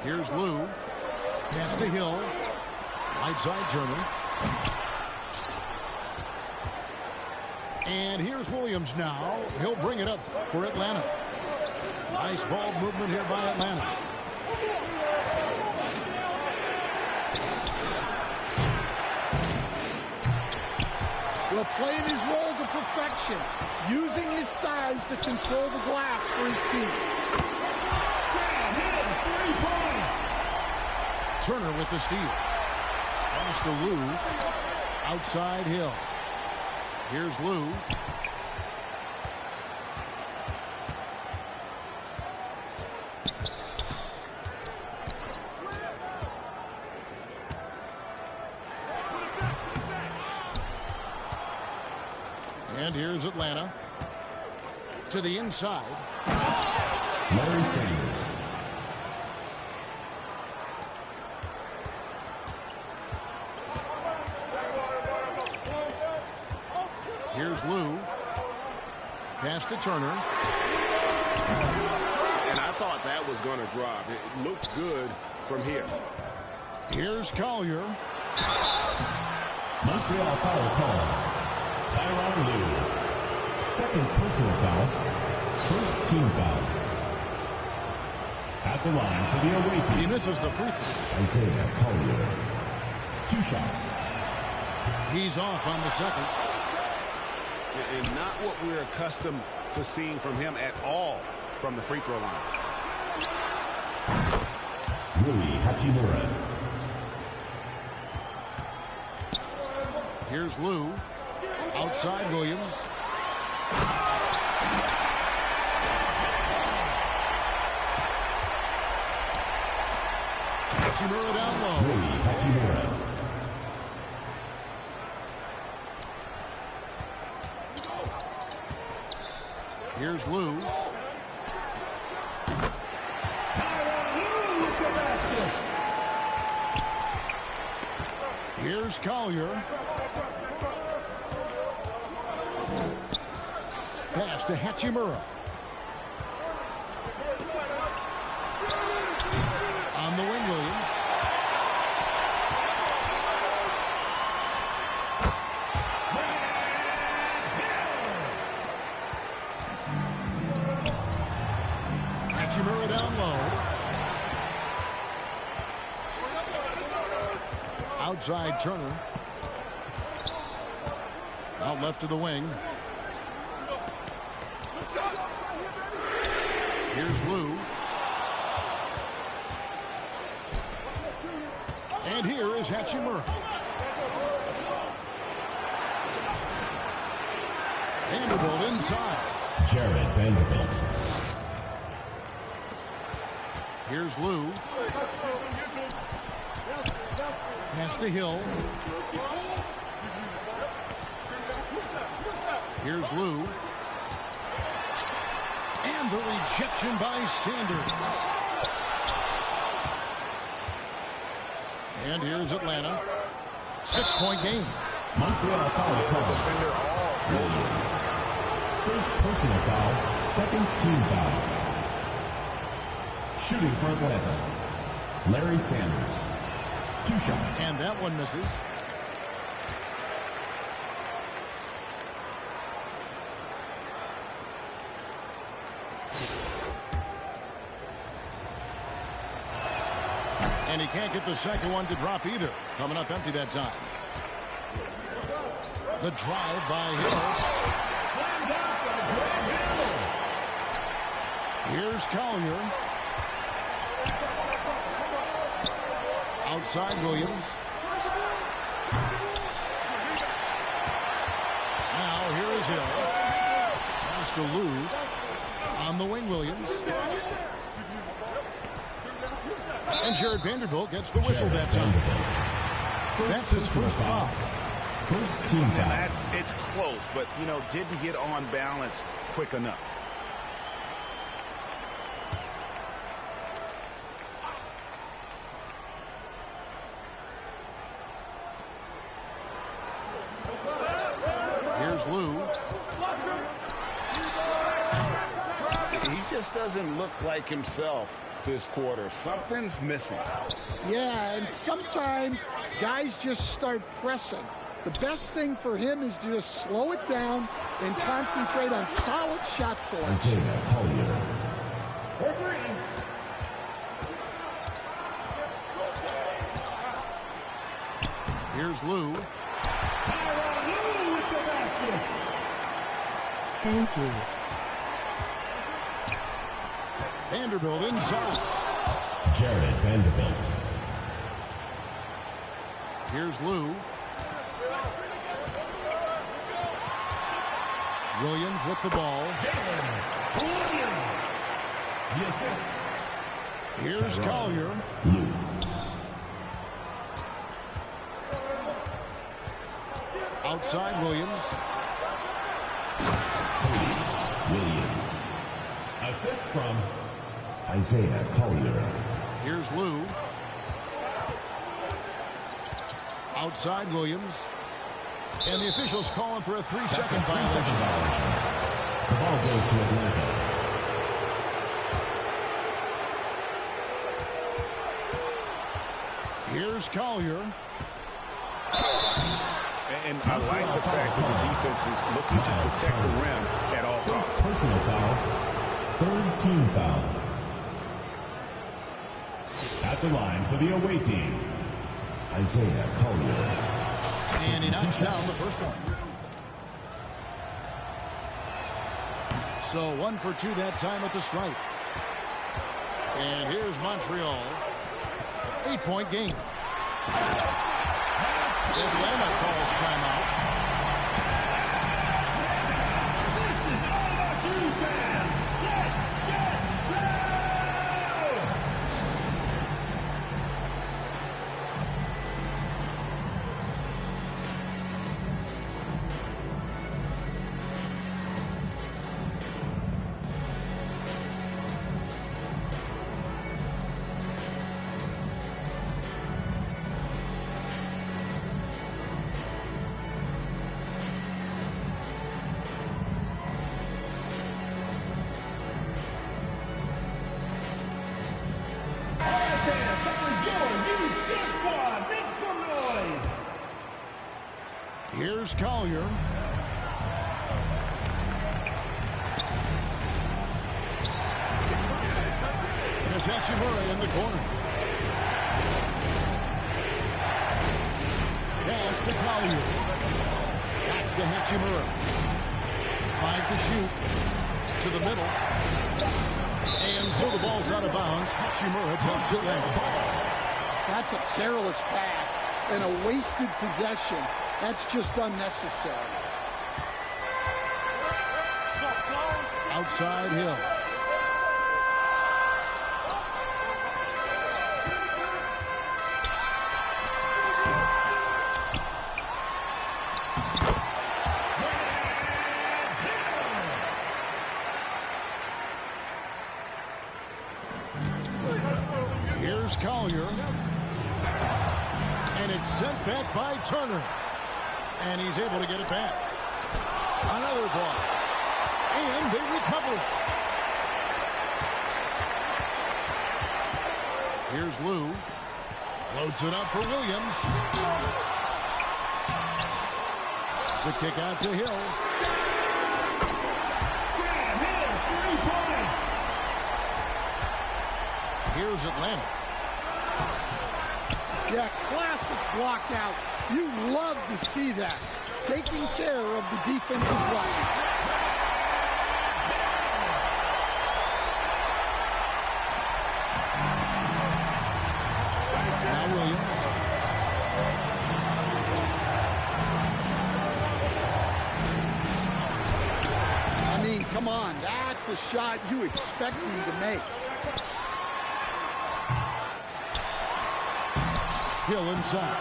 Here's Lou. Pass to Hill. Right side Turner. And here's Williams now. He'll bring it up for Atlanta. Nice ball movement here by Atlanta. Well, playing his role to perfection, using his size to control the glass for his team. Turner with the steal. Pass to Lou. Outside Hill. Here's Lou. And here's Atlanta. To the inside. Larry Sanders. Here's Lou. Pass to Turner. And I thought that was going to drop. It looked good from here. Here's Collier. Montreal foul call. Tyronn Lue. Second personal foul. First team foul. At the line for the away team. He misses the free throw. Isaiah Collier. 2 shots. He's off on the second. And not what we're accustomed to seeing from him at all from the free throw line. Rui Hachimura. Here's Lou. Outside Williams. Hachimura down low. Rui Hachimura. Here's Lou. Tyronn Lue with the basket. Here's Collier. Pass to Hachimura. On the wing, Williams. Hachimura down low. Outside Turner. Out left to the wing. Here's Lou. And here is Hachimura. Vanderbilt inside. Jared Vanderbilt. Here's Lou. Pass to Hill. Here's Lou. And the rejection by Sanders. And here's Atlanta. 6-point game. Montreal foul call. Defender all Williams. First personal foul, second team foul. Shooting for Atlanta, Larry Sanders. 2 shots. And that one misses. And he can't get the second one to drop either. Coming up empty that time. The drive by Hill. Slam dunk by Greg Hill. Here's Collier. Outside Williams. Now here is Hill. Pass to Lou. On the wing, Williams. And Jared Vanderbilt gets the whistle that time. That's his first foul. First team foul. It's close, but, you know, didn't get on balance quick enough. Here's Lou. He just doesn't look like himself this quarter. Something's missing. Yeah, and sometimes guys just start pressing. The best thing for him is to just slow it down and concentrate on solid shot selection. Isaiah Collier. Here's Lou. Tyronn Lue with the basket. Thank you. Vanderbilt inside. Jared Vanderbilt. Here's Lou. Williams with the ball. Williams. The assist. Here's Collier. Lou. Outside Williams. Williams. Assist from Isaiah Collier. Here's Lou. Outside Williams. And the officials calling for a 3-second violation. The ball goes to Atlanta. Here's Collier. And I like the fact that the defense is looking to protect the rim at all costs. Personal foul. Third team foul. At the line for the away team, Isaiah Collier. And he knocks down the first one. So 1 for 2 that time at the stripe. And here's Montreal. 8-point game. Atlanta calls timeout. This is all about you fans. Let's get loud! Here's Collier. And it's Hachimura in the corner. Pass to Collier. Back to Hachimura. 5 to shoot. To the middle. And so the ball's out of bounds. Hachimura takes it down. That's a careless pass and a wasted possession. That's just unnecessary. Outside Hill. Here's Collier. And it's sent back by Turner. And he's able to get it back. Another block. And they recover it. Here's Lou. Floats it up for Williams. The kick out to Hill. Here's Atlanta. Yeah, classic block out. You love to see that. Taking care of the defensive line. Now Williams. I mean, come on. That's a shot you expect him to make. Hill inside.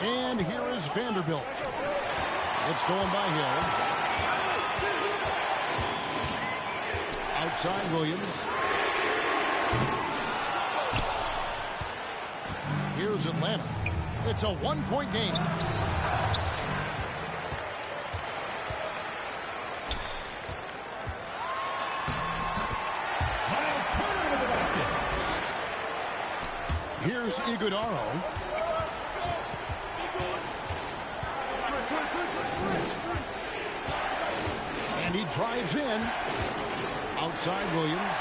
And here is Vanderbilt. It's stolen by Hill. Outside Williams. Here's Atlanta. It's a one-point game. Here's Iguodaro. And he drives in. Outside Williams.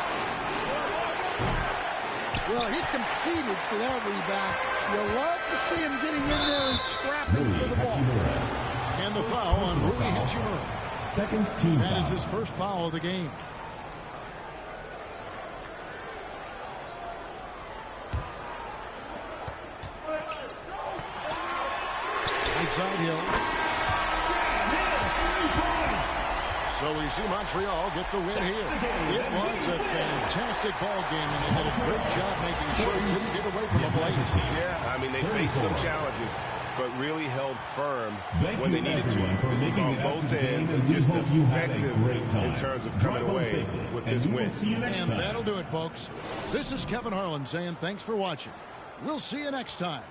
Well, he competed for that rebound. You love to see him getting in there and scrapping for the ball. And the foul on Rui Hachimura. Second team That foul. is his first foul of the game. Inside Hill. So we see Montreal get the win here. It was a fantastic ball game, and they did a great job making sure it didn't get away from the plate. Yeah, I mean, they faced some challenges, but really held firm when they needed to on both ends, and just effective in terms of coming away with this win. And that'll do it, folks. This is Kevin Harlan saying thanks for watching. We'll see you next time.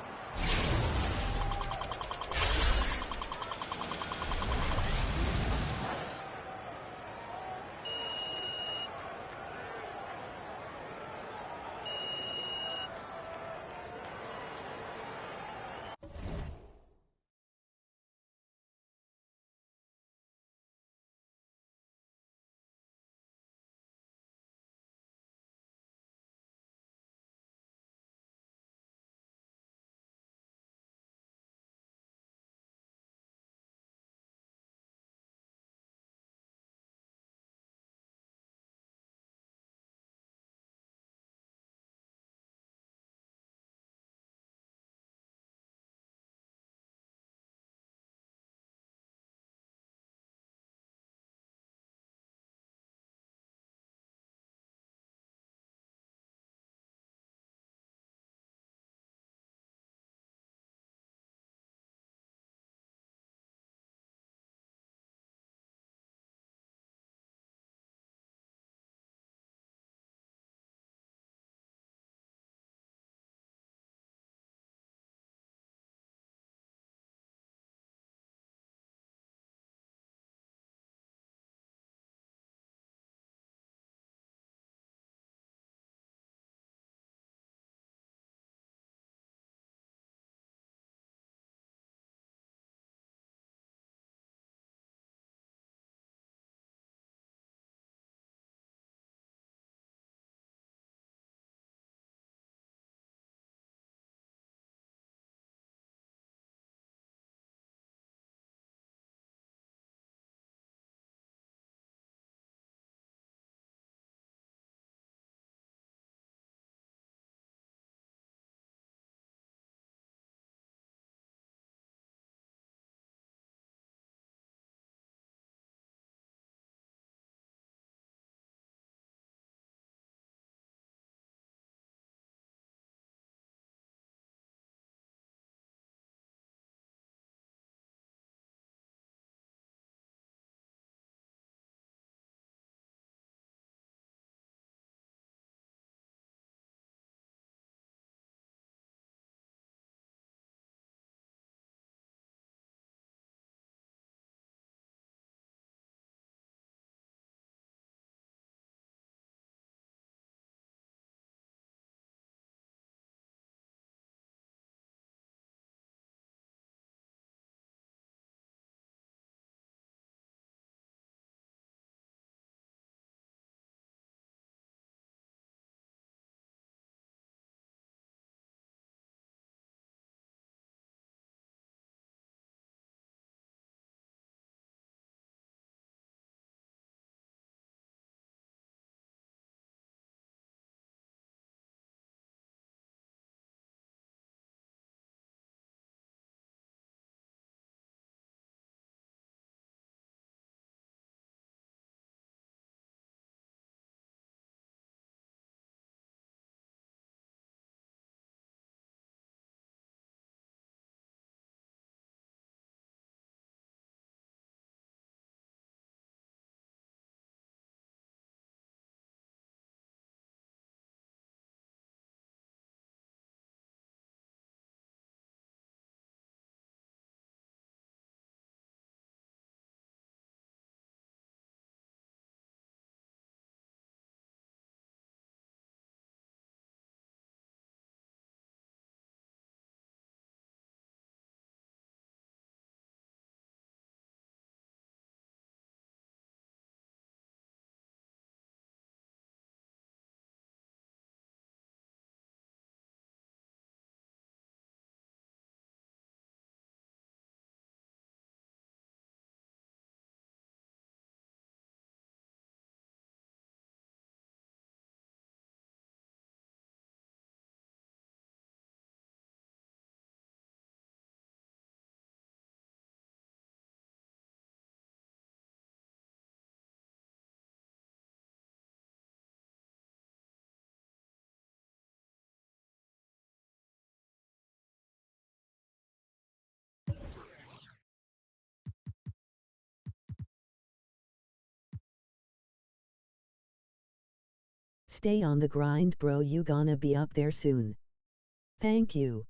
Stay on the grind, bro. You gonna be up there soon. Thank you.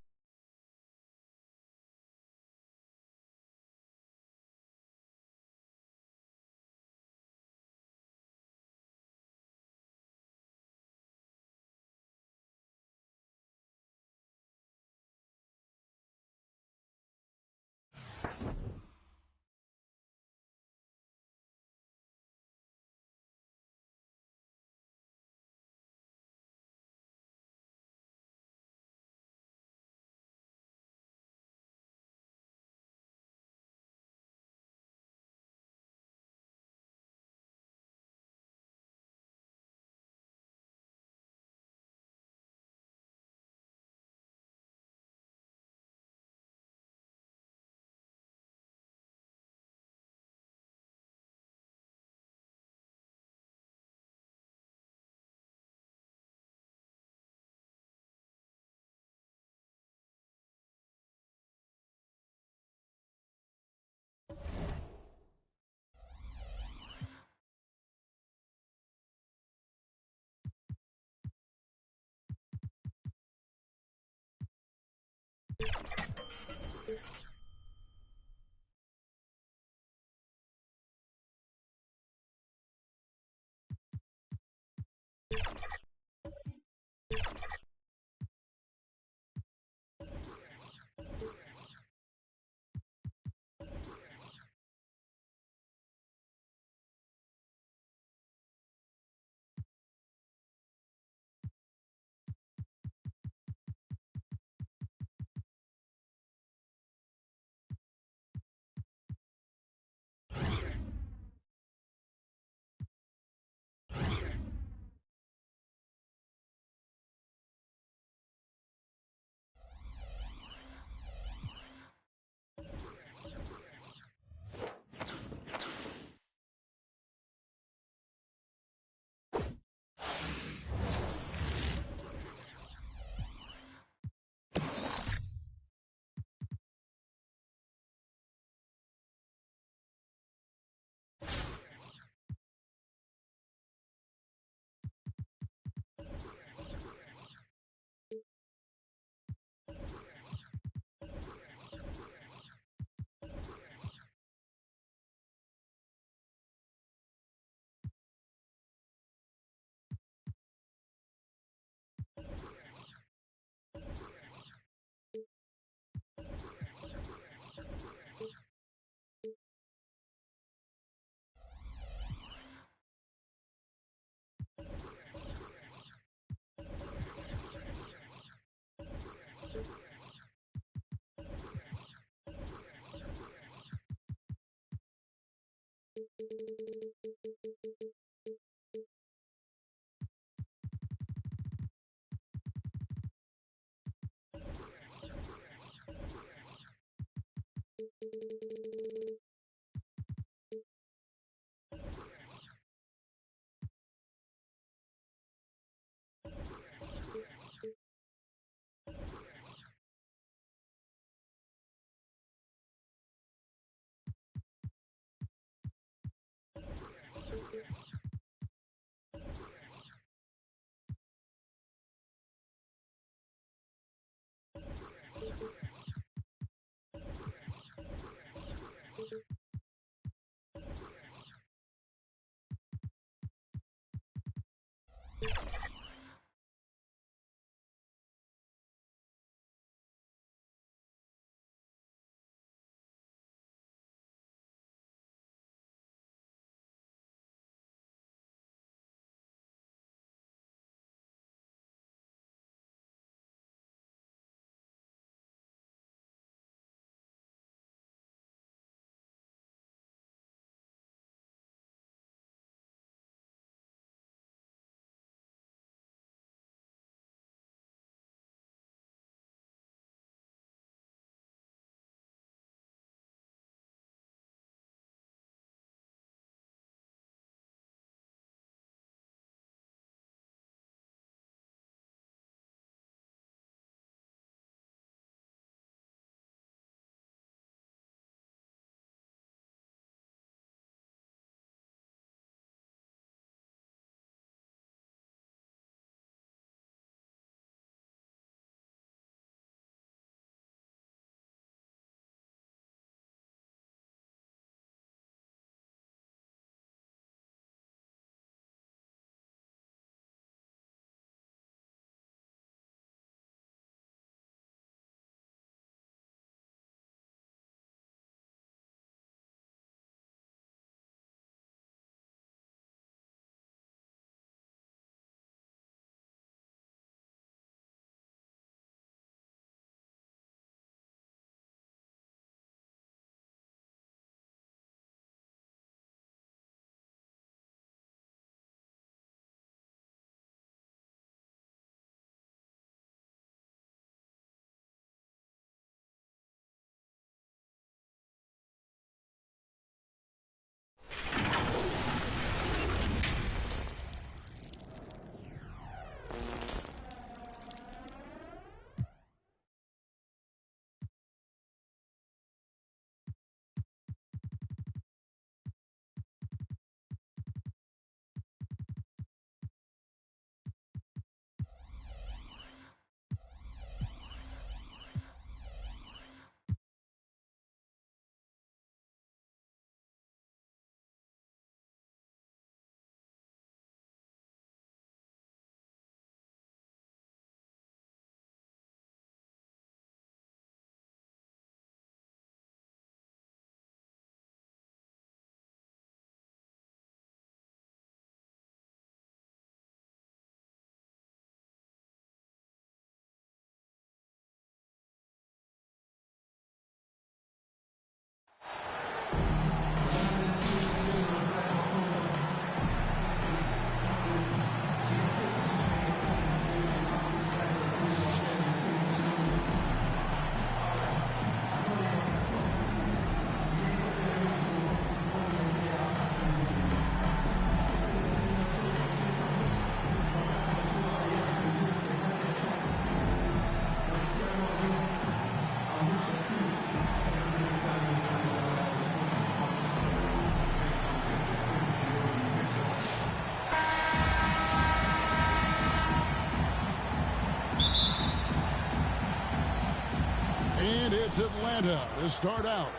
It's Atlanta to start out.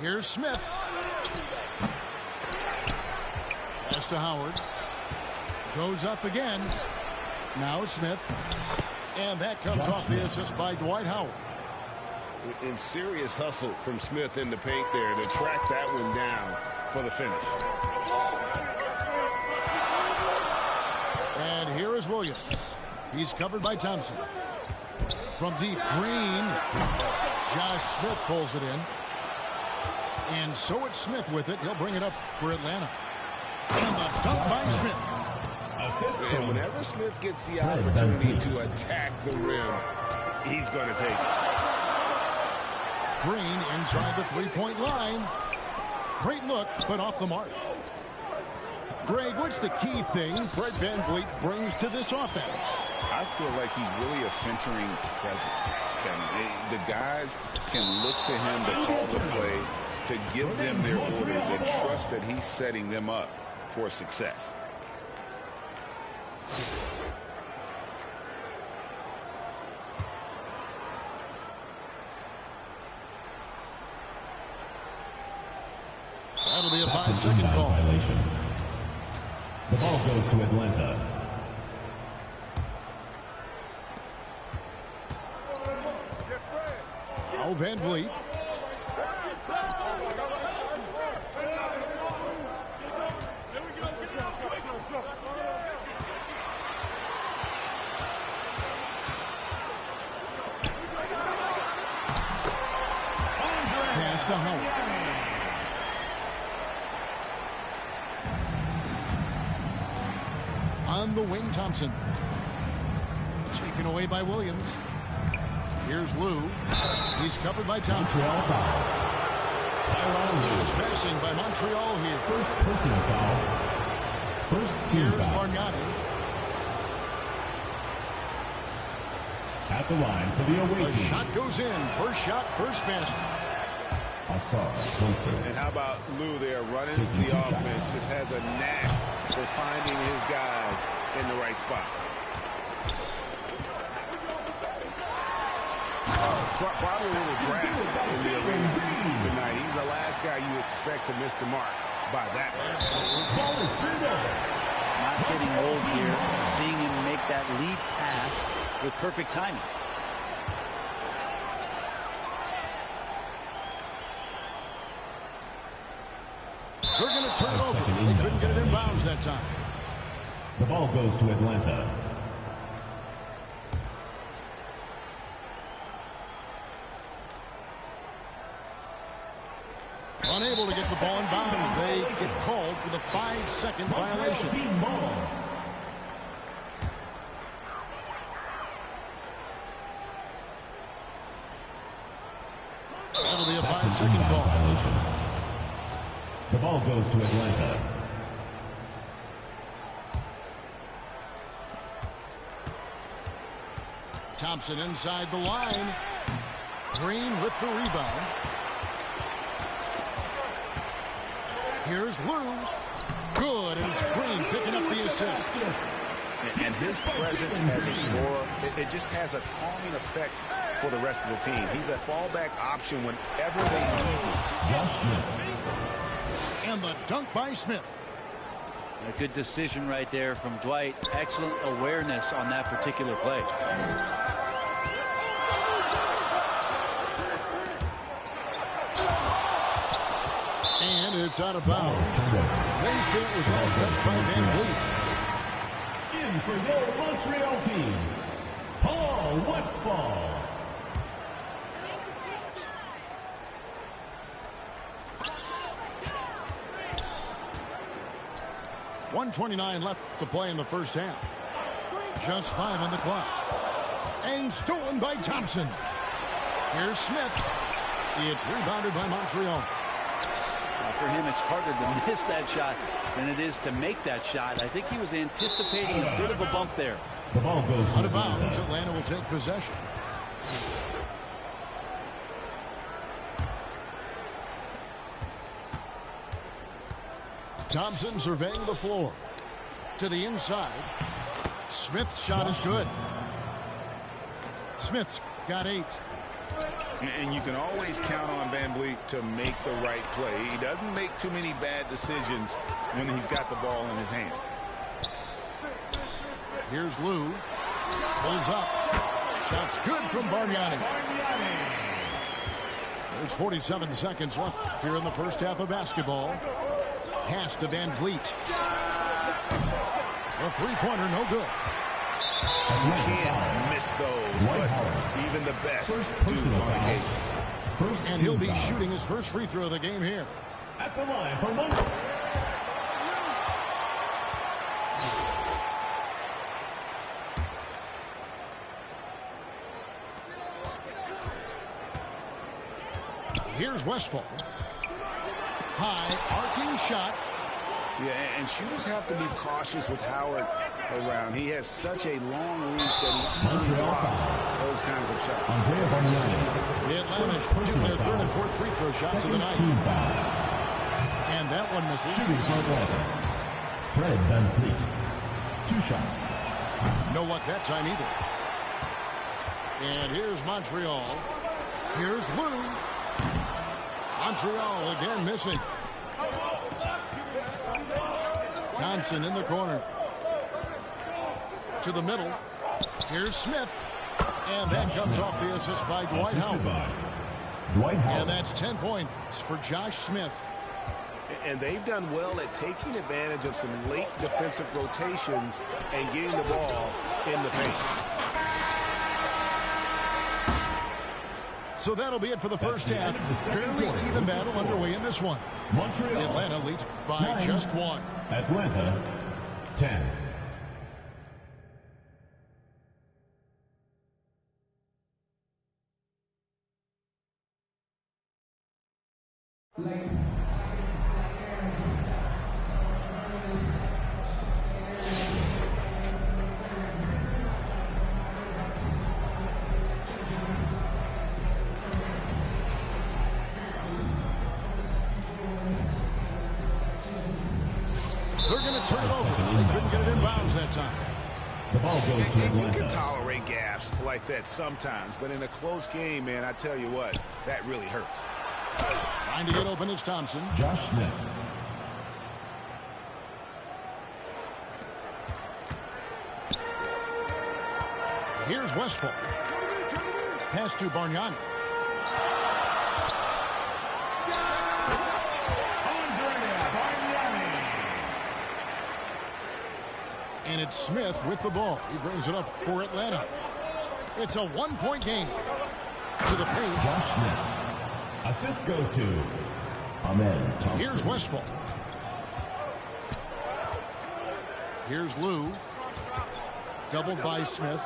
Here's Smith. Pass to Howard. Goes up again. Now Smith. And that comes off the assist by Dwight Howard. In serious hustle from Smith in the paint there to track that one down for the finish. And here is Williams. He's covered by Thompson. From deep, Green. Josh Smith pulls it in. And so it's Smith with it. He'll bring it up for Atlanta. And the dunk by Smith. And whenever Smith gets the opportunity to attack the rim, he's going to take it. Green inside the three-point line. Great look, but off the mark. Greg, what's the key thing Fred VanVleet brings to this offense? I feel like he's really a centering presence, Kevin. The guys can look to him to call the play, to give them their order. They trust that he's setting them up for success. That'll be a 5-second call. Violation. The ball goes to Atlanta. Now VanVleet. Pass to Howard. On the wing, Thompson. Taken away by Williams. Here's Lou. He's covered by Thompson. He's passing by Montreal here. First personal foul. First team Here's foul. Bargnani. At the line for the away A team. shot goes in. First shot, first basket. And how about Lou there running the offense? Just has a knack for finding his guys in the right spots. Probably a little draft in the arena tonight. He's the last guy you expect to miss the mark by that. Ball is turned over. Not getting old here. Seeing him make that lead pass with perfect timing. They're going to turn it over. They couldn't get it in bounds that time. The ball goes to Atlanta. Unable to get the ball in bounds. They get called for the 5-second violation. Team ball. That'll be a 5-second call. Violation. The ball goes to Atlanta. Thompson inside the line. Green with the rebound. Here's Lou. Good, and it's Green picking up the assist. And his presence as a scorer, it just has a calming effect for the rest of the team. He's a fallback option whenever they need him. Josh Smith. And the dunk by Smith. A good decision right there from Dwight. Excellent awareness on that particular play. And it's out of bounds. They say it was last touched by VanVleet. In for your Montreal team, Paul Westphal. .129 left to play in the first half. Just 5 on the clock. And stolen by Thompson. Here's Smith. It's rebounded by Montreal. For him, it's harder to miss that shot than it is to make that shot. I think he was anticipating a bit of a bump there. The ball goes to Out of bounds. Atlanta. Atlanta will take possession. Thompson surveying the floor. To the inside. Smith's shot is good. Smith's got 8. And you can always count on Van Vliet to make the right play. He doesn't make too many bad decisions when he's got the ball in his hands. Here's Lou. Pulls up. Shot's good from Bargnani. There's 47 seconds left here in the first half of basketball. Pass to Van Vliet. A three-pointer, no good. You can't miss those, but even the best do on occasion. And he'll be shooting his first free throw of the game here. At the line for one. Here's Westphal. High, arcing shot. Yeah, and shooters have to be cautious with Howard around. He has such a long reach that he usually blocks those kinds of shots. The Atlanta shooting their third and fourth free throw shots of the night. And that one misses. Fred Van Vliet. 2 shots. No luck that time either. And here's Montreal. Here's Lou. Montreal again missing. Thompson in the corner. To the middle. Here's Smith. And that comes off the assist by Dwight Howard. And that's 10 points for Josh Smith. And they've done well at taking advantage of some late defensive rotations and getting the ball in the paint. So that'll be it for the first half. Fairly even battle underway in this one. Atlanta leads by just 1. Atlanta 10. They're going to turn it over. They couldn't get it in bounds that time. The ball goes to Atlanta. You can tolerate gaffes like that sometimes, but in a close game, man, I tell you what, that really hurts. Trying to get open is Thompson. Josh Smith. Here's Westphal. Pass to Bargnani. And it's Smith with the ball. He brings it up for Atlanta. It's a 1-point game. To the paint. Josh Smith. Assist goes to Ahmed Thompson. Here's Westphal. Here's Lou. Doubled by Smith.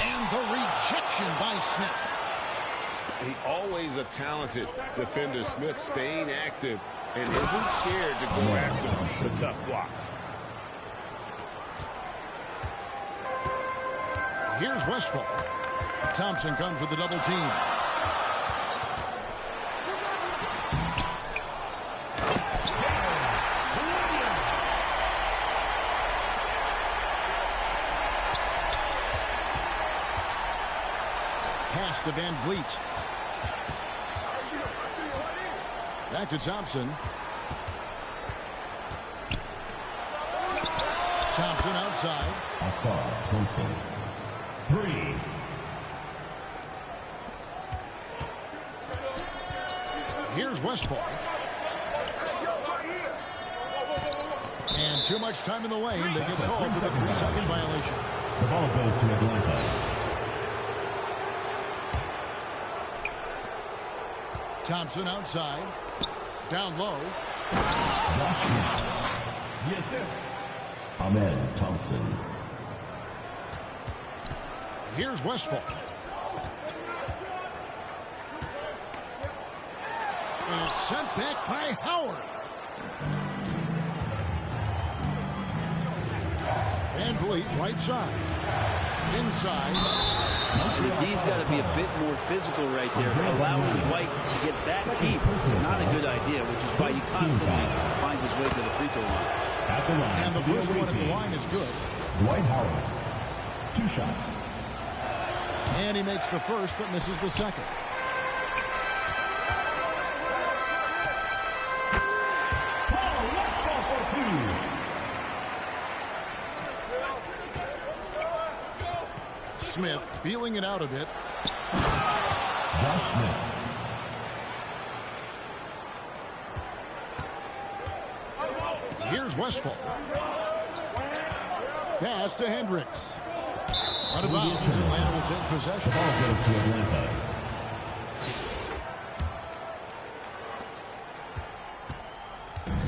And the rejection by Smith. He always a talented defender. Smith staying active and isn't scared to go after the tough blocks. Here's Westphal. Thompson comes with the double team. Pass to Van Vliet. Back to Thompson. Thompson outside. Assad Thompson. 3. Here's Westphal. And too much time in the lane. They get called for the 3-second violation. The ball goes to Atlanta. Thompson outside. Down low. Josh Smith. The assist. Ahmed Thompson. Here's Westphal. And it's sent back by Howard. Van Vliet, right side. Inside. The D's got to be a bit more physical right there. Allowing Dwight to get that deep, not a good idea, which is why he constantly finds his way to the free throw line. At the line. And the first one at the line is good. Dwight Howard. 2 shots. And he makes the first but misses the second. Paul Westphal for 2. Smith feeling it out a bit. Josh Smith. Here's Westphal. Pass to Hendricks. Out of bounds, Atlanta will take possession. The ball goes to Atlanta.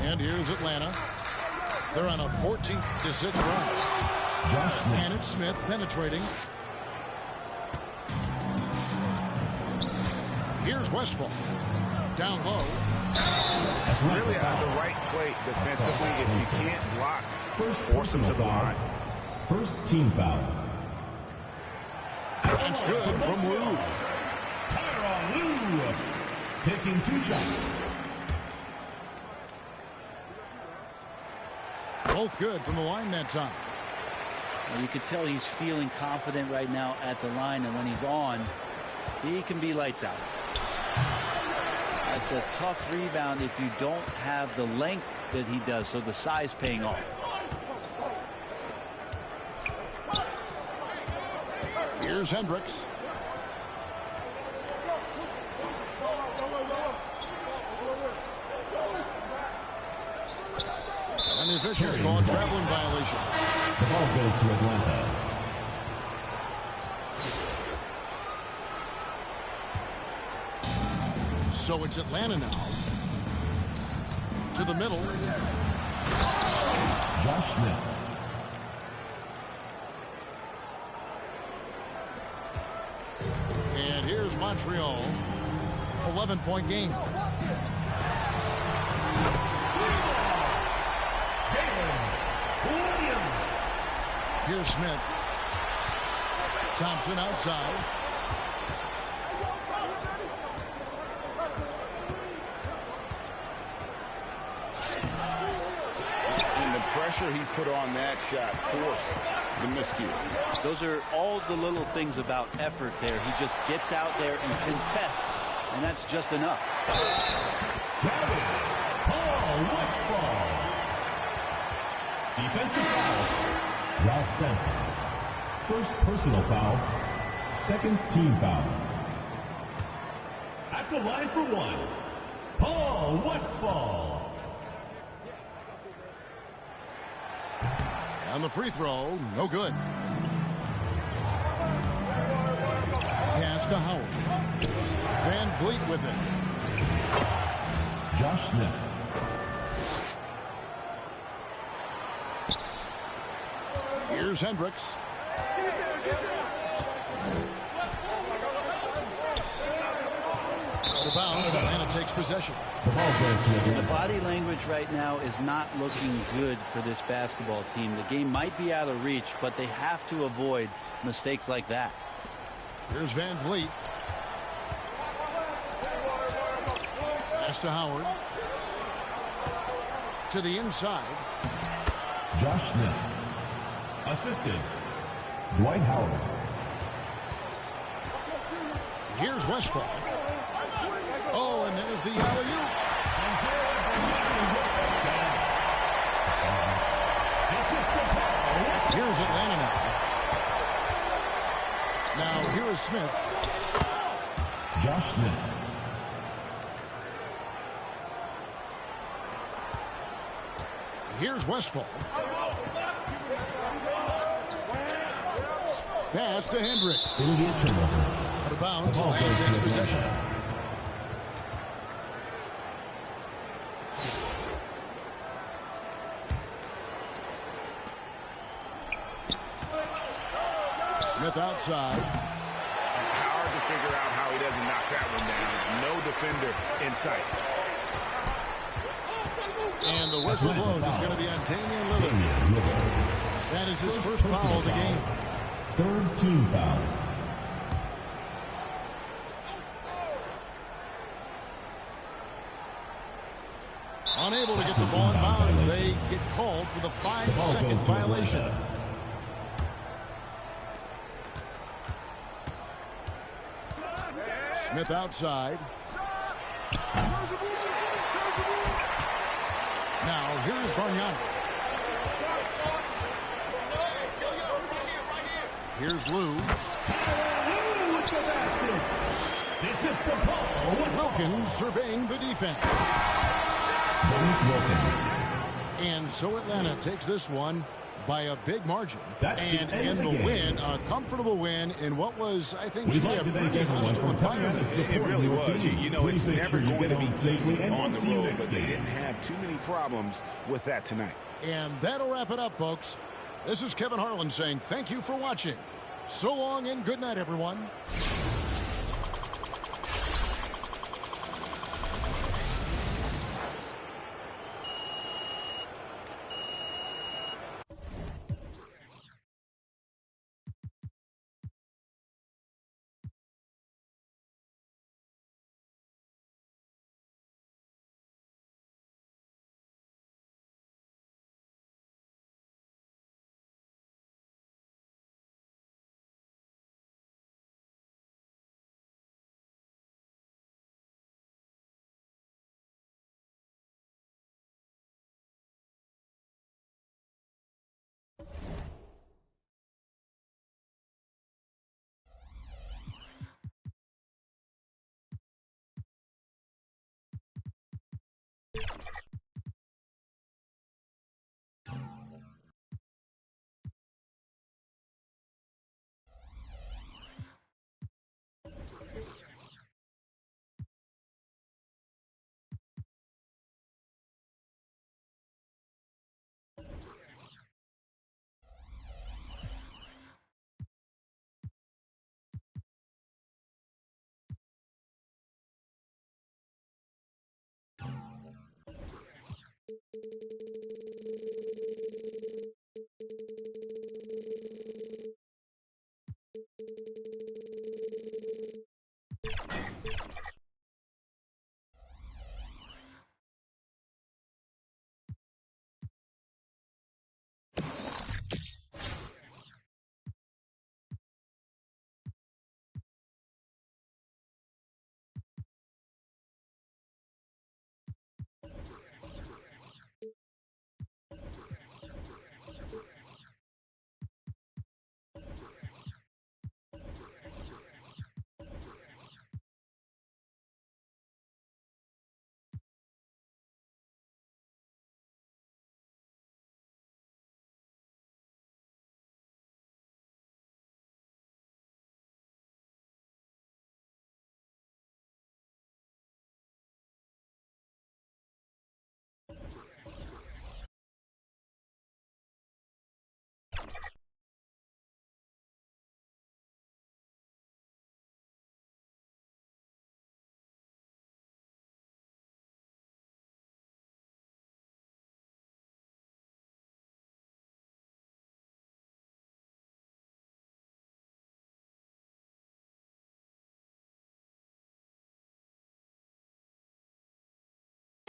And here's Atlanta. They're on a 14-6 run. Josh Smith. And it's Smith penetrating. Here's Westphal. Down low. Really on the right plate defensively. If you can't block, force him to the line. First team foul. That's good from Lou. Tyronn Lue taking 2 shots. Both good from the line that time. Well, you can tell he's feeling confident right now at the line, and when he's on, he can be lights out. That's a tough rebound if you don't have the length that he does, so the size paying off. Here's Hendricks. And the officials call a traveling violation. The ball goes to Atlanta. So it's Atlanta now. To the middle. Josh Smith. And here's Montreal. 11-point game. Here's Smith. Thompson outside. And the pressure he put on that shot forced the miscue. Those are all the little things about effort there. He just gets out there and contests, and that's just enough. Paul Westphal. Defensive foul. Ralph Sampson. First personal foul. Second team foul. At the line for 1, Paul Westphal. On the free throw, no good. Pass to Howard. Van Vliet with it. Josh Smith. Here's Hendricks. Out of bounds, Atlanta takes possession. The ball goes to Atlanta. The body language right now is not looking good for this basketball team. The game might be out of reach, but they have to avoid mistakes like that. Here's Van Vliet. Pass to Howard. To the inside. Josh Smith. Assisted. Dwight Howard. Here's Westphal. Oh, and there's the alley-oop. Here's Atlanta now. Now, here is Smith. Josh Smith. Here's Westphal. Pass to Hendricks. It'll be a turnover. Out of bounds, Atlanta takes possession. Smith outside. Hard to figure out how he doesn't knock that one down. No defender in sight. And the whistle blows. It's going to be on Damian Lillard. That is his first foul of the game. Third team foul. Unable to get the ball in bounds. They get called for the 5-second violation. Smith outside. Now here's Bargnani. Here's Lou. This is for Paul Wilkins surveying the defense. Wilkins. And so Atlanta takes this one by a big margin. That's and in the win, a comfortable win in what was, I think, We'd a like to thank pretty everyone hostile for coming out environment. and It really supporting was. your team. You know, Please it's make never sure you going get to be home safely, easy and on we'll the see you road, next but they game. didn't have too many problems with that tonight. And that'll wrap it up, folks. This is Kevin Harlan saying thank you for watching. So long and good night, everyone.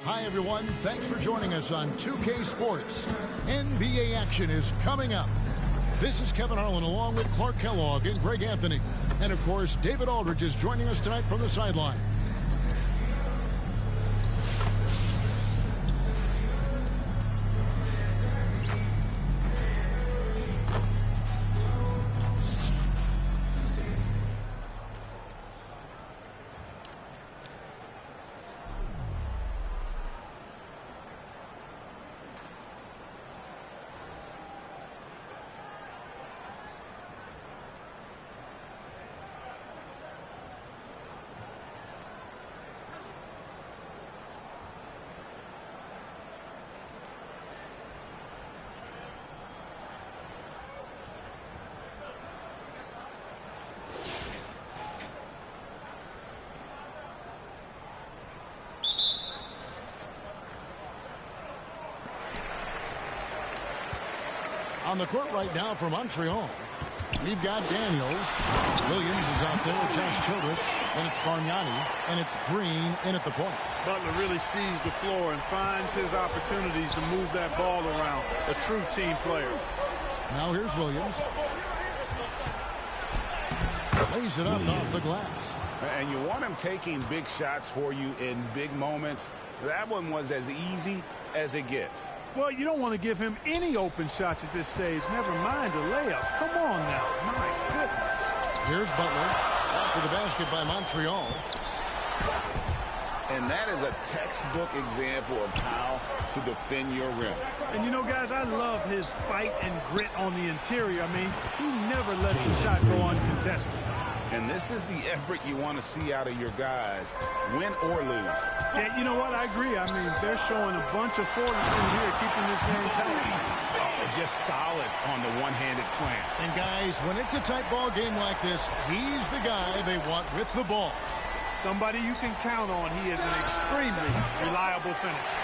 Hi, everyone. Thanks for joining us on 2K Sports. NBA action is coming up. This is Kevin Harlan along with Clark Kellogg and Greg Anthony. And, of course, David Aldridge is joining us tonight from the sideline. On the court right now for Montreal, we've got Daniels. Williams is out there with Josh Childress. And it's Bargnani. And it's Green in at the point. Butler really sees the floor and finds his opportunities to move that ball around. A true team player. Now here's Williams. Lays it up off the glass. And you want him taking big shots for you in big moments. That one was as easy as it gets. Well, you don't want to give him any open shots at this stage. Never mind a layup. Come on now. My goodness. Here's Butler. After the basket by Montreal. And that is a textbook example of how to defend your rim. And, you know, guys, I love his fight and grit on the interior. I mean, he never lets a shot go uncontested. And this is the effort you want to see out of your guys, win or lose. Yeah, you know what? I agree. I mean, they're showing a bunch of fortitude here, keeping this game tight. Oh, just solid on the one-handed slam. And, guys, when it's a tight ball game like this, he's the guy they want with the ball. Somebody you can count on. He is an extremely reliable finisher.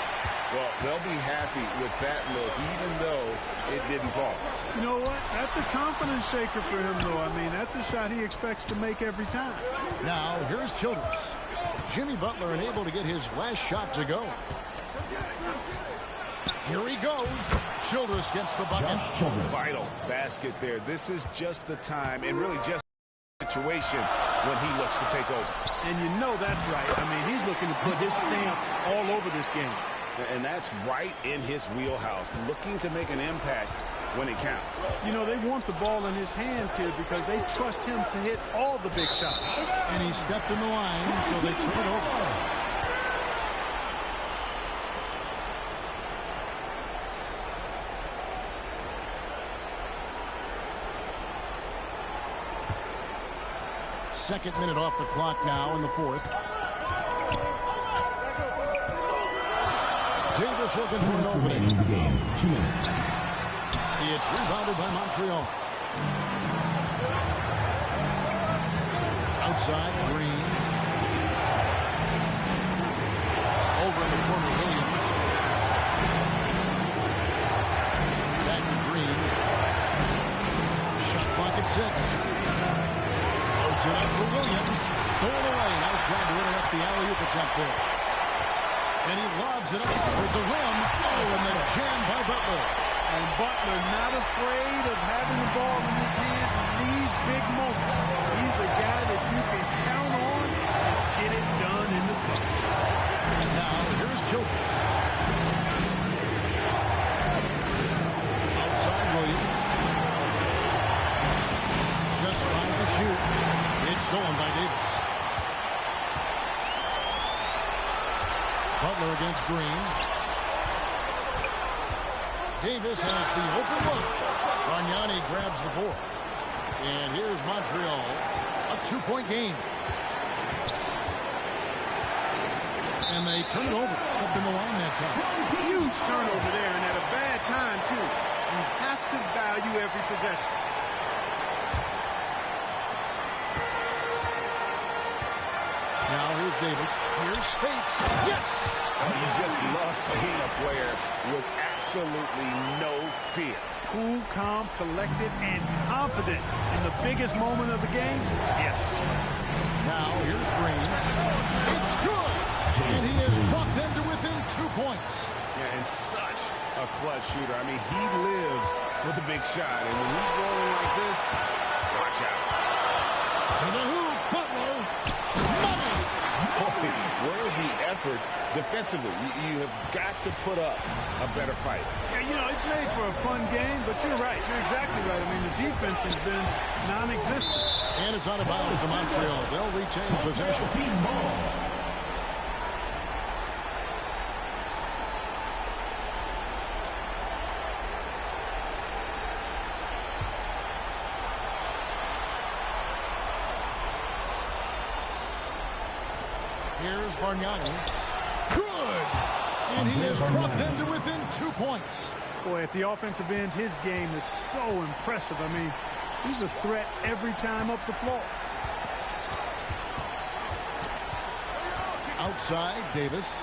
Well, they'll be happy with that look, even though it didn't fall. You know what? That's a confidence shaker for him, though. I mean, that's a shot he expects to make every time. Now, here's Childress. Jimmy Butler unable to get his last shot to go. Here he goes. Childress gets the bucket. Vital basket there. This is just the time, and really just the situation when he looks to take over. And you know that's right. I mean, he's looking to put his stamp all over this game. And that's right in his wheelhouse, looking to make an impact when it counts. You know, they want the ball in his hands here because they trust him to hit all the big shots. And he stepped in the line, so they turn it over. Second minute off the clock now in the fourth. Davis looking for an opening. In the game, 2 minutes. It's rebounded by Montreal. Outside, Green. Over in the corner, Williams. Back to Green. Shot clock at 6. Floats it up for Williams. Stolen away. Nice job to interrupt the alley-oop attempt there. And he lobs it up toward the rim. Oh, and then jammed by Butler. And Butler not afraid of having the ball in his hands in these big moments. He's a guy that you can count on to get it done in the clutch. Now, here's Childress. Outside Williams. Just trying to shoot. It's stolen by Davis. Butler against Green. Davis has the open look. Bargnani grabs the board. And here's Montreal. A 2-point game. And they turn it over. Stepped in the line that time. Huge turnover there, and at a bad time, too. You have to value every possession. Now here's Davis. Here's Spates. Yes! You just love seeing a player with absolutely no fear. Cool, calm, collected, and confident in the biggest moment of the game. Yes. Now here's Green. It's good! And he has brought them to within 2 points. Yeah, and such a clutch shooter. I mean, he lives for the big shot. And when he's rolling like this, watch out. To the hoop, Butler. Money! Where's the effort defensively? You have got to put up a better fight. Yeah, you know, it's made for a fun game, but you're right. You're exactly right. I mean, the defense has been non-existent. And it's out of bounds to Montreal. They'll retain possession. Team ball. Here's Bargnani. Good! And he has brought them to within 2 points. Boy, at the offensive end, his game is so impressive. I mean, he's a threat every time up the floor. Outside, Davis.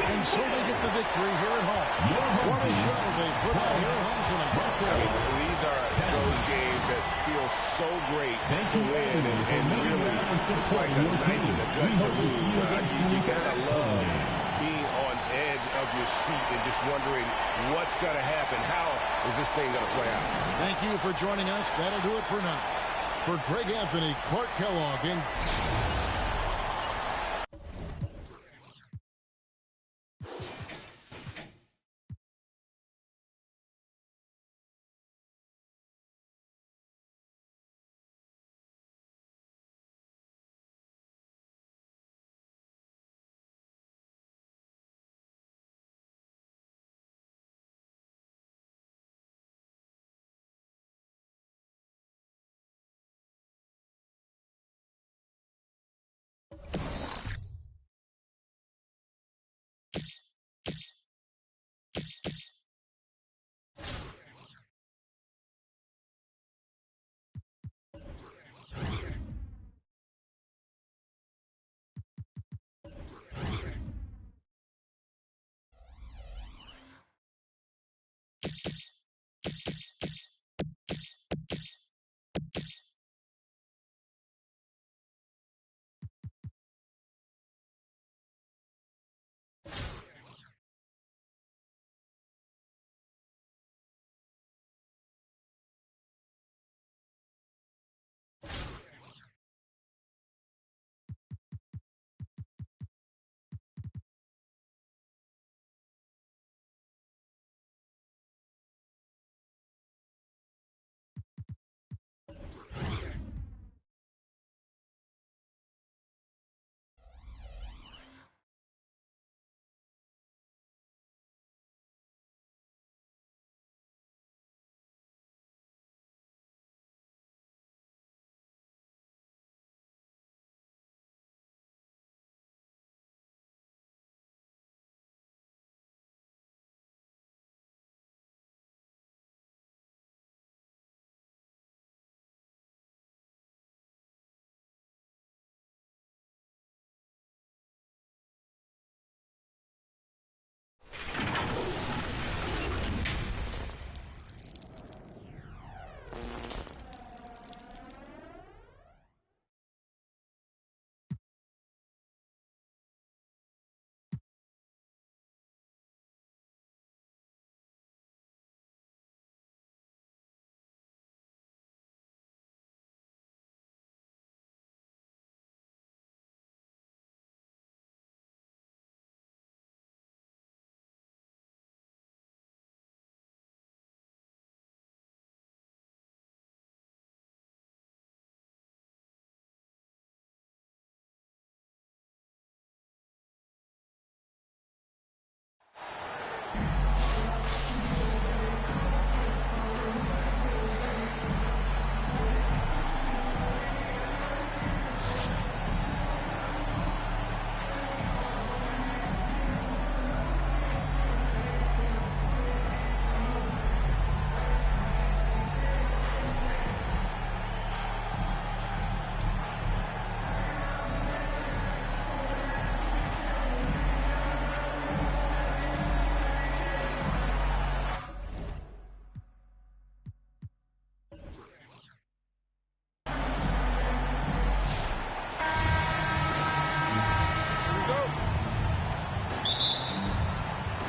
And so they get the victory here at home. What a show they put on here at home tonight. These are those games that feel so great to win, and really, it's like a knife in the gut to lose. You gotta love edge of your seat and just wondering what's going to happen. How is this thing going to play out? Thank you for joining us. That'll do it for now. For Greg Anthony, Clark Kellogg, and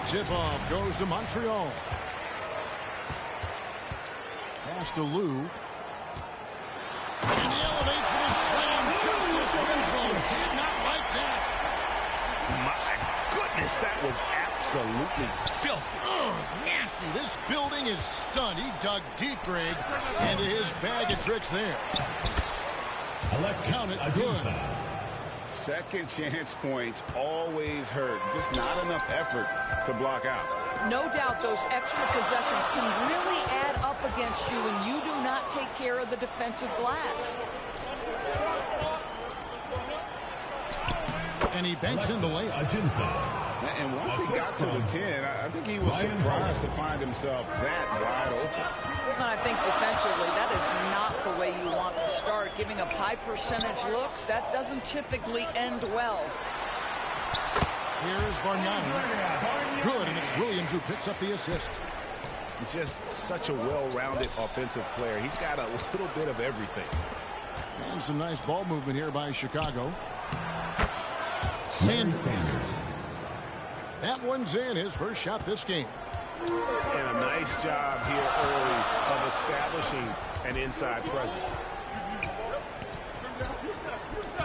tip-off goes to Montreal. Pass to Lou. And he elevates with a slam. Justice Winslow did not like that. My goodness, that was absolutely filthy. Oh, nasty. This building is stunned. He dug deep, Greg, into his bag of tricks there. Count it good. Second chance points always hurt. Just not enough effort to block out. No doubt those extra possessions can really add up against you when you do not take care of the defensive glass. And he banks in the layup. And once he got to the 10, I think he was surprised to find himself that wide open. And I think defensively, that is not the way you want to start. Giving up high percentage looks, that doesn't typically end well. Here's Bargnani. Good, and it's Williams who picks up the assist. Just such a well-rounded offensive player. He's got a little bit of everything. And some nice ball movement here by Chicago. Sanders. That one's in, his first shot this game. And a nice job here early of establishing an inside presence.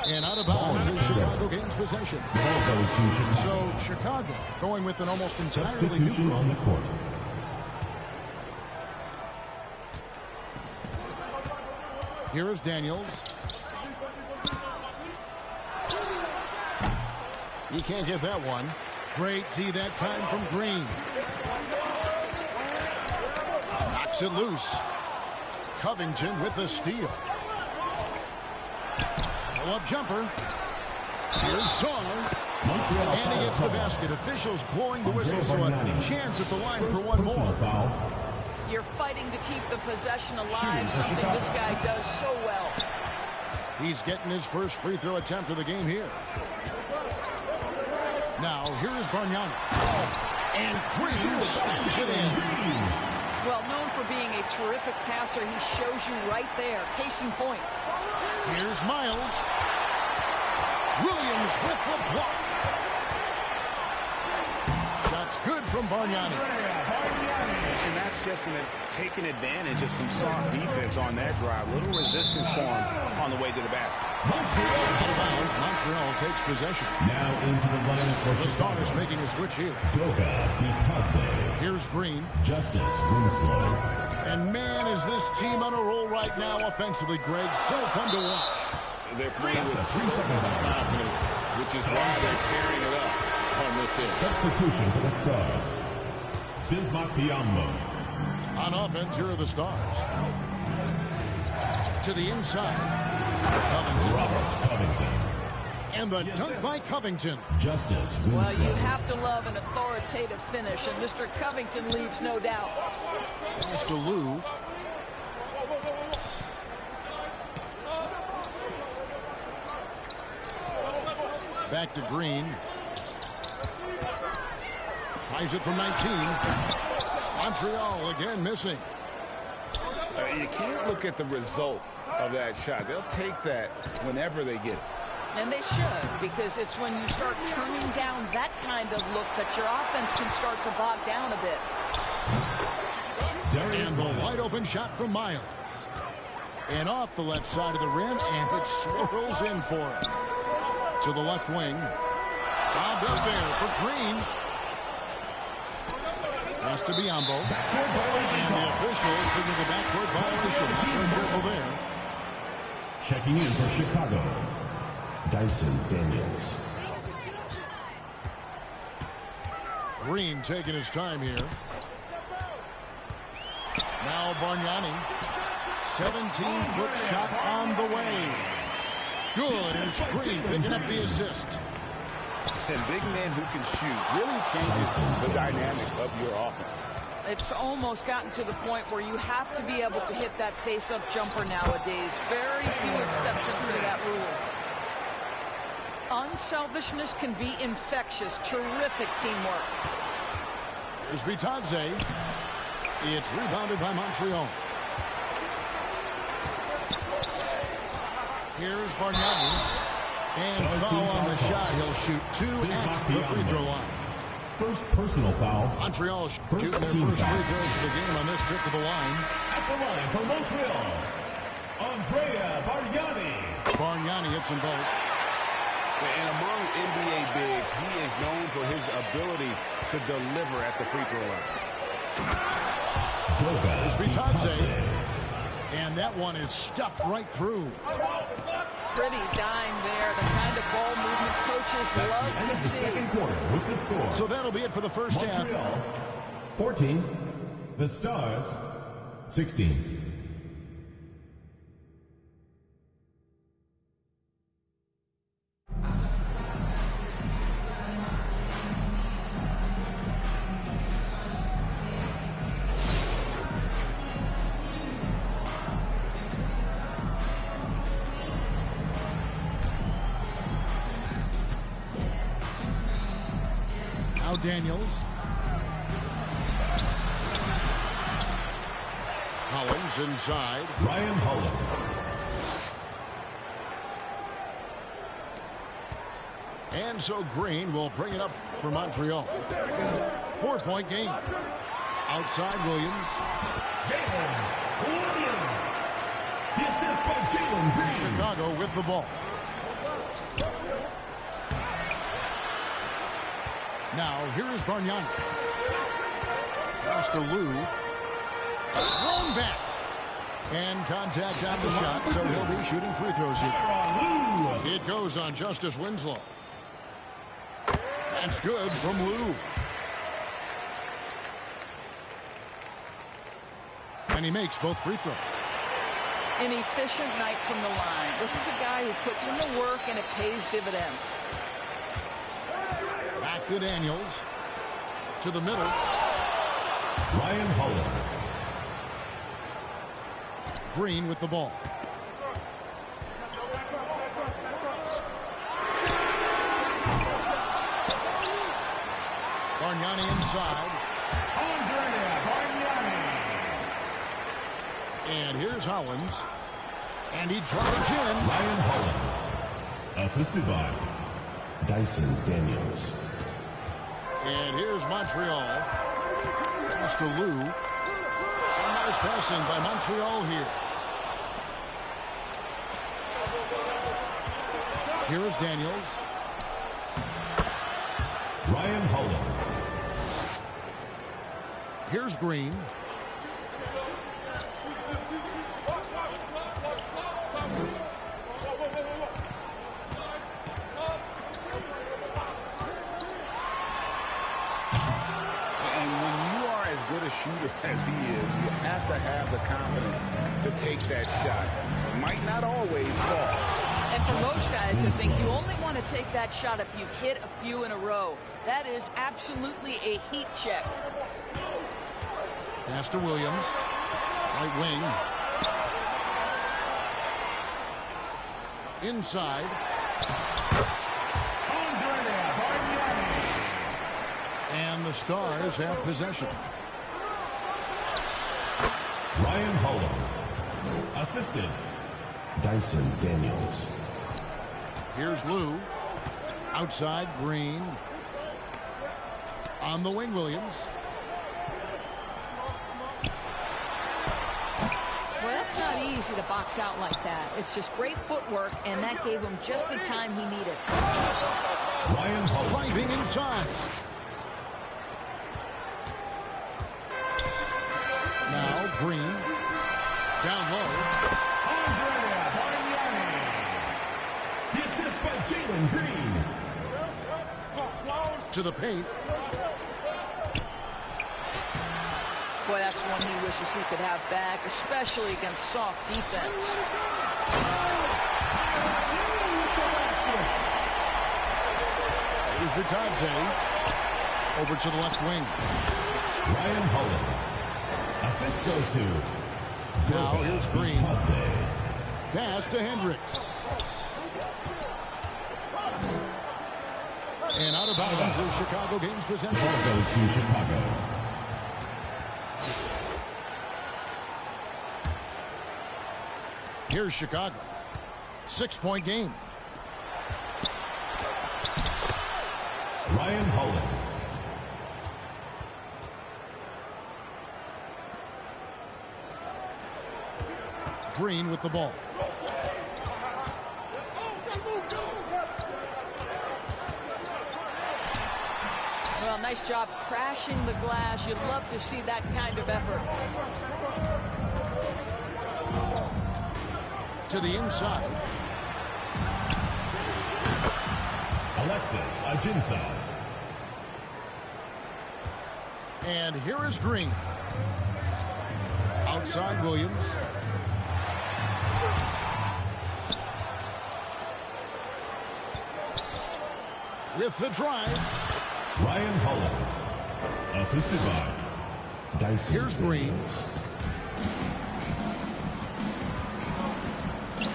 And out of bounds as Chicago gains possession. So Chicago going with an almost entirely new on the court. Here is Daniels. He can't get that one. Great D that time from Green. Knocks it loose. Covington with the steal. Pull-up jumper. Here's Czar. And he gets the basket. Officials blowing the whistle, so a chance at the line for one more. You're fighting to keep the possession alive, something this guy does so well. He's getting his first free throw attempt of the game here. Now, here is Bargnani. And Green slams it in. Well, known for being a terrific passer, he shows you right there. Case in point. Here's Miles. Williams with the block. Shot's good from Bargnani. And that's just taking advantage of some soft defense on that drive. Little resistance for him on the way to the basket. Montreal takes possession. Now into the lineup for the Stars making a switch here. Here's Green. Justice Winslow. And man, is this team on a roll right now offensively, Greg. So fun to watch. They're playing with so much confidence, which is why they're carrying it up on this end. Substitution for the Stars. Bismack Biyombo. On offense, here are the Stars. To the inside. Covington. Robert Covington. And the dunk by Covington. Justice Winslow. Well, you have to love an authoritative finish, and Mr. Covington leaves no doubt. Pass to Lou. Back to Green. Tries it from 19. Montreal again missing. You can't look at the result of that shot. They'll take that whenever they get it. And they should, because it's when you start turning down that kind of look that your offense can start to bog down a bit. And the wide open shot from Miles. And off the left side of the rim, and it swirls in for him. To the left wing. Bob up there for Green. Pass to Biyombo. And the officials signal the backcourt violation. Careful there. Checking in for Chicago, Dyson Daniels. Green taking his time here. Now Bargnani. 17-foot shot on the way. Good. It's Green picking up the assist. And big men who can shoot really changes the dynamic of your offense. It's almost gotten to the point where you have to be able to hit that face-up jumper nowadays. Very few exceptions to that rule. Unselfishness can be infectious. Terrific teamwork. Here's Bitadze. It's rebounded by Montreal. Here's Bargnani. And foul on the shot. He'll shoot two at the free throw line. First personal foul. Montreal shooting their first free throws of the game on this trip to the line. At the line for Montreal, Andrea Bargnani. Bargnani hits them both. And among NBA bigs, he is known for his ability to deliver at the free throw line. There's Bitadze. And that one is stuffed right through. Pretty dime there. The kind of ball movement coaches love to see. Second quarter with the score. So that'll be it for the first half. Montreal, 14. The Stars, 16. Daniels. Hollins inside. Ryan Hollins. And so Green will bring it up for Montreal. 4-point game. Outside Williams. Jalen Williams. The assist by Jalen Green. Chicago with the ball. Now, here is Bargnani. Pass to Lou. Thrown back. And contact on the shot, so he'll be shooting free throws here. It goes on Justice Winslow. That's good from Lou. And he makes both free throws. An efficient night from the line. This is a guy who puts in the work and it pays dividends. Back to Daniels. To the middle. Ryan Hollins. Green with the ball. Bargnani inside. And here's Hollins. And he drives in. Ryan Hollins. Assisted by Dyson Daniels. And here's Montreal. Pass to Lou. Some nice passing by Montreal here. Here is Daniels. Ryan Hollins. Here's Green. Good a shooter as he is, you have to have the confidence to take that shot. It might not always fall. And for most guys, I think you only want to take that shot if you've hit a few in a row. That is absolutely a heat check. Pass to Williams. Right wing. Inside. And the Stars have possession. Ryan Hollins. Assisted. Dyson Daniels. Here's Lou. Outside Green. On the wing, Williams. Well, that's not easy to box out like that. It's just great footwork, and that gave him just the time he needed. Ryan Hollins. Driving inside. Now Green. Down low. The assist by Jalen Green. To the paint. Boy, that's one he wishes he could have back, especially against soft defense. Here's Vitadze. Over to the left wing. Ryan Hollins. Assist goes to. Now here's Green. Pass to Hendricks. And out of bounds as Chicago gains possession. Ball goes to Chicago. Here's Chicago. 6-point game. Ryan Hollins. Green with the ball. Well, nice job crashing the glass. You'd love to see that kind of effort. To the inside. Alexis Ajinça. And here is Green. Outside Williams. With the drive. Ryan Hollins. Assisted by Dyson. Here's Green.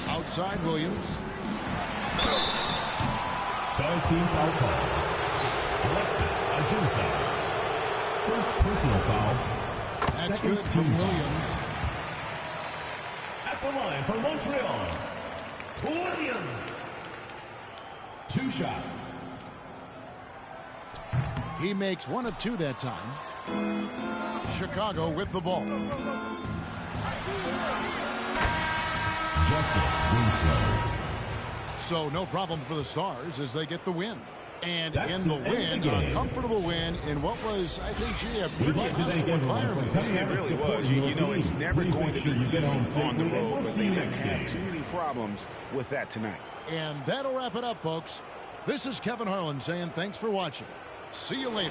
Outside Williams. Stars team foul call. Alexis Ajinça. First personal foul. That's Second good from team Williams. At the line for Montreal. Williams. 2 shots. He makes one of two that time. Chicago with the ball. Justice Winslow. So no problem for the Stars as they get the win. And That's in the the win, a comfortable win in what was, I think, gee, a pretty hostile environment. It really was. You know, it's never going to be easy on the road, but they didn't have too many problems with that tonight. And that'll wrap it up, folks. This is Kevin Harlan saying thanks for watching. See you later.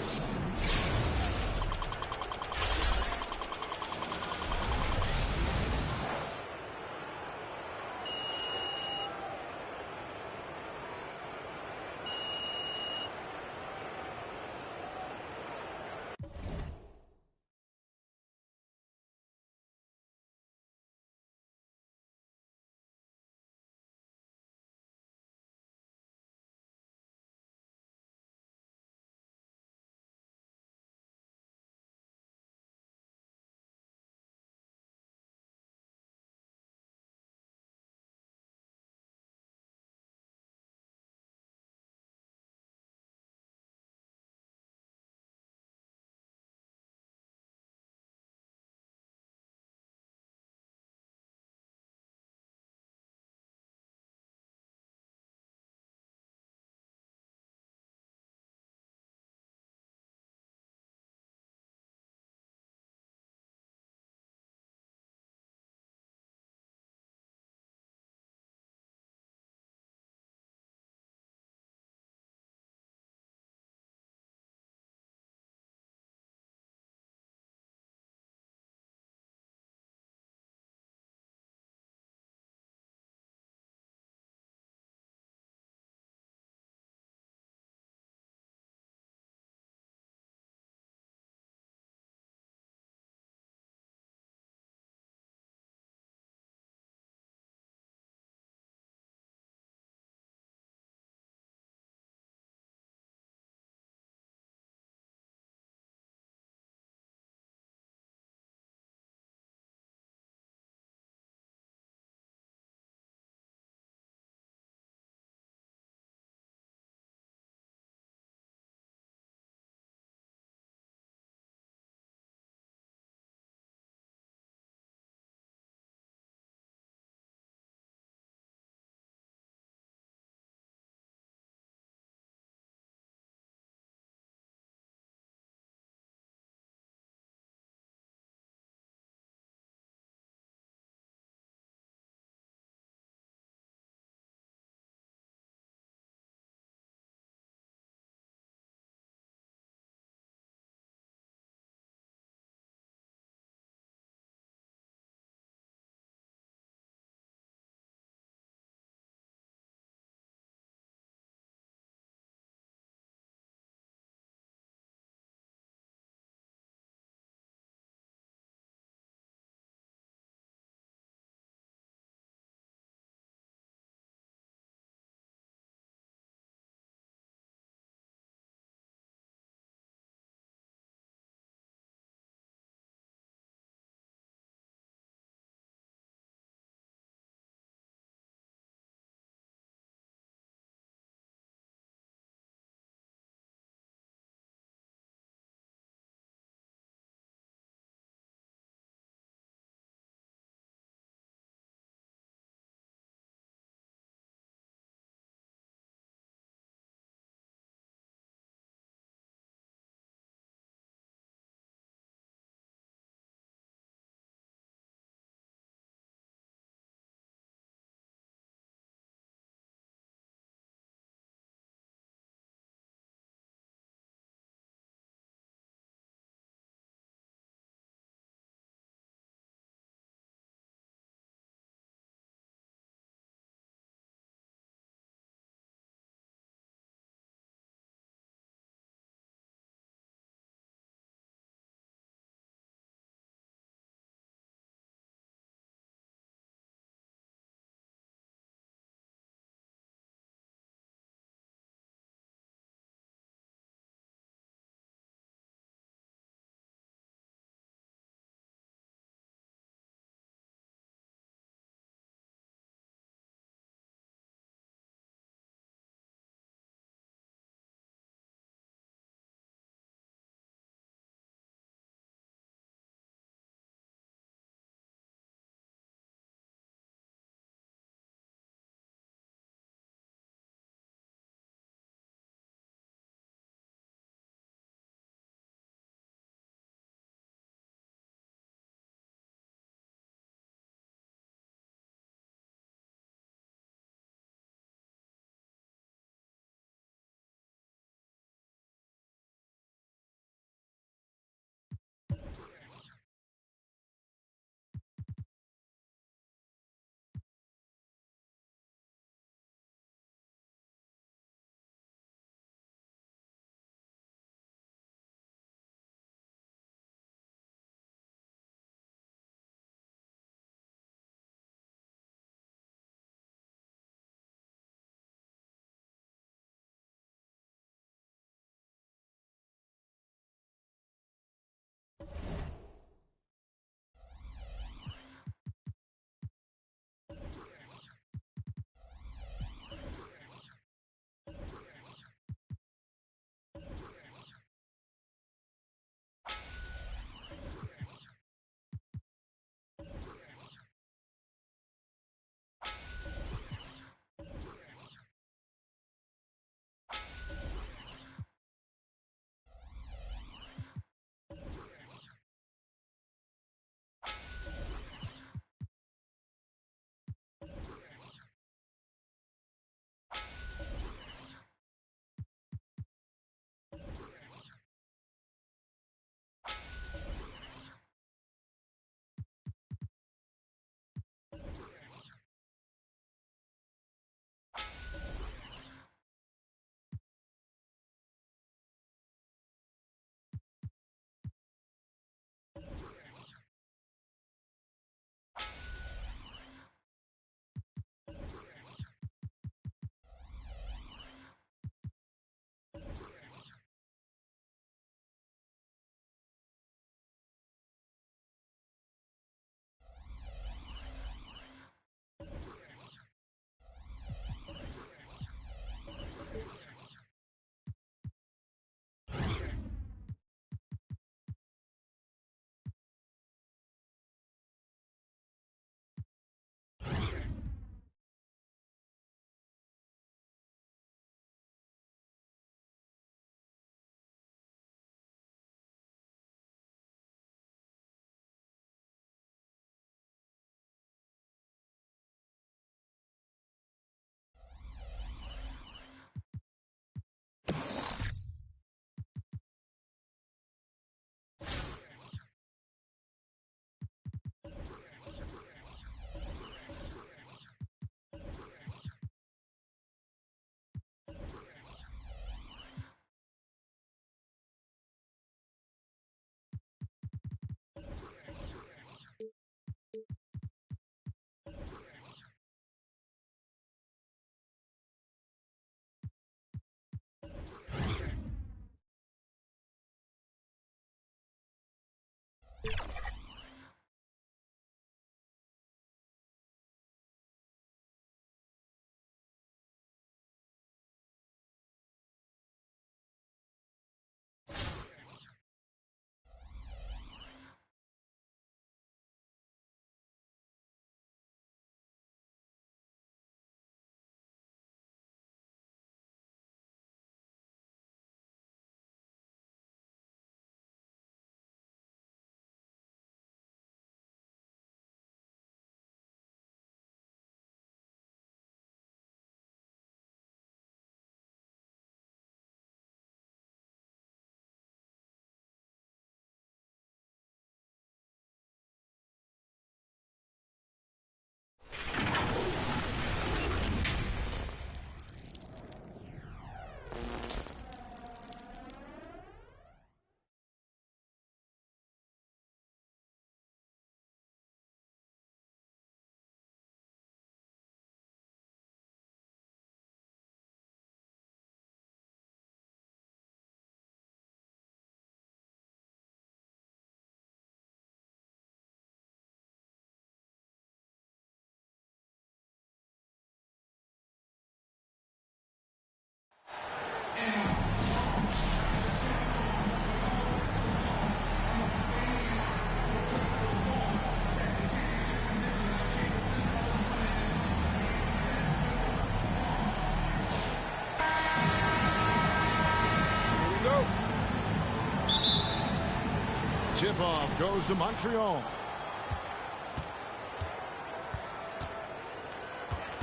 tip-off goes to Montreal.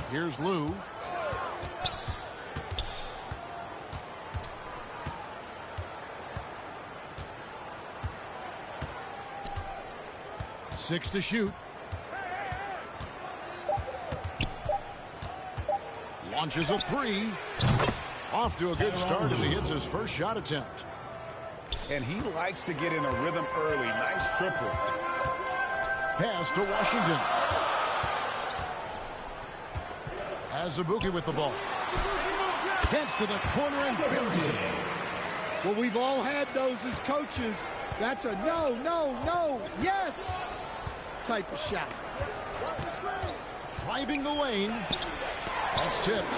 Here's Lou. Six to shoot. Launches a three. Off to a good start as he hits his first shot attempt. And he likes to get in a rhythm early. Nice triple. Pass to Washington. Azubuike with the ball. Gets to the corner and buries it. Well, we've all had those as coaches. That's a no, no, no, yes type of shot. Driving the lane. That's tipped.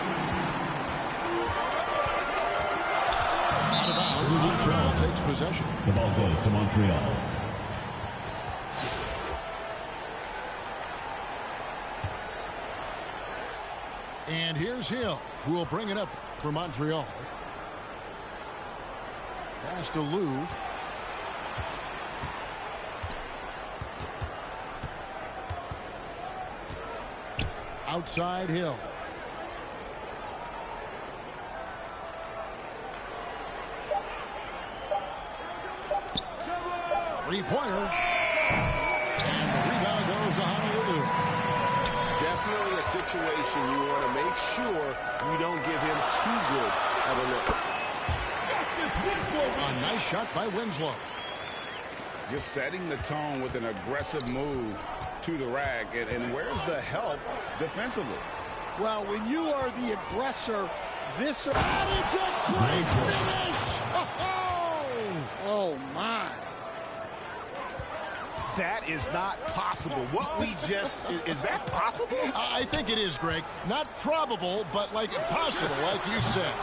Out of bounds. Montreal takes possession. The ball goes to Montreal. And here's Hill, who will bring it up for Montreal. Pass to Lou. Outside Hill. Three-pointer. And the rebound goes to Honolulu. Definitely a situation you want to make sure you don't give him too good of a look. A nice shot by Winslow. Just setting the tone with an aggressive move to the rack. And where's the help defensively? Well, when you are the aggressor, this... And it's a great finish! Oh, my. That is not possible. What we just... Is that possible? I think it is, Greg. Not probable, but like possible, like you said.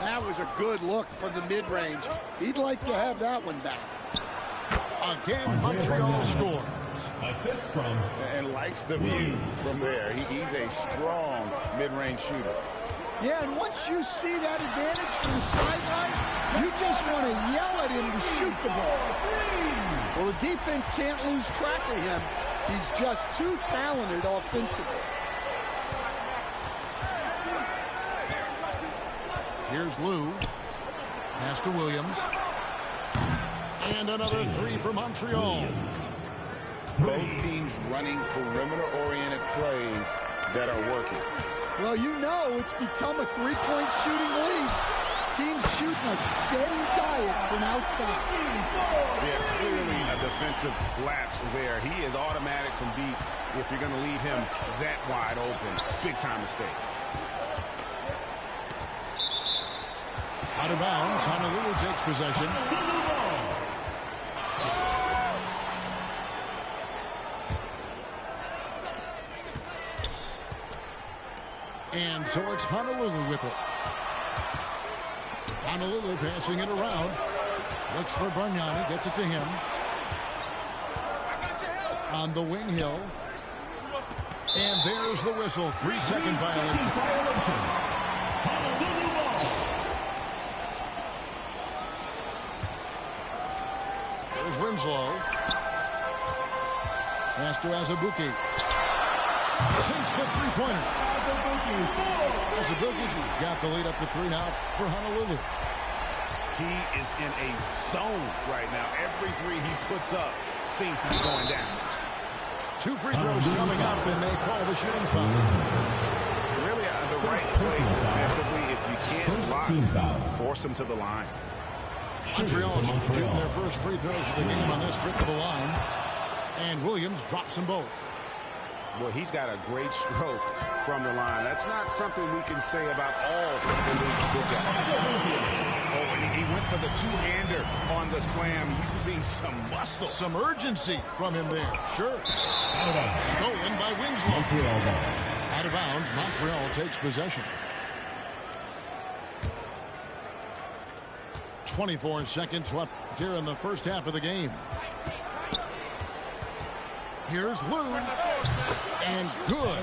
That was a good look from the mid-range. He'd like to have that one back. Again, Montreal scores. Assist from... And likes the view from there. He's a strong mid-range shooter. Yeah, and once you see that advantage from the sideline, you just want to yell at him to shoot the ball. Well, the defense can't lose track of him. He's just too talented offensively. Here's Lou. Pass to Williams. And another three for Montreal. Both teams running perimeter-oriented plays that are working. Well, you know it's become a three-point shooting league. Teams shooting a steady diet from outside. Yeah, clearly a defensive lapse there. He is automatic from deep if you're going to leave him that wide open. Big-time mistake. Out of bounds, Honolulu takes possession. And so it's Honolulu with it. Honolulu passing it around. Looks for Bargnani, gets it to him. On the wing, Hill. And there's the whistle. 3-second violation. Honolulu ball. There's Winslow. Pass to Azubuike. Sinks the three-pointer. Azubuike's got the lead up to 3 now for Honolulu. He is in a zone right now. Every three he puts up seems to be going down. 2 free throws coming up, and they call the shooting foul. Really the right play defensively. If you can't block, force him to the line. Montreal shooting their first free throws of the game on this trip to the line. And Williams drops them both. Well, he's got a great stroke from the line. That's not something we can say about all the league's good guys. Oh, and he went for the two-hander on the slam, using some muscle. Some urgency from him there. Sure. Stolen by Winslow. Montreal ball. Out of bounds, Montreal takes possession. 24 seconds left here in the first half of the game. Here's Lou. And good,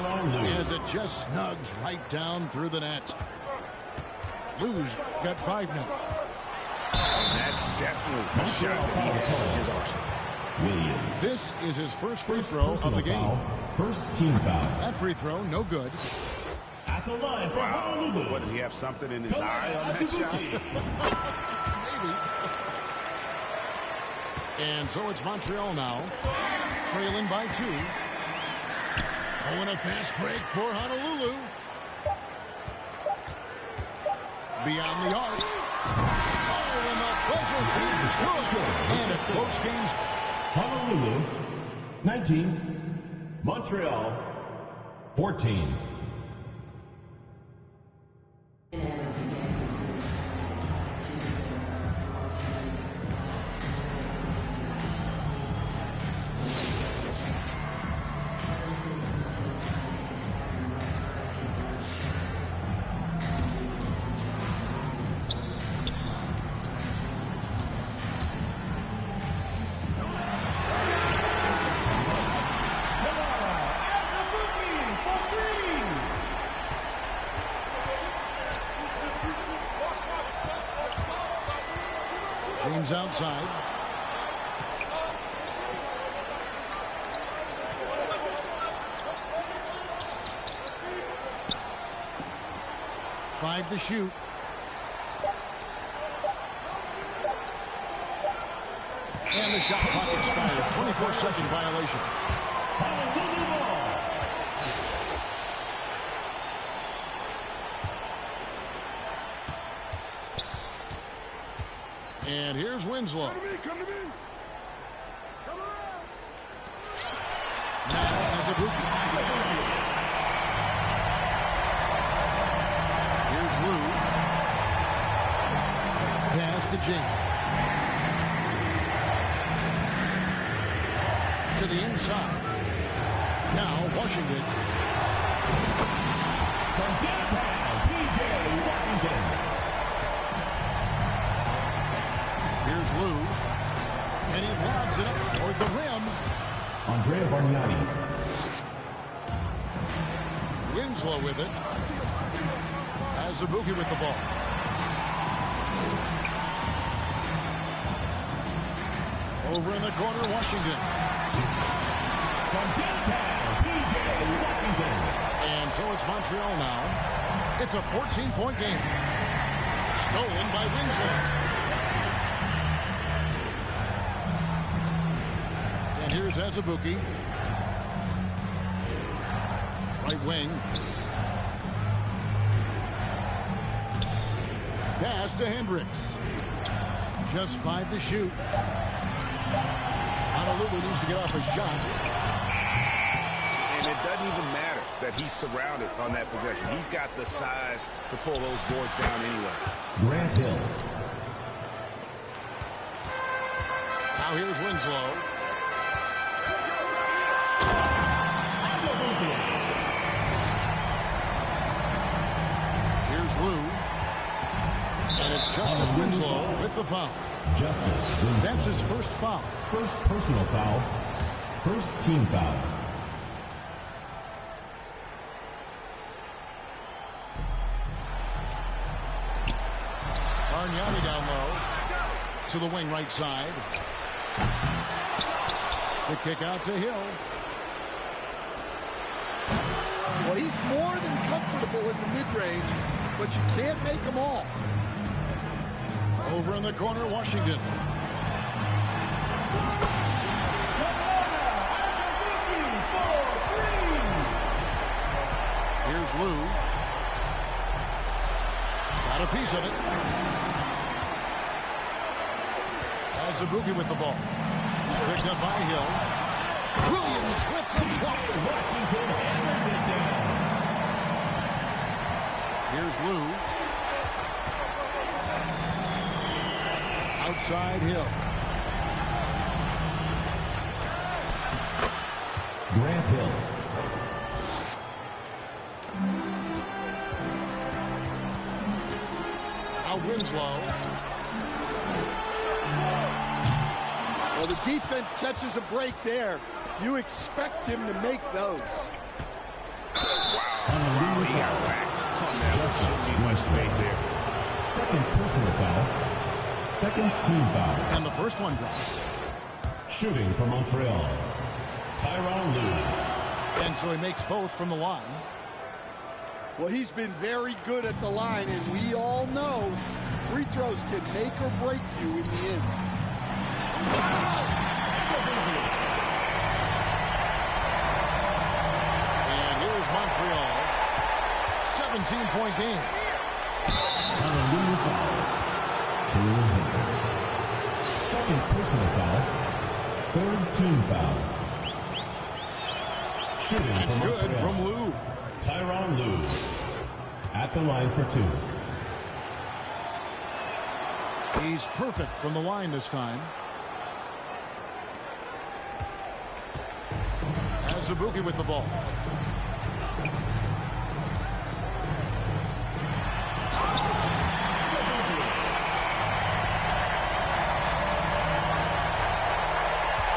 as it just snugs right down through the net. Lou's got 5 now. That's definitely a shot that he has in his arsenal. Williams. This is his first free throw of the game. First team foul. That free throw, no good. At the line for Honolulu. What, did he have something in his eye on that shot? Maybe. And so it's Montreal now, trailing by 2. Oh, and a fast break for Honolulu. Beyond the arc. Oh, and the buzzer is good. And a close game. Honolulu, 19. Montreal, 14. James outside. Five to shoot. And the shot clock expires. 24-second violation. And here's Winslow. Come to me, come to me. Now has a bookie. Here's Lou. Pass to James. To the inside. Now Washington. From downtown, P.J. Washington. Here's Lou. And he lobs it up toward the rim. Andrea Bargnani. Winslow with it. Has Ibuki with the ball. Over in the corner, Washington. From downtown, P.J. Washington. And so it's Montreal now. It's a 14-point game. Stolen by Winslow. And here's Azubuike. Right wing. Pass to Hendricks. Just 5 to shoot. Honolulu needs to get off a shot. And it doesn't even matter that he's surrounded on that possession. He's got the size to pull those boards down anyway. Grant Hill. Now here's Winslow. Here's Lou. And it's Justice Winslow with the foul. Justice Winslow. That's his first foul. First personal foul. First team foul. Bargnani down low. To the wing right side. The kick out to Hill. Well, he's more than comfortable in the mid-range, but you can't make them all. Over in the corner, Washington. Here's Lou. Got a piece of it. Azubuike with the ball. He's picked up by Hill. Williams with the block. Washington hammers it down. Here's Lou. Outside Hill. Grant Hill. Now Winslow. Well, the defense catches a break there. You expect him to make those. Wow, he got whacked on that. Shouldn't be much made there. Second personal foul. Second team foul. And the first one drops. Shooting for Montreal, Tyronn Lue. And so he makes both from the line. Well, he's been very good at the line, and we all know free throws can make or break you in the end. And here's Montreal. 17-point game. Hallelujah foul. Taylor Hendricks. Second personal foul. Third team foul. Shooting That's for good Montreal, from Lue. Tyronn Lue at the line for two. He's perfect from the line this time. Azubuike with the ball.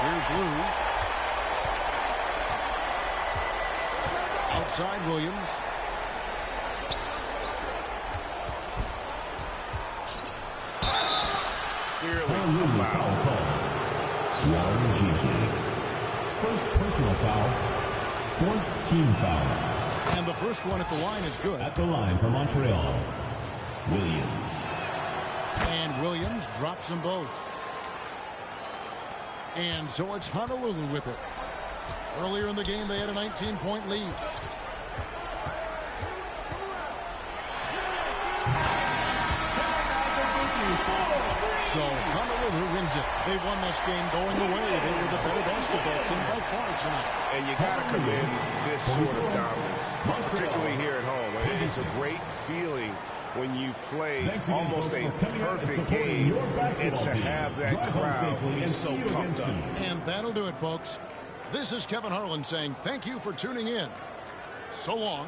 Here's Lue. Outside Williams. Clearly a foul call. Warren Gigi. First personal foul. Fourth team foul. And the first one at the line is good. At the line for Montreal, Williams. And Williams drops them both. And so it's Honolulu with it. Earlier in the game, they had a 19-point lead. So Honolulu wins it. They won this game going away. They were the better basketball team by far tonight. And you got to commend this sort of dominance, particularly here at home. It's a great feeling when you play almost a perfect game and to have that crowd be so pumped up. And that'll do it, folks. This is Kevin Harlan saying thank you for tuning in. So long.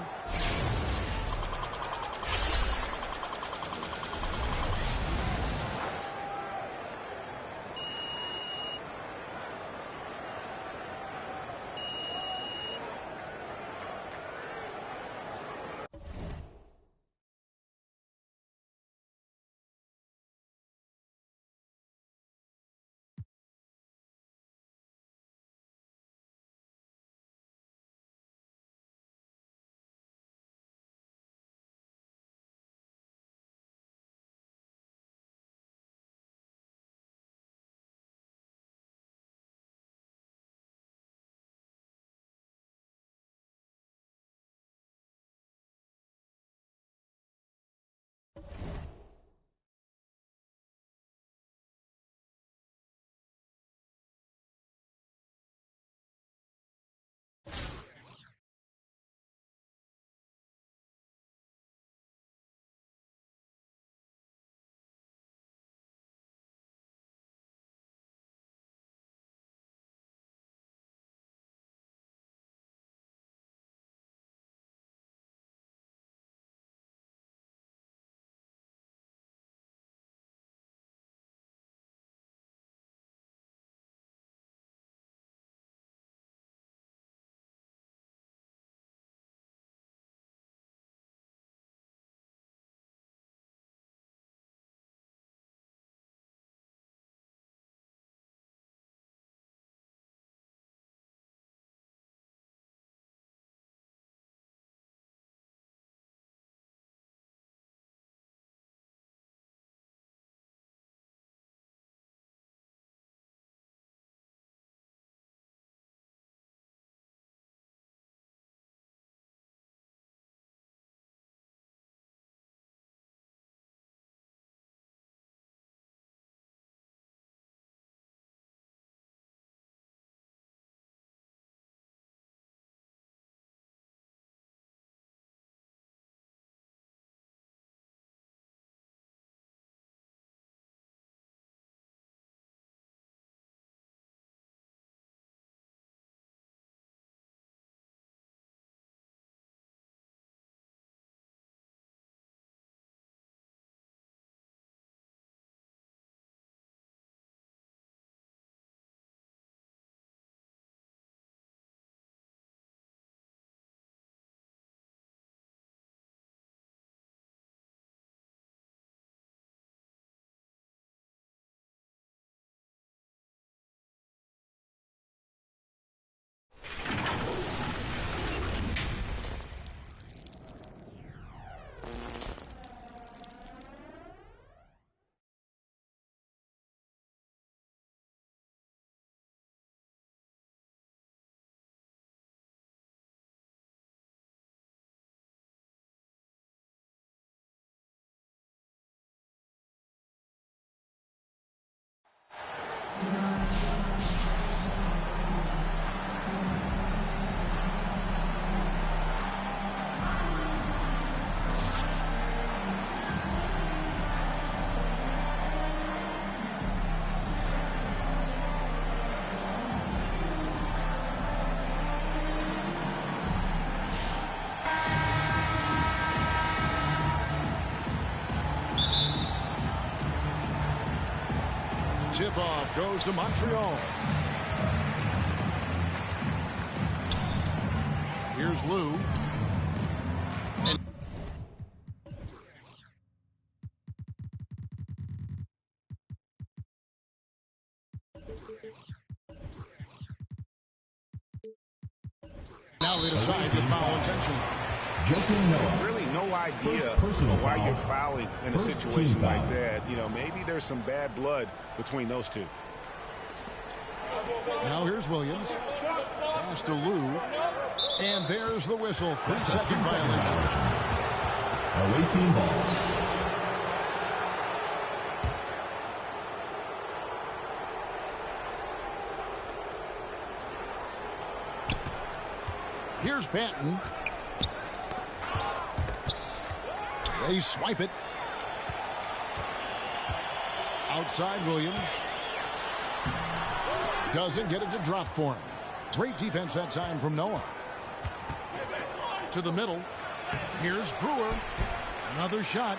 Faceoff goes to Montreal. Here's Lou. And now they decide to foul intentionally. Really no idea why you're fouling in a situation like that. You know, maybe there's some bad blood between those two. Now here's Williams. Pass to Lou. And there's the whistle. 3-second violation. Away team ball. Here's Banton. They swipe it. Outside Williams. Doesn't get it to drop for him. Great defense that time from Noah. To the middle. Here's Brewer. Another shot.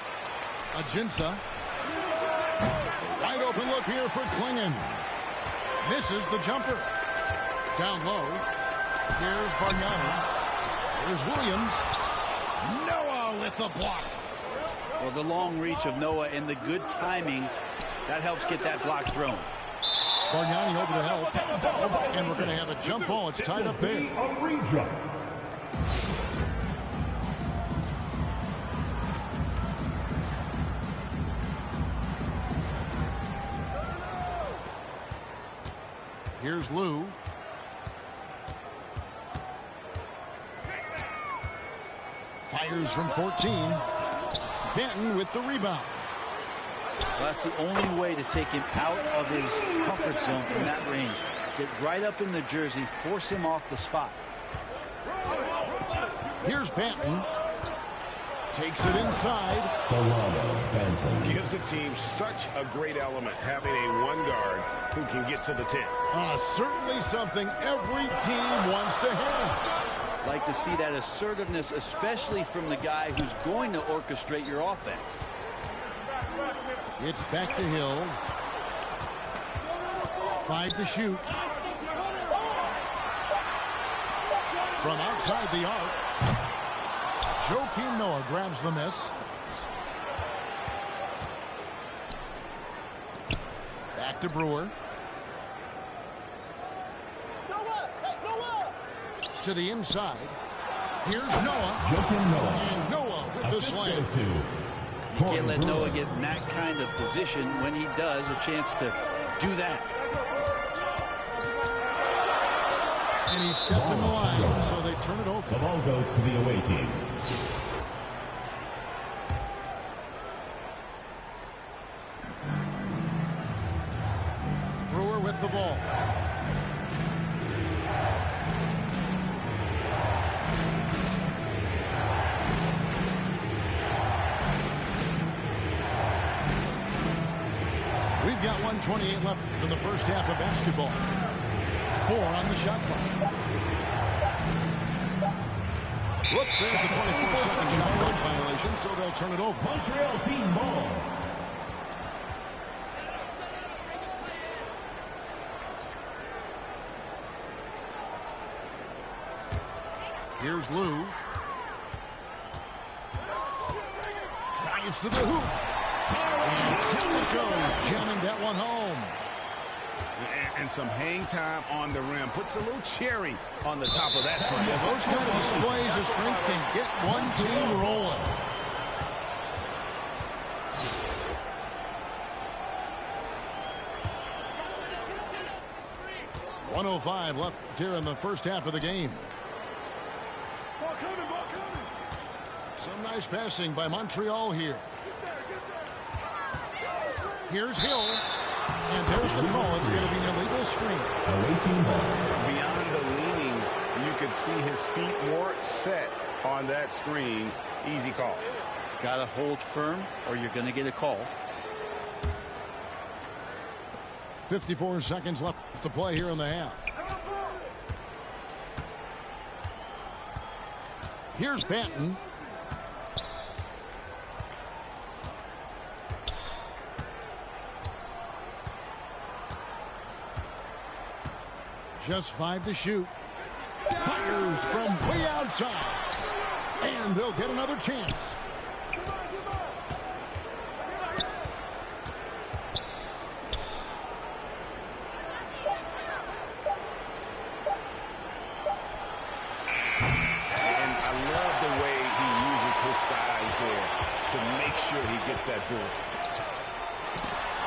Ajinça. Wide open look here for Klingon. Misses the jumper. Down low. Here's Bargnani. Here's Williams. Noah with the block. Well, the long reach of Noah and the good timing, that helps get that block thrown. Bargnani over to help. And we're going to have a jump ball. It's tied up there. Here's Lou. Fires from 14. Benton with the rebound. Well, that's the only way to take him out of his comfort zone from that range. Get right up in the jersey, force him off the spot. Here's Benton. Takes it inside. Gives the team such a great element, having a one guard who can get to the 10. Certainly something every team wants to have. Like to see that assertiveness, especially from the guy who's going to orchestrate your offense. It's back to Hill. 5 to shoot. From outside the arc. Joakim Noah grabs the miss. Back to Brewer. To the inside. Here's Noah. Joakim Noah. And Noah with the slam. You can't let Noah get in that kind of position. When he does, a chance to do that. And he stepped in the line, so they turn it over. The ball goes to the away team. Brewer with the ball. We've got 1:28 left for the first half of basketball. 4 on the shot clock. Whoops, there's the 24-second shot clock violation, so they'll turn it over. Montreal team ball. Here's Lou. Drives to the hoop. And down it goes, jamming that one home. And some hang time on the rim. Puts a little cherry on the top of that slam. Yeah, those kind of displays of strength can get one team rolling. .105 left here in the first half of the game. Some nice passing by Montreal here. Here's Hill. And there's the call. It's going to be an illegal screen. Away team ball. Beyond the leaning, you could see his feet more set on that screen. Easy call. Got to hold firm or you're going to get a call. 54 seconds left to play here in the half. Here's Banton. Just 5 to shoot. Fires from way outside. And they'll get another chance. And I love the way he uses his size there to make sure he gets that ball.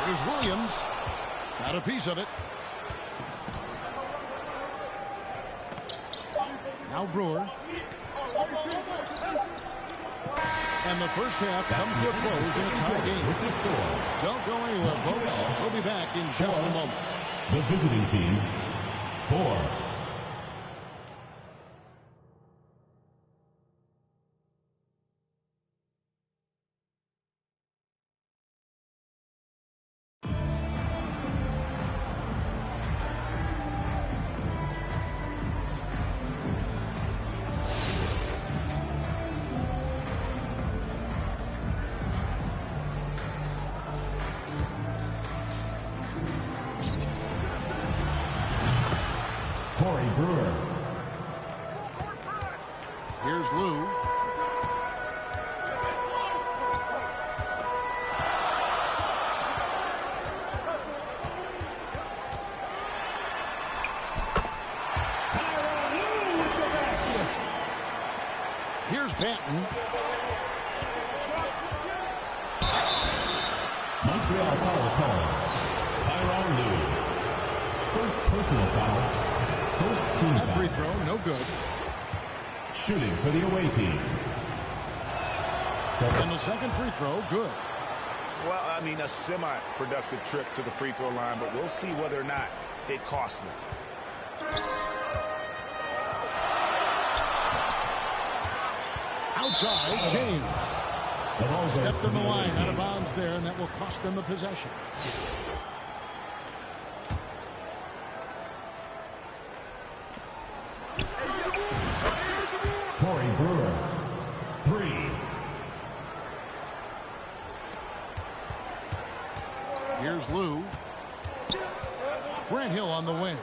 Here's Williams. Got a piece of it. Now Brewer. And the first half comes to a close in a tie game. Don't go anywhere, folks. We'll be back in just a moment. The visiting team, 4. Brewer. Here's Lou. Here's Banton. Montreal foul call. Tyronn Lue. First personal foul. First team that foul. free throw, no good. Shooting for the away team. And the second free throw, good. Well, I mean, a semi-productive trip to the free throw line, but we'll see whether or not it costs them. Outside, James. Stepped in the line, out of bounds there, and that will cost them the possession. Brewer, 3. Here's Lou. Grant Hill on the wing.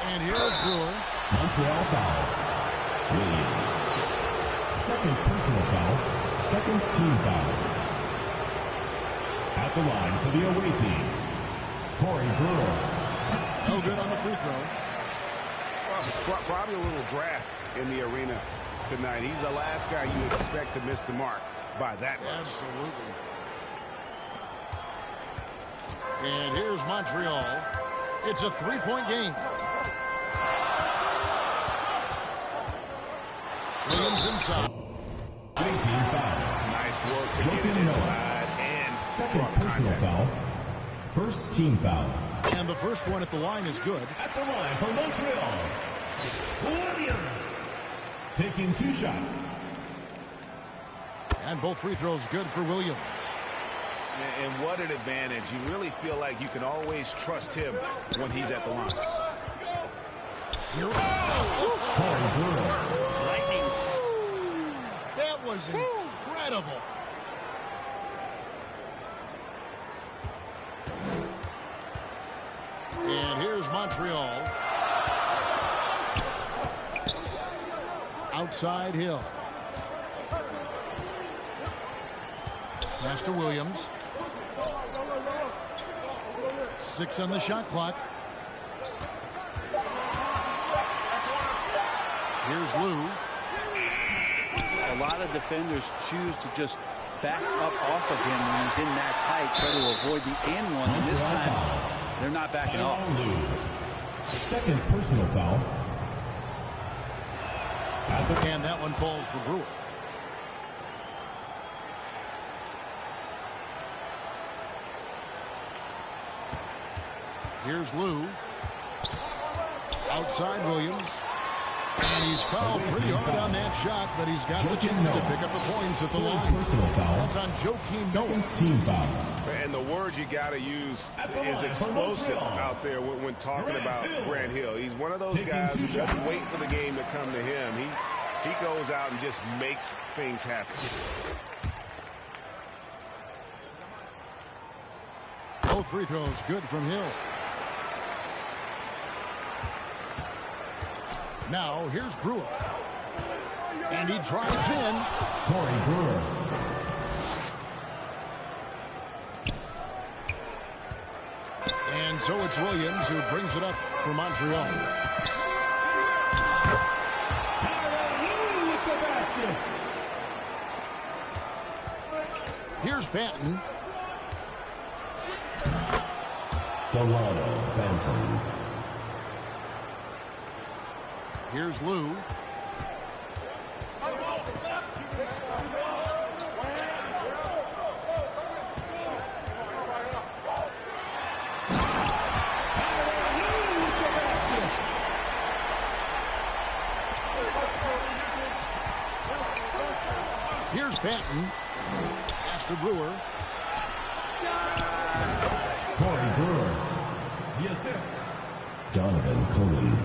And here's Brewer. Montreal foul. Williams. Second personal foul, second team foul. At the line for the away team, Corey Brewer. No good on the free throw. Well, probably a little draft in the arena tonight. He's the last guy you expect to miss the mark by that much. Absolutely. And here's Montreal. It's a 3-point game. Williams inside. Nice work to get it inside and second personal foul. First team foul. And the first one at the line is good. At the line for Montreal, Williams taking 2 shots. And both free throws good for Williams. And what an advantage. You really feel like you can always trust him when he's at the line. Here we go. Lightning. That was incredible. And here's Montreal. Outside Hill. Pass to Williams. 6 on the shot clock. Here's Lou. A lot of defenders choose to just back up off of him when he's in that tight, try to avoid the and one, and this time they're not backing off. Second personal foul. And that one falls for Brewer. Here's Lou. Outside Williams. And he's fouled pretty hard on that shot, but he's got the chance to pick up the points at the line. Personal foul. That's on Joakim Noah. Team foul. And the word you got to use is explosive out there when talking about Grant Hill. He's one of those guys who doesn't wait for the game to come to him. He goes out and just makes things happen. Both free throws good from Hill. Now here's Brewer. And he drives in. Corey Brewer. And so it's Williams who brings it up for Montreal. With the basket. Here's Banton. Delano Banton. Here's Lou. Here's Banton. Pass to Brewer. Corey Brewer. The assist. Donovan Cullen.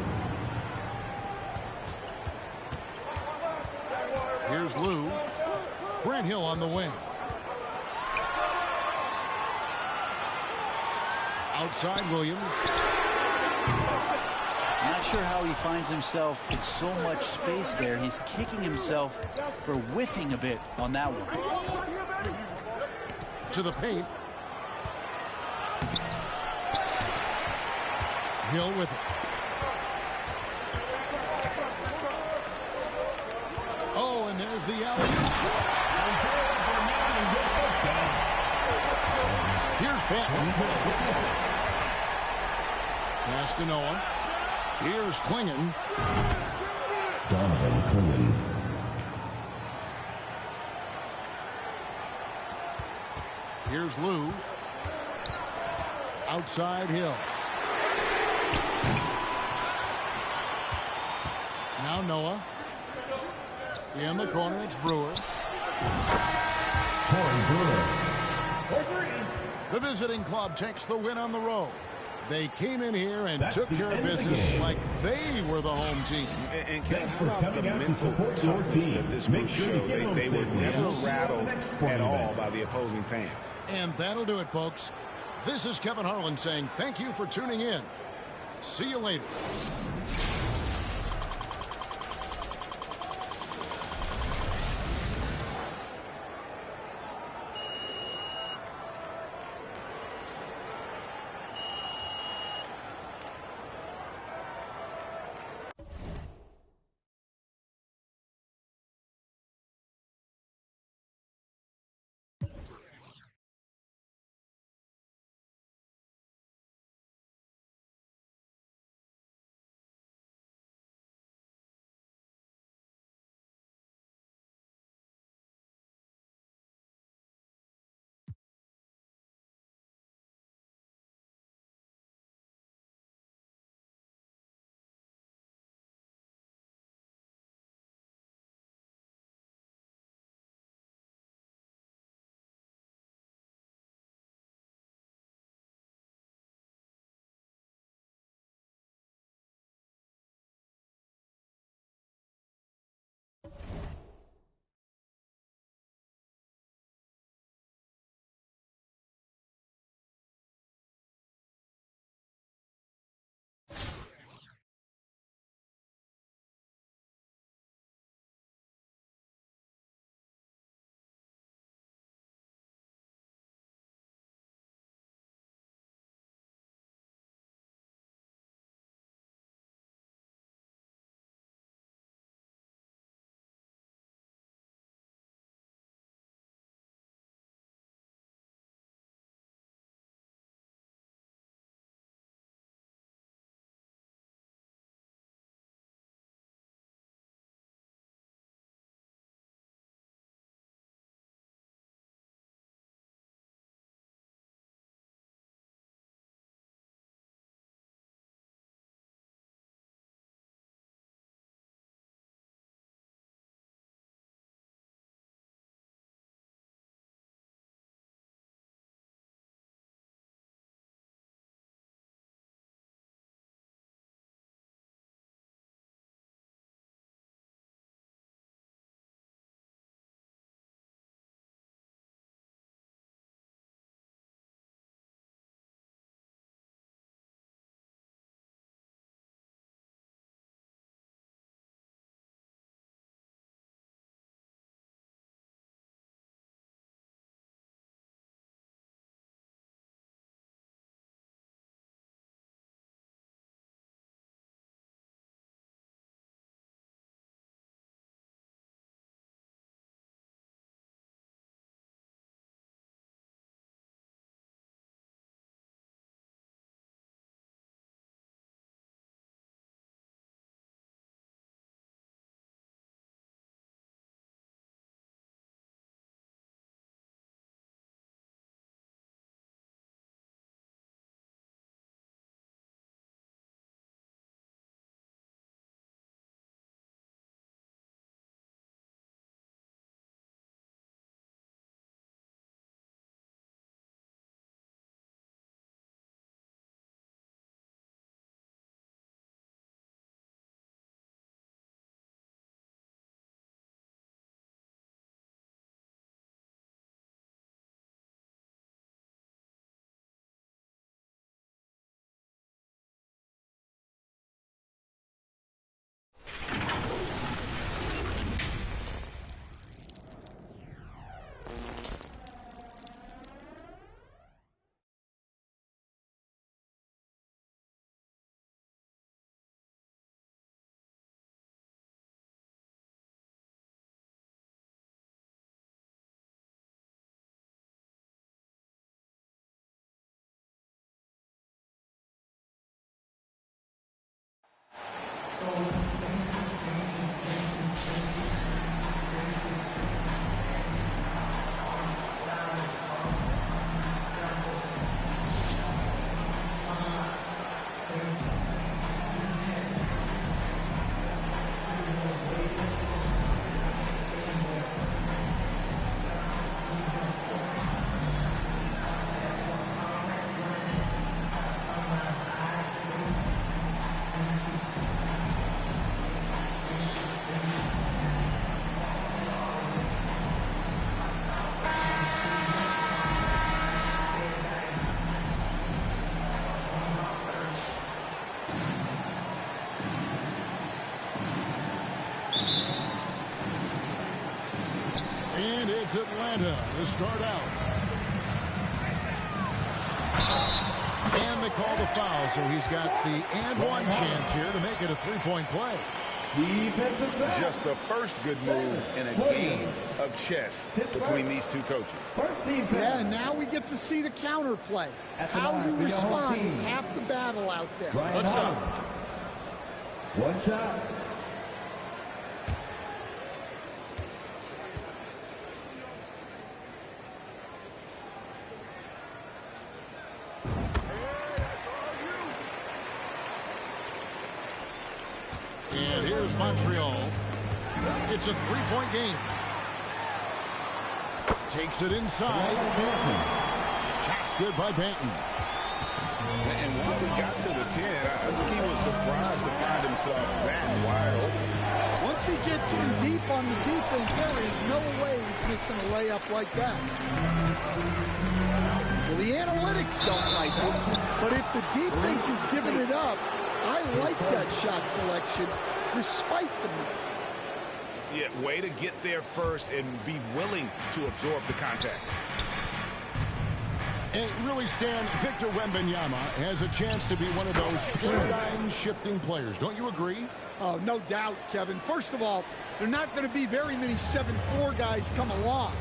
Here's Lou. Grant Hill on the wing. Outside Williams. Not sure how he finds himself in so much space there. He's kicking himself for whiffing a bit on that one. To the paint. Hill with it. Oh, and there's the alley-oop. Here's Banton. Pass to Noah. Here's Klingon. Donovan Cullen. Here's Lou. Outside Hill. Now Noah. In the corner, it's Brewer. Corey Brewer. The visiting club takes the win on the road. They came in here and took care of business like they were the home team. And Ken, how about the mental toughness that this group showed? They were never rattled at all by the opposing fans. And that'll do it, folks. This is Kevin Harlan saying thank you for tuning in. See you later. with Atlanta to start out. And they call the foul, so he's got the and one chance here to make it a three-point play. Just the first good move in a game of chess between these two coaches. Yeah, and now we get to see the counter play. How you respond is half the battle out there. What's up? One shot. And here's Montreal. It's a three-point game. Takes it inside. Shot's good by Banton. And once it got to the 10, I think he was surprised to find himself that wide open. Once he gets in deep on the defense, there is no way he's missing a layup like that. Well, the analytics don't like it, but if the defense is giving it up, I like that shot selection despite the miss. Yeah, way to get there first and be willing to absorb the contact. And really, Stan, Victor Wembanyama has a chance to be one of those paradigm-shifting players. Don't you agree? Oh, no doubt, Kevin. First of all, there are not going to be very many 7'4" guys come along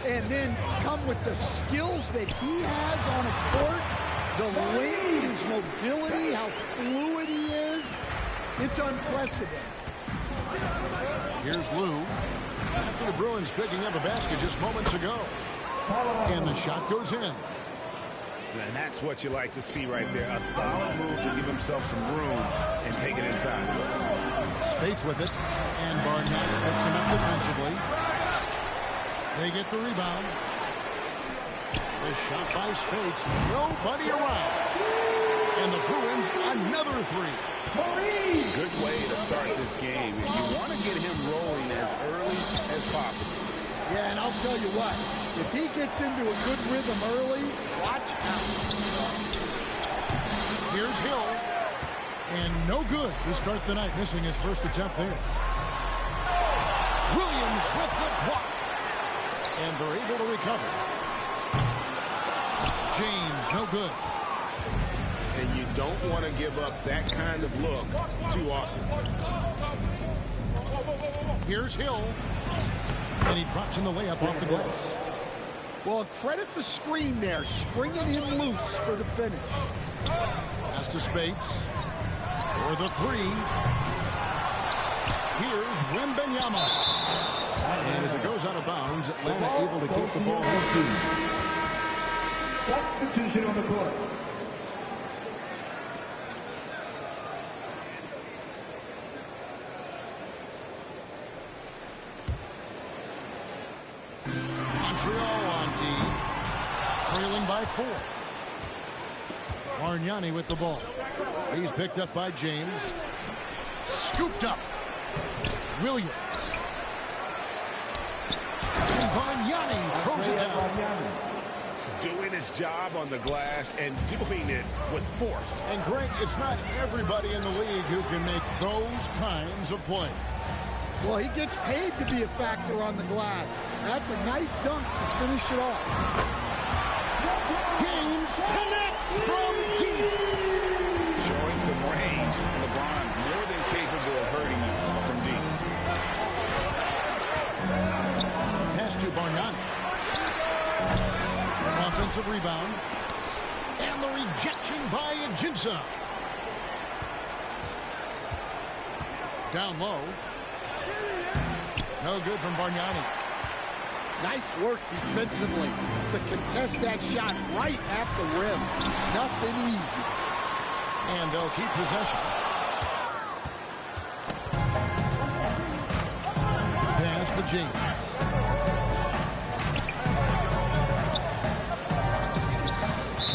and then come with the skills that he has on a court, the length, his mobility, how fluid he is. It's unprecedented. Here's Lou. After the Bruins picking up a basket just moments ago. And the shot goes in. And that's what you like to see right there. A solid move to give himself some room and take it inside. Spates with it. And Bargnani picks him up defensively. They get the rebound. The shot by Spates. Nobody around. And the Bruins another three. Good way to start this game. You want to get him rolling as early as possible. Yeah, and I'll tell you what. If he gets into a good rhythm early, watch out. Here's Hill. And no good to start the night, missing his first attempt there. Williams with the block. And they're able to recover. James, no good. And you don't want to give up that kind of look too often. Here's Hill. And he drops in the layup off the glass. Well, credit the screen there, springing him loose for the finish. Pass to Spates for the three. Here's Wembanyama. And as it goes out of bounds, Atlanta able to keep the ball. Substitution on the court. Montreal on D, trailing by 4. Bargnani with the ball. He's picked up by James. Scooped up. Williams. And Bargnani throws it down. Doing his job on the glass and doing it with force. And Greg, it's not everybody in the league who can make those kinds of plays. Well, he gets paid to be a factor on the glass. That's a nice dunk to finish it off. James connects from deep. Showing some range. LeBron more than capable of hurting you from deep. Pass to Bargnani. Offensive rebound. And the rejection by Ajinça. Down low. No good from Bargnani. Nice work defensively to contest that shot right at the rim. Nothing easy. And they'll keep possession. Pass to James.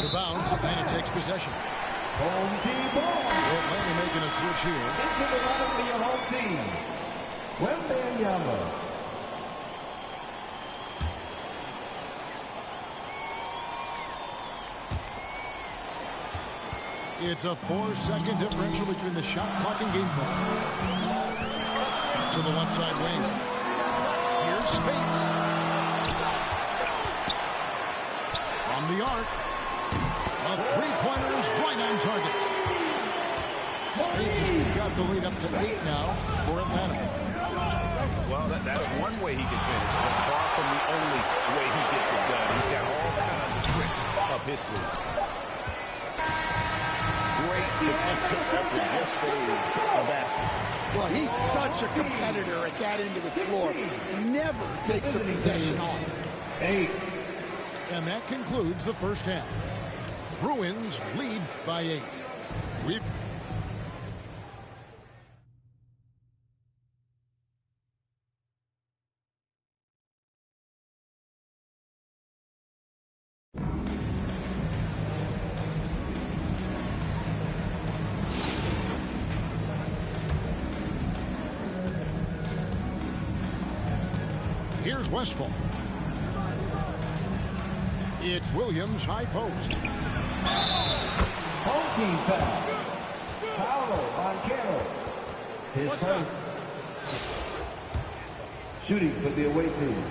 The bounce, Atlanta takes possession. Home team ball. Atlanta making a switch here. Into the lineup for your home team. Wembanyama. It's a 4-second differential between the shot clock and game clock. To the left side wing. Here's Spates. target. Spates has got the lead up to 8 now for Atlanta. Well, that's one way he can finish, but far from the only way he gets it done. He's got all kinds of tricks up his sleeve. Great defensive effort, just saved a basket. Well, he's such a competitor at that end of the floor. Never takes a possession off. 8. And that concludes the first half. Bruins lead by 8. Here's Westphal. It's Williams, high post. Home team foul. Paolo Banchero. His first. Shooting for the away team.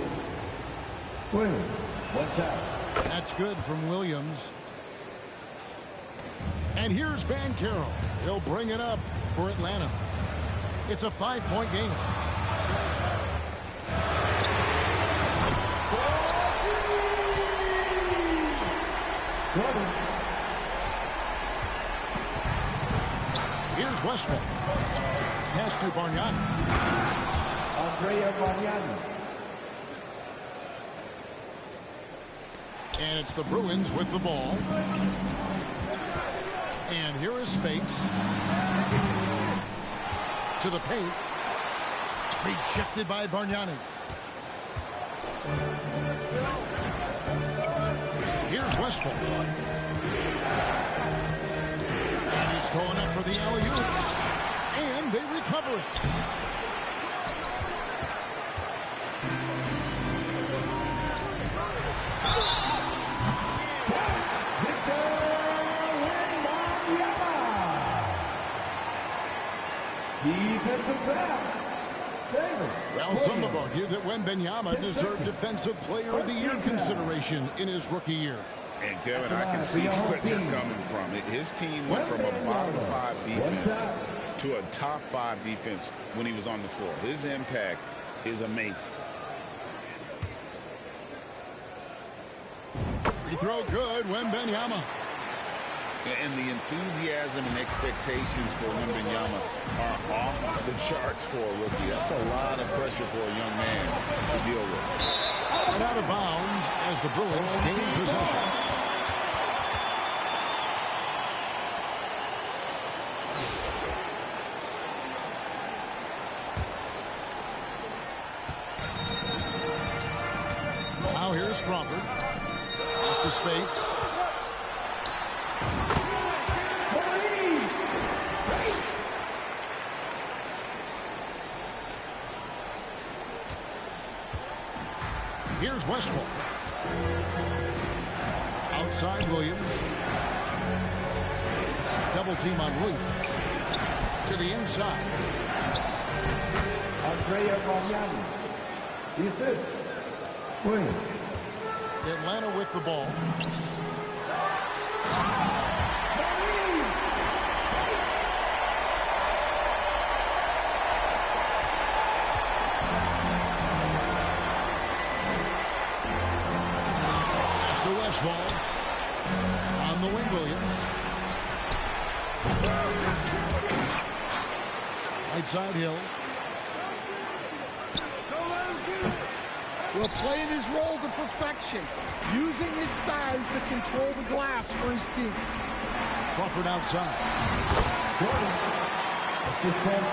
Williams, one shot. That's good from Williams. And here's Banchero. He'll bring it up for Atlanta. It's a 5-point game. Here's Westphal. Pass to Bargnani. Andrea Bargnani. And it's the Bruins with the ball. And here is Spates. To the paint. Rejected by Bargnani. Here's Westphal. And he's going up for the alley-oop. And they recover it. Defensive foul. Well, some have argued that Wembanyama deserved Defensive Player of the Year consideration in his rookie year. And, Kevin, I can see where they're coming from. His team went from a bottom 5 defense to a top 5 defense when he was on the floor. His impact is amazing. Free throw good, Wembanyama. And the enthusiasm and expectations for Wembanyama are off the charts for a rookie. That's a lot of pressure for a young man to deal with. And out of bounds as the Bruins gain possession. Now here's Crawford. Pass to Spates. Here's Westphal. Outside Williams. Double team on Williams. To the inside. Andrea Bargnani. The assist. Williams. Atlanta with the ball. Westphal on the wing, Williams. Right side Hill. Well, playing his role to perfection, using his size to control the glass for his team. Crawford outside. Assistant.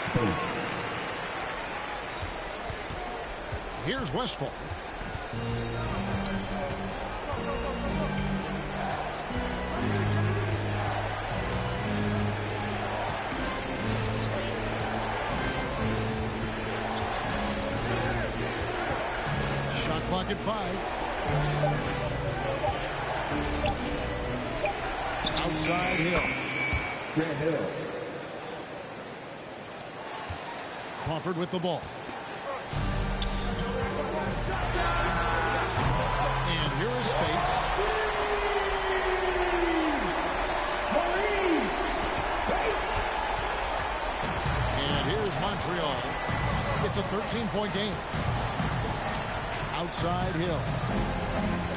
Spates. Here's Westphal. Shot clock at 5. Outside Hill. Grant Hill. Crawford with the ball. And here is Spates. And here's Montreal. It's a 13-point game. Outside Hill.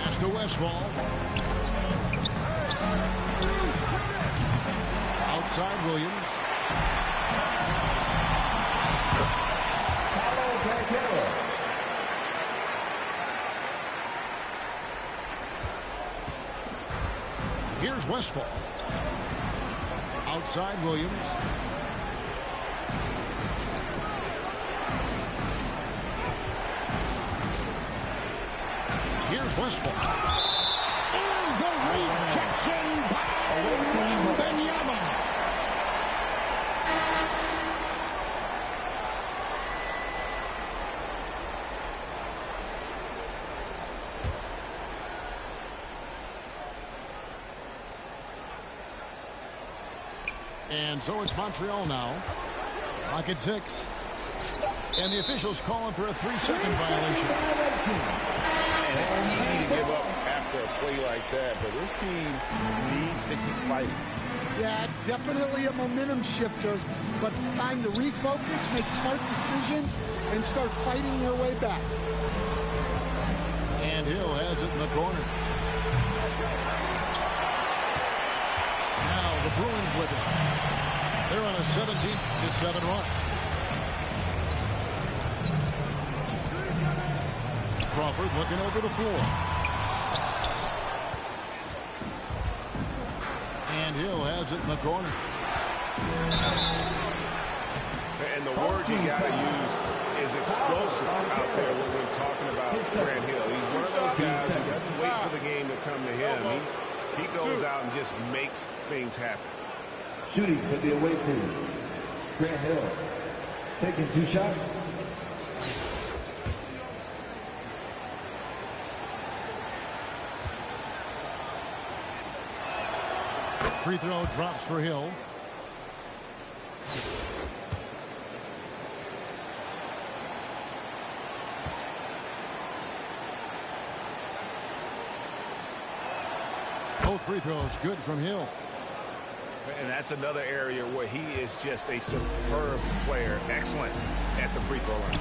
Pass to Westfall. Outside Williams. Here's Westfall. Outside Williams. Here's Westfall. And the rejection by Benyama. And so it's Montreal now. Clock at 6. And the officials calling for a 3-second violation. And it's easy to give up after a play like that, but this team needs to keep fighting. Yeah, it's definitely a momentum shifter, but it's time to refocus, make smart decisions, and start fighting their way back. And Hill has it in the corner. Now the Bruins with it. They're on a 17-7 run. Crawford looking over the floor. And Hill has it in the corner. And the word you got to use is explosive out there when talking about Grant Hill. He's one of those guys who doesn't wait for the game to come to him. He goes out and just makes things happen. Shooting for the away team, Grant Hill, taking 2 shots. Free throw drops for Hill. Both free throws good from Hill. And that's another area where he is just a superb player. Excellent at the free throw line.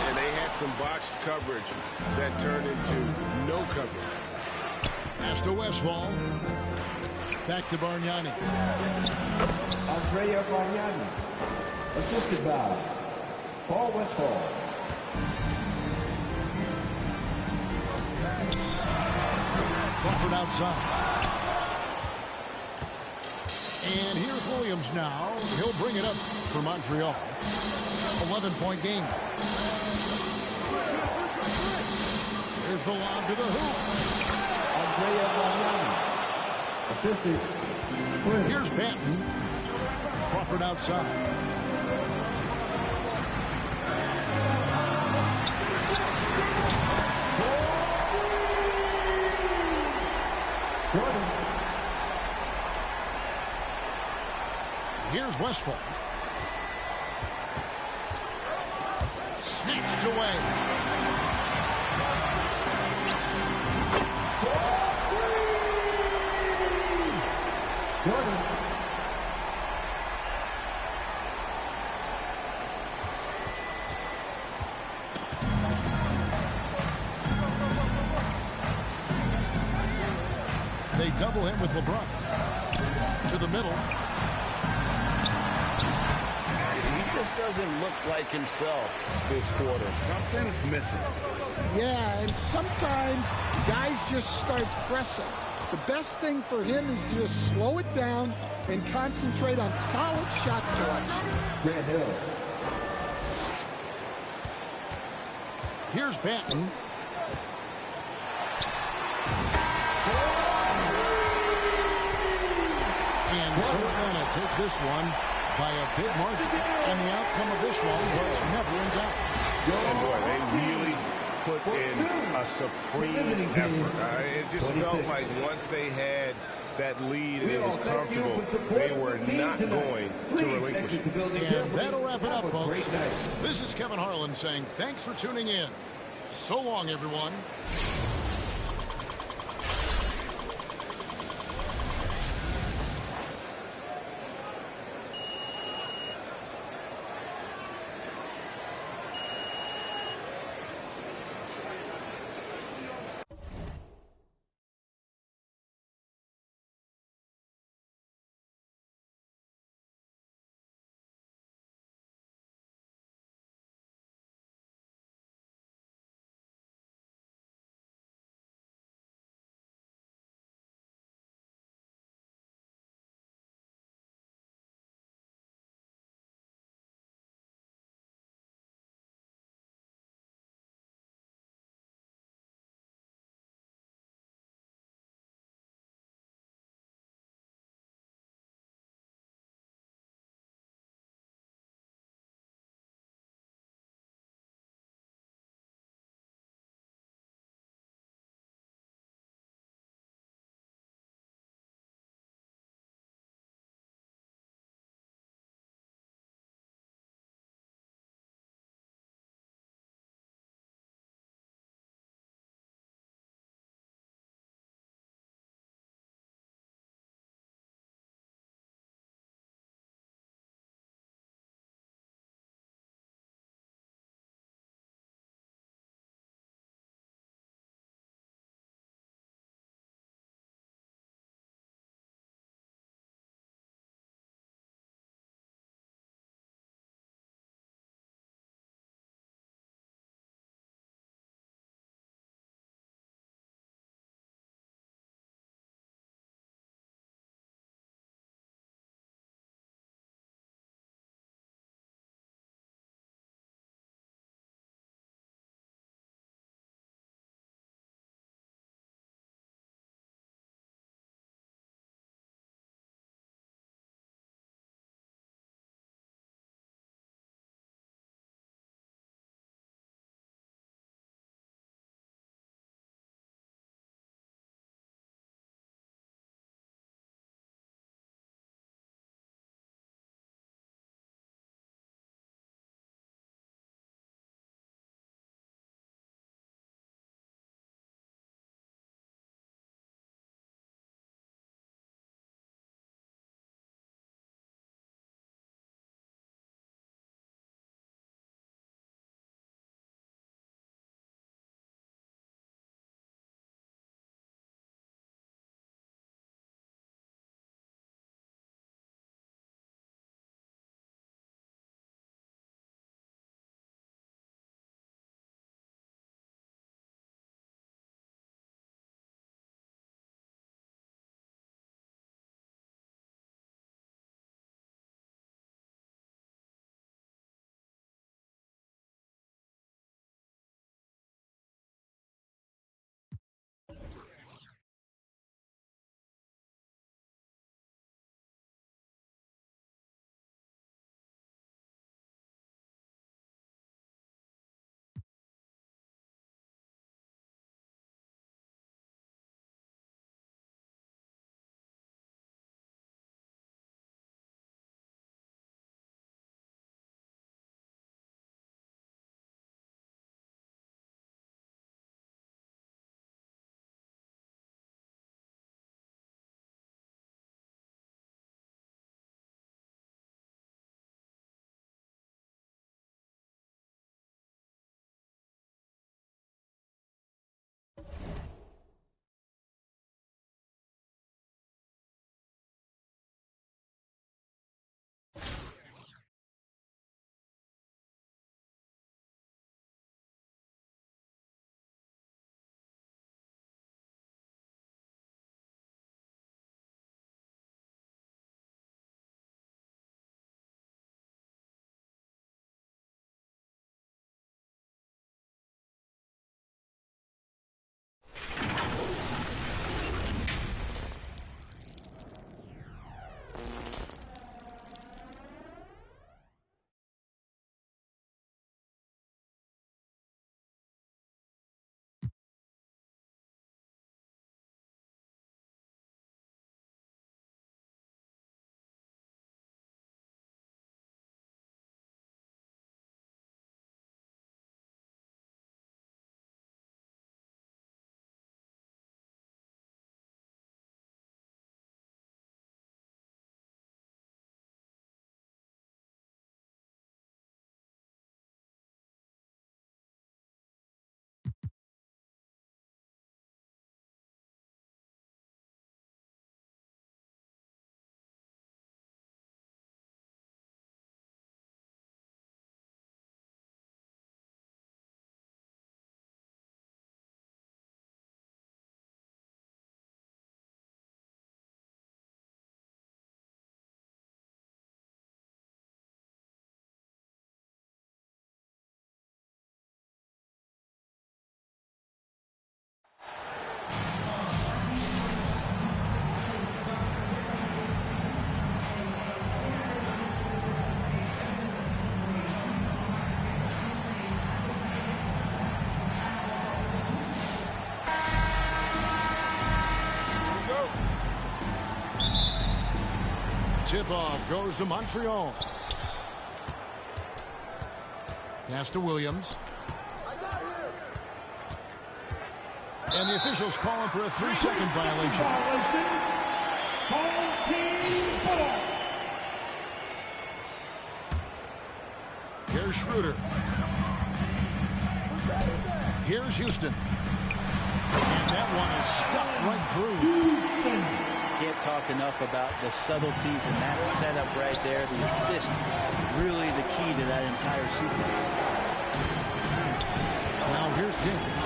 And they had some botched coverage that turned into no coverage. Pass to Westfall. Back to Bargnani. Andrea Bargnani, assisted by Paul Westfall. Crawford outside. And here's Williams now. He'll bring it up for Montreal. 11-point game. There's the lob to the hoop. Andrea Bargnani, assisted. Here's Banton. Crawford outside. Here's Westfall. Snatched away. Jordan. They double him with LeBron. To the middle. He just doesn't look like himself this quarter. Something's missing. Yeah, and sometimes guys just start pressing. The best thing for him is to just slow it down and concentrate on solid shot selection. Grant Hill. Here's Banton. And so Atlanta takes this one by a big margin. And the outcome of this one was never in doubt. And boy, they really put in a supreme effort. It just felt like once they had that lead and it was comfortable, they were not going to relinquish it. And that'll wrap it up, folks. This is Kevin Harlan saying thanks for tuning in. So long, everyone. tip-off goes to Montreal. Pass to Williams. And the officials call him for a 3-second violation. Here's Schroeder. Here's Houston. And that one is stuffed right through. Can't talk enough about the subtleties in that setup right there. The assist, really the key to that entire sequence. Now here's James.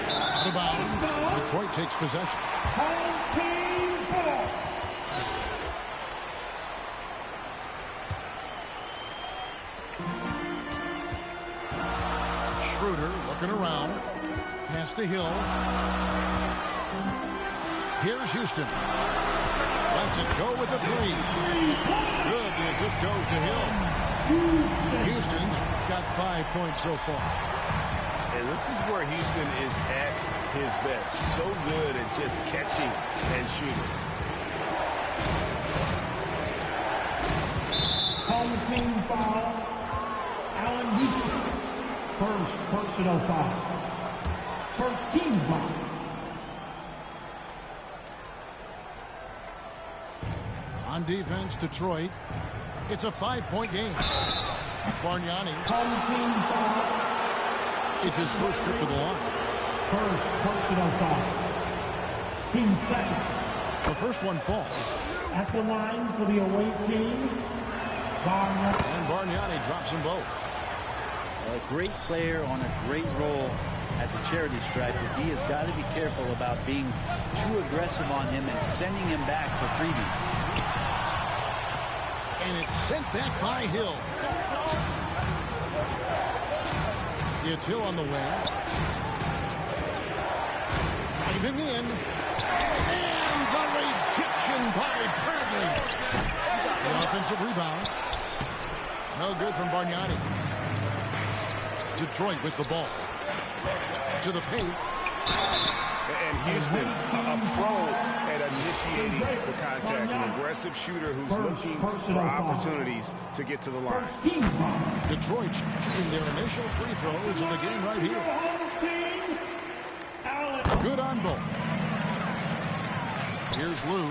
Out of bounds. Detroit takes possession. Schroeder looking around. Pass to Hill. Here's Houston. Lets it go with the 3. Good. The assist goes to Hill. Houston's got 5 points so far. And this is where Houston is at his best. So good at just catching and shooting. Call the team foul. Allen Houston. First personal foul. First team foul. On defense, Detroit. It's a 5-point game. Bargnani. Call the team foul. It's his first trip to the line. First personal foul. Team second. The first one falls. At the line for the away team, Bargnani. And Bargnani drops them both. A great player on a great role at the charity stripe. The D has got to be careful about being too aggressive on him and sending him back for freebies. And it's sent back by Hill. It's Hill on the wing. Driving in. And the rejection by Bradley. The offensive rebound. No good from Bargnani. Detroit with the ball. To the paint. And Houston, a pro at initiating the contact. An aggressive shooter who's looking for opportunities to get to the line. Detroit shooting their initial free throws in the game right here. Good on both. Here's Lou.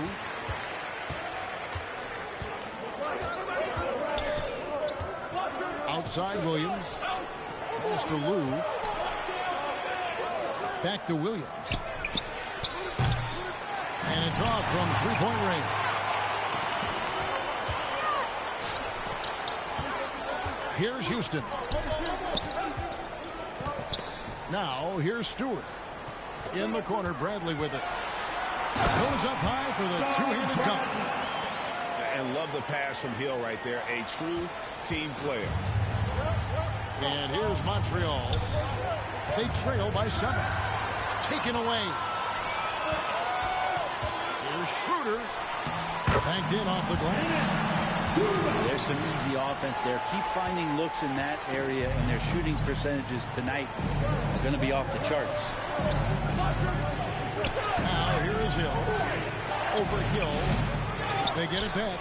Outside Williams. Pass to Lou. Back to Williams. And it's off from three-point range. Here's Houston. Now, here's Stewart. In the corner, Bradley with it. Goes up high for the two-handed dunk. And love the pass from Hill right there. A true team player. And here's Montreal. They trail by 7. Taken away. Here's Schroeder. Banked in off the glass. There's some easy offense there. Keep finding looks in that area, and their shooting percentages tonight are going to be off the charts. Now here is Hill. Over Hill. They get it back.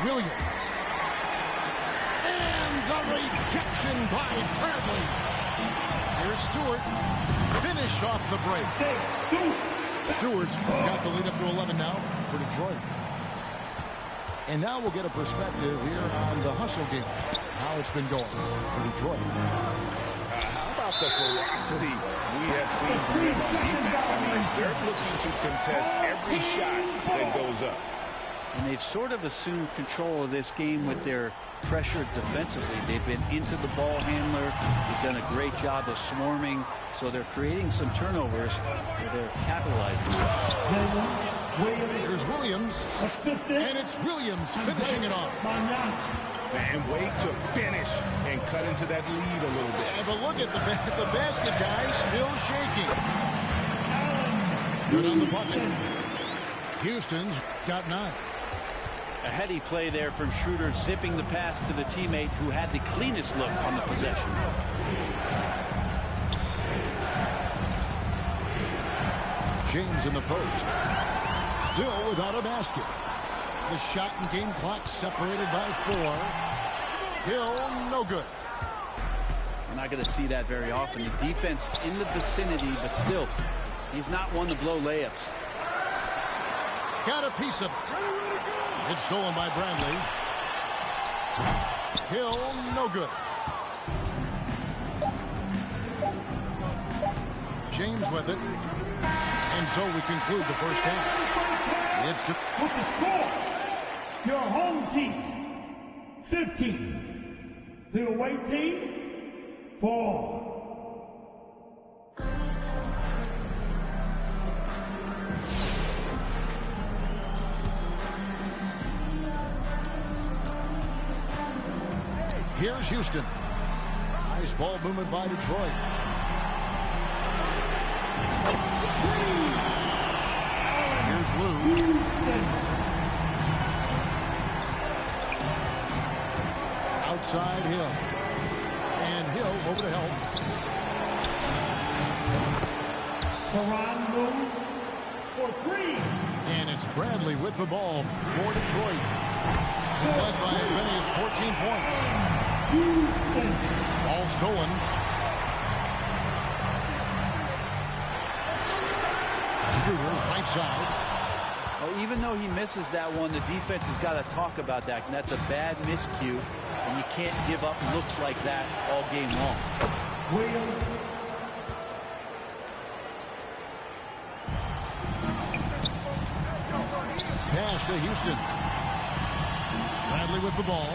Williams. And the rejection by Bradley. Here's Stewart. Finish off the break. Stewart's got the lead up to 11 now for Detroit. And now we'll get a perspective here on the hustle game. How it's been going for Detroit. How about the ferocity we have seen from them on defense? I mean, they're looking to contest every shot that goes up. And they've sort of assumed control of this game with their pressure defensively. They've been into the ball handler. They've done a great job of swarming. So they're creating some turnovers that they're capitalizing on. Here's Williams. And it's Williams finishing it off. And wait to finish and cut into that lead a little bit. Yeah, but look at the basket guy still shaking. Good on the bucket. Houston's got 9. A heady play there from Schroeder, zipping the pass to the teammate who had the cleanest look on the possession. James in the post. still without a basket. The shot and game clock separated by 4. Hill, no good. We're not going to see that very often. The defense in the vicinity, but still, he's not one to blow layups. Got a piece of it. It's stolen by Bradley. Hill, no good. James with it. And so we conclude the first half. It's with the score, your home team, 15. The away team, 4. Here's Houston. Nice ball movement by Detroit. Here's Lou. Outside Hill. And Hill over to help. Toronto for 3. And it's Bradley with the ball for Detroit. Led by as many as 14 points. Ball stolen. Schroeder, right side. Oh, even though he misses that one, the defense has got to talk about that. And that's a bad miscue. And you can't give up looks like that all game long. Williams. Pass to Houston. Bradley with the ball.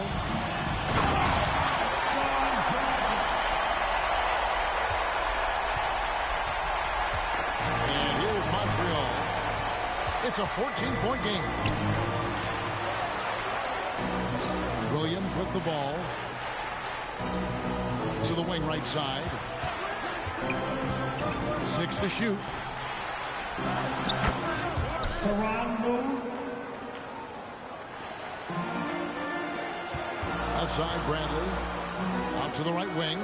And here's Montreal. It's a 14-point game. Williams with the ball. To the wing right side. 6 to shoot. Toronto. Outside Bradley. Out to the right wing.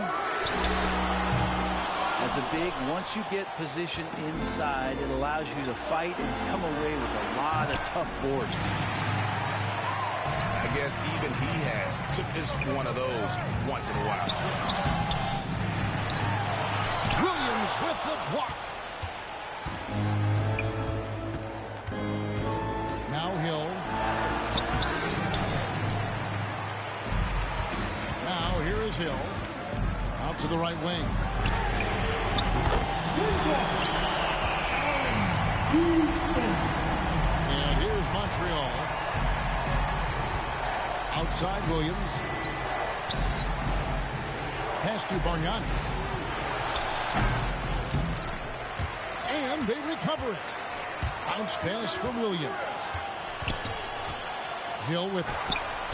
As a big, once you get position inside, it allows you to fight and come away with a lot of tough boards. I guess even he has to miss one of those once in a while. Williams with the block. Now Hill. Now here is Hill. Out to the right wing. And here's Montreal. Outside Williams. Pass to Bargnani. And they recover it. Bounce pass from Williams. Hill with it.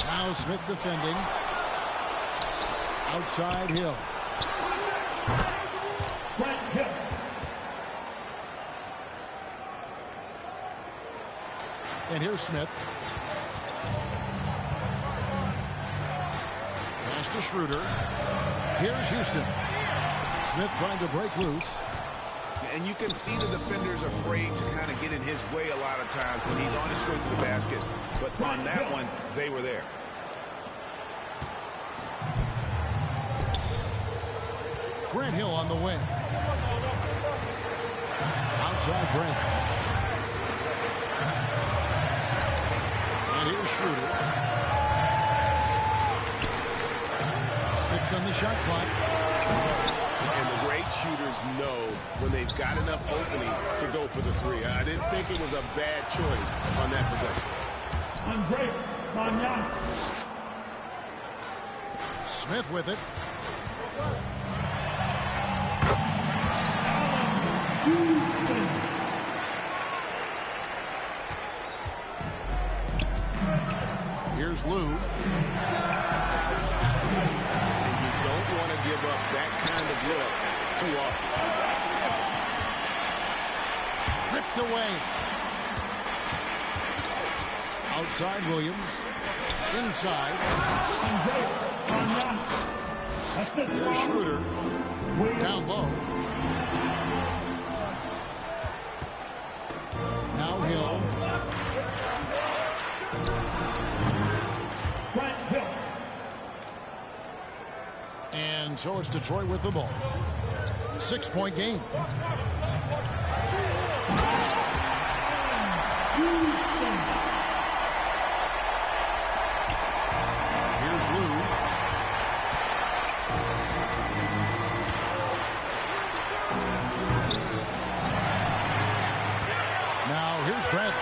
Now Smith defending. Outside Hill. Grant Hill. And here's Smith. Pass to Schroeder. Here's Houston. Smith trying to break loose. And you can see the defenders afraid to kind of get in his way a lot of times when he's on his way to the basket. But on that one, they were there. Grant Hill on the wing. Outside Grant. And here's Schroeder. 6 on the shot clock. And the great shooters know when they've got enough opening to go for the 3. I didn't think it was a bad choice on that possession. Andre Bargnani. Smith with it. Here's Lou. And you don't want to give up that kind of look too often. Ripped away. Outside Williams. Inside. There's Schroeder. Down low. Now Hill. And so it's Detroit with the ball. 6-point game. Here's Lou. Now here's Brent.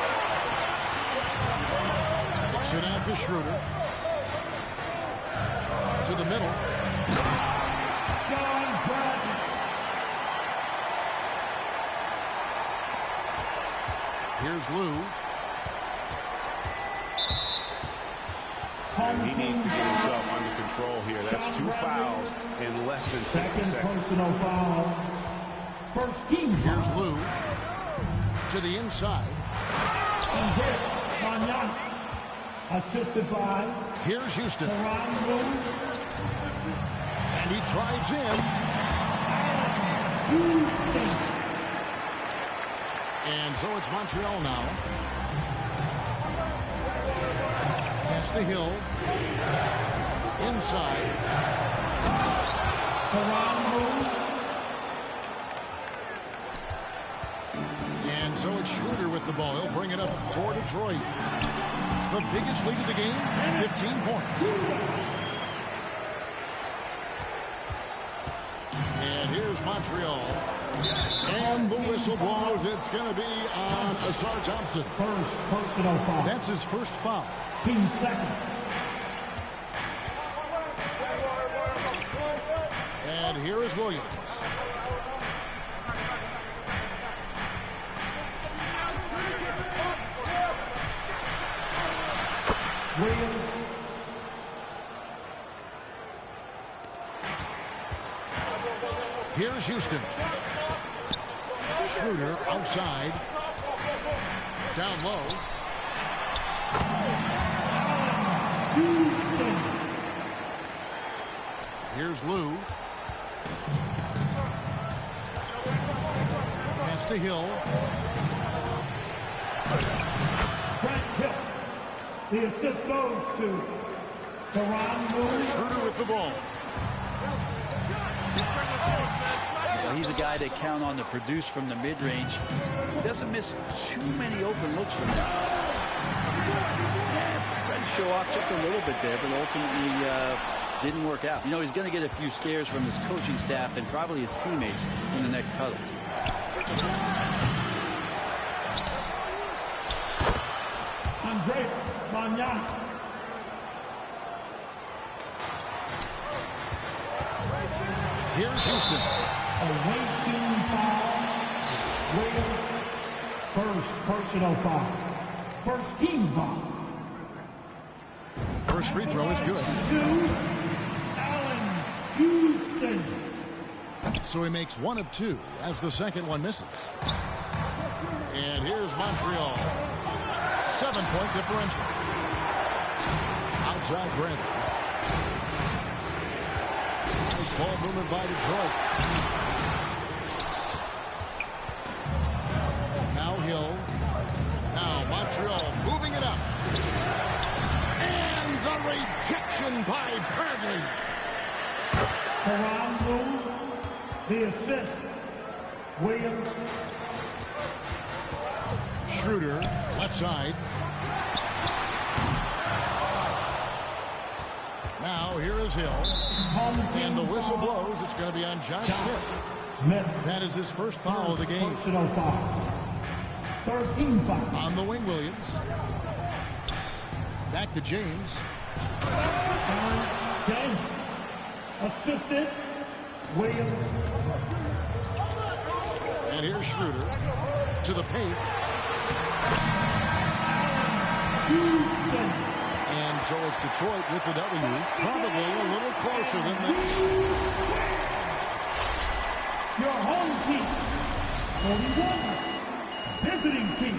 Should out to Schroeder. To the middle. Here's Lou. And he needs to get himself under control here. That's 2 fouls in less than 60 seconds. Personal foul. First team. Here's Lou. To the inside. And here, Manana. Assisted by. Here's Houston. And he drives in. And so it's Montreal now. Pass to Hill. Inside. And so it's Schroeder with the ball. He'll bring it up for Detroit. The biggest lead of the game, 15 points. And here's Montreal. And the whistle blows. It's going to be on Asar Thompson. First personal foul. That's his first foul. Team second. And here is Williams. Here's Houston. Schroeder outside. Down low. Here's Lou. Pass to Hill. Brent Hill. The assist goes to Toronto. Schroeder with the ball. He's a guy they count on to produce from the mid-range. He doesn't miss too many open looks from there. Tried to show off just a little bit there, but ultimately didn't work out. You know, he's going to get a few scares from his coaching staff and probably his teammates in the next huddle. Andre Manana. Here's Houston. Away team foul. Williams. First personal foul. First team foul. First free throw is good. Allen Houston. So he makes 1 of 2 as the second one misses. And here's Montreal. 7-point differential. Outside Brent. Nice ball movement by Detroit. Now Hill. Now Montreal moving it up. And the rejection by Bradley. Toronto. The assist. Williams. Schroeder, left side. Now here is Hill. And the whistle blows. It's going to be on Josh Smith. That is his first foul of the game. Personal foul. 13 foul. On the wing, Williams. Back to James. James. Assisted. Williams. And here's Schroeder to the paint. And so it's Detroit with the W. Probably a little closer than the... Your home team. 41. Visiting team.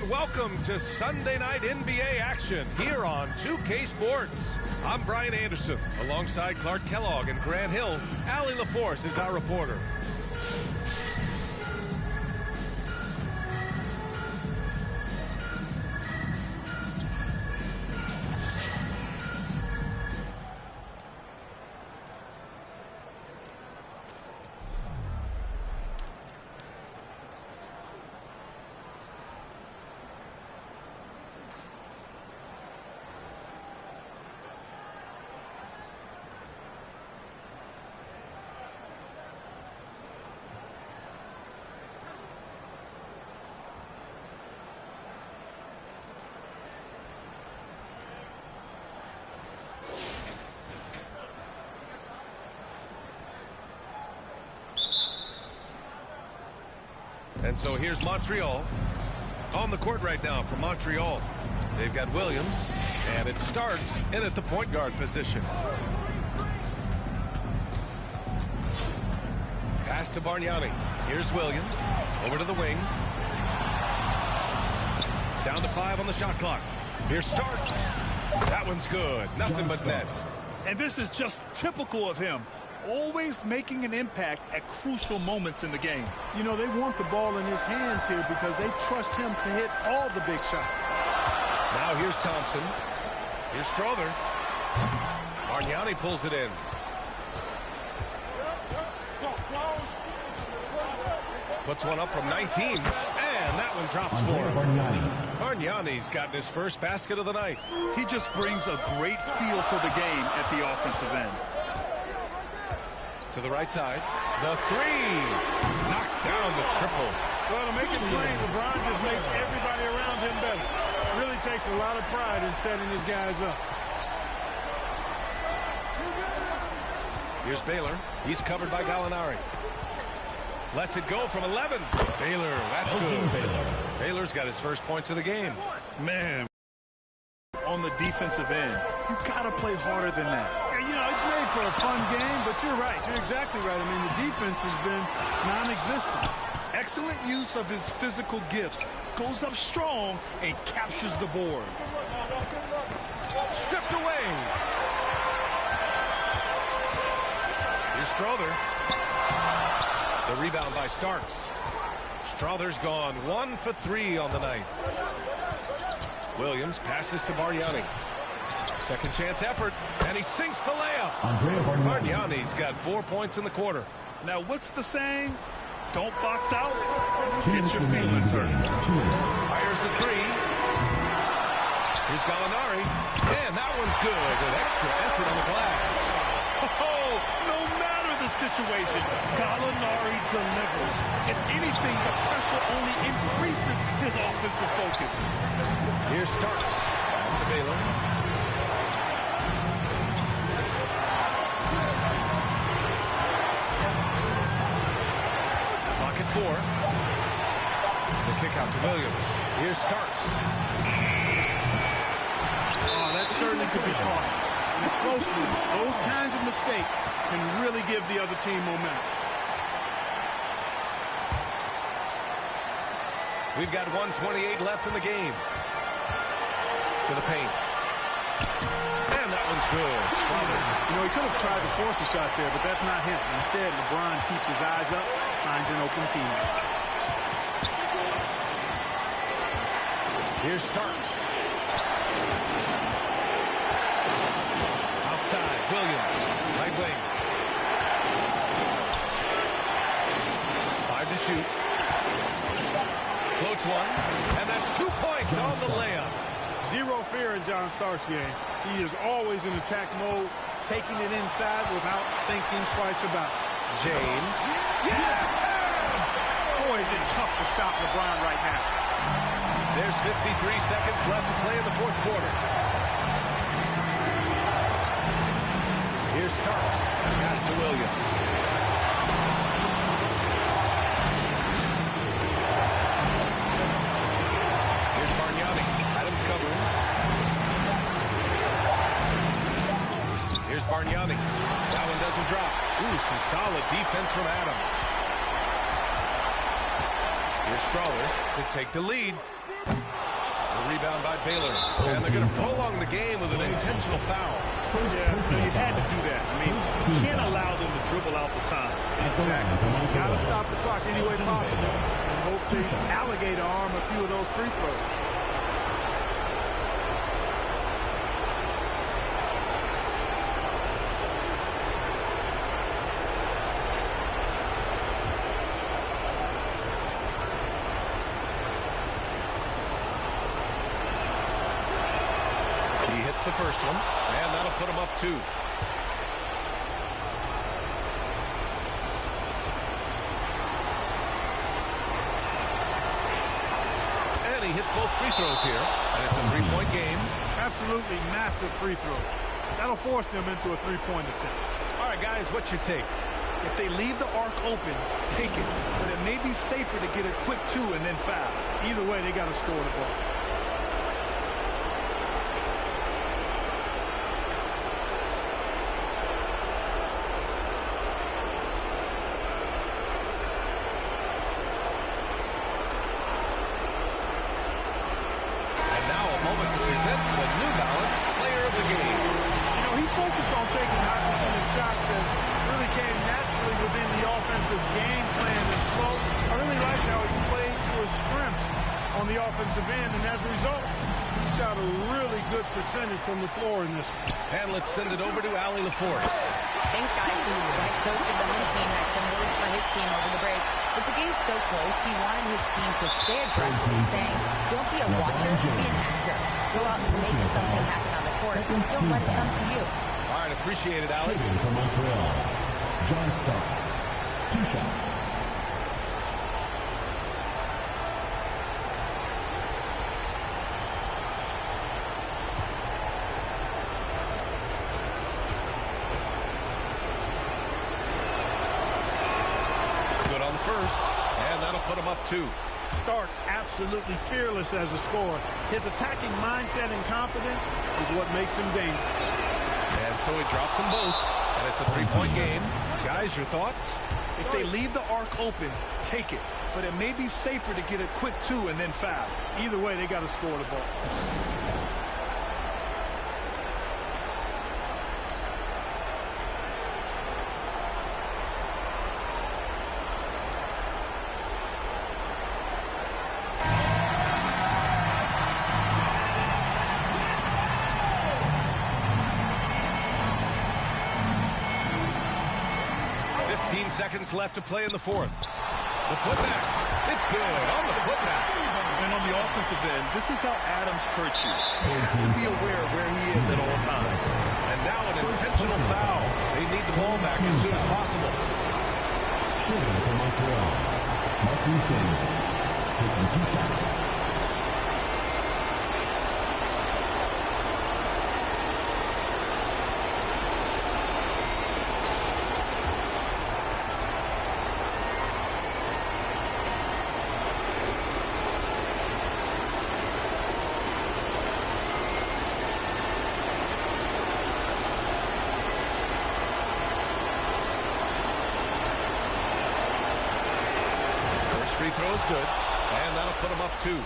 And welcome to Sunday Night NBA action here on 2K Sports. I'm Brian Anderson, alongside Clark Kellogg and Grant Hill. Allie LaForce is our reporter. And so here's Montreal on the court right now for Montreal. They've got Williams, and it starts in at the point guard position. Pass to Bargnani. Here's Williams. Over to the wing. Down to 5 on the shot clock. Here's Starks. That one's good. Nothing but net. And this is just typical of him. Always making an impact at crucial moments in the game. You know, they want the ball in his hands here because they trust him to hit all the big shots. Now here's Thompson. Here's Strother. Bargnani pulls it in. Puts one up from 19. And that one drops for him. Bargnani's gotten his first basket of the night. He just brings a great feel for the game at the offensive end. To the right side. The three. Knocks down the triple. Well, to make it plain, LeBron just makes everybody around him better. Really takes a lot of pride in setting his guys up. Here's Baylor. He's covered by Gallinari. Lets it go from 11. Baylor, that's good. Baylor's got his first points of the game. Man, on the defensive end, you got to play harder than that. You know, it's made for a fun game, but you're right. You're exactly right. I mean, the defense has been non-existent. Excellent use of his physical gifts. Goes up strong and captures the board. Stripped away. Here's Strother. The rebound by Starks. Strother's gone 1 for 3 on the night. Williams passes to Bargnani. Second chance effort, and he sinks the layup. Bargnani's got 4 points in the quarter. Now, what's the saying? Don't box out. Get your feelings hurt. Fires the three. Here's Gallinari, and that one's good with extra effort on the glass. Oh, no matter the situation, Gallinari delivers. If anything, the pressure only increases his offensive focus. Here's Starks. Pass to Baylor. Clock at 4. The kick out to Williams. Here's Starks. Oh, that certainly could be costly. In a close one, those kinds of mistakes can really give the other team momentum. We've got 1:28 left in the game. To the paint. And that one's good. You know, he could have tried to force a shot there, but that's not him. Instead, LeBron keeps his eyes up, finds an open teammate. Here's Starks. Outside, Williams. Right wing. 5 to shoot. Floats one, and that's 2 points on the layup. Zero fear in John Starks' game. He is always in attack mode, taking it inside without thinking twice about it. James. Yes! Boy, is it tough to stop LeBron right now. There's 53 seconds left to play in the fourth quarter. Here's Starks. Pass to Williams. Here's Bargnani. Adams covering. Here's Bargnani. That one doesn't drop. Ooh, some solid defense from Adams. Here's Strother to take the lead. The rebound by Baylor. And they're going to prolong the game with an intentional foul. Yeah, so you had to do that. I mean, you can't allow them to dribble out the time. Exactly. Got to stop the clock any way possible and hope to alligator arm a few of those free throws. The first one, and that'll put him up 2. And he hits both free throws here, and it's a 3-point game. Absolutely massive free throw. That'll force them into a 3-point attempt. All right, guys, what's your take? If they leave the arc open, take it. But it may be safer to get a quick 2 and then foul. Either way, they got to score the ball. Game plan and flow. I really liked how he played to his strengths on the offensive end, and as a result, he shot a really good percentage from the floor in this one. And let's send it over to Allie LaForce. Thanks, guys. The head coach of the home team had some words for his team over the break. With the game so close, he wanted his team to stay aggressive, saying, don't be a watcher, be an actor. Go out and make something happen on the court. Don't let it come to you. All right, appreciate it, Allie. Shooting for Montreal, John Starks. 2 shots. Good on the first, and that'll put him up 2. Starks absolutely fearless as a scorer. His attacking mindset and confidence is what makes him dangerous. And so he drops them both, and it's a 3-point game. Guys, your thoughts? If they leave the arc open, take it. But it may be safer to get a quick 2 and then foul. Either way, they got to score the ball. Seconds left to play in the fourth. The putback. It's good on the putback. And on the offensive end, this is how Adams hurts you. You have to be aware of where he is at all times. And now an intentional foul. They need the ball back as soon as possible. Shooting for Montreal, Marquis Daniels, taking 2 shots. Free throw is good, and that'll put him up 2.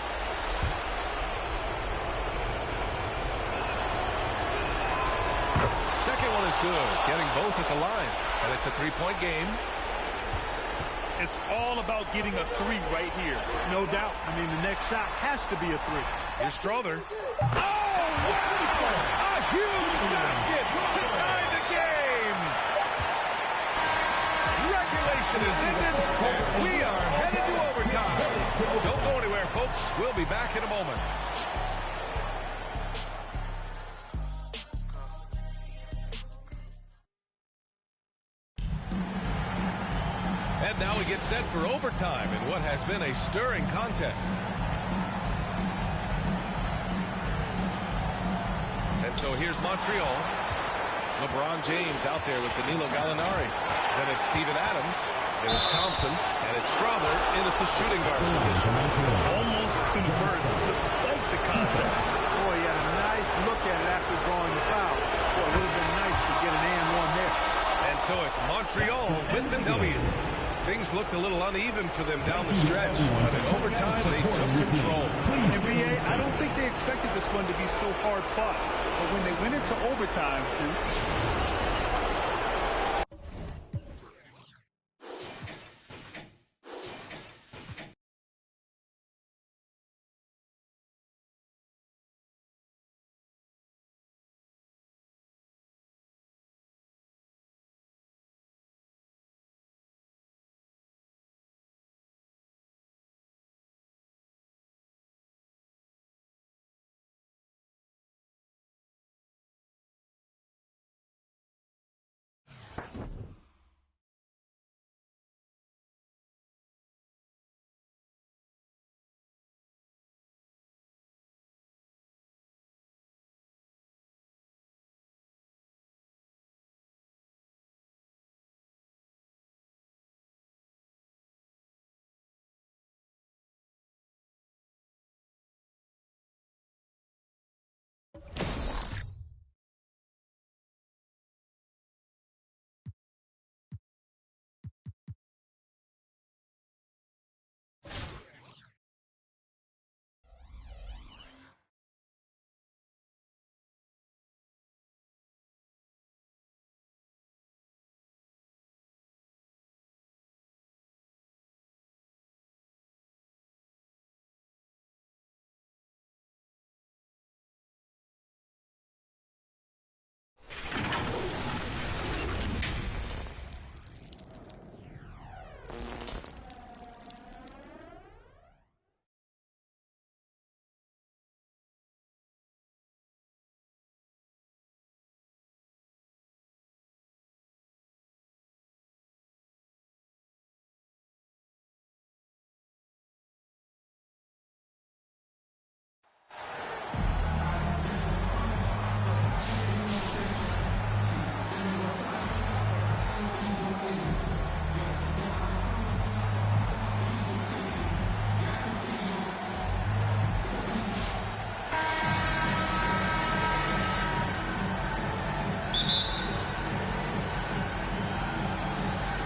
Second one is good, getting both at the line, and it's a 3-point game. It's all about getting a 3 right here. No doubt. I mean, the next shot has to be a 3. Here's Strother. Oh, wow! A huge basket to tie the game. Regulation is ended, and we are headed to overtime. Don't go anywhere, folks. We'll be back in a moment. And now we get set for overtime in what has been a stirring contest. And so here's Montreal. LeBron James out there with Danilo Gallinari. Then it's Steven Adams. Then it's Thompson. And it's Strother in at the shooting guard position. Almost converts despite the contact. Boy, he had a nice look at it after drawing the foul. Boy, it would have been nice to get an and one there. And so it's Montreal with the W. Things looked a little uneven for them down the stretch, but in overtime, they took control. And B.A., I don't think they expected this one to be so hard fought. But when they went into overtime,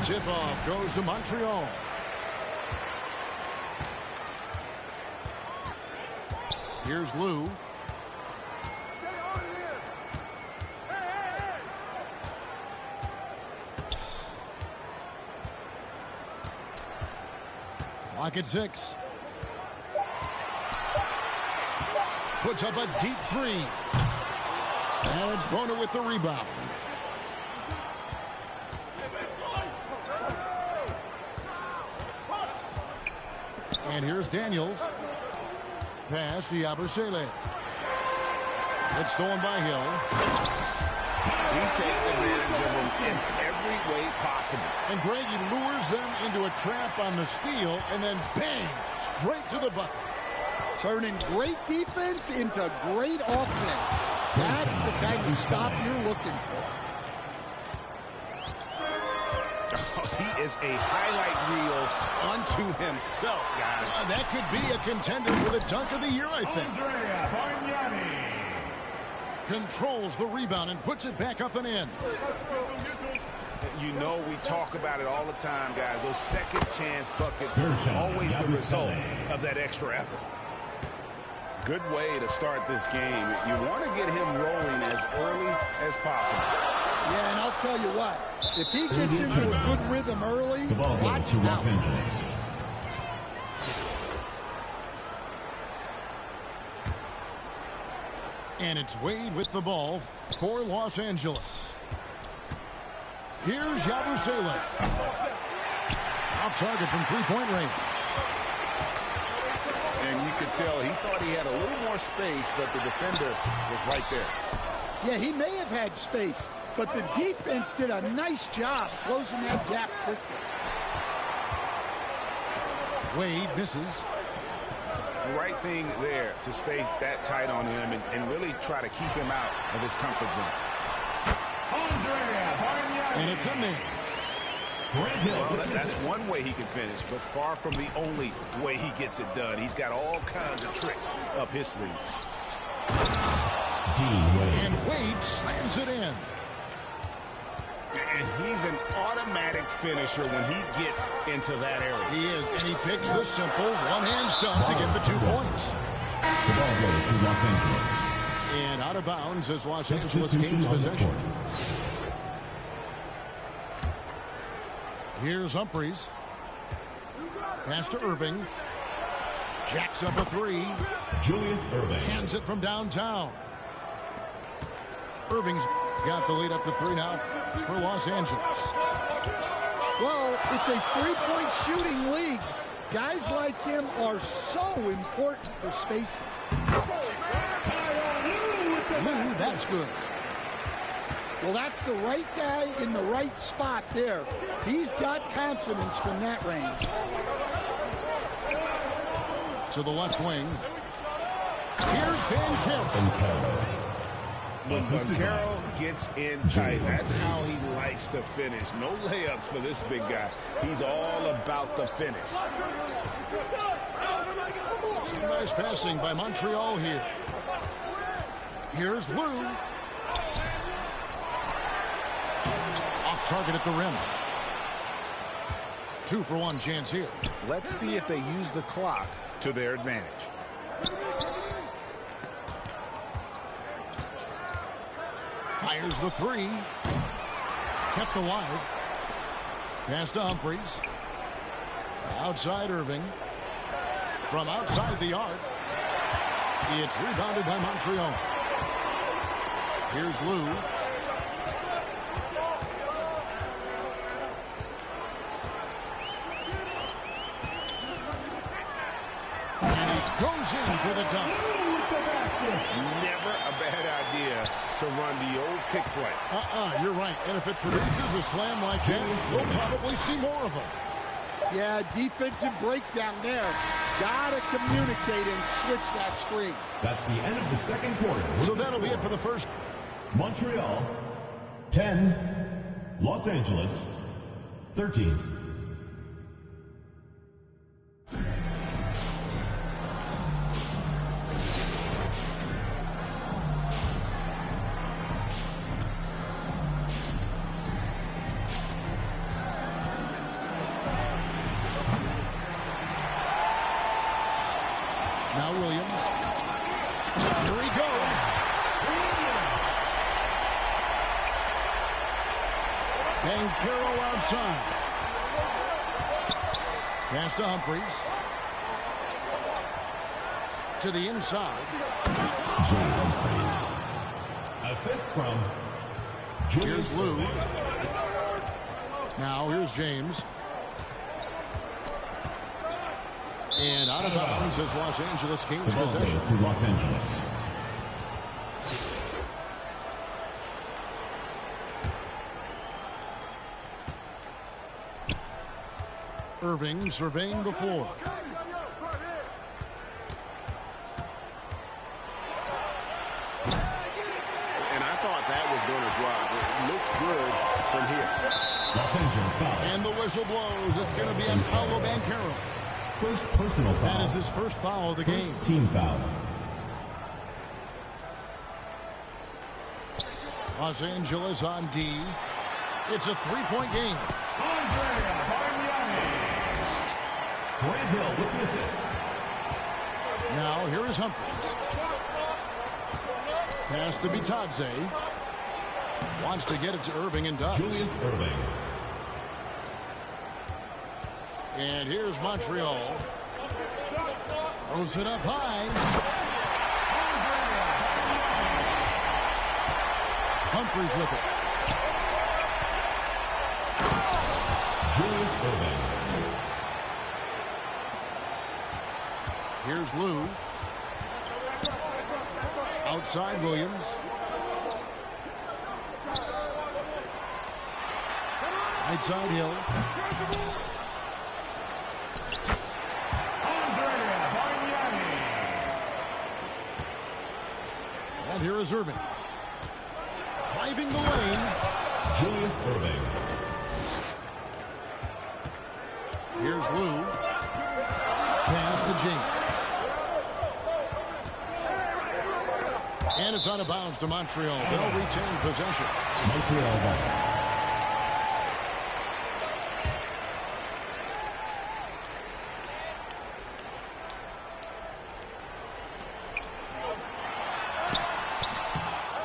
tip-off goes to Montreal. Here's Lou. Clock at 6. Puts up a deep three. And it's Bona with the rebound. And here's Daniels. Pass to Yabusele. It's stolen by Hill. He takes advantage of them in every way possible. And Greg, he lures them into a trap on the steal, and then bang, straight to the bucket. Turning great defense into great offense. That's the kind of stop you're looking for. He is a highlight reel unto himself, guys. That could be a contender for the dunk of the year, I think. Controls the rebound and puts it back up and in. You know we talk about it all the time, guys. Those second chance buckets are always the result of that extra effort. Good way to start this game. You want to get him rolling as early as possible. Yeah, and I'll tell you what. If he gets into a good rhythm early, the ball goes to Los Angeles. And it's Wade with the ball for Los Angeles. Here's Yabusele. Off target from three-point range. And you could tell he thought he had a little more space, but the defender was right there. Yeah, he may have had space, but the defense did a nice job closing that gap quickly. Wade misses. The right thing there to stay that tight on him and really try to keep him out of his comfort zone. And it's in there. Well, that's one way he can finish, but far from the only way he gets it done. He's got all kinds of tricks up his sleeve. And Wade slams it in. And he's an automatic finisher when he gets into that area. He is, and he picks the simple one-hand stuff to get the 2 points. The ball goes to Los Angeles. And out of bounds as Los Angeles gains possession. Here's Humphries. Pass to Irving. Jacks up a 3. Julius Irving. Hands it from downtown. Irving's got the lead up to 3 now for Los Angeles. Well, it's a three-point shooting league. Guys like him are so important for spacing. Lou, that's good. Well, that's the right guy in the right spot there. He's got confidence from that range. To the left wing. Here's Banchero. When Banchero gets in tight, that's how he likes to finish. No layups for this big guy. He's all about the finish. Some nice passing by Montreal here. Here's Lou. Off target at the rim. 2-for-1 chance here. Let's see if they use the clock to their advantage. Fires the 3. Kept alive. Pass to Humphries. Outside Irving. From outside the arc. It's rebounded by Montreal. Here's Lou. And he goes in for the dunk. Never a bad idea to run the old pick play. You're right. And if it produces a slam like that, we'll probably see more of them. Yeah, defensive breakdown there. Gotta communicate and switch that screen. That's the end of the second quarter. So that'll be it for the first. Montreal, 10. Los Angeles, 13. Now Williams. Here he goes. Banchero outside. Pass to Humphries. To the inside. Jay Humphries. Assist from Here's Lou. Now here's James. And out of bounds as Los Angeles gains possession. To Los Angeles. Irving surveying the floor. And I thought that was going to drop. It looked good from here. Los Angeles foul. And the whistle blows. It's going to be on Paolo Banchero. First personal foul. That is his first foul of the game. First team foul. Los Angeles on D. It's a three-point game. Grant Hill with the assist. Now here is Humphries. Pass to Bitadze. Wants to get it to Irving and does. Julius Irving. And here's Montreal. Throws it up high. Humphries with it. Julius Irving. Here's Lou. Outside Williams. Right side Hill. And here is Irving. Driving the lane. Julius Irving. Here's Lou. Pass to James. And it's out of bounds to Montreal. They'll retain possession. Montreal back.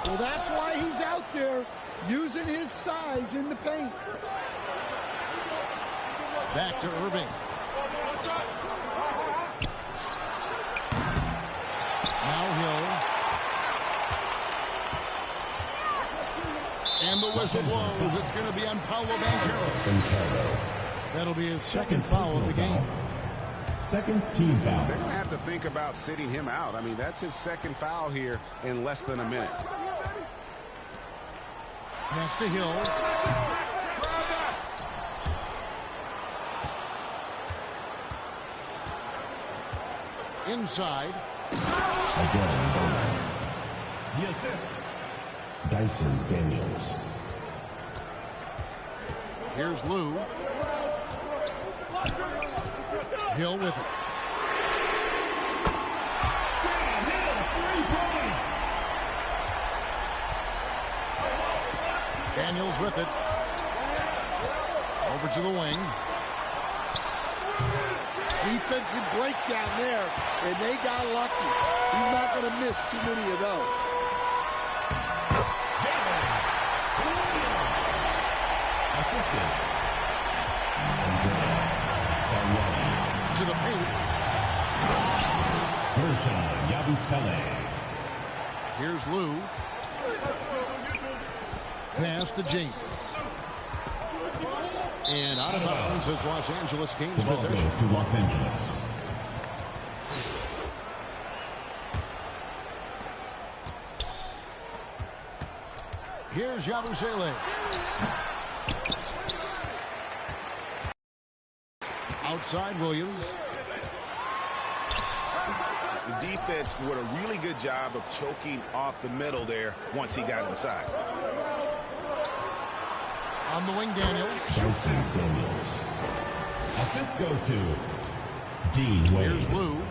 Well, that's why he's out there using his size in the paint. Back to Irving. Now Hill. And the whistle blows. It's going to be on Paolo Banchero. That'll be his second foul of the game. Second team foul. They're going to have to think about sitting him out. I mean, that's his second foul here in less than a minute. Pass to Hill. Inside. Again, Bowman. The assist. Dyson Daniels. Here's Lou. Hill with it. Hill, 3 points. Daniels with it. Over to the wing. Defensive breakdown there, and they got lucky. He's not going to miss too many of those. Assistant. To the paint. Gershon Yabusele. Here's Lou. Pass to James. And out of bounds as Los Angeles gains possession. Goes to Los Angeles. Here's Yabusele. Outside Williams. The defense did a really good job of choking off the middle there once he got inside. On the wing, Daniels. Dyson Daniels. Assist goes to Dean Wade. Here's Lou.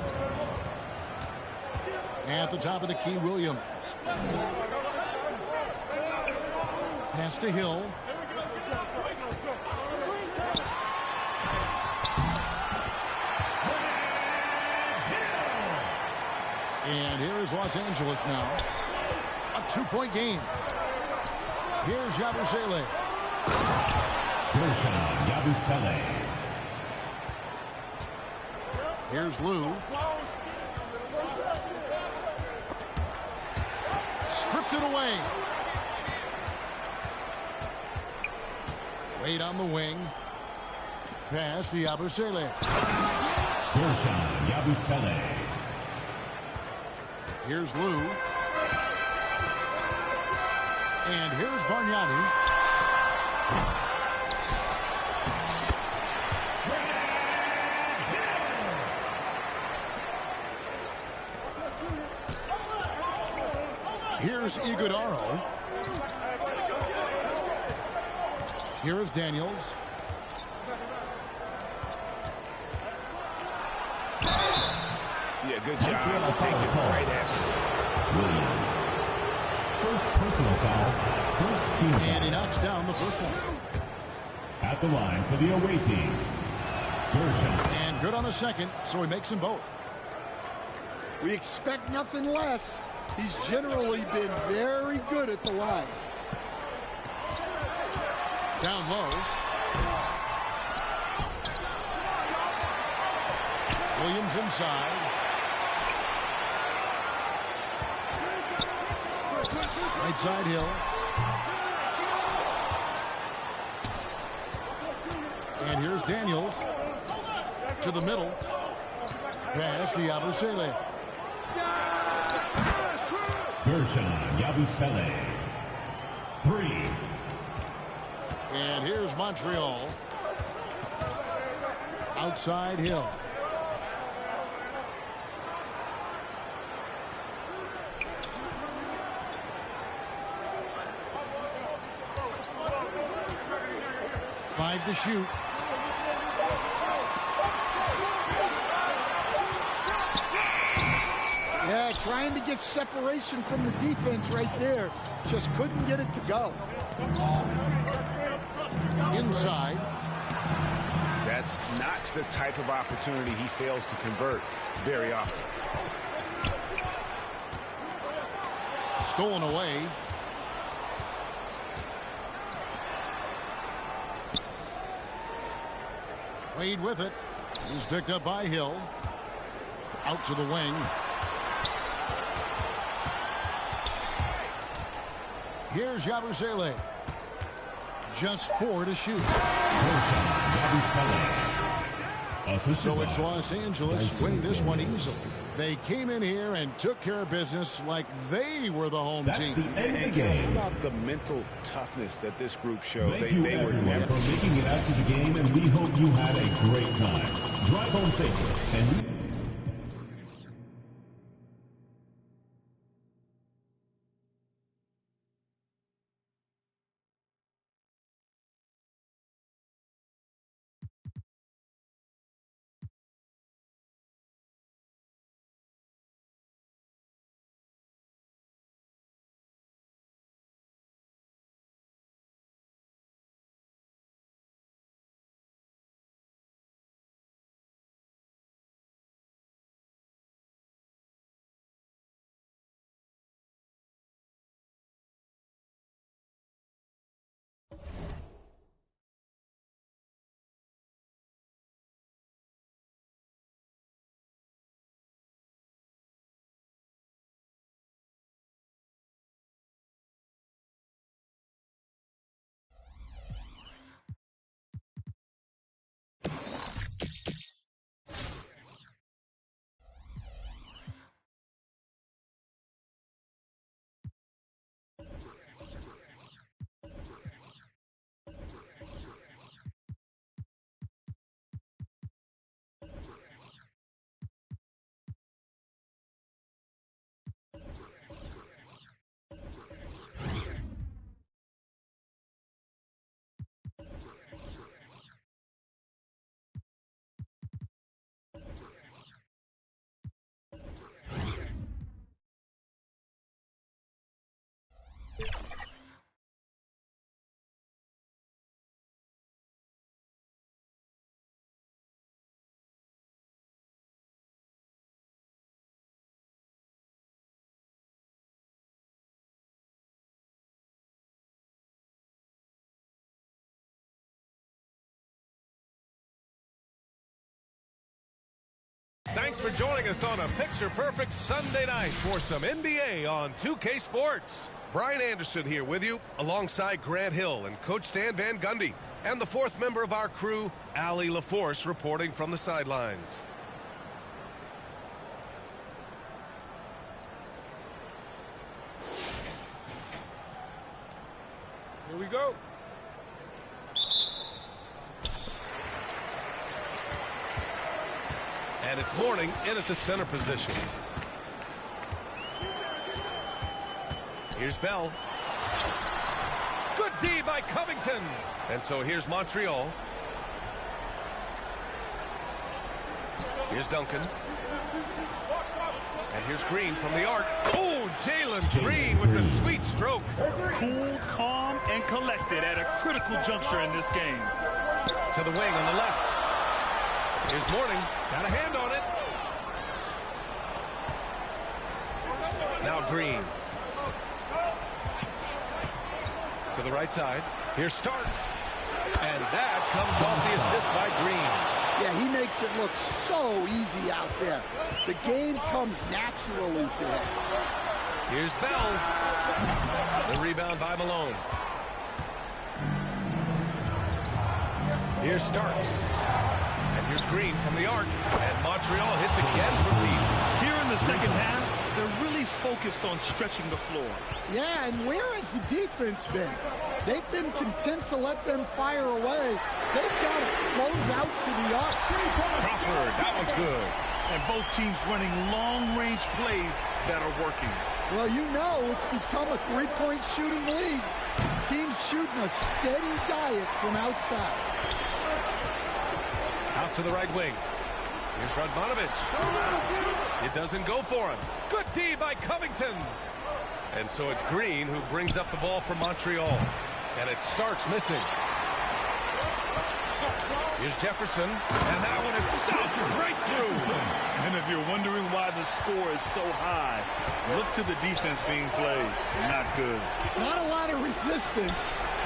At the top of the key, Williams. Pass to Hill. And here is Los Angeles now. A 2-point game. Here's Yabusele. Gershon Yabusele. Here's Lou. Stripped it away. Wade on the wing. Pass to Yabusele. Gershon Yabusele. Here's Lou. And here's Bargnani. Here's Iguodaro. Here is Daniels. Yeah, good job. I'll take it right at Williams. First personal foul. First team foul. And he knocks down the first one. At the line for the away team. Gershon. And good on the second, so he makes them both. We expect nothing less. He's generally been very good at the line. Down low. Williams inside. Right side Hill. And here's Daniels. To the middle. Pass to Yabusele. Gershon Yabusele. 3. And here's Montreal. Outside Hill. Five to shoot. Yeah, trying to get separation from the defense right there. Just couldn't get it to go. Inside. That's not the type of opportunity he fails to convert very often. Stolen away. Wade with it. He's picked up by Hill. Out to the wing. Here's Yabusele. Just 4 to shoot. So it's Los Angeles winning this one easily. They came in here and took care of business like they were the home team. How about the mental toughness that this group showed? Thank you everyone for making it out to the game, and we hope you had a great time. Drive home safely. And Thanks for joining us on a picture-perfect Sunday night for some NBA on 2K Sports. Brian Anderson here with you, alongside Grant Hill and Coach Dan Van Gundy, and the fourth member of our crew, Allie LaForce, reporting from the sidelines. Here we go. And it's Mourning in at the center position. Here's Bell. Good D by Covington. And so here's Montreal. Here's Duncan. And here's Green from the arc. Oh, Jalen Green with the sweet stroke. Cool, calm, and collected at a critical juncture in this game. To the wing on the left. Here's Mourning. Got a hand on it. Now Green. To the right side. Here's Starks. And that comes off the assist by Green. Yeah, he makes it look so easy out there. The game comes naturally to him. Here's Bell. The rebound by Malone. Here's Starks. And here's Green from the arc. And Montreal hits again from deep. Here in the second half, they're really focused on stretching the floor. Yeah, and where has the defense been? They've been content to let them fire away. They've got to close out to the arc. Crawford, that one's good. And both teams running long-range plays that are working. Well, you know it's become a three-point shooting league. Teams shooting a steady diet from outside. Out to the right wing. Here's Radmanovic. It doesn't go for him. Good D by Covington. And so it's Green who brings up the ball for Montreal. And it starts missing. Here's Jefferson. And that one is stopped right through. And if you're wondering why the score is so high, look to the defense being played. Not good. Not a lot of resistance.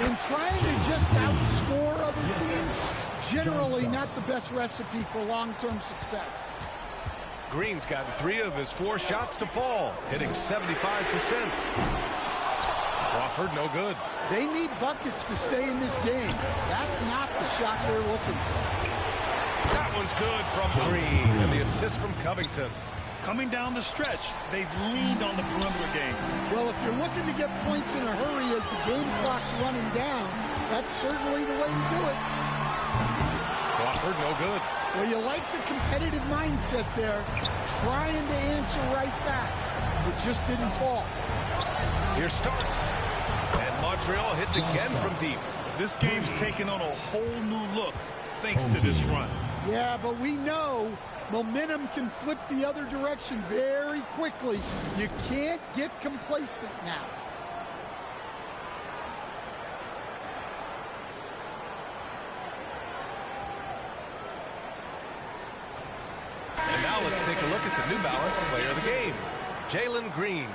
In trying to just outscore other teams, generally not the best recipe for long-term success. Green's gotten 3 of his 4 shots to fall, hitting 75%. Crawford, no good. They need buckets to stay in this game. That's not the shot they're looking for. That one's good from Green, and the assist from Covington. Coming down the stretch, they've leaned on the perimeter game. Well, if you're looking to get points in a hurry as the game clock's running down, that's certainly the way to do it. Crawford, no good. Well, you like the competitive mindset there, trying to answer right back. It just didn't fall. Here Starks. And Montreal hits again from deep. This game's taken on a whole new look thanks to this run. Yeah, but we know momentum can flip the other direction very quickly. You can't get complacent now. And now let's take a look at the New Balance player of the game, Jalen Green.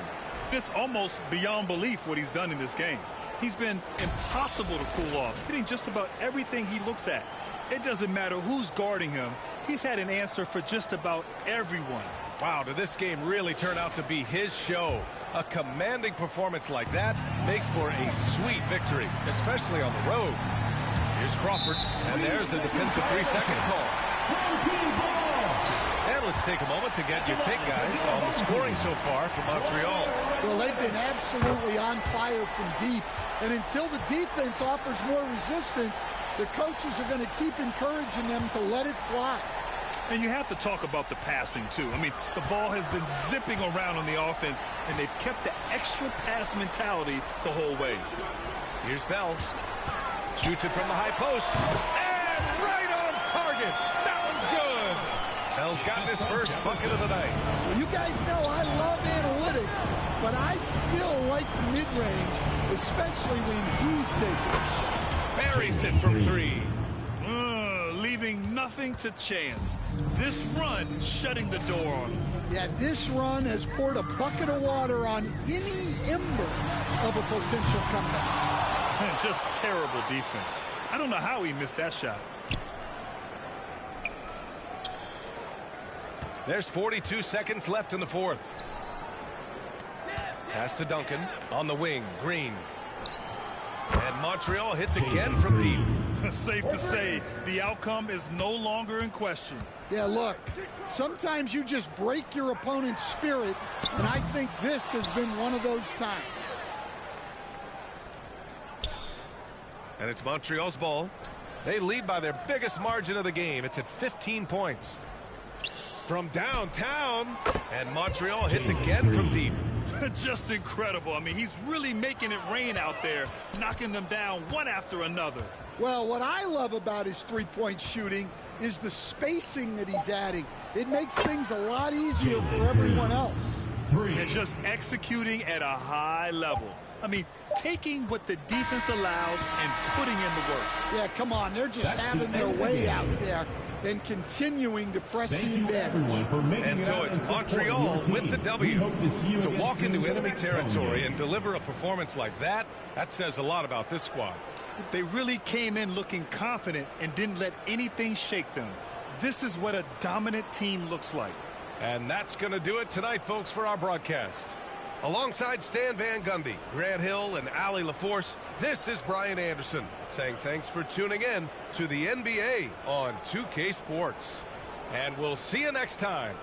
It's almost beyond belief what he's done in this game. He's been impossible to cool off, hitting just about everything he looks at. It doesn't matter who's guarding him. He's had an answer for just about everyone. Wow, did this game really turn out to be his show? A commanding performance like that makes for a sweet victory, especially on the road. Here's Crawford, and there's the defensive 3-second call. And let's take a moment to get your take, guys, on the scoring so far for Montreal. Well, they've been absolutely on fire from deep. And until the defense offers more resistance, the coaches are going to keep encouraging them to let it fly. And you have to talk about the passing, too. I mean, the ball has been zipping around on the offense, and they've kept the extra pass mentality the whole way. Here's Bell. Shoots it from the high post. And right on target. That one's good. Bell's gotten his first bucket of the night. Well, you guys know I love analytics, but I still like the mid-range, especially when he's taking a shot. Buries it from 3. Leaving nothing to chance. This run shutting the door on him. Yeah, this run has poured a bucket of water on any ember of a potential comeback. Just terrible defense. I don't know how he missed that shot. There's 42 seconds left in the fourth. Pass to Duncan on the wing. Green. And Montreal hits again from deep. Safe to say, the outcome is no longer in question. Yeah, look, sometimes you just break your opponent's spirit, and I think this has been one of those times. And it's Montreal's ball. They lead by their biggest margin of the game. It's at 15 points. From downtown, and Montreal hits again from deep. Just incredible. I mean, he's really making it rain out there, knocking them down one after another. Well, what I love about his three-point shooting is the spacing that he's adding. It makes things a lot easier for everyone else. And just executing at a high level. I mean, taking what the defense allows and putting in the work. Yeah, come on. They're just having their way out there and continuing to press the advantage. And so it's Montreal with the W. To walk into enemy territory and deliver a performance like that, that says a lot about this squad. They really came in looking confident and didn't let anything shake them. This is what a dominant team looks like. And that's going to do it tonight, folks, for our broadcast. Alongside Stan Van Gundy, Grant Hill, and Allie LaForce, this is Brian Anderson saying thanks for tuning in to the NBA on 2K Sports. And we'll see you next time.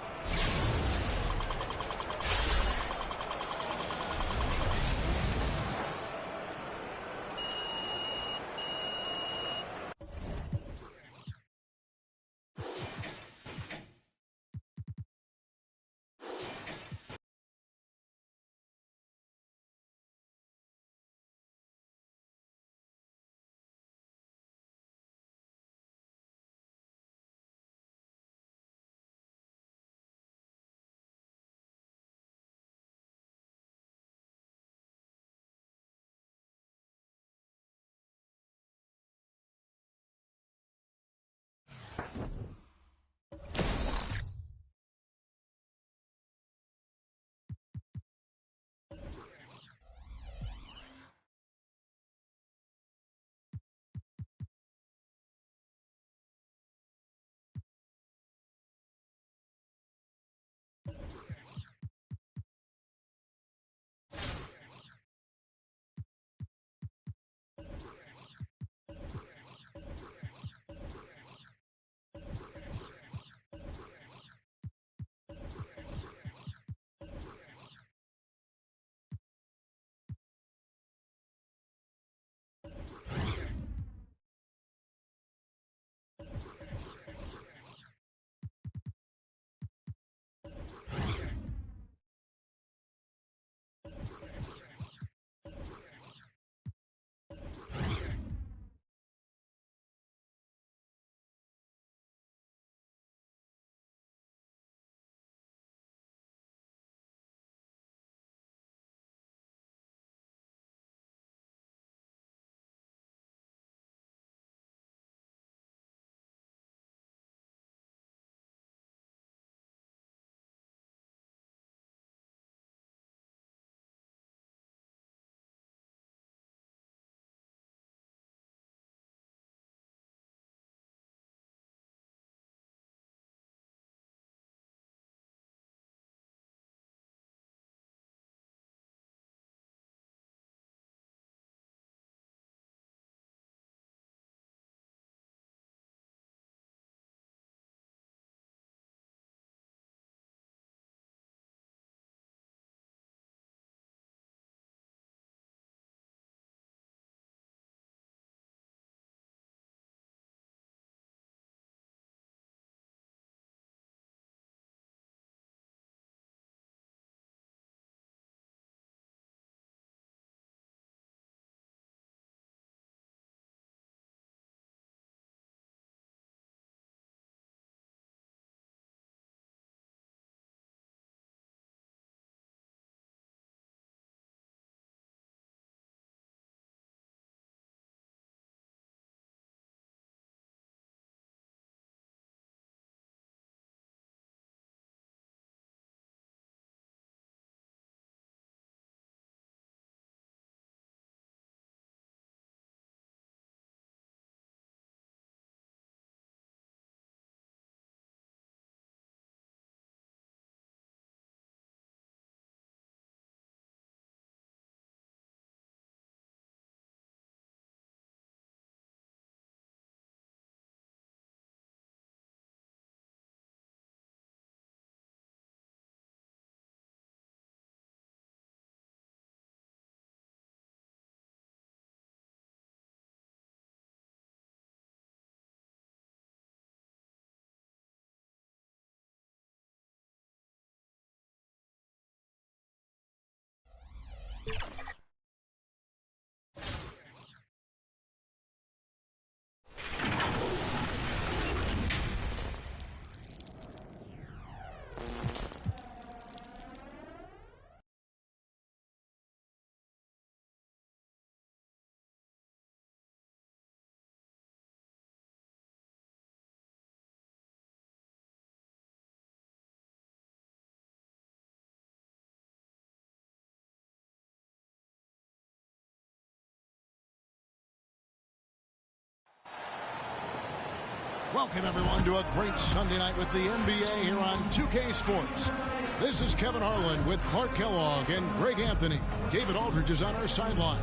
Welcome, everyone, to a great Sunday night with the NBA here on 2K Sports. This is Kevin Harlan with Clark Kellogg and Greg Anthony. David Aldridge is on our sideline.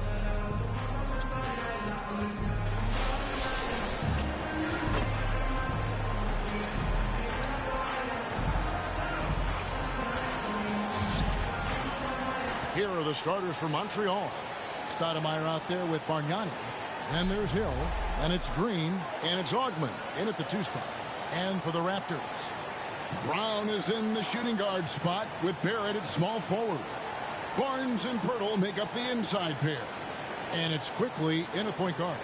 Here are the starters for Montreal. Stoudemire out there with Bargnani. Then there's Hill, and it's Green, and it's Augman in at the 2 spot. And for the Raptors, Brown is in the shooting guard spot with Barrett at small forward. Barnes and Pirtle make up the inside pair. And it's Quickly in at point guard.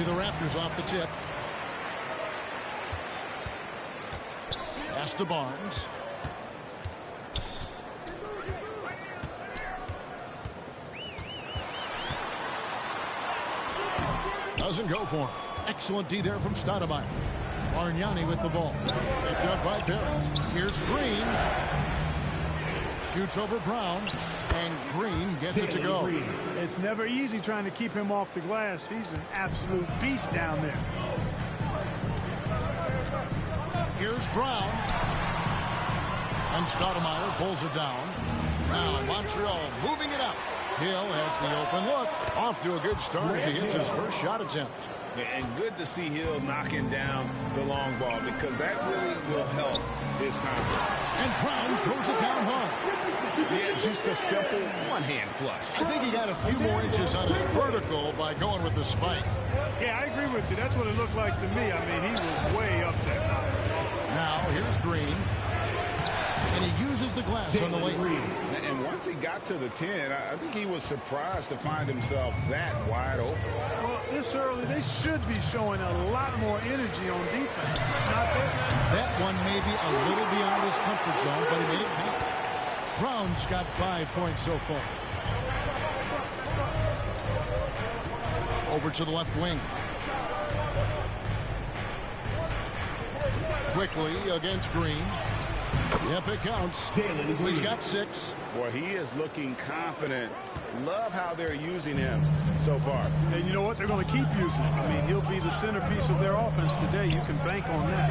The Raptors off the tip. Pass to Barnes. Doesn't go for him. Excellent D there from Stoudemire. Bargnani with the ball. Picked up by Barrett. Here's Green. Shoots over Brown. And Green gets it to go. It's never easy trying to keep him off the glass. He's an absolute beast down there. Here's Brown. And Stoudemire pulls it down. Now Montreal moving it up. Hill has the open look. Off to a good start as he hits his first shot attempt. And good to see Hill knocking down the long ball because that really will help his confidence. And Brown throws it down hard. Yeah, just a simple one-hand flush. I think he got a few more inches on his vertical by going with the spike. Yeah, I agree with you. That's what it looked like to me. I mean, he was way up there. Now, here's Green. And he uses the glass on the lane. And once he got to the 10, I think he was surprised to find himself that wide open. Well, this early, they should be showing a lot more energy on defense. Not there. That one may be a little beyond his comfort zone, but he made it count. Brown's got 5 points so far. Over to the left wing. Quickly against Green. Yep, it counts. He's got 6. Boy, he is looking confident. Love how they're using him so far. And you know what? They're going to keep using him. I mean, he'll be the centerpiece of their offense today. You can bank on that.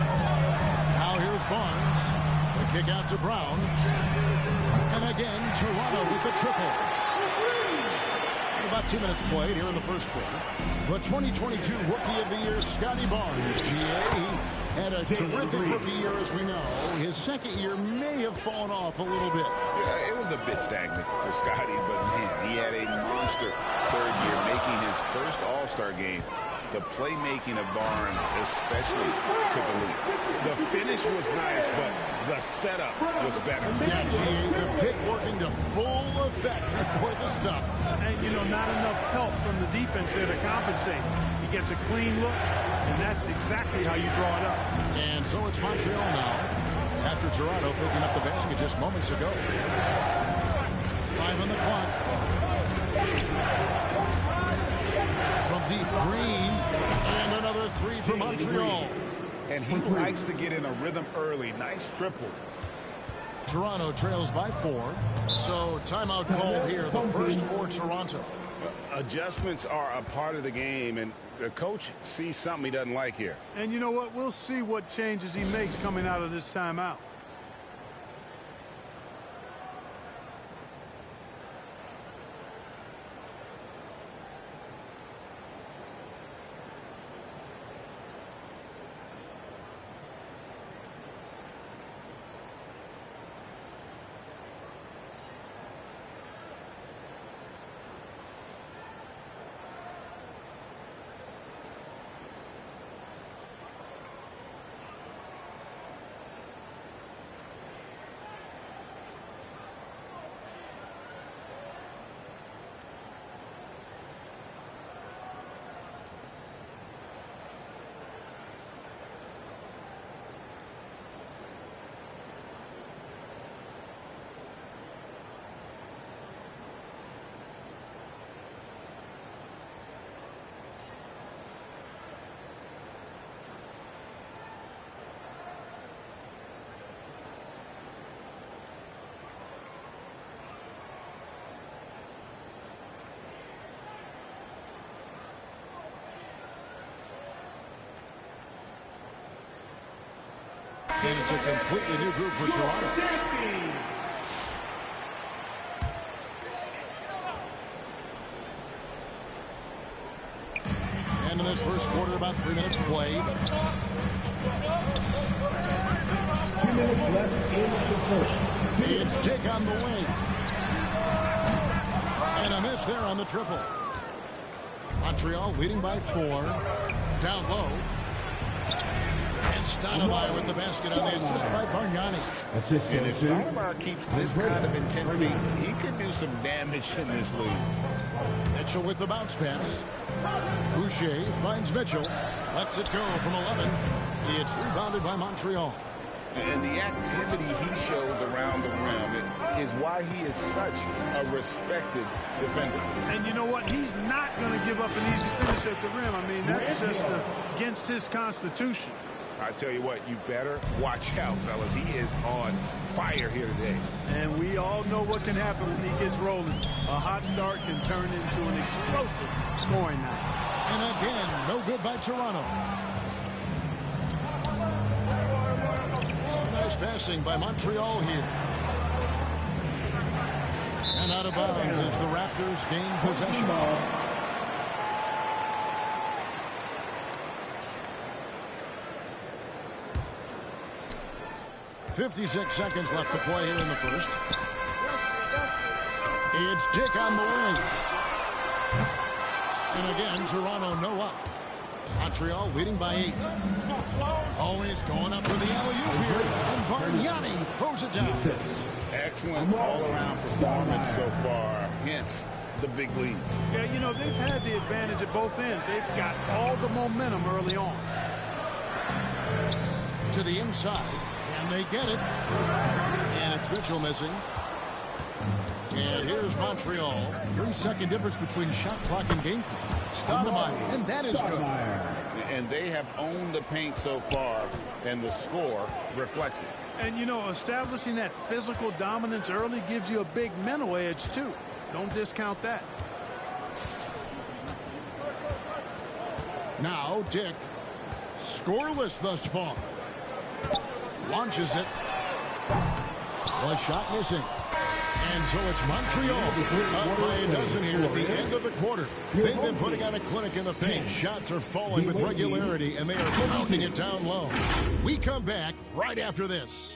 Now here's Barnes. The kick out to Brown. And again, Toronto with the triple. About 2 minutes played here in the first quarter. The 2022 Rookie of the Year, Scotty Barnes. GA had a terrific rookie year, as we know. His second year may have fallen off a little bit. Yeah, it was a bit stagnant for Scotty, but man, he had a monster third year, making his first All-Star game. The playmaking of Barnes especially took a leap. The finish was nice, but the setup was better. Yeah, the pick working to full effect before the stuff. And, you know, not enough help from the defense there to compensate. He gets a clean look, and that's exactly how you draw it up. And so it's Montreal now, after Toronto picking up the basket just moments ago. 5 on the clock. From deep, Green, and another 3 for Montreal. And he likes to get in a rhythm early. Nice triple. Toronto trails by 4. So timeout called here, the first for Toronto. Adjustments are a part of the game, and the coach sees something he doesn't like here. And you know what? We'll see what changes he makes coming out of this timeout. And it's a completely new group for Toronto. And in this first quarter, about 3 minutes played. 2 minutes left in the first. It's Dick on the wing. And a miss there on the triple. Montreal leading by 4. Down low. And Stoudemire with the basket on the assist by Bargnani. And if Stoudemire keeps this kind of intensity, he could do some damage in this league. Mitchell with the bounce pass. Boucher finds Mitchell. Lets it go from 11. It's rebounded by Montreal. And the activity he shows around the rim is why he is such a respected defender. And you know what? He's not going to give up an easy finish at the rim. I mean, that's just against his constitution. I tell you what, you better watch out, fellas. He is on fire here today. And we all know what can happen when he gets rolling. A hot start can turn into an explosive scoring night. And again, no good by Toronto. Some nice passing by Montreal here. And out of bounds as the Raptors gain possession. 56 seconds left to play here in the first. It's Dick on the wing. And again, Toronto no up. Montreal leading by 8. Always going up with the alley-oop here. And Bargnani throws it down. Excellent all-around performance so far. Hence the big lead. Yeah, you know, they've had the advantage at both ends. They've got all the momentum early on. To the inside. And they get it. And it's Mitchell missing. And here's Montreal. 3-second difference between shot clock and game clock. Stoudemire, and that is good. And they have owned the paint so far, and the score reflects it. And, you know, establishing that physical dominance early gives you a big mental edge, too. Don't discount that. Now, Dick, scoreless thus far. Launches it. Was shot missing. And so it's Montreal up by a dozen here at the end of the quarter. They've been putting on a clinic in the paint. Shots are falling with regularity, and they are pounding it down low. We come back right after this.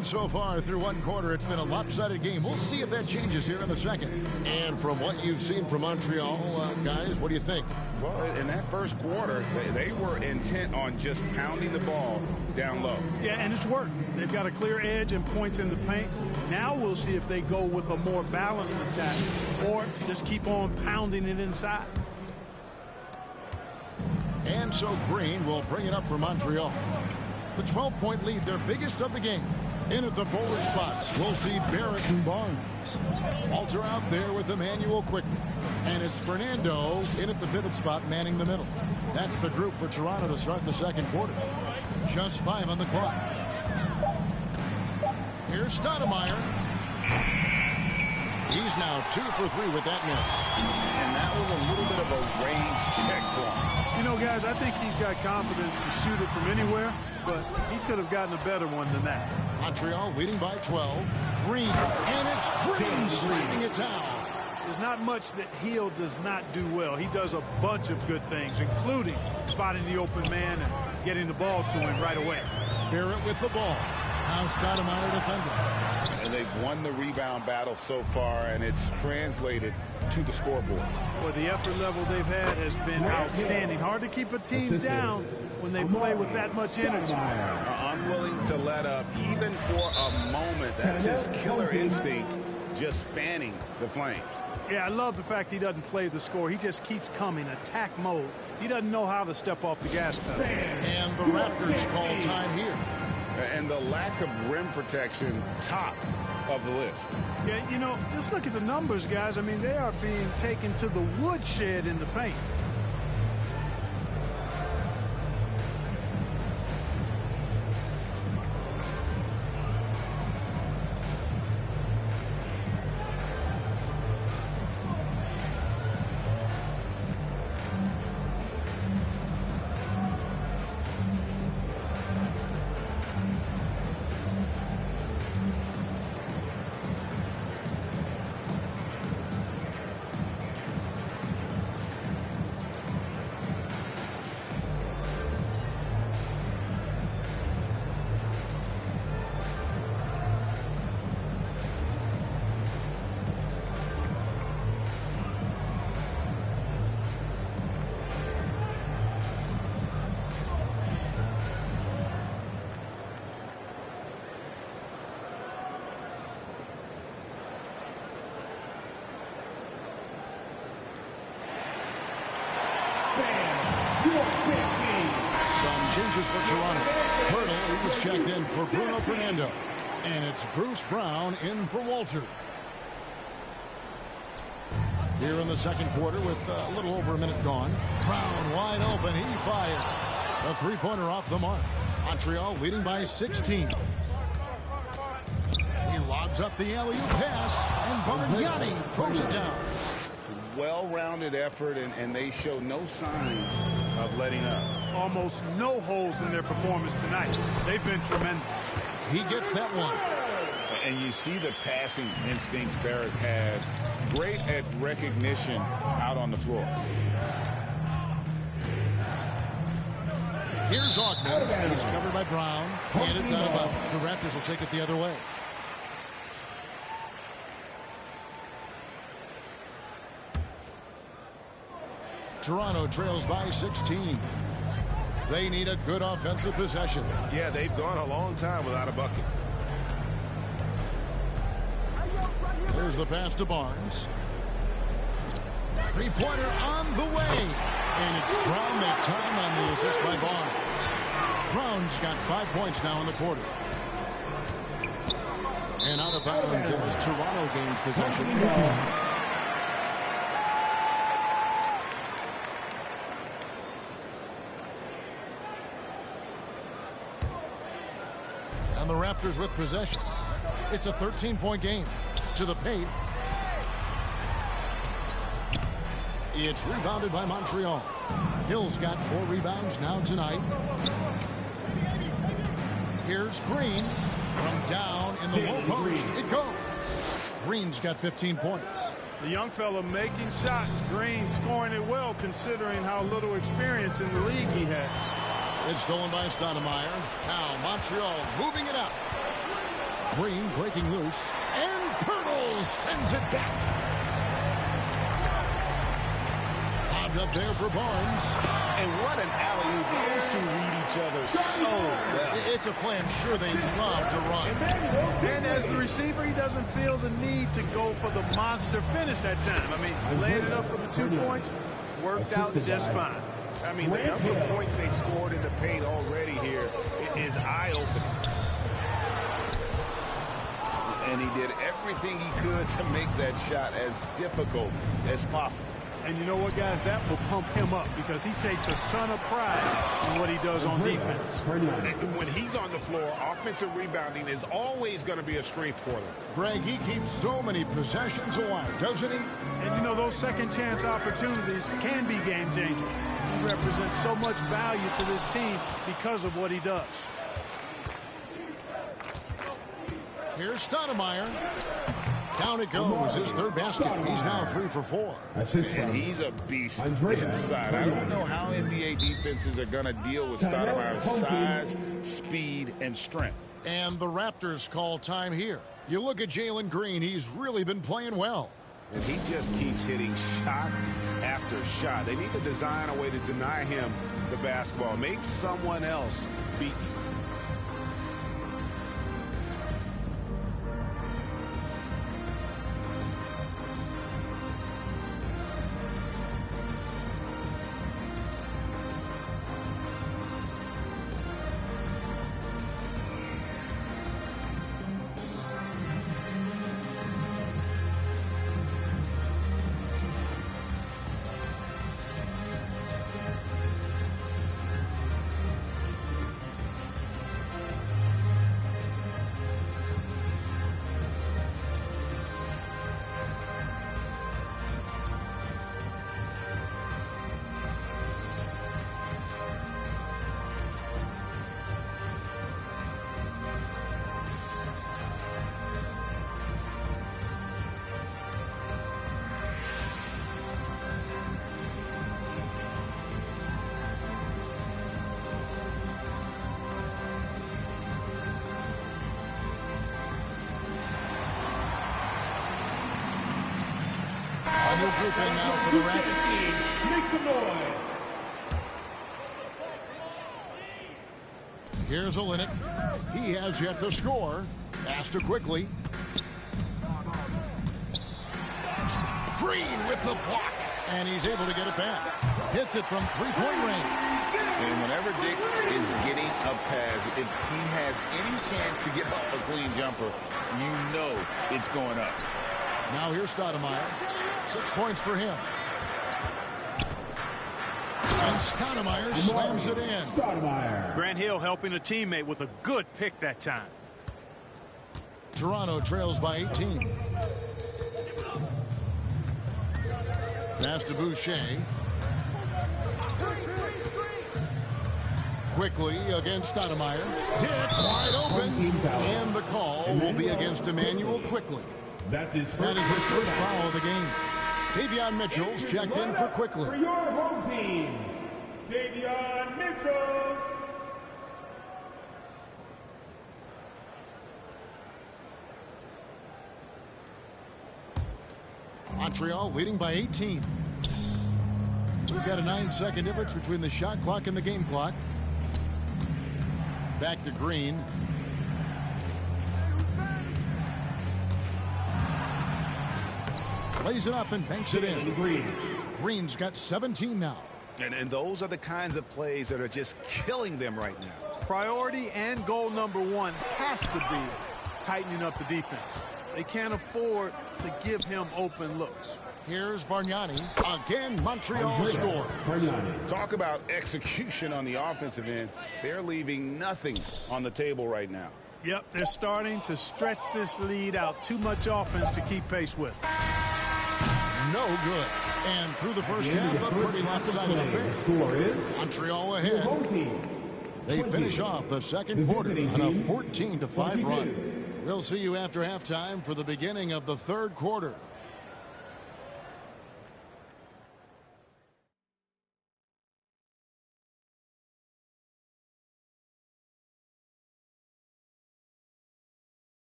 So far through one quarter, it's been a lopsided game. We'll see if that changes here in the second. And from what you've seen from Montreal, guys, what do you think? Well, in that first quarter, they were intent on just pounding the ball down low. Yeah, and it's worked. They've got a clear edge and points in the paint. Now we'll see if they go with a more balanced attack or just keep on pounding it inside. And so Green will bring it up for Montreal. The 12-point lead, their biggest of the game. In at the forward spots, we'll see Barrett and Barnes. Walter out there with Emmanuel quickly. And it's Fernando in at the pivot spot, manning the middle. That's the group for Toronto to start the second quarter. Just 5 on the clock. Here's Stoudemire. He's now 2 for 3 with that miss. And that was a little bit of a range check for him. You know, guys, I think he's got confidence to shoot it from anywhere, but he could have gotten a better one than that. Montreal leading by 12. Green, and it's Green slamming it down. There's not much that Hill does not do well. He does a bunch of good things, including spotting the open man and getting the ball to him right away. Barrett with the ball. Now Stoudemire defending. And they've won the rebound battle so far, and it's translated to the scoreboard. Well, the effort level they've had has been outstanding. Hard to keep a team down when they play with that much energy. Unwilling to let up, even for a moment. That's his killer instinct, just fanning the flames. Yeah, I love the fact he doesn't play the score. He just keeps coming, attack mode. He doesn't know how to step off the gas pedal. And the Raptors call time here. And the lack of rim protection top of the list. Yeah, you know, just look at the numbers, guys. I mean, they are being taken to the woodshed in the paint. Some changes for Toronto. Hurdle, he was checked in for Bruno Fernando. And it's Bruce Brown in for Walter. Here in the second quarter with a little over a minute gone. Brown wide open. He fires. A three-pointer off the mark. Montreal leading by 16. He lobs up the alley-oop pass. And Bargnani throws it down. Well-rounded effort, and they show no signs of letting up. Almost no holes in their performance tonight. They've been tremendous. He gets that one. And you see the passing instincts Barrett has. Great at recognition out on the floor. Here's Augman. He's covered by Brown. And it's out of bounds. The Raptors will take it the other way. Toronto trails by 16. They need a good offensive possession. Yeah, they've gone a long time without a bucket. There's the pass to Barnes. Three-pointer on the way. And it's Brown make time on the assist by Barnes. Brown's got 5 points now in the quarter. And out of bounds as Toronto gains possession. And the Raptors with possession. It's a 13-point game. To the paint. It's rebounded by Montreal. Hill's got 4 rebounds now tonight. Here's Green. From down in the low post. It goes. Green's got 15 points. The young fella making shots. Green scoring it well considering how little experience in the league he has. It's stolen by Stoudemire. Now Montreal moving it up. Green breaking loose. And Pirtle sends it back. Lobbed up there for Barnes. And what an alley-oop. Those two read each other so well. It's a play I'm sure they love to run. And as the receiver, he doesn't feel the need to go for the monster finish that time. I mean, laying it up for the 2 points worked out just fine. I mean, the number of points they've scored in the paint already here is eye-opening. And he did everything he could to make that shot as difficult as possible. And you know what, guys? That will pump him up because he takes a ton of pride in what he does on defense. When he's on the floor, offensive rebounding is always going to be a strength for them. Greg, he keeps so many possessions alive, doesn't he? And, you know, those second-chance opportunities can be game-changing. He represents so much value to this team because of what he does. Here's Stoudemire. Down it goes. His third basket. He's now 3 for 4. And he's a beast inside. I don't know how NBA defenses are going to deal with Stoudemire's size, speed, and strength. And the Raptors call time here. You look at Jalen Green. He's really been playing well. And he just keeps hitting shot after shot. They need to design a way to deny him the basketball. Make someone else beat you. new group in now for the Raptors. Make some noise. Here's Olynyk. He has yet to score. Astor quickly. Green with the block. And he's able to get it back. Hits it from three-point range. And whenever Dick is getting a pass, if he has any chance to get off a clean jumper, you know it's going up. Now here's Stoudemire. 6 points for him. And Stoudemire slams it in. Grant Hill helping a teammate with a good pick that time. Toronto trails by 18. Pass to Boucher. Quickly against Stoudemire. Dick wide open. And the call will be against Emmanuel Quickly. That's his That is his first foul of the game. Davion Mitchell's checked in for Quickly. For your home team, Davion Mitchell. Montreal leading by 18. We've got a 9-second difference between the shot clock and the game clock. Back to Green. Plays it up and banks it in. Green's got 17 now. And those are the kinds of plays that are just killing them right now. Priority and goal number one has to be tightening up the defense. They can't afford to give him open looks. Here's Bargnani. Again, Montreal scores. Talk about execution on the offensive end. They're leaving nothing on the table right now. Yep, they're starting to stretch this lead out. Too much offense to keep pace with. No good. And through the first half, a pretty lopsided affair. Montreal ahead. They finish off the second quarter on a 14-5 run. We'll see you after halftime for the beginning of the third quarter.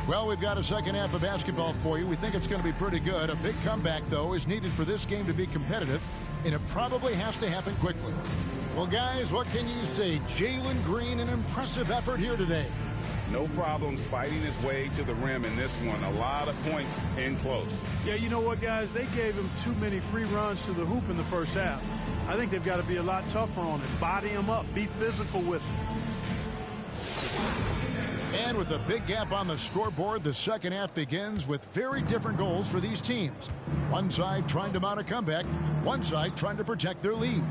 Well, we've got a second half of basketball for you. We think it's going to be pretty good. A big comeback, though, is needed for this game to be competitive, and it probably has to happen quickly. Well, guys, what can you say? Jalen Green, an impressive effort here today. No problems fighting his way to the rim in this one. A lot of points in close. Yeah, you know what, guys? They gave him too many free runs to the hoop in the first half. I think they've got to be a lot tougher on him. Body him up. Be physical with him. And with a big gap on the scoreboard, the second half begins with very different goals for these teams. One side trying to mount a comeback, one side trying to protect their lead.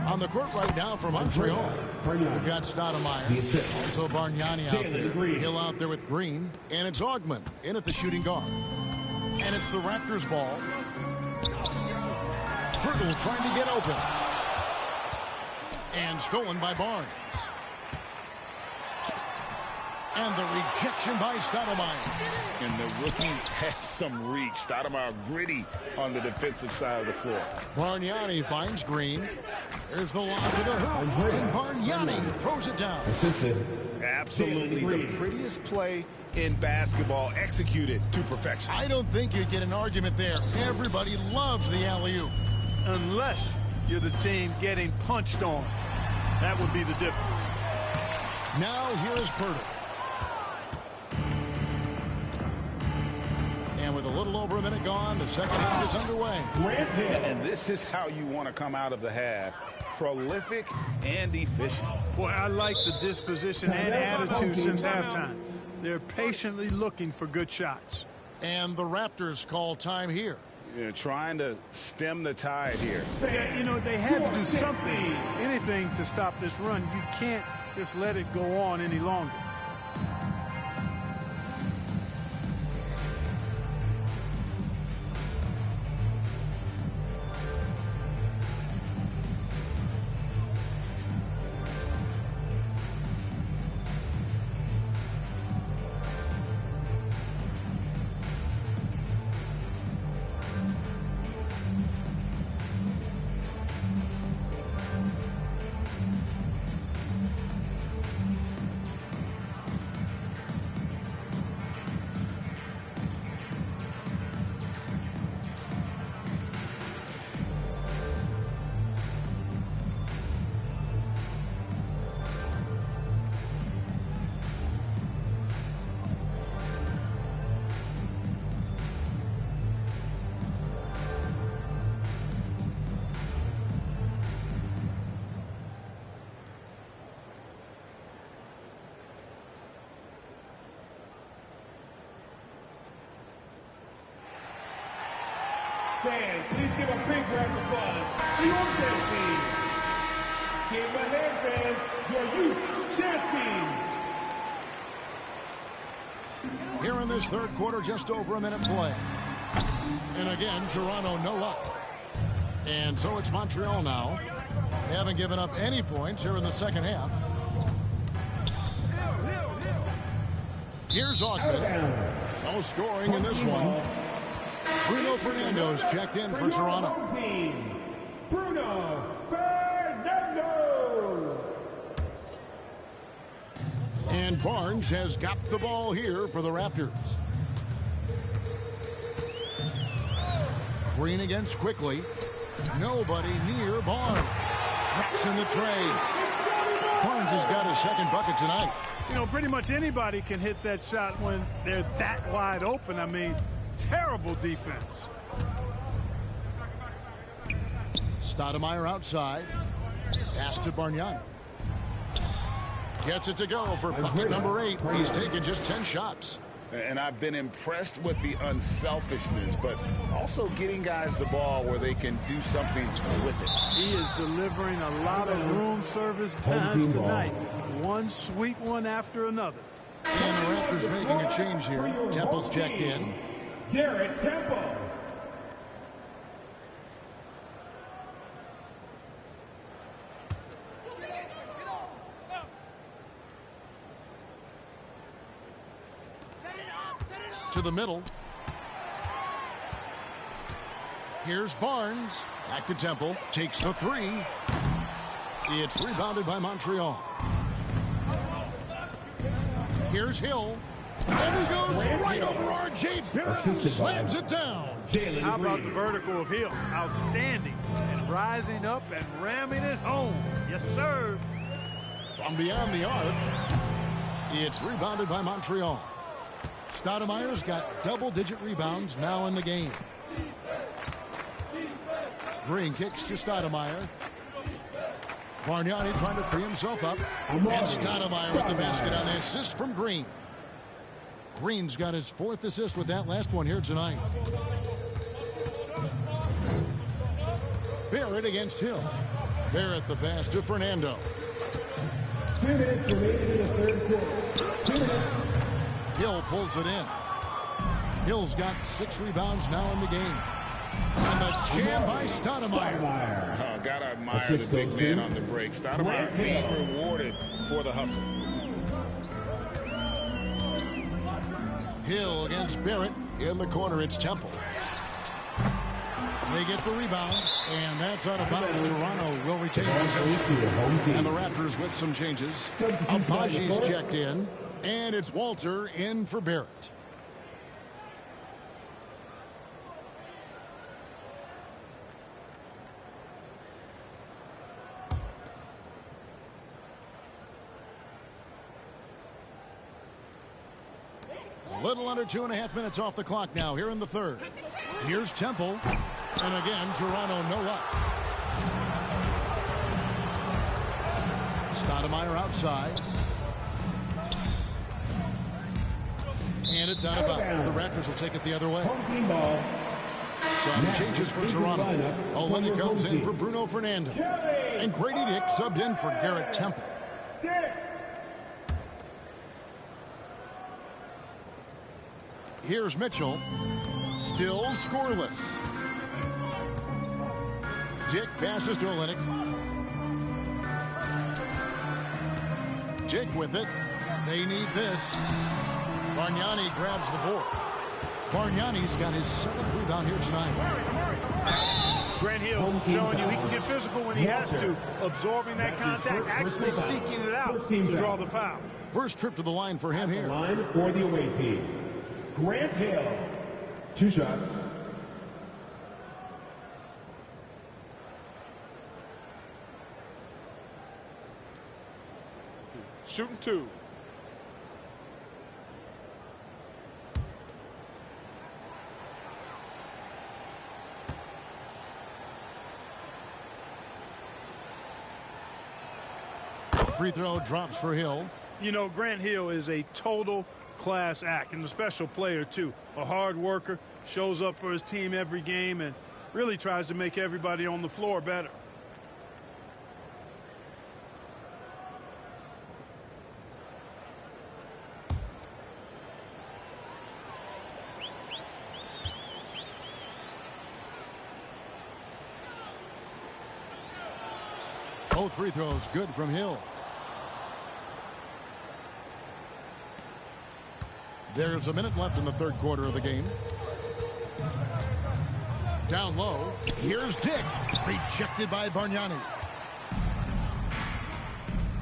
On the court right now for Montreal, we've got Stoudemire, also Bargnani out there, Hill out there with Green, and it's Augman in at the shooting guard. And it's the Raptors' ball. Hurdle trying to get open. And stolen by Barnes. And the rejection by Stoudemire. And the rookie has some reach. Stoudemire gritty on the defensive side of the floor. Bargnani finds Green. There's the lob to the hoop. And Bargnani throws it down. Absolutely the prettiest play in basketball, executed to perfection. I don't think you'd get an argument there. Everybody loves the alley-oop. Unless you're the team getting punched on. That would be the difference. Now here's Purtle. And with a little over a minute gone, the second half is underway. And this is how you want to come out of the half. Prolific and efficient. Boy, I like the disposition and attitude since halftime. They're patiently looking for good shots. And the Raptors call time here. They're trying to stem the tide here. Yeah, you know, they had to do something, anything to stop this run. You can't just let it go on any longer. fans, please give a big round of applause for your dance team. Give them a hand, fans, your youth dance team. Here in this third quarter, just over a minute play. And again, Toronto no up. And so it's Montreal now. They haven't given up any points here in the second half. Here's Ogden. No scoring in this one. Bruno Fernando's checked in for Toronto. Bruno Fernando. And Barnes has got the ball here for the Raptors. Green against quickly. Nobody near Barnes. Drops in the trade. Barnes has got his second bucket tonight. You know, pretty much anybody can hit that shot when they're that wide open. I mean, terrible defense. Stoudemire outside. Pass to Bargnani. Gets it to go for bucket number 8. He's taken just 10 shots. And I've been impressed with the unselfishness, but also getting guys the ball where they can do something with it. He is delivering a lot of room service times tonight. One sweet one after another. And the Raptors making a change here. Temple's checked in. Garrett Temple. To the middle. Here's Barnes. Back to Temple. Takes the 3. It's rebounded by Montreal. Here's Hill. And he goes right over R.J. Barrett. Slams it down. How about the vertical of Hill? Outstanding. And rising up and ramming it home. Yes, sir. From beyond the arc. It's rebounded by Montreal. Stoudemire's got double-digit rebounds now in the game. Green kicks to Stoudemire. Bargnani trying to free himself up. And Stoudemire with the basket on the assist from Green. Green's got his 4th assist with that last one here tonight. Barrett against Hill. Barrett the pass to Fernando. 2 minutes remaining in the third quarter. 2 minutes. Hill pulls it in. Hill's got 6 rebounds now in the game. And the jam by Stoudemire. Oh, gotta admire the big man on the break. Stoudemire being rewarded for the hustle. Hill against Barrett. In the corner, it's Temple. They get the rebound, and that's out of bounds. Toronto will retain possession. And the Raptors with some changes. Abaji's checked in, and it's Walter in for Barrett. A little under 2.5 minutes off the clock now here in the third. Here's Temple. And again, Toronto no up. Stoudemire outside. And it's out of bounds. The Raptors will take it the other way. Some changes for Toronto. Olynyk comes in for Bruno Fernando. And Grady Dick subbed in for Garrett Temple. Here's Mitchell. Still scoreless. Dick passes to Olynyk. Dick with it. They need this. Bargnani grabs the board. Bargnani's got his 7th rebound here tonight. Grant Hill showing you he can get physical when he has to. Absorbing that contact, actually seeking it out to draw the foul. First trip to the line for him here. Line for the away team. Grant Hill. 2 shots. Shooting 2. Free throw drops for Hill. You know, Grant Hill is a total class act and a special player, too. A hard worker, shows up for his team every game, and really tries to make everybody on the floor better. Both free throws good from Hill. There's a minute left in the third quarter of the game. Down low. Here's Dick. Rejected by Bargnani.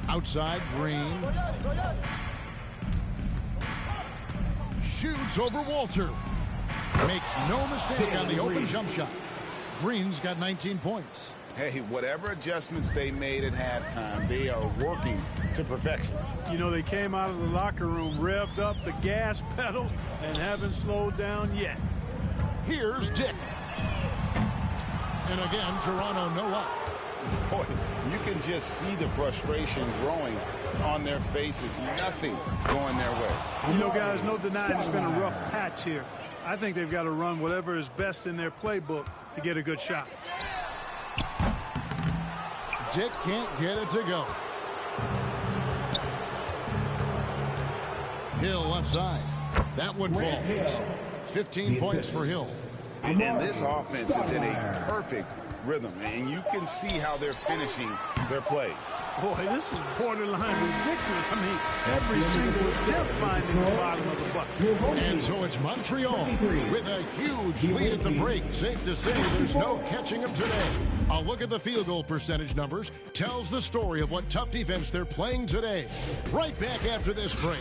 Outside, Green. Shoots over Walter. Makes no mistake on the open jump shot. Green's got 19 points. Hey, whatever adjustments they made at halftime, they are working to perfection. You know, they came out of the locker room, revved up the gas pedal, and haven't slowed down yet. Here's Dick. And again, Toronto no up. Boy, you can just see the frustration growing on their faces. Nothing going their way. You know, guys, no denying it's been a rough patch here. I think they've got to run whatever is best in their playbook to get a good shot. Dick can't get it to go. Hill left side. That one falls. 15 points for Hill. And this offense is in a perfect rhythm, and you can see how they're finishing their plays. Boy, this is borderline ridiculous. I mean, every single attempt finding the bottom of the bucket. And so it's Montreal with a huge lead at the break. Safe to say there's no catching them today. A look at the field goal percentage numbers tells the story of what tough defense they're playing today. Right back after this break.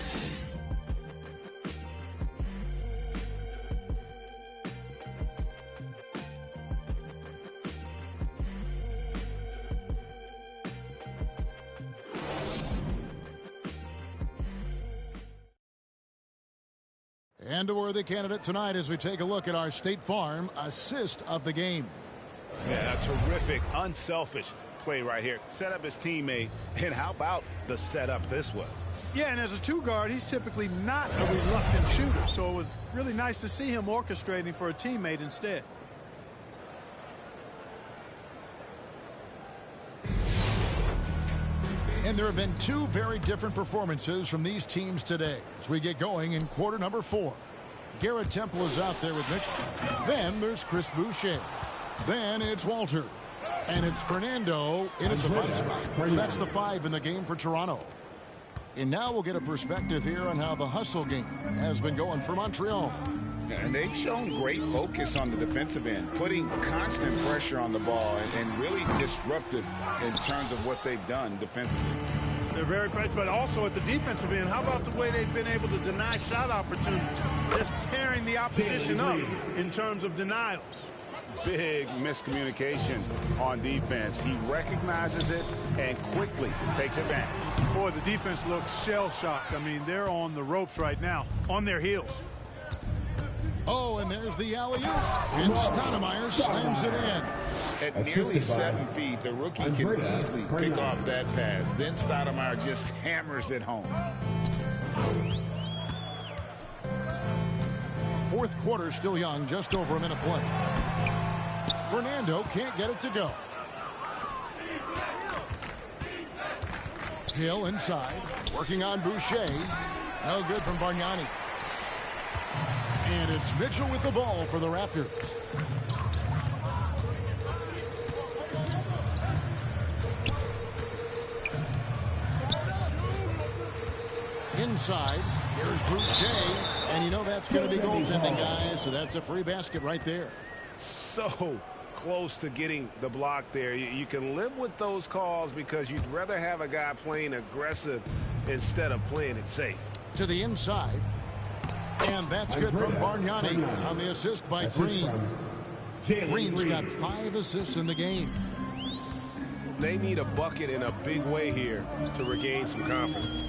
And a worthy candidate tonight as we take a look at our State Farm assist of the game. Yeah, a terrific, unselfish play right here. Set up his teammate, and how about the setup this was? Yeah, and as a two-guard, he's typically not a reluctant shooter, so it was really nice to see him orchestrating for a teammate instead. And there have been two very different performances from these teams today as we get going in quarter number 4. Garrett Temple is out there with Mitchell. Then there's Chris Boucher. Then it's Walter. And it's Fernando in at the 5 spot. So that's the 5 in the game for Toronto. And now we'll get a perspective here on how the hustle game has been going for Montreal. And they've shown great focus on the defensive end, putting constant pressure on the ball and really disruptive in terms of what they've done defensively. They're very fresh, but also at the defensive end, how about the way they've been able to deny shot opportunities? Just tearing the opposition up in terms of denials. Big miscommunication on defense. He recognizes it and quickly takes advantage. Boy, the defense looks shell-shocked. I mean, they're on the ropes right now, on their heels. Oh, and there's the alley-oop. And Stoudemire slams it in. At nearly 7 feet, the rookie can easily pick off that pass. Then Stoudemire just hammers it home. Fourth quarter still young, just over a minute play. Fernando can't get it to go. Hill inside, working on Boucher. No good from Bargnani. And it's Mitchell with the ball for the Raptors. Inside, here's Boucher. And you know that's going to be goaltending, guys. So that's a free basket right there. So close to getting the block there. You can live with those calls because you'd rather have a guy playing aggressive instead of playing it safe. To the inside. And that's good from Bargnani on the assist by Green. Green's got 5 assists in the game. They need a bucket in a big way here to regain some confidence.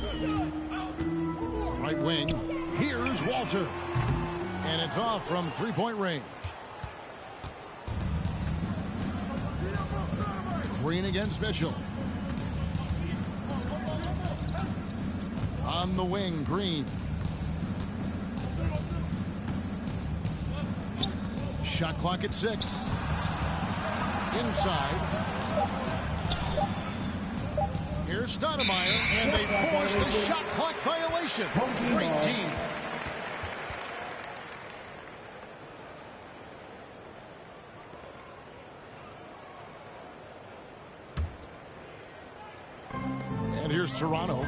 Right wing. Here's Walter. And it's off from three-point range. Green against Mitchell. On the wing, Green. Shot clock at 6. inside. Here's Stoudemire, and they force the shot clock violation. Great team. And here's Toronto.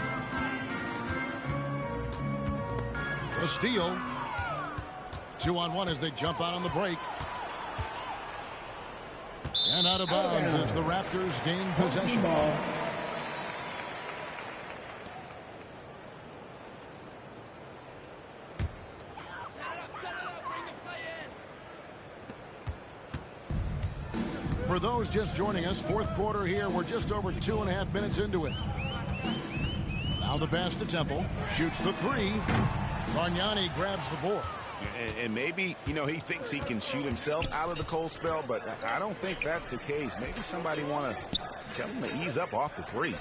The steal. 2-on-1 as they jump out on the break. And out of bounds as the Raptors gain possession. For those just joining us, fourth quarter here. We're just over 2.5 minutes into it. Now the pass to Temple. Shoots the three. Bargnani grabs the board. And maybe, you know, he thinks he can shoot himself out of the cold spell, but I don't think that's the case. Maybe somebody want to tell him to ease up off the threes.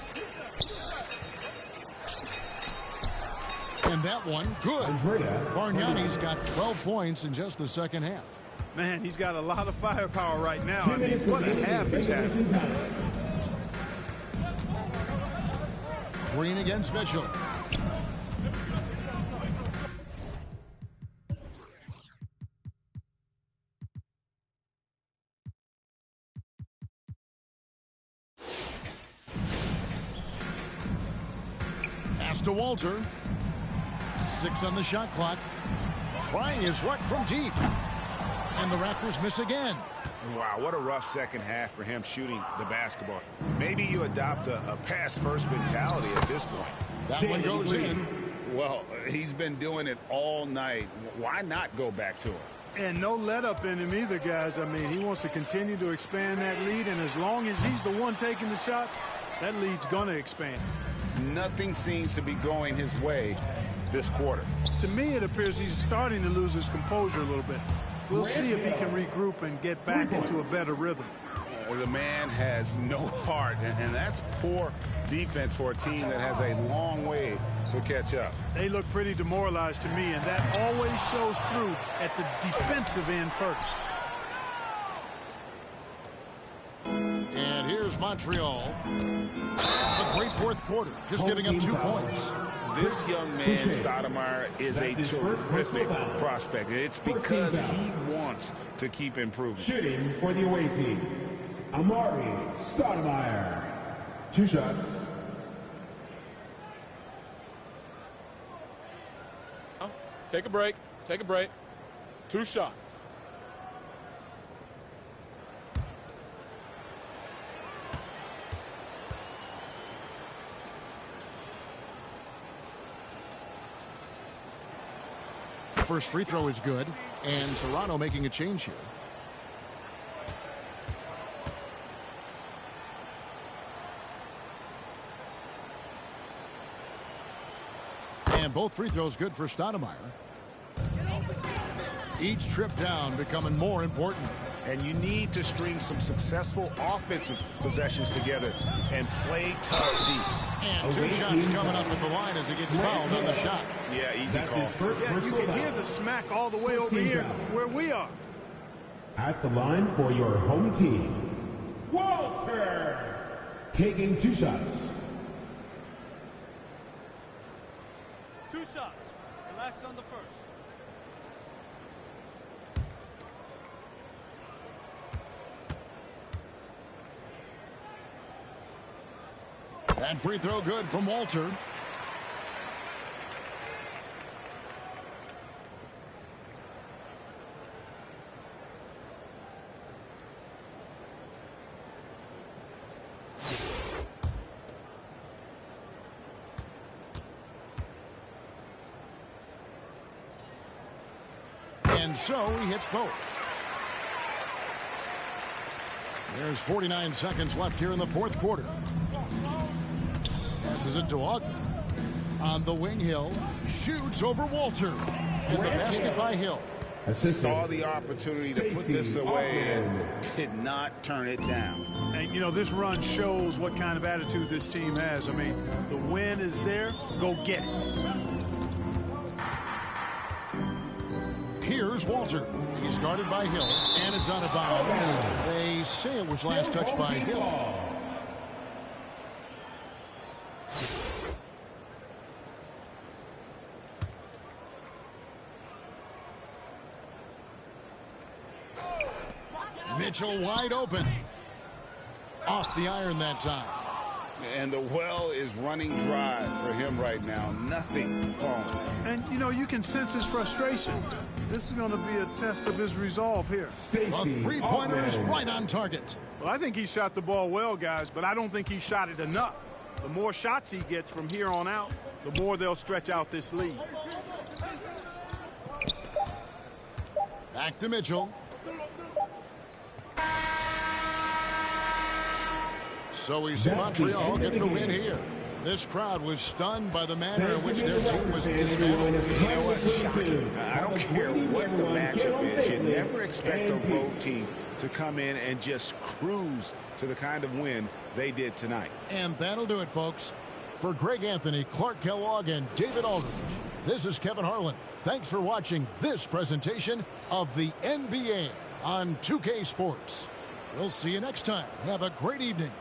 And that one, good. Bargnani's got 12 points in just the second half. Man, he's got a lot of firepower right now. I mean, what a half he's having. Green against Mitchell. Pass to Walter. 6 on the shot clock. Trying his luck from deep. And the Raptors miss again. Wow, what a rough second half for him shooting the basketball. Maybe you adopt a pass-first mentality at this point. That one goes in. Well, he's been doing it all night. Why not go back to him? And no let up in him either, guys. I mean, he wants to continue to expand that lead, and as long as he's the one taking the shots, that lead's going to expand. Nothing seems to be going his way this quarter. To me, it appears he's starting to lose his composure a little bit. We'll see if he can regroup and get back into a better rhythm. The man has no heart, and that's poor defense for a team that has a long way to catch up. They look pretty demoralized to me, and that always shows through at the defensive end first. And here's Montreal. A great fourth quarter, just giving up 2 points. This young man, Stoudemire, is a terrific prospect. It's because he wants to keep improving. Shooting for the away team, Amari Stoudemire. 2 shots. Take a break. Take a break. 2 shots. First free throw is good, and Toronto making a change here. And both free throws good for Stoudemire. Each trip down becoming more important. And you need to string some successful offensive possessions together and play tough deep. And 2 shots coming up at the line as he gets fouled on the shot. Yeah, easy call. Yeah, you can hear the smack all the way over here where we are. At the line for your home team, Walter. Taking 2 shots. 2 shots. Relax on the first. That free throw good from Walter. And so he hits both. There's 49 seconds left here in the fourth quarter. Passes it to Ogden. On the wing, Hill shoots over Walter. And the basket by Hill. Saw the opportunity to put this away and did not turn it down. And, you know, this run shows what kind of attitude this team has. I mean, the win is there. Go get it. Here's Walter. He's guarded by Hill, and it's out of bounds. They say it was last touched by Hill. Mitchell wide open. Off the iron that time. And the well is running dry for him right now. Nothing falling. And, you know, you can sense his frustration. This is going to be a test of his resolve here. A three-pointer is right on target. Well, I think he shot the ball well, guys, but I don't think he shot it enough. The more shots he gets from here on out, the more they'll stretch out this lead. Back to Mitchell. So we see Montreal get the win here. This crowd was stunned by the manner in which their team was dismantled. You know what? Shocking. I don't care what the matchup is. You never expect a road team to come in and just cruise to the kind of win they did tonight. And that'll do it, folks. For Greg Anthony, Clark Kellogg, and David Aldridge, this is Kevin Harlan. Thanks for watching this presentation of the NBA on 2K Sports. We'll see you next time. Have a great evening.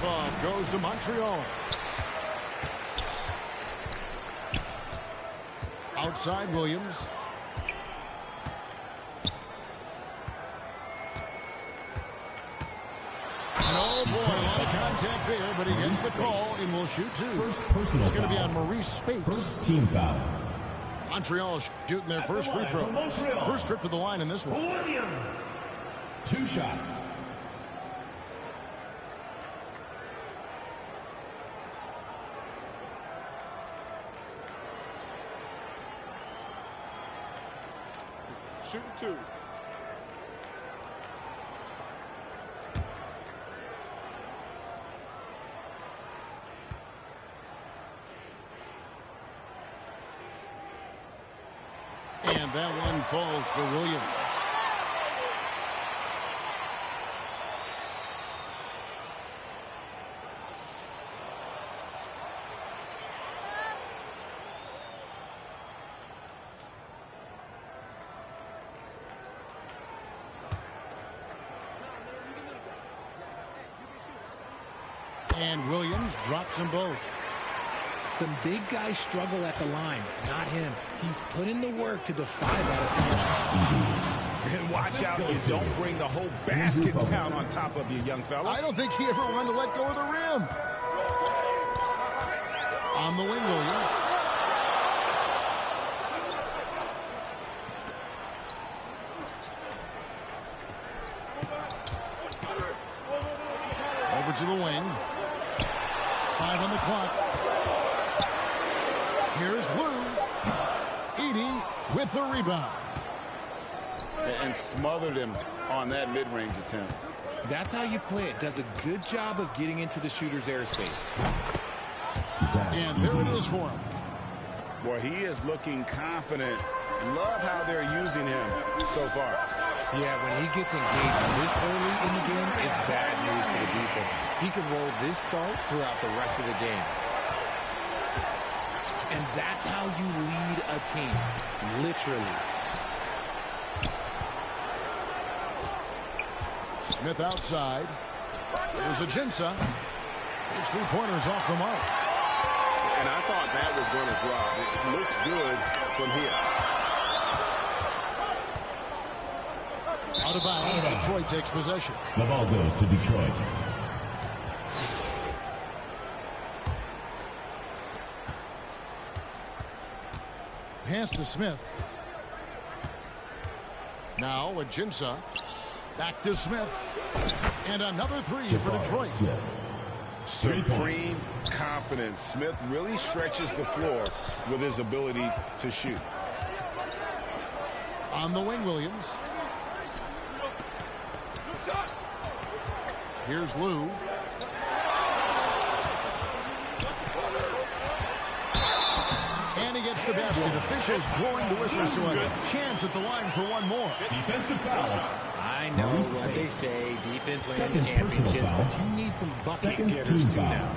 tip-off goes to Montreal. Outside Williams. And oh boy, a lot of contact there, but he gets the call and will shoot two. It's going to be on Maurice Spates. First team foul. Montreal shooting their first free throw. First trip to the line in this one. Williams. 2 shots. Shooting 2. And that one falls for Williams. And Williams drops them both. Some big guys struggle at the line. Not him. He's put in the work to defy that assignment. And watch out you don't bring the whole basket down on top of you, young fella. I don't think he ever wanted to let go of the rim. On the wing, Williams. Over to the wing. 5 on the clock. Here's Lou. Edey with the rebound. And smothered him on that mid-range attempt. That's how you play it. Does a good job of getting into the shooter's airspace. And there it is for him. Boy, he is looking confident. Love how they're using him so far. Yeah, when he gets engaged this early in the game, it's bad news for the defense. He can roll this start throughout the rest of the game. And that's how you lead a team, literally. Smith outside. There's Ajinça. His three-pointers off the mark. And I thought that was going to drop. It looked good from here. Out of bounds, Detroit takes possession. The ball goes to Detroit. Pass to Smith. Now Ajinça. Back to Smith. And another three for Detroit. Supreme confidence. Smith really stretches the floor with his ability to shoot. On the wing, Williams. Here's Lou. And he gets the basket. Officials blowing the whistle, so a chance at the line for one more. Defensive foul. I know what they say. Defense wins championships, but you need some bucket getters too now.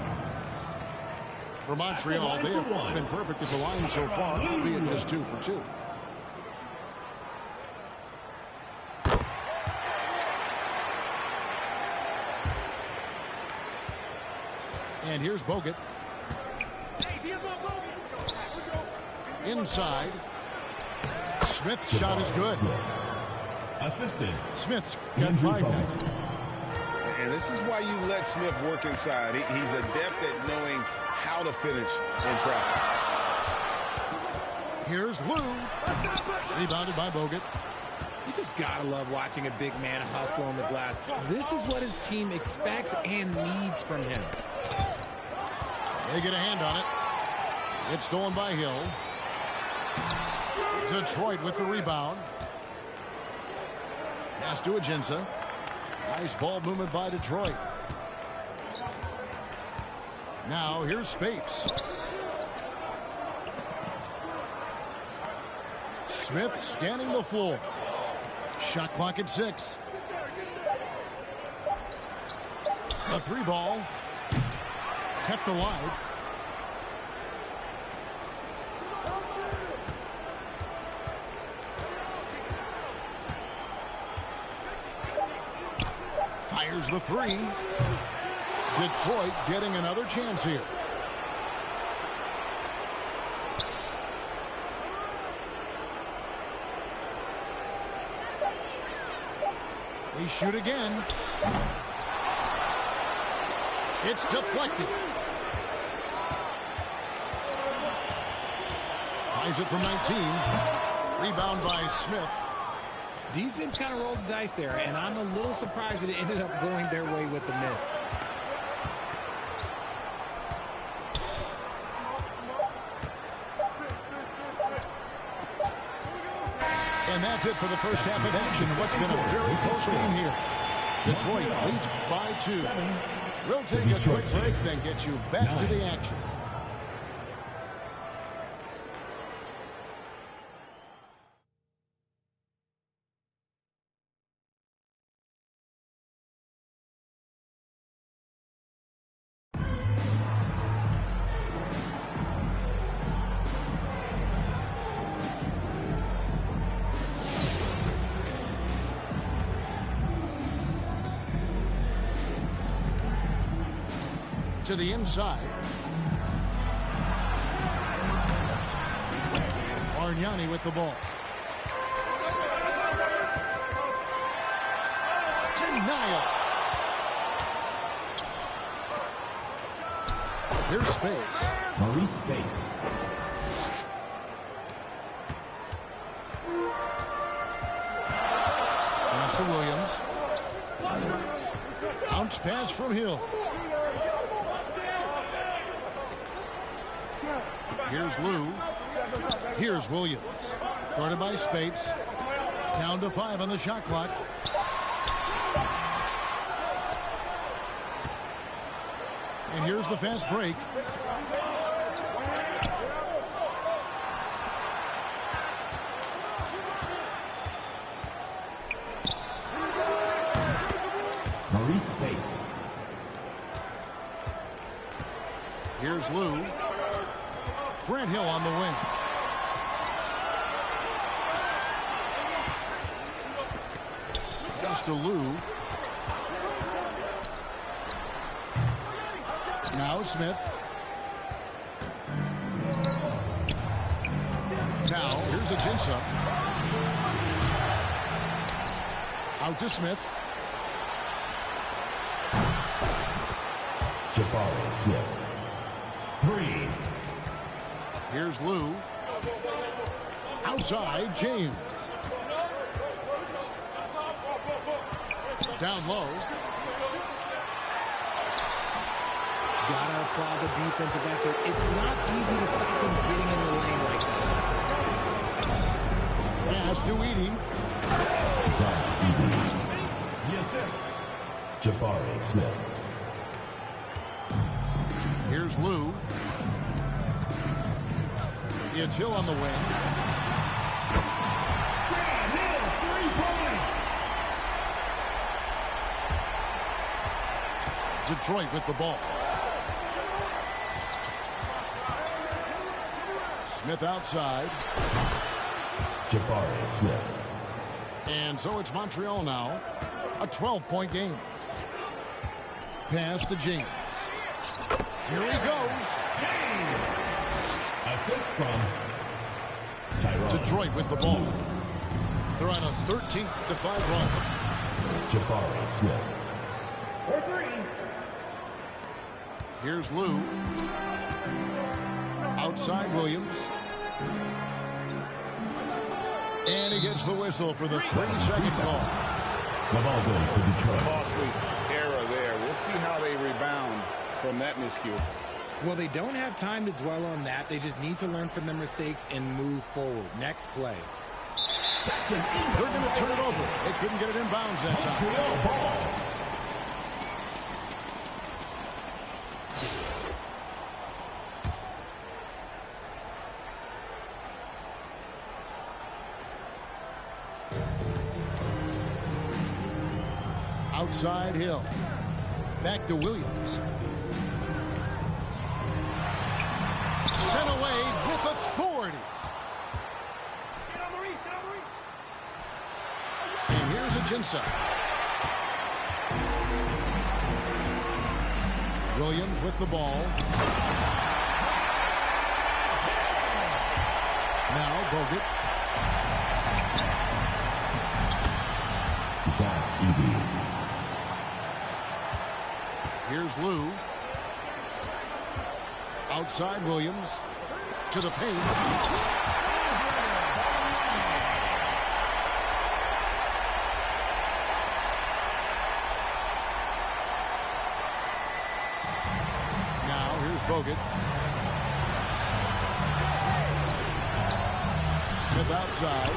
For Montreal, they have been perfect at the line so far, albeit just 2 for 2. And here's Bogut. Inside. Smith's shot is good. Assistant. Smith's got 5 now. And this is why you let Smith work inside. He's adept at knowing how to finish in traffic. Here's Lou. Rebounded by Bogut. You just gotta love watching a big man hustle on the glass. This is what his team expects and needs from him. They get a hand on it. It's stolen by Hill. Detroit with the rebound. Pass to Ajinça. Nice ball movement by Detroit. Now here's Spates. Smith scanning the floor. Shot clock at 6. A 3 ball. Kept alive. Fires the 3. Detroit getting another chance here. They shoot again. It's deflected. Tries it from 19. Rebound by Smith. Defense kind of rolled the dice there, and I'm a little surprised that it ended up going their way with the miss. And that's it for the first half of action. What's been a very close game here. Detroit leads by 2. We'll take a quick break, then get you back to the action. To the inside. Bargnani with the ball. Denial. Here's Space. Maurice Space. Pass to Williams. Bounce pass from Hill. Here's Lou. Here's Williams. Guarded by Spates. Down to 5 on the shot clock. And here's the fast break. Maurice Spates. Here's Lou. Grant Hill on the wing. Just to Lou. Now Smith. Now here's Ajinça. Out to Smith. Jabari Smith. 3. Here's Lou. Outside, James. Down low. Gotta applaud the defensive effort. It's not easy to stop him getting in the lane like that. Pass to Edey. Zach Edey. The assist. Jabari Smith. Here's Lou. It's Hill on the wing. Hill, 3 points. Detroit with the ball. Smith outside. Jabari Smith. And so it's Montreal now. A 12-point game. Pass to James. Here he goes. James. Assist from Tyrone. Detroit with the ball. They're on a 13-5 run. Jabari Smith. For 3. Here's Lou. Outside Williams. And he gets the whistle for the 3-second call. The ball goes to Detroit. Costly error there. We'll see how they rebound from that miscue. Well, they don't have time to dwell on that. They just need to learn from their mistakes and move forward. Next play. They're going to turn it over. They couldn't get it in bounds that time. Outside Hill. Back to Williams. Sent away with authority. And here's Ajinça. Williams with the ball. Now Bogut. Zach Edey. Here's Lou. Outside Williams. To the paint. Now here's Bogut. Smith outside.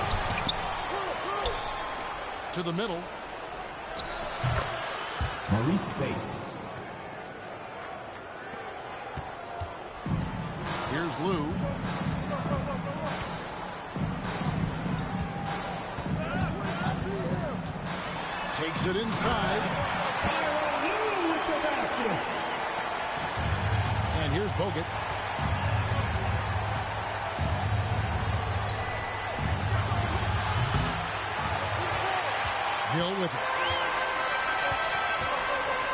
To the middle. Maurice Spates. Here's Lou. Takes it inside. Lou with the basket. And here's Bogut. Hill with it.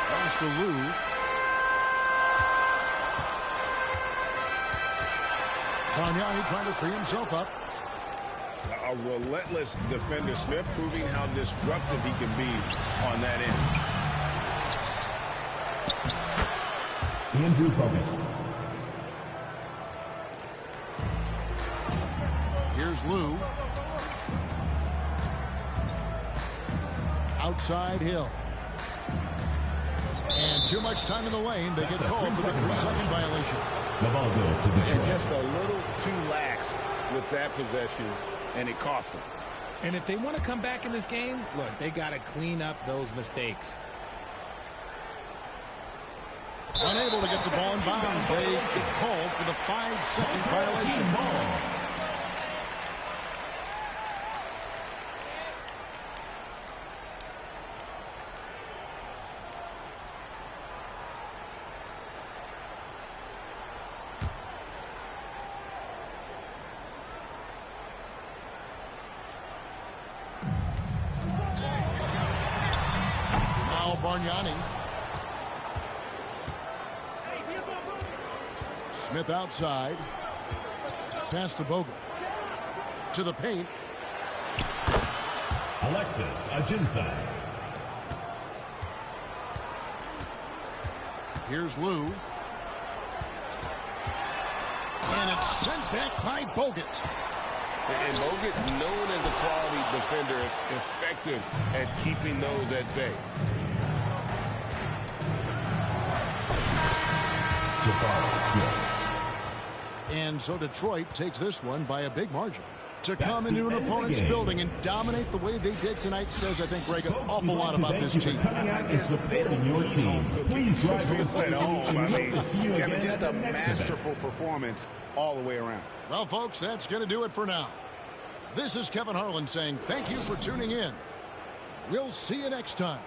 Pass to Lou. Bargnani trying to free himself up. A relentless defender. Smith proving how disruptive he can be on that end. Andrew Bogut. Here's Lou. Outside Hill. And too much time in the lane. They get called for the 3-second violation. The ball goes to Detroit. And just a little too lax with that possession, and it cost them. And if they want to come back in this game, look, they got to clean up those mistakes. Unable to get the ball in bounds. They get called for the 5-second violation. Now Bargnani. Smith outside. Pass to Bogut. To the paint. Alexis Aginsa. Here's Lou. And it's sent back by Bogut. And Bogut, known as a quality defender, effective at keeping those at bay. And so Detroit takes this one by a big margin. To come into an opponent's building and dominate the way they did tonight says, I think, Greg, an awful lot about this team. Coming out and supporting your team. Please drive at home. I mean, just a masterful performance all the way around. Well, folks, that's going to do it for now. This is Kevin Harlan saying thank you for tuning in. We'll see you next time.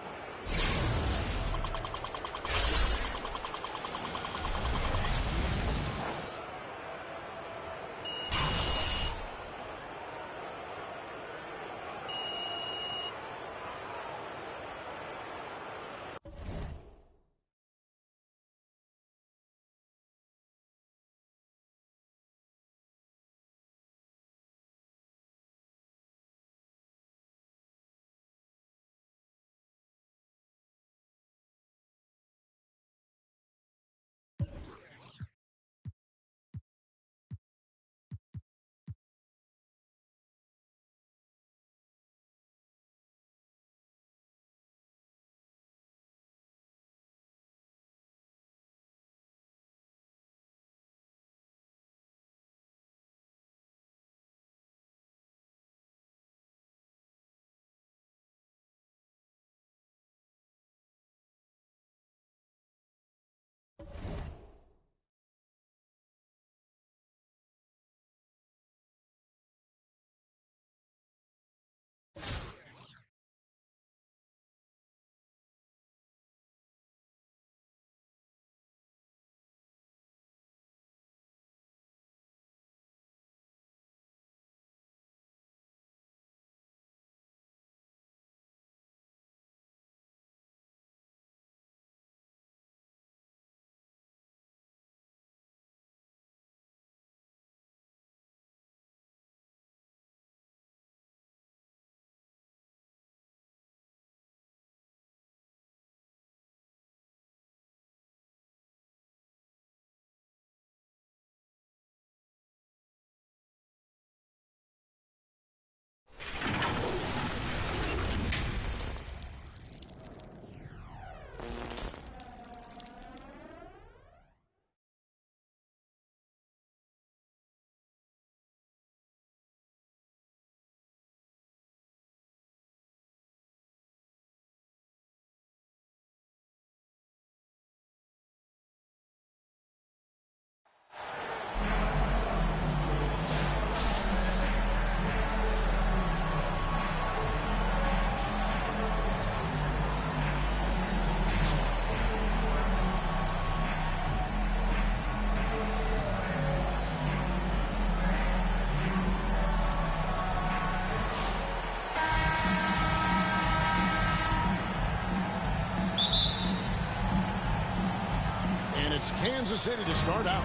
Kansas City to start out.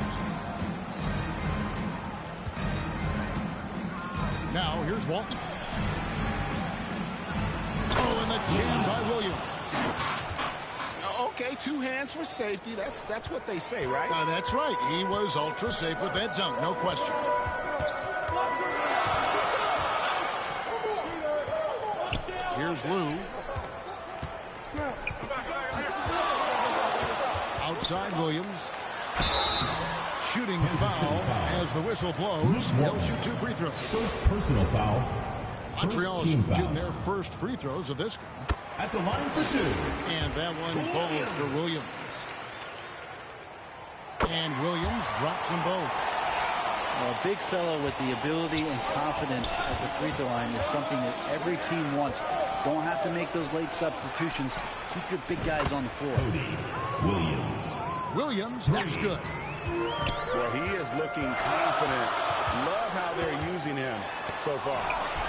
Now here's Walton. Oh, and the jam by Williams. Okay, 2 hands for safety. That's what they say, right? That's right. He was ultra safe with that dunk, no question. Here's Lou. Outside Williams. Shooting foul as the whistle blows. He'll shoot 2 free throws. First personal foul. Montreal's shooting their first free throws of this game. At the line for 2. And that one falls for Williams. And Williams drops them both. A big fellow with the ability and confidence at the free throw line is something that every team wants. Don't have to make those late substitutions. Keep your big guys on the floor. Williams, that's good. Well, he is looking confident. Love how they're using him so far.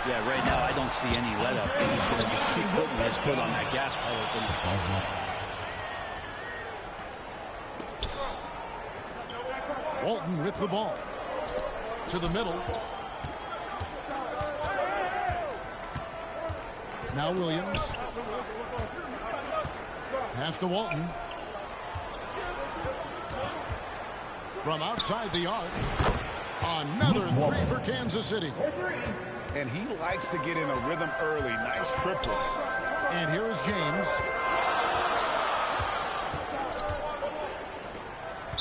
Yeah, right now I don't see any let up. He's going to just keep putting his foot on that gas pedal tonight. Walton with the ball. To the middle. Now Williams. Pass to Walton. From outside the arc. Another 3 for Kansas City. And he likes to get in a rhythm early. Nice triple. And here is James.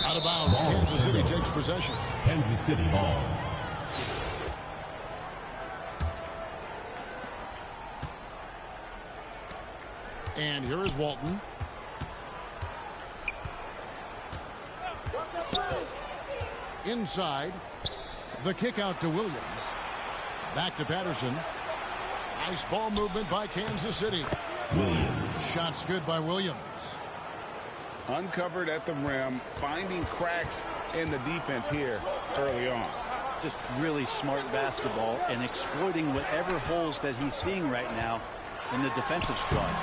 Out of bounds. Kansas City takes possession. Kansas City ball. And here is Walton. Inside. The kick out to Williams. Back to Patterson. Nice ball movement by Kansas City. Williams. Shots good by Williams. Uncovered at the rim, finding cracks in the defense here early on. Just really smart basketball and exploiting whatever holes that he's seeing right now in the defensive squad.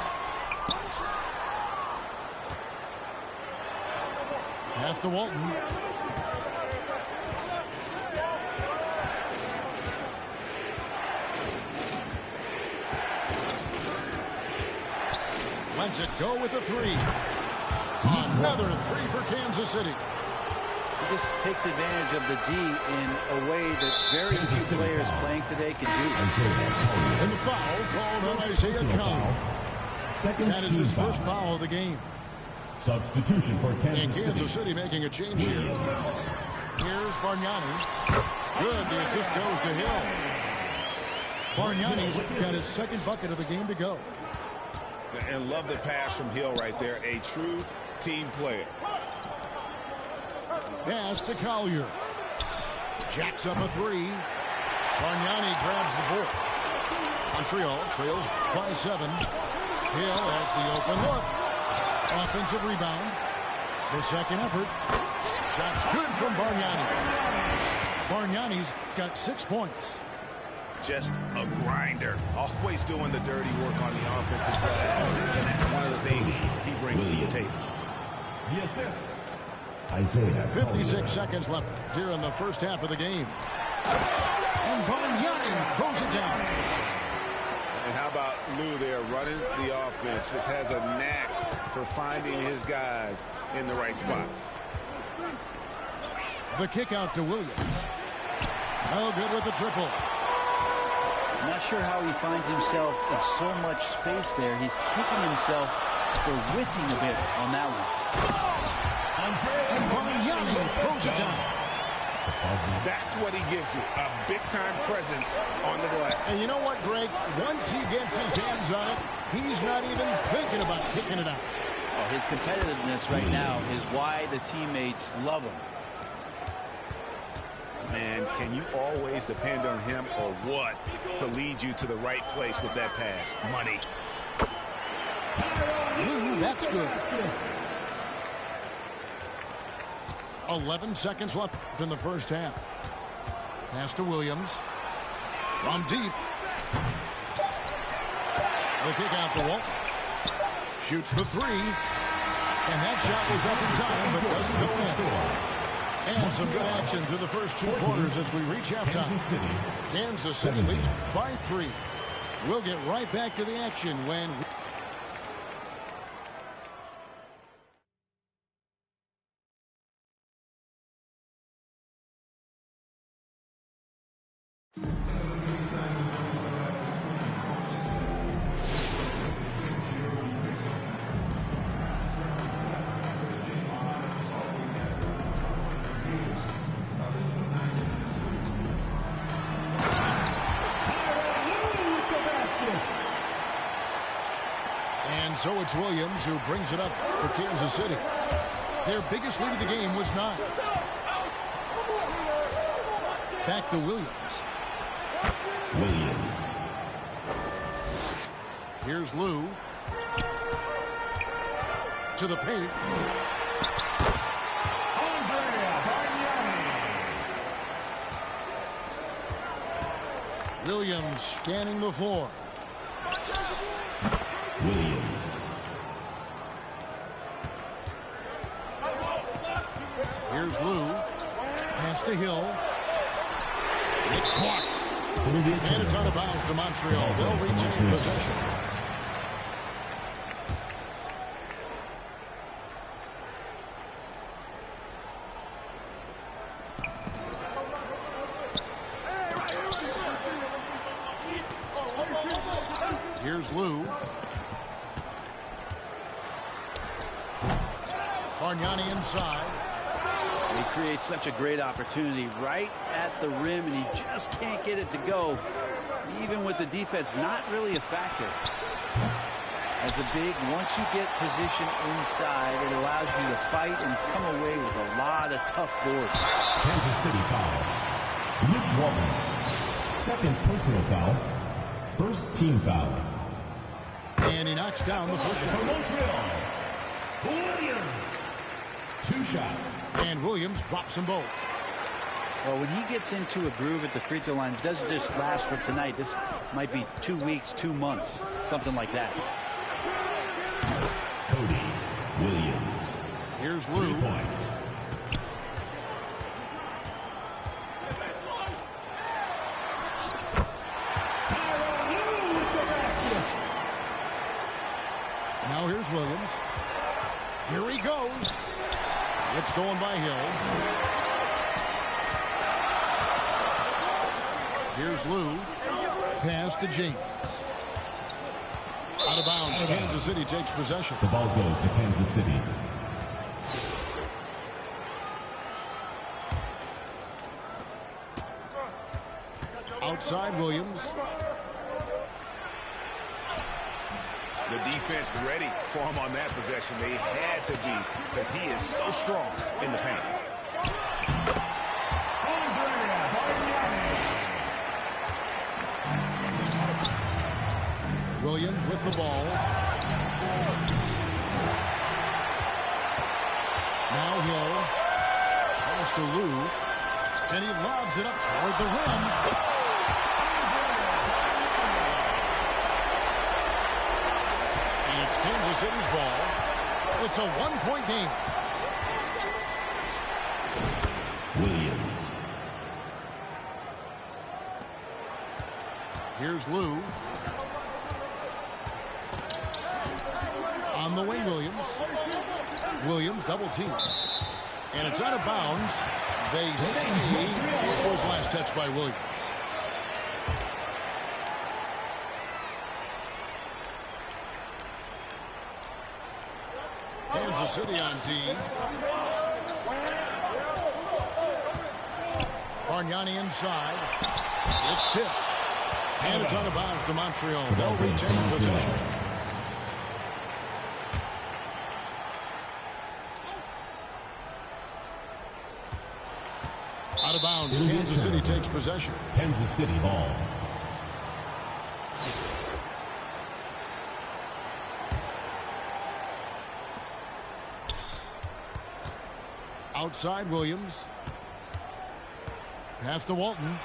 Pass to Walton. Lets it go with a 3. Another 3 for Kansas City. He just takes advantage of the D in a way that very few players playing today can do. And the foul called on Isaiah Cowan. That is his first foul of the game. Substitution for And Kansas City making a change here. Here's Bargnani. Good. The assist goes to Hill. Bargnani's got his second bucket of the game to go. And love the pass from Hill right there. A true team player. Pass to Collier. Jacks up a 3. Bargnani grabs the board. Montreal trails by 7. Hill has the open look. Offensive rebound. The second effort. Shots good from Bargnani. Bargnani's got 6 points. Just a grinder. Always doing the dirty work on the offensive glass. And that's one of the things he brings to the table. The assist. Isaiah. 56 seconds left here in the first half of the game. And Bargnani throws it down. And how about Lou there running the offense? Just has a knack for finding his guys in the right spots. The kick out to Williams. No good with the triple. I'm not sure how he finds himself in so much space there. He's kicking himself for whiffing a bit on that one. And Bargnani throws it down. That's what he gives you, a big-time presence on the glass. And you know what, Greg? Once he gets his hands on it, he's not even thinking about kicking it out. Oh, his competitiveness right now is why the teammates love him. Man, can you always depend on him or what to lead you to the right place with that pass? Money. Lou, that's good. 11 seconds left in the first half. Pass to Williams. From deep. The kick out to Walton. Shoots the 3. And that shot was up in time, but doesn't go in. And some good action through the first 2 quarters as we reach halftime. Kansas City leads by 3. We'll get right back to the action when... So it's Williams who brings it up for Kansas City. Their biggest lead of the game was 9. Back to Williams. Here's Lou. To the paint. Williams scanning the floor. Here's Lou. Pass to Hill. It's blocked. And it's out of bounds to Montreal. They'll retain possession. Here's Lou. Bargnani inside. He creates such a great opportunity right at the rim, and he just can't get it to go. Even with the defense not really a factor. As a big, once you get position inside, it allows you to fight and come away with a lot of tough boards. Kansas City foul. Nick Walton. Second personal foul. First team foul. And he knocks down the first one. Montreal. Williams. 2 shots. And Williams drops them both. Well, when he gets into a groove at the free throw line, it doesn't just last for tonight. This might be 2 weeks, 2 months, something like that. Cody Williams. Here's Lou. 3 points. Now here's Williams. Here he goes. It's stolen by Hill. Here's Lou. Pass to James. Out of bounds. Kansas City takes possession. The ball goes to Kansas City. Outside Williams. The defense ready for him on that possession. They had to be, because he is so strong in the paint. Williams with the ball. Now Hill. Pass to Lou. And he lobs it up toward the rim. It's Kansas City's ball. It's a 1-point game. Williams. Here's Lou. On the wing, Williams. Williams double team. And it's out of bounds. They say it was last touched by Williams. Kansas City on D. Bargnani inside. It's tipped. And it's out of bounds to Montreal. They'll retain possession. Out of bounds. Kansas City takes possession. Kansas City ball. Outside Williams. Pass to Walton.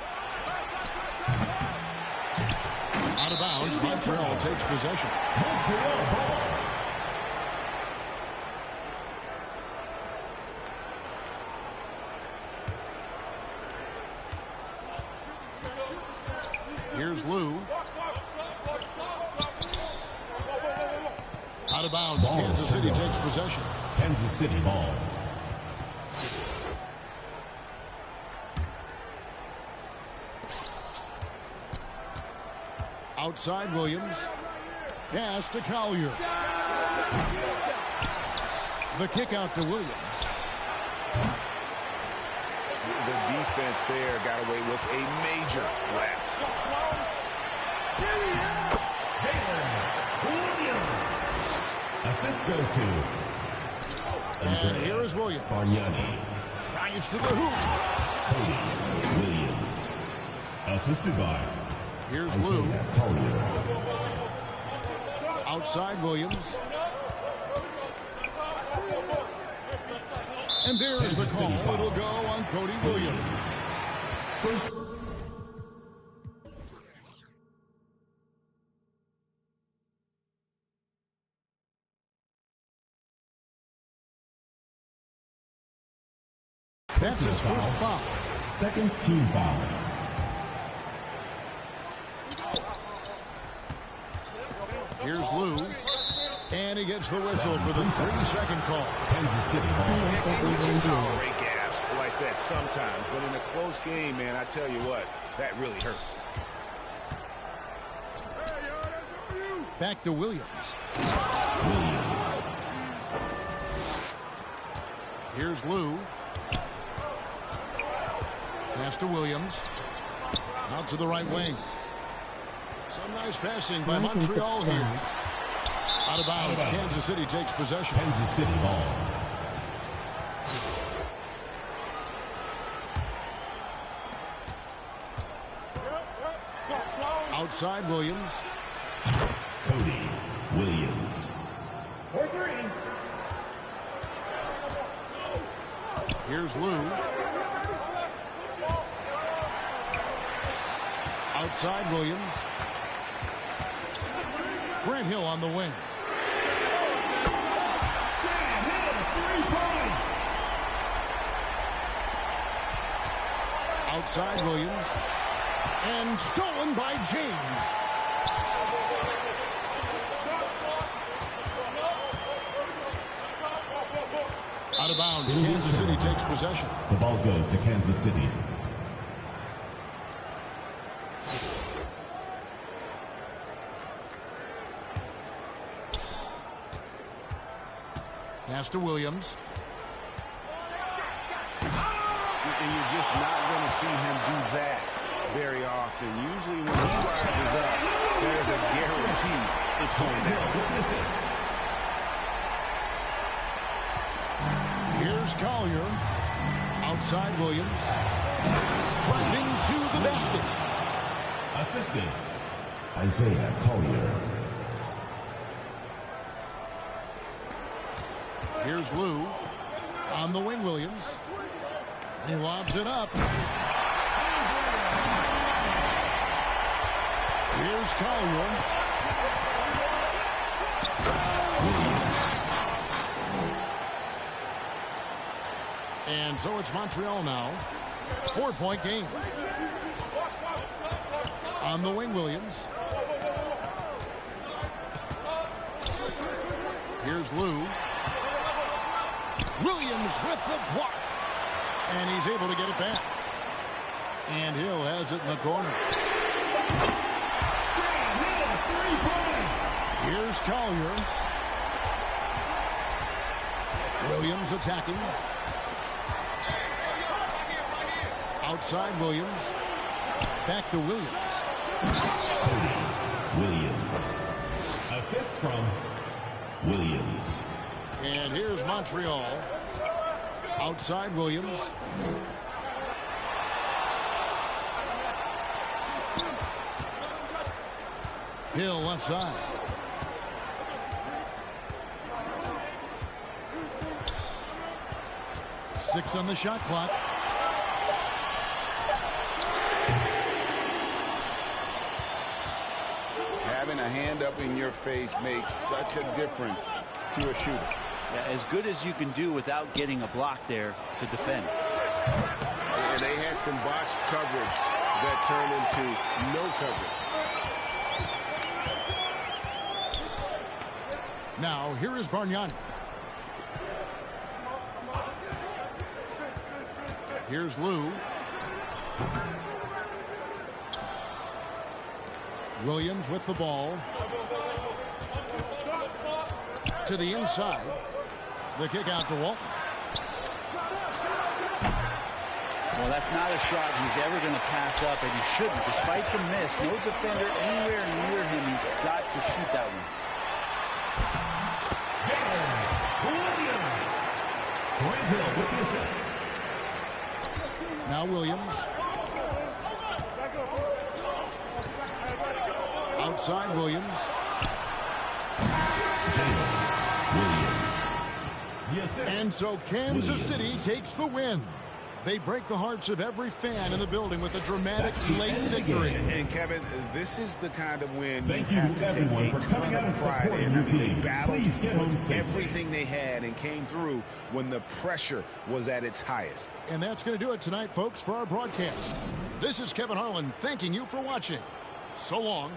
Out of bounds. Montreal takes possession. Montreal ball. Here's Lou. Out of bounds. Kansas City takes possession. Kansas City ball. Outside Williams. Pass to Collier. The kick out to Williams. The defense there got away with a major lapse. Williams. Assist goes to. And here is Williams. Bargnani. Drives to the hoop. Cody Williams. Assisted by. Here's Lou. Collier. Outside Williams. And there's the call. It'll go on Cody Williams. First. That's his first foul. Second team foul. Here's Lou. And he gets the whistle for the 3-second call. Kansas City ball. Tolerate gas like that sometimes, but in a close game, man, I tell you what, that really hurts. Back to Williams. Here's Lou. Pass to Williams. Out to the right wing. Some nice passing by Montreal here. Out of bounds. Kansas City takes possession. Kansas City ball. Outside Williams. Cody Williams. Here's Lou. Outside Williams. Grant Hill on the wing. Outside Williams. And stolen by James. Out of bounds. Kansas City takes possession. The ball goes to Kansas City. Pass to Williams. And you're just not going to see him do that very often. Usually when he rises up, there's a guarantee it's going down. Here's Collier. Outside Williams. Driving to the basket. Assisted. Isaiah Collier. Here's Lou. On the wing, Williams. He lobs it up. Here's Collier. And so it's Montreal now. 4-point game. On the wing, Williams. Here's Lou. Williams with the block. And he's able to get it back. And Hill has it in the corner. Here's Collier. Williams attacking. Outside Williams. Back to Williams. Cody Williams. Assist from Williams. And here's Montreal. Outside Williams. Hill left side. Six on the shot clock. Having a hand up in your face makes such a difference to a shooter. Yeah, as good as you can do without getting a block there to defend. Yeah, they had some botched coverage that turn into no coverage. Now, here is Bargnani. Here's Lou. Williams with the ball. To the inside. The kick out to Walton. Well, that's not a shot he's ever going to pass up, and he shouldn't. Despite the miss, no defender anywhere near him. He's got to shoot that one. Williams. Granville with the assist. Now Williams. Outside Williams. Williams. And so Kansas City takes the win. They break the hearts of every fan in the building with a dramatic late victory. And Kevin, this is the kind of win Thank you have to everyone take a for coming ton out and of pride supporting in. your They team. battled Please get home safely. everything they had and came through when the pressure was at its highest. And that's going to do it tonight, folks, for our broadcast. This is Kevin Harlan thanking you for watching. So long.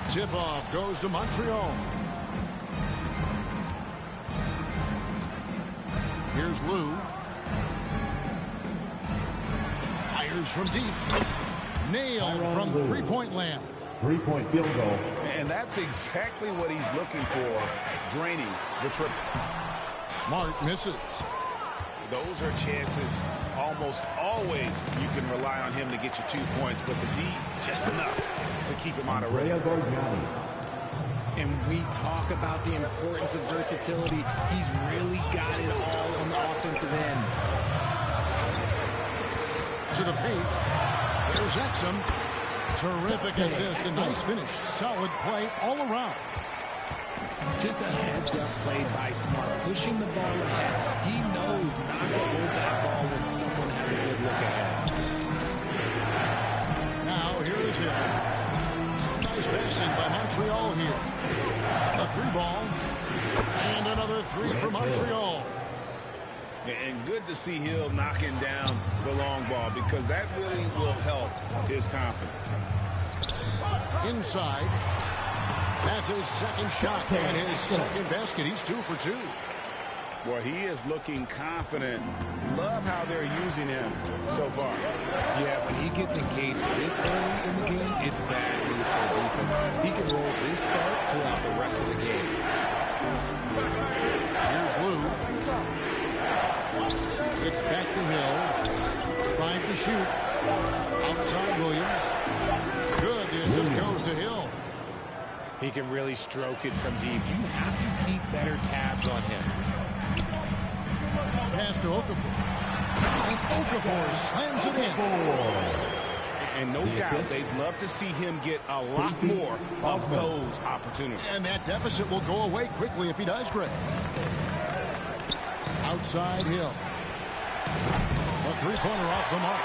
Tip-off goes to Montreal. Here's Lou. Fires from deep. Nailed from three-point land. Three-point field goal. And that's exactly what he's looking for, draining the triple. Smart misses. Those are chances almost almost always you can rely on him to get you 2 points, but the D, just enough to keep him out of rhythm. And we talk about the importance of versatility. He's really got it all on the offensive end. To the paint. There's Exum. Terrific assist. A nice finish. Solid play all around. Just a heads-up play by Smart, pushing the ball ahead. He knows not to hold that ball when someone has a good look ahead. Now, here is Hill. Some nice passing by Montreal here. A 3-ball. And another 3 for Montreal. And good to see Hill knocking down the long ball because that really will help his confidence. Inside. That's his second shot and his second basket. He's 2 for 2. Well, he is looking confident. Love how they're using him so far. Yeah, when he gets engaged this early in the game, it's bad news for the defense. He can roll this start throughout the rest of the game. Here's Lou. It's back to Hill. 5 to shoot. Outside Williams. Good. The assist goes to Hill. He can really stroke it from deep. You have to keep better tabs on him. Pass to Okafor. And Okafor slams it in. And no doubt they'd love to see him get a lot more of those opportunities. And that deficit will go away quickly if he does, Greg. Outside Hill. A 3-pointer off the mark.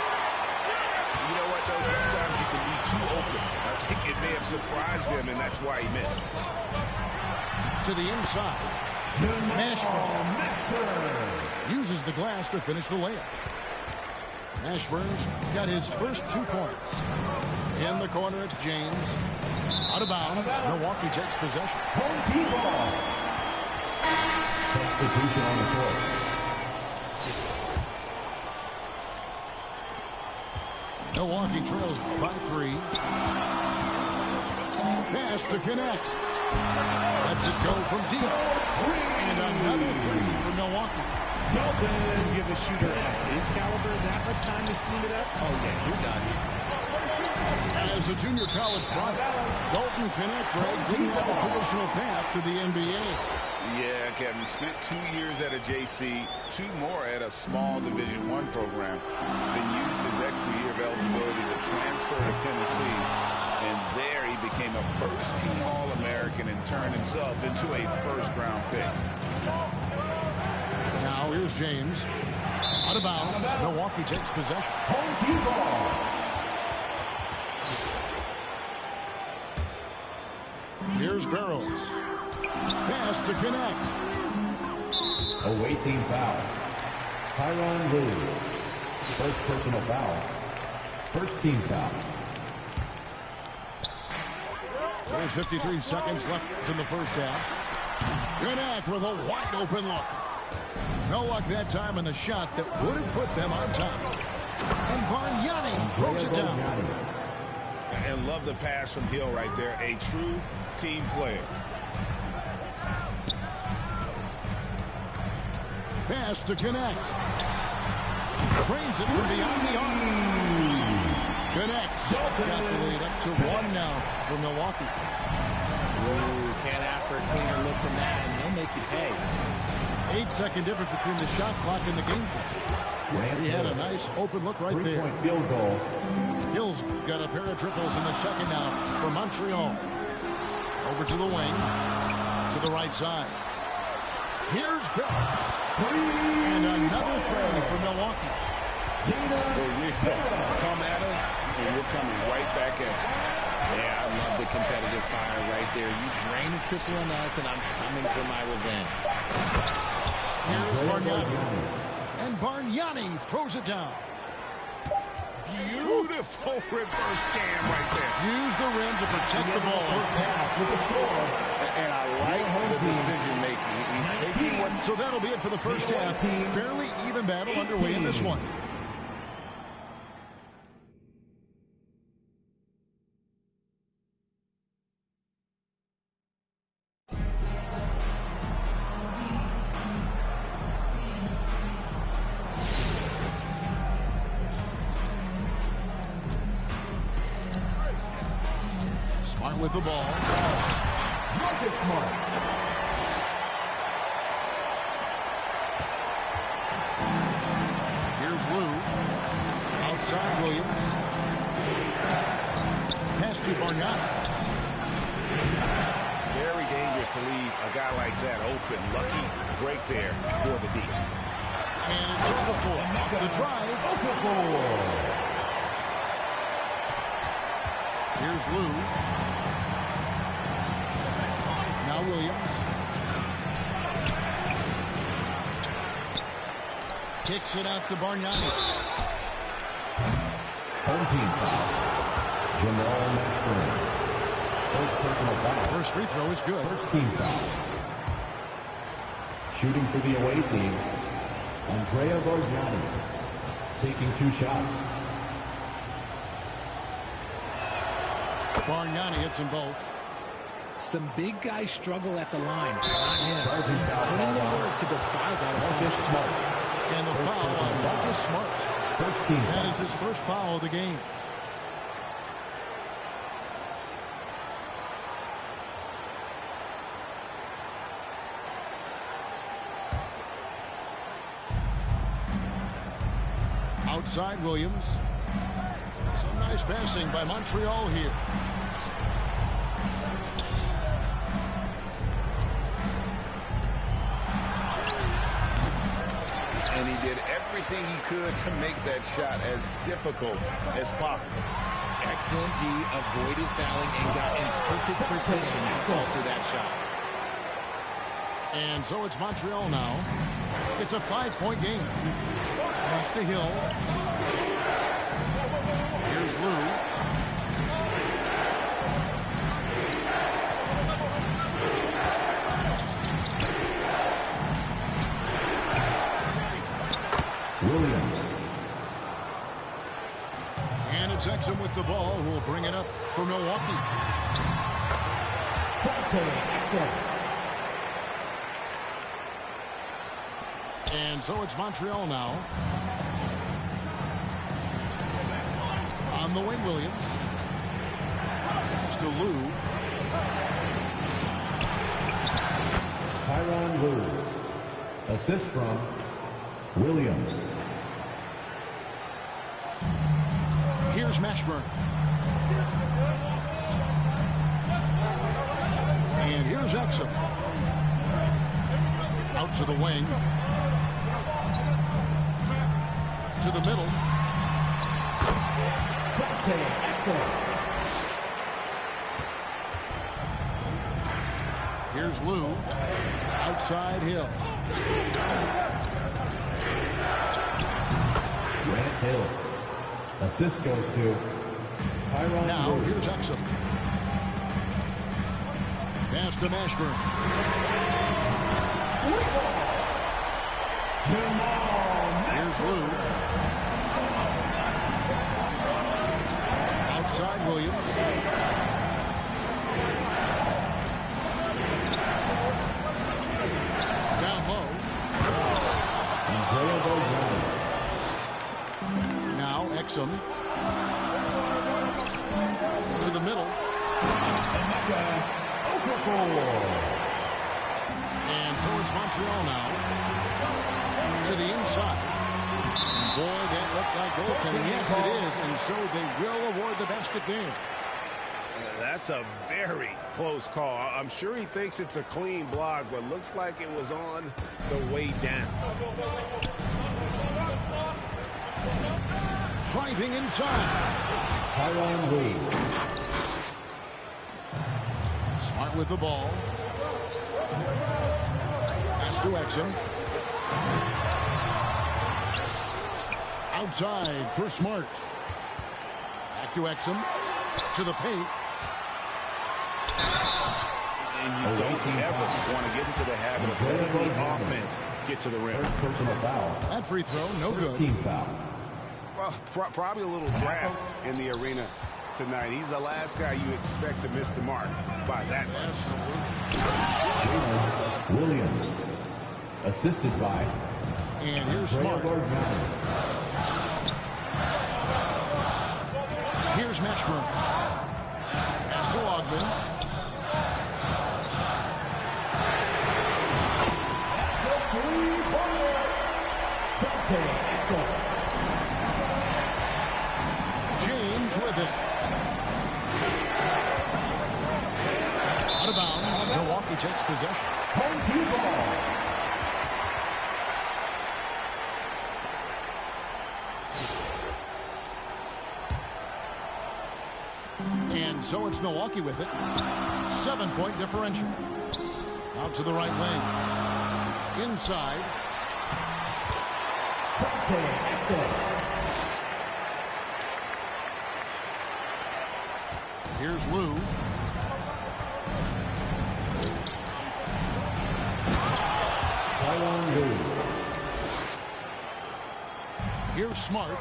You know what, though? Sometimes you can be too open. I think it may have surprised him, and that's why he missed. To the inside. Mashburn uses the glass to finish the layup. Mashburn's got his first 2 points. In the corner, it's James. Out of bounds. Milwaukee takes possession. Substitution on the court. Milwaukee trails by 3. Pass to connect. Lets it go from deep. And another 3 for Milwaukee. You give a shooter of his caliber that much time to seam it up? Oh, yeah, you're done. As a junior college product, Dalton Knecht, Greg, didn't have a traditional path to the NBA. Yeah, Kevin, spent 2 years at a JC, 2 more at a small Division I program, then used his extra year of eligibility to transfer to Tennessee, and there he became a first-team All-American and turned himself into a first-round pick. Now here's James. Out of bounds. Milwaukee takes possession. Here's Barrows. Pass to connect. Away team foul. Tyronn Lue. First personal foul. First team foul. There's 53 seconds left in the first half. Knecht with a wide open look. No luck that time in the shot that would have put them on top. And Bargnani throws it down. And love the pass from Hill right there. A true team player. Pass to Knecht. Trains it from beyond the arc. Knecht got the lead up to 1 now for Milwaukee. Ooh, can't ask for a cleaner look than that, and he'll make you pay. 8-second difference between the shot clock and the game clock. He had a nice open look right there. 3-point field goal. Hill's got a pair of triples in the second now for Montreal. Over to the wing. To the right side. Here's Barrows. And another 3 for Milwaukee. Come at us, and we're coming right back at you. Yeah, I love the competitive fire right there. You drain a triple on us, and I'm coming for my revenge. Here's Bargnani. And Bargnani throws it down. Beautiful reverse jam right there. Use the rim to protect the ball. And I like the decision making. He's taking what. So that'll be it for the first half. Fairly even battle underway in this one. Smart with the ball. Marcus Smart. Here's Lou. Outside Williams. Pass to Bargnani. Very dangerous to leave a guy like that open. Lucky break there for the D. And it's Okafor. The drive. Here's Lou. Now Williams. Kicks it out to Bargnani. Home team foul. Jamal Mashburn. First personal foul. First free throw is good. First team foul. Shooting for the away team, Andrea Bargnani, taking 2 shots. Bargnani hits them both. Some big guys struggle at the line. Not him. He's putting the work to defy that assumption. And the foul on Marcus Smart. First team. That is his first foul of the game. Outside Williams. Some nice passing by Montreal here. And he did everything he could to make that shot as difficult as possible. Excellent D, avoided fouling and got in perfect position to alter that shot. And so it's Montreal now. It's a 5-point game. Pass to Hill. Here's Lou. Williams. And it's Exum with the ball, who will bring it up for Milwaukee. And so it's Montreal now. On the wing, Williams. Pass to Lou. Tyronn Lue. Assist from Williams. Here's Mashburn. And here's Exum. Out to the wing. To the middle. Here's Lou. Outside Hill. Grant Hill. Assist goes to Tyronn Now Lue. here's Exum. Pass to Mashburn. Here's Lou. Outside Williams. Down low. Now Exum. To the middle. And so it's Montreal now. To the inside. Boy, that looked like goaltending. Yes, it is. And so they will award the basket there. That's a very close call. I'm sure he thinks it's a clean block, but looks like it was on the way down. Driving inside. Tyronn Lue. Smart with the ball. Pass to Exum. Outside for Smart. Back to Exum. To the paint. And you don't ever want to get into the habit of letting the offense get to the rim. Personal foul. That free throw, no good. Team foul. Well, probably a little draft in the arena tonight. He's the last guy you expect to miss the mark by that much. Williams. Assisted by And here's Smart. Here's Mashburn. Pass to Ogden. James with it. Out of bounds. Milwaukee takes possession. Home ball. And so it's Milwaukee with it. 7-point differential. Out to the right wing. Inside. Here's Lou. Here's Smart.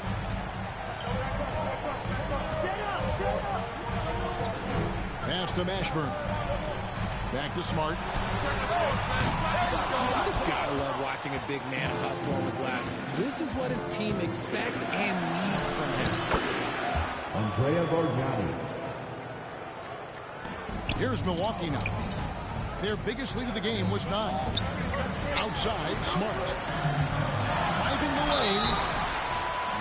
Pass to Mashburn. Back to Smart. You just gotta love watching a big man hustle on the glass. This is what his team expects and needs from him. Andrea Bargnani. Here's Milwaukee now. Their biggest lead of the game was 9. Outside, Smart. Driving the lane.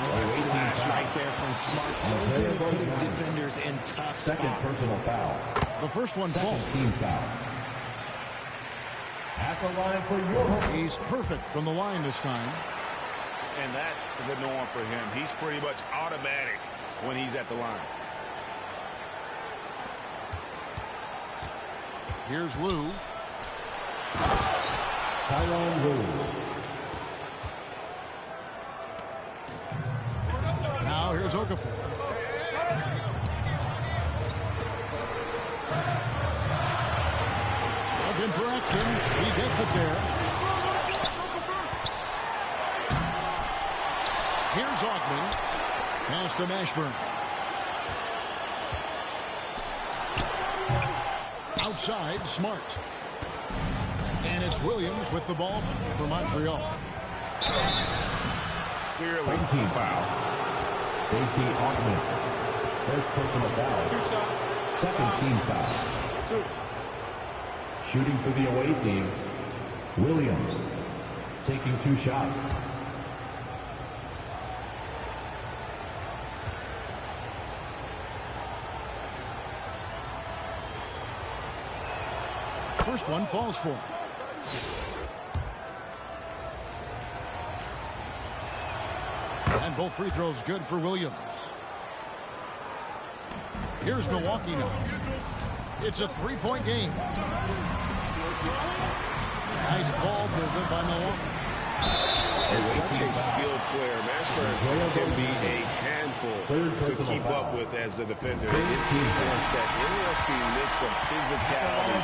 What a slash right there from Smart. So good at putting defenders in tough spots. Second personal foul. The first one falls. Team foul. At the line for your home. He's perfect from the line this time. And that's the norm for him. He's pretty much automatic when he's at the line. Here's Lou. Tyronn Lue. Now here's Okafor. Looking for action. He gets it there. Here's Ogden. Pass to Mashburn. Outside, Smart. And it's Williams with the ball for Montreal. Clearly. Team foul. Stacey Augmon. First personal foul. 2 shots. Second team foul. 2. Shooting for the away team, Williams taking 2 shots. First one falls for him. And both free throws good for Williams. Here's Milwaukee now. It's a 3-point game. Nice ball movement by Milwaukee. It's such a skilled player. Mashburn can be a handful to keep up with as a defender. His team has that interesting mix of physicality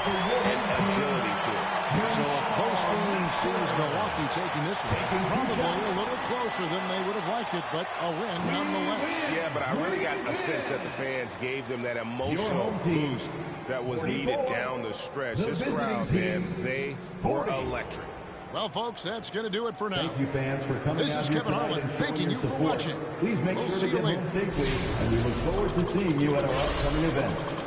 and agility to it. So a close game sees Milwaukee taking this one. Probably a little closer than they would have liked it, but a win nonetheless. Yeah, but I really got a sense that the fans gave them that emotional boost that was needed down the stretch. This crowd, man, they were electric. Well, folks, that's going to do it for now. Thank you, fans, for coming This is Kevin Harlan thanking you for watching. Please make We'll sure see to you get later. home safely, and we look forward to seeing you at our upcoming event.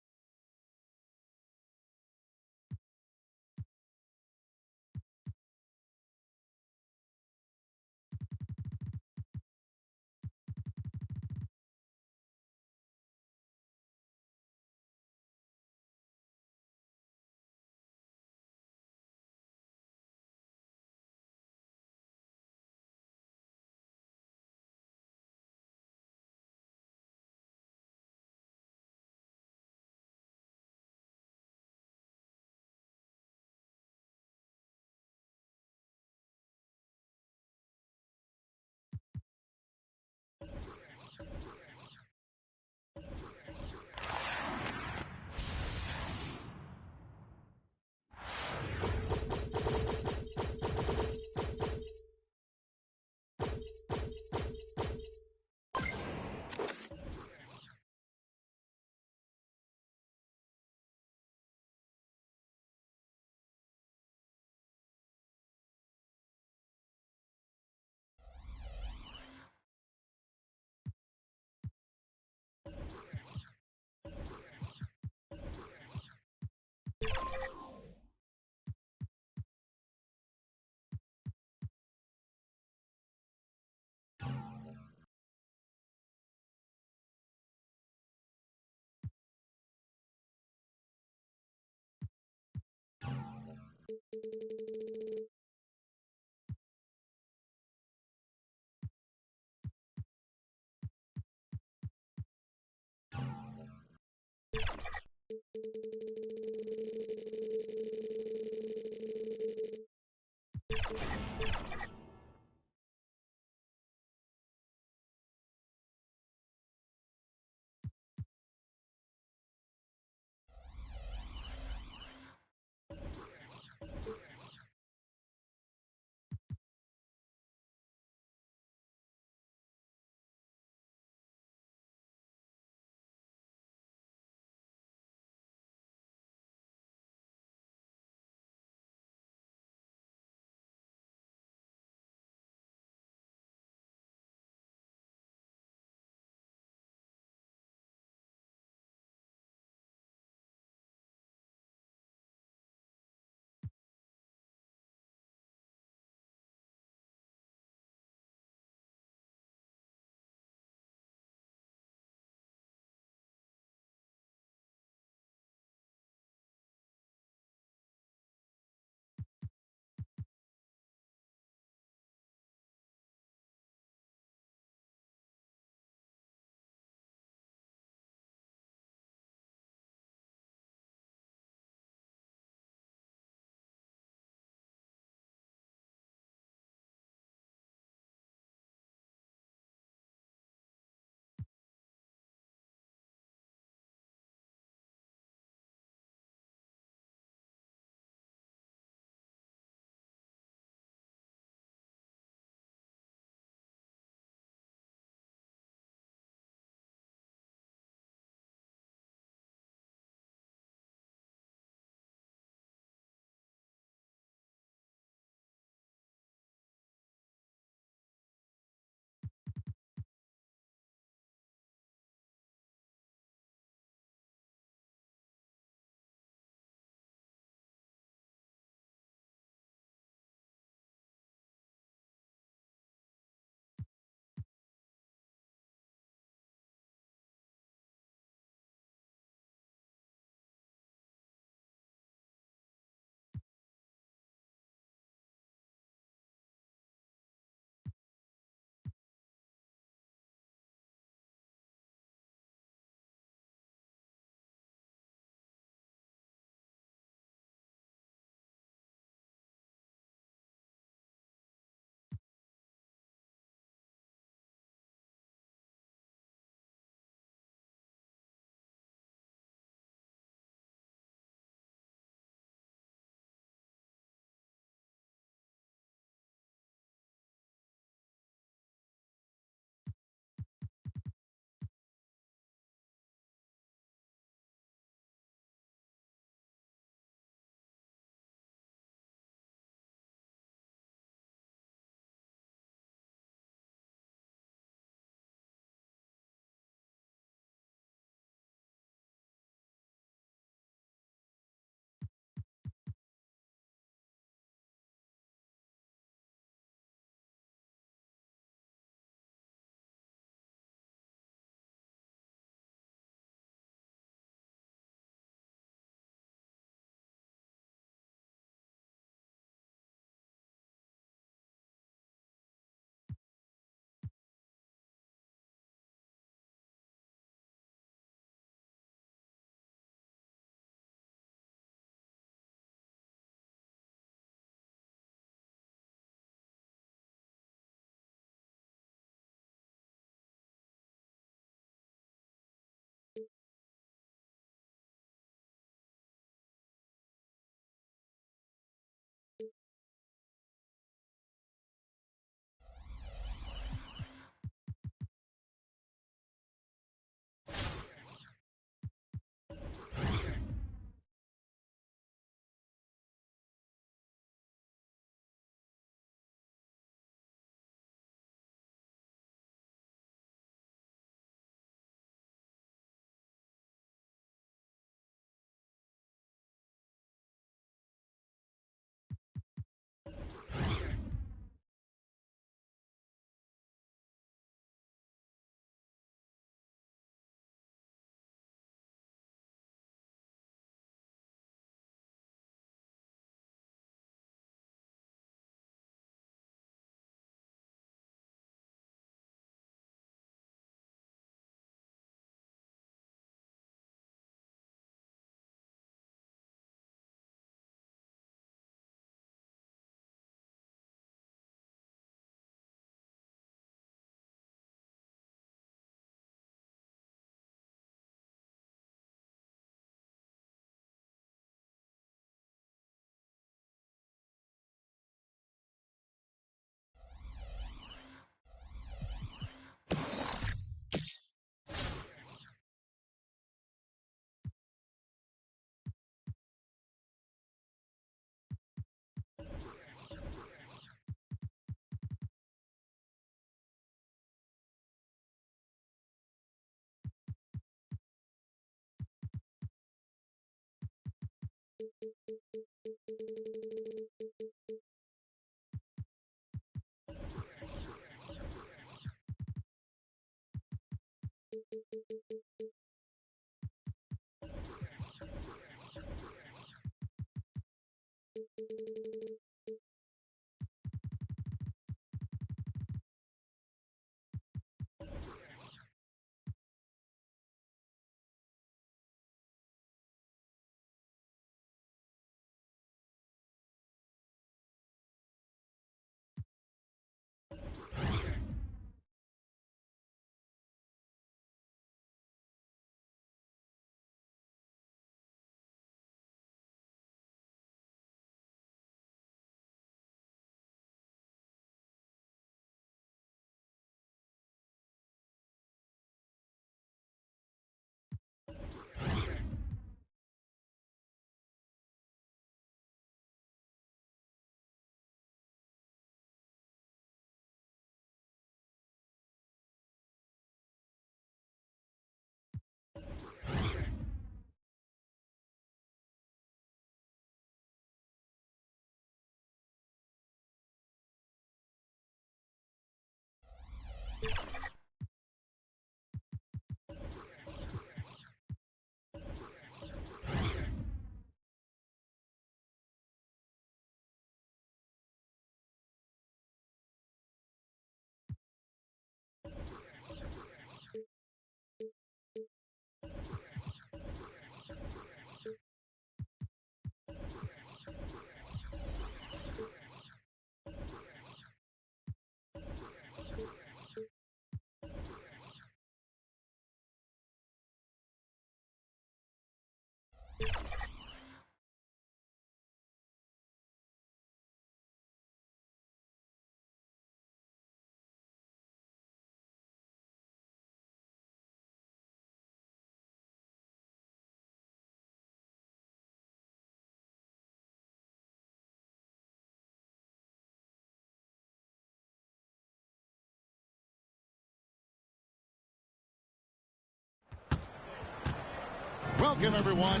Welcome, everyone.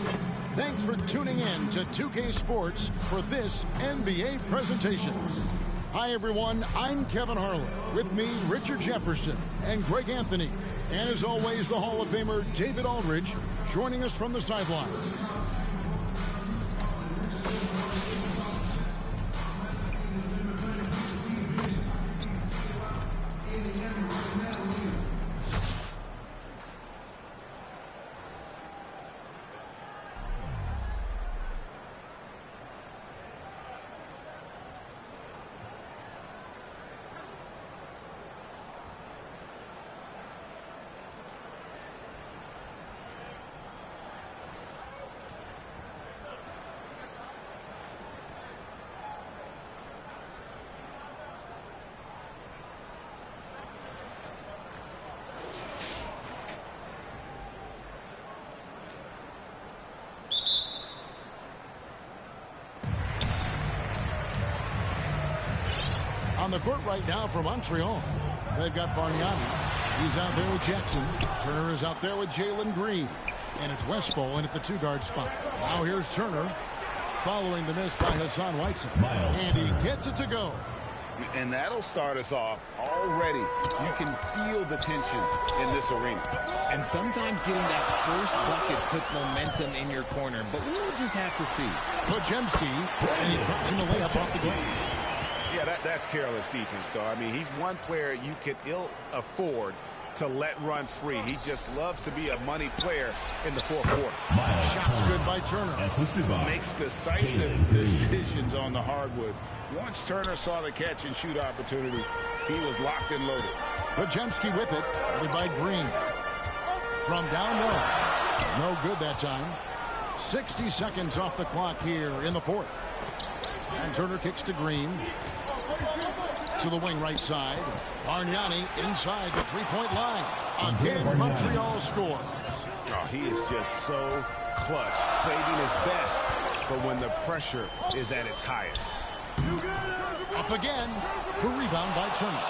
Thanks for tuning in to 2K Sports for this NBA presentation. Hi, everyone. I'm Kevin Harlan. With me, Richard Jefferson and Greg Anthony. And as always, the Hall of Famer David Aldridge joining us from the sidelines. On the court right now for Montreal, they've got Bargnani. He's out there with Jackson. Turner is out there with Jalen Green. And it's Westphal in at the two-guard spot. Now here's Turner following the miss by Hassan Whiteside. And he gets it to go. And that'll start us off already. You can feel the tension in this arena. And sometimes getting that first bucket puts momentum in your corner, but we'll just have to see. Podziemski, and he drops in the layup off the glass. Yeah, that's careless defense, though. I mean, he's one player you can ill afford to let run free. He just loves to be a money player in the fourth quarter. Shots good by Turner. Makes decisive decisions on the hardwood. Once Turner saw the catch and shoot opportunity, he was locked and loaded. Podziemski with it, guarded by Green. From down low. No good that time. 60 seconds off the clock here in the fourth. And Turner kicks to Green. To the wing right side. Bargnani inside the three-point line. Again, Montreal scores. Oh, he is just so clutch, saving his best for when the pressure is at its highest. Up again. The rebound by Turner.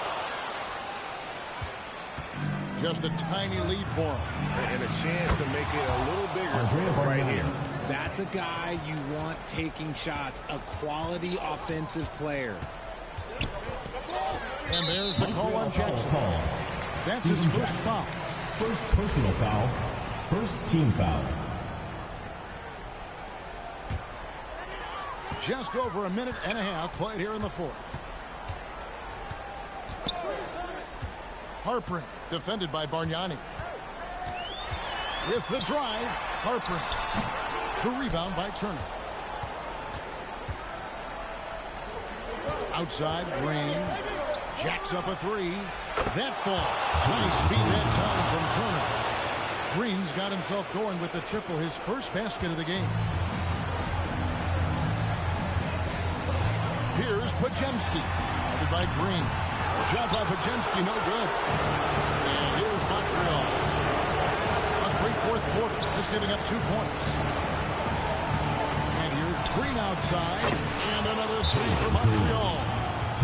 Just a tiny lead for him. And a chance to make it a little bigger right here. That's a guy you want taking shots, a quality offensive player. And there's the call on Jackson. That's his first foul. First personal foul. First team foul. Just over a minute and a half played here in the fourth. Harper, defended by Bargnani. With the drive, Harper. The rebound by Turner. Outside, Green. Jacks up a three. That falls. Nice speed that time from Turner. Green's got himself going with the triple, his first basket of the game. Here's Pajemski. Covered by Green. Shot by Pajemski, no good. And here's Montreal. A great fourth quarter, just giving up 2 points. And here's Green outside. And another three for Montreal.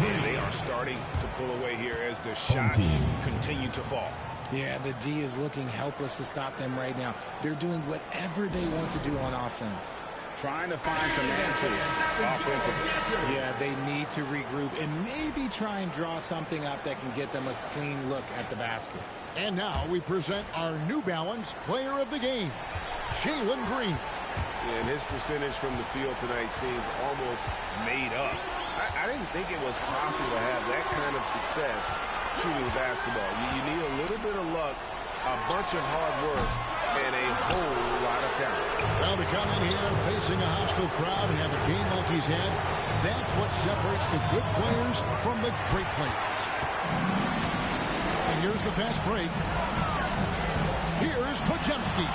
And they are starting to pull away here as the shots continue to fall. Yeah, the D is looking helpless to stop them right now. They're doing whatever they want to do on offense. Trying to find some answers offensively. Yeah, they need to regroup and maybe try and draw something up that can get them a clean look at the basket. And now we present our New Balance Player of the Game, Jalen Green. And his percentage from the field tonight seems almost made up. I didn't think it was possible to have that kind of success shooting basketball. You need a little bit of luck, a bunch of hard work, and a whole lot of talent. Well, to come in here facing a hostile crowd and have a game like he's had, that's what separates the good players from the great players. And here's the fast break. Here's Pajemski.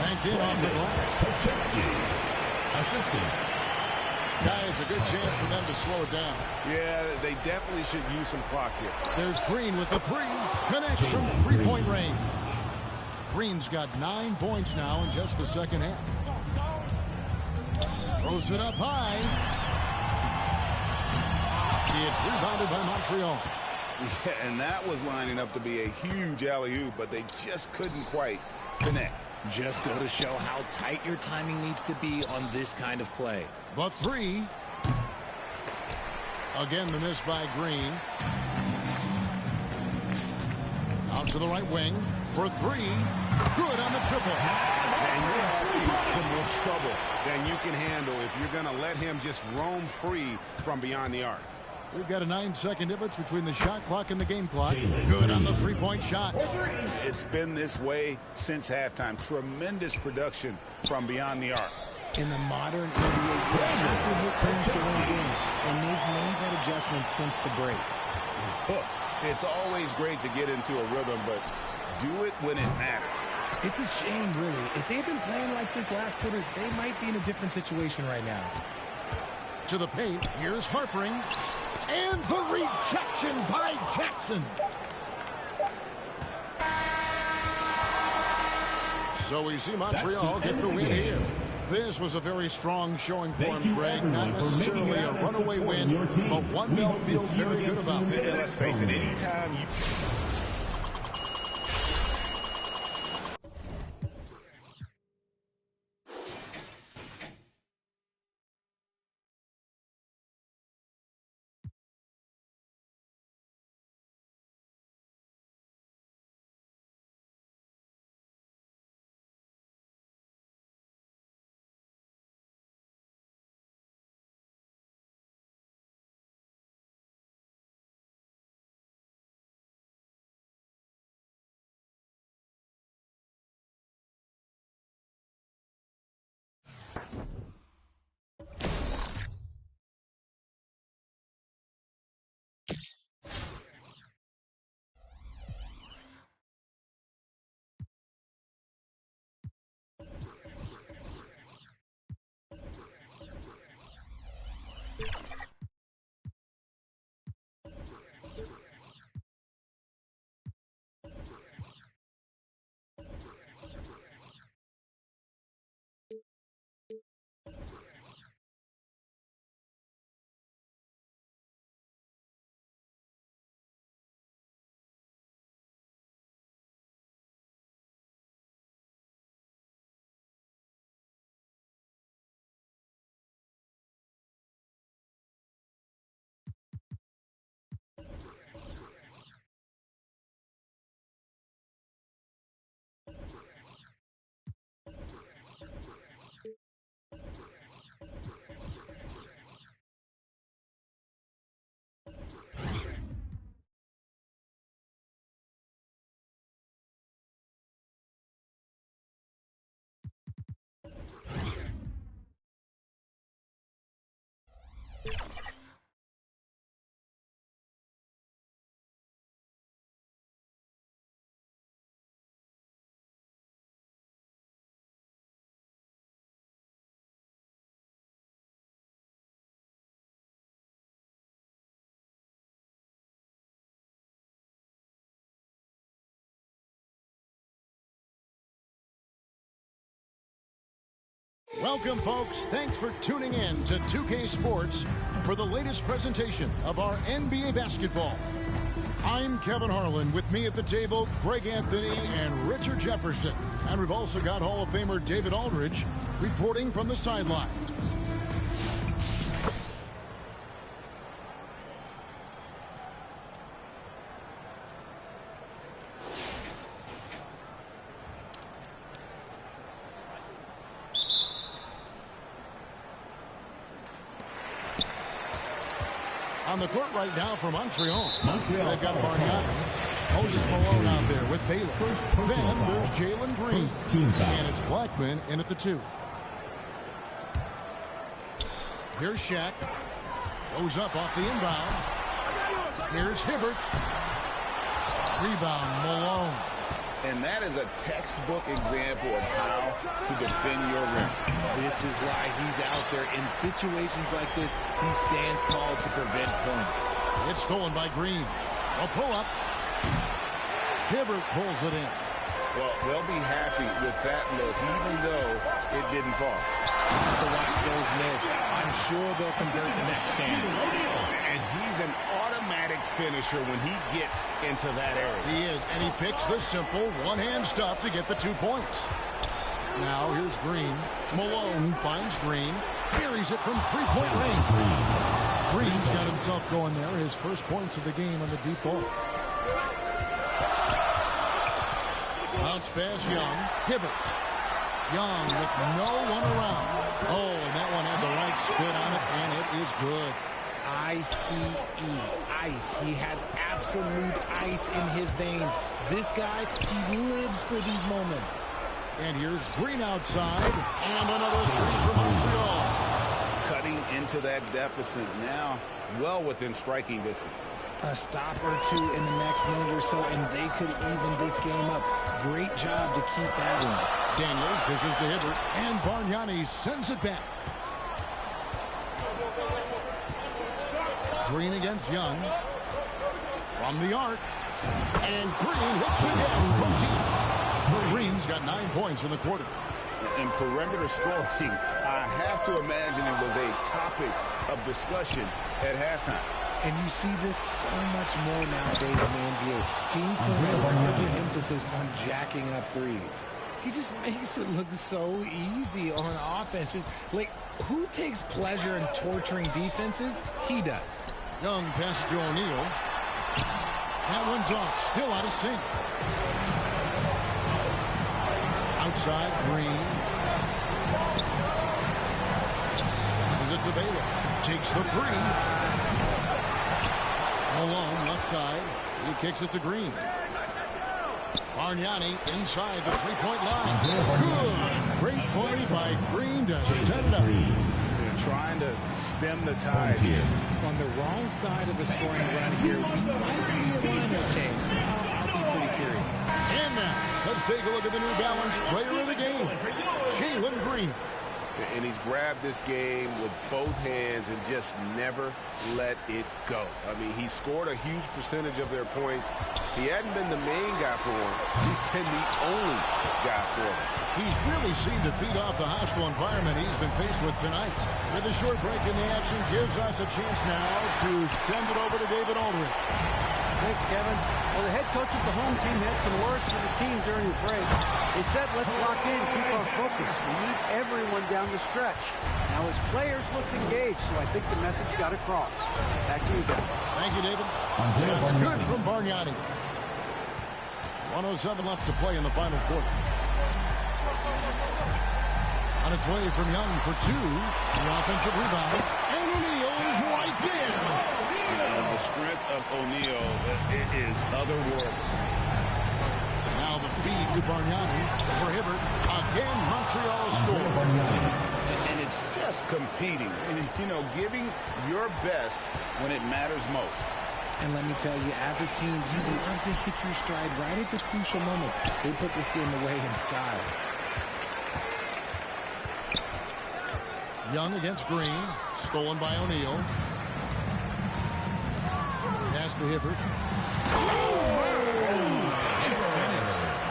Banked in off the glass. Pajemski, assistant. Guys, a good chance for them to slow it down. Yeah, they definitely should use some clock here. There's Green with the three. Connects from three-point range. Green's got 9 points now in just the second half. Throws it up high. It's rebounded by Montreal. Yeah, and that was lining up to be a huge alley-oop, but they just couldn't quite connect. Just go to show how tight your timing needs to be on this kind of play. The three. Again, the miss by Green. Out to the right wing for three. Good on the triple. And you're asking for more trouble than you can handle if you're going to let him just roam free from beyond the arc. We've got a 9-second difference between the shot clock and the game clock. Good on the three-point shot. It's been this way since halftime. Tremendous production from beyond the arc. In the modern NBA, you have to hit threes to win games, and they've made that adjustment since the break. Look, it's always great to get into a rhythm, but do it when it matters. It's a shame, really. If they've been playing like this last quarter, they might be in a different situation right now. To the paint, here's Harpering. And the rejection by Jackson. So we see Montreal get the win here. This was a very strong showing for him, Greg. Not necessarily a runaway win, but one they'll feel very good about. And let's face it, anytime you... Welcome, folks. Thanks for tuning in to 2K Sports for the latest presentation of our NBA basketball. I'm Kevin Harlan. With me at the table, Greg Anthony and Richard Jefferson. And we've also got Hall of Famer David Aldridge reporting from the sideline. On the court right now for Montreal. They've got Bargnani. Moses Malone out there with Baylor. Then there's Jalen Green. And it's Blackman in at the 2. Here's Shaq. Goes up off the inbound. Here's Hibbert. Rebound, Malone. And that is a textbook example of how to defend your rim. This is why he's out there. In situations like this, he stands tall to prevent points. It's stolen by Green. A pull-up. Hibbert pulls it in. Well, they'll be happy with that look, even though it didn't fall. Tough to watch those miss. I'm sure they'll convert the next chance. And he's an automatic finisher when he gets into that area. He is, and he picks the simple one-hand stuff to get the 2 points. Now here's Green. Malone finds Green. Buries it from three-point range. Green's got himself going there. His first points of the game on the deep ball. Bounce pass, Young. Hibbert. Young with no one around. Oh, and that one had the right spin on it, and it is good. Ice. He has absolute ice in his veins. This guy, he lives for these moments. And here's Green outside, and another 3 for Montreal. Cutting into that deficit now, well within striking distance. A stop or two in the next minute or so, and they could even this game up. Great job to keep battling. Daniels dishes to Hibbert, and Bargnani sends it back. Green against Young. From the arc. And Green hits again from deep. Green's got 9 points in the quarter. And perimeter scoring, I have to imagine it was a topic of discussion at halftime. And you see this so much more nowadays in the NBA. Teams put a larger emphasis on jacking up threes. He just makes it look so easy on offense. Like, who takes pleasure in torturing defenses? He does. Young passes to O'Neal. That one's off. Still out of sync. Outside, Green. Passes it to Baylor. Takes the three. Malone, left side. He kicks it to Green. Bargnani inside the three-point line. Good. Great play by Green to set it up. They're trying to stem the tide here. On the wrong side of a scoring run here, we might see a lineup change. I'll be pretty curious. And now, let's take a look at the New Balance player of the game, Jalen Green. And he's grabbed this game with both hands and just never let it go. I mean, he scored a huge percentage of their points. He hadn't been the main guy for them. He's been the only guy for them. He's really seemed to feed off the hostile environment he's been faced with tonight. With a short break in the action, gives us a chance now to send it over to David Aldridge. Thanks, Kevin. Well, the head coach of the home team had some words for the team during the break. He said, let's lock in, keep our focus. We need everyone down the stretch. Now, his players looked engaged, so I think the message got across. Back to you, Kevin. Thank you, David. That's good from Bargnani. 1:07 left to play in the final quarter. On its way from Young for 2. The offensive rebound. And O'Neal is right there. The strength of O'Neal is otherworldly. Now the feed to Bargnani for Hibbert. Again, Montreal scores. And it's just competing. And, you know, giving your best when it matters most. And let me tell you, as a team, you love to hit your stride right at the crucial moments. They put this game away in style. Young against Green. Stolen by O'Neal. Pass to Hibbert.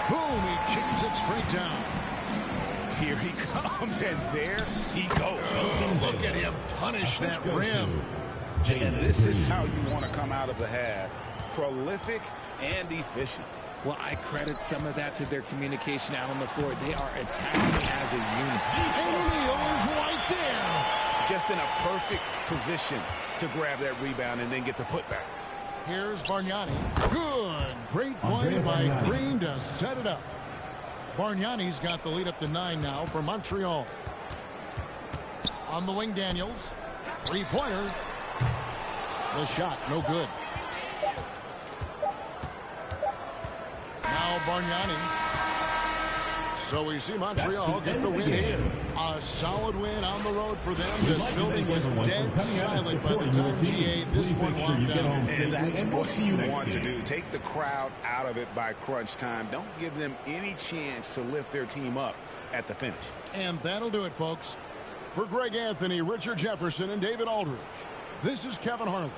Boom! He chips it straight down. Here he comes, and there he goes. Oh, look at him punish that rim. And this is how you want to come out of the half. Prolific and efficient. Well, I credit some of that to their communication out on the floor. They are attacking as a unit. And O'Neal is right there. Just in a perfect position to grab that rebound and then get the putback. Here's Bargnani. Good. Great play by Green to set it up. Bargnani's got the lead up to 9 now for Montreal. On the wing, Daniels. Three-pointer. The shot, no good. Now Bargnani. So we see Montreal get the win here. A solid win on the road for them. This building was dead silent by the time GA this one walked down. And that's what you want to do. Take the crowd out of it by crunch time. Don't give them any chance to lift their team up at the finish. And that'll do it, folks. For Greg Anthony, Richard Jefferson, and David Aldridge, this is Kevin Harlan.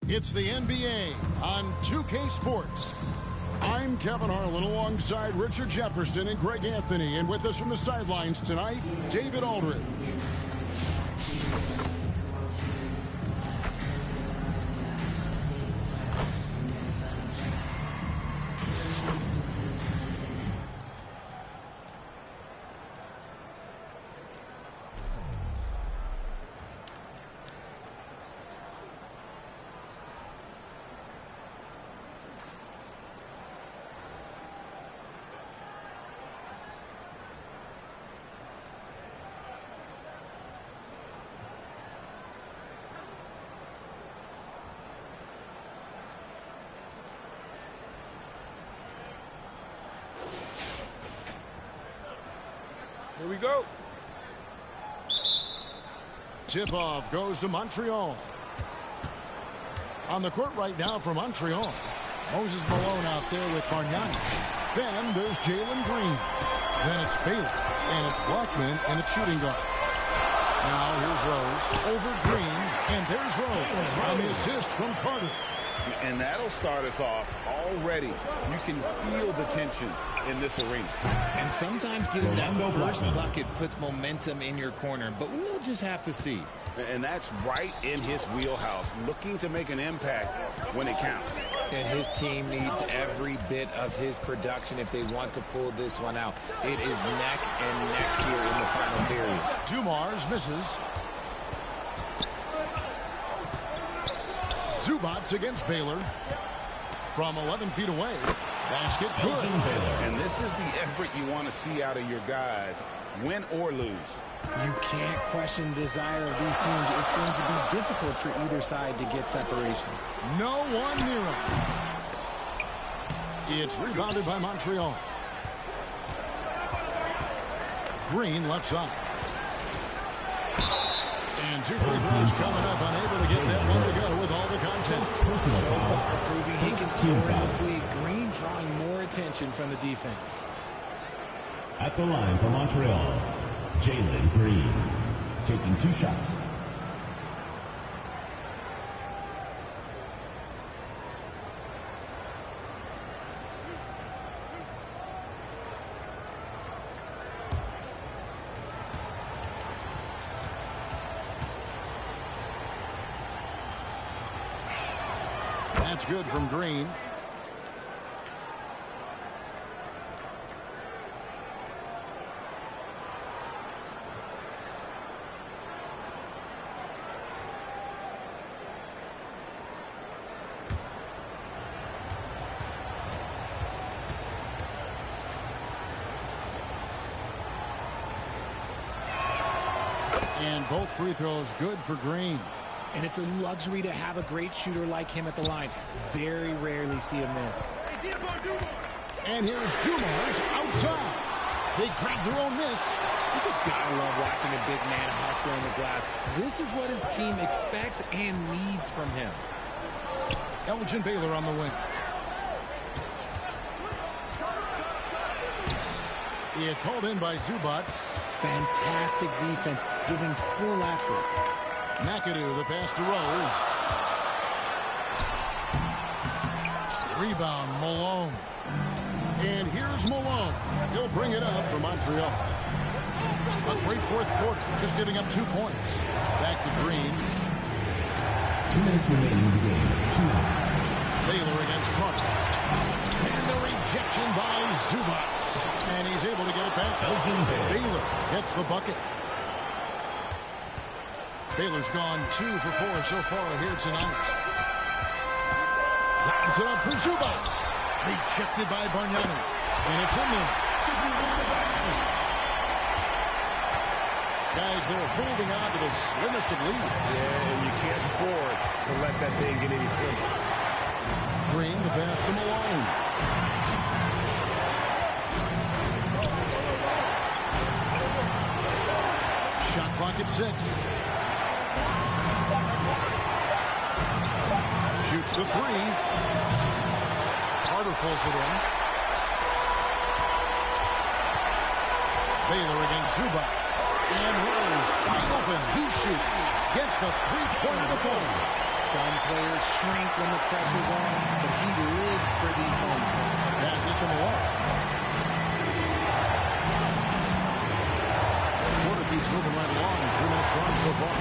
It's the NBA on 2K Sports. I'm Kevin Harlan alongside Richard Jefferson and Greg Anthony. And with us from the sidelines tonight, David Aldridge. Here we go. Tip-off goes to Montreal. On the court right now for Montreal. Moses Malone out there with Bargnani. Then there's Jalen Green. Then it's Baylor. And it's Blackman and it's shooting guard. Now here's Rose over Green. And there's Rose on the assist from Carter. And that'll start us off already. You can feel the tension in this arena. And sometimes getting that first bucket puts momentum in your corner, but we'll just have to see. And that's right in his wheelhouse, looking to make an impact when it counts. And his team needs every bit of his production if they want to pull this one out. It is neck and neck here in the final period. Dumars misses. Zubats against Baylor from 11 feet away. Basket good. And this is the effort you want to see out of your guys, win or lose. You can't question the desire of these teams. It's going to be difficult for either side to get separation. No one near him. It's rebounded by Montreal. Green left side. And 2 free throws coming up, unable to get that one to go with all the contest. So far, proving he can score in this league. Green drawing more attention from the defense. At the line for Montreal, Jalen Green, taking 2 shots. That's good from Green. And both free throws good for Green. And it's a luxury to have a great shooter like him at the line. Very rarely see him miss. And here's Dumars outside. They grab their own miss. You just gotta love watching a big man hustle on the glass. This is what his team expects and needs from him. Elgin Baylor on the wing. It's hauled in by Zubats. Fantastic defense, giving full effort. McAdoo, the pass to Rose. Rebound, Malone. And here's Malone. He'll bring it up for Montreal. A great fourth quarter, just giving up 2 points. Back to Green. 2 minutes remaining in the game. 2 minutes. Baylor against Carter. And the rejection by Zubats. And he's able to get it back. Baylor gets the bucket. Baylor's gone 2 for 4 so far here tonight. Lobs it up for Zubats. Rejected by Bargnani. And it's in there. Guys, they're holding on to the slimmest of leads. Yeah, and you can't afford to let that thing get any slimmer. Green, the pass to Malone. Shot clock at 6. Shoots the 3. Carter pulls it in. Baylor against Zubats. And Rose wide open. He shoots. Gets the three-pointer to fall. Some players shrink when the pressure's on, but he lives for these moments. Pass it to Malone. The quarter keeps moving right along. 3 minutes gone so far.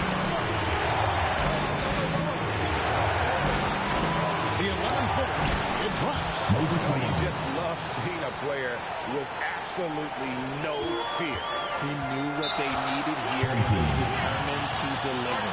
The 11-footer. It drops. You just love seeing a player with absolutely no fear. He knew what they needed here and was determined to deliver.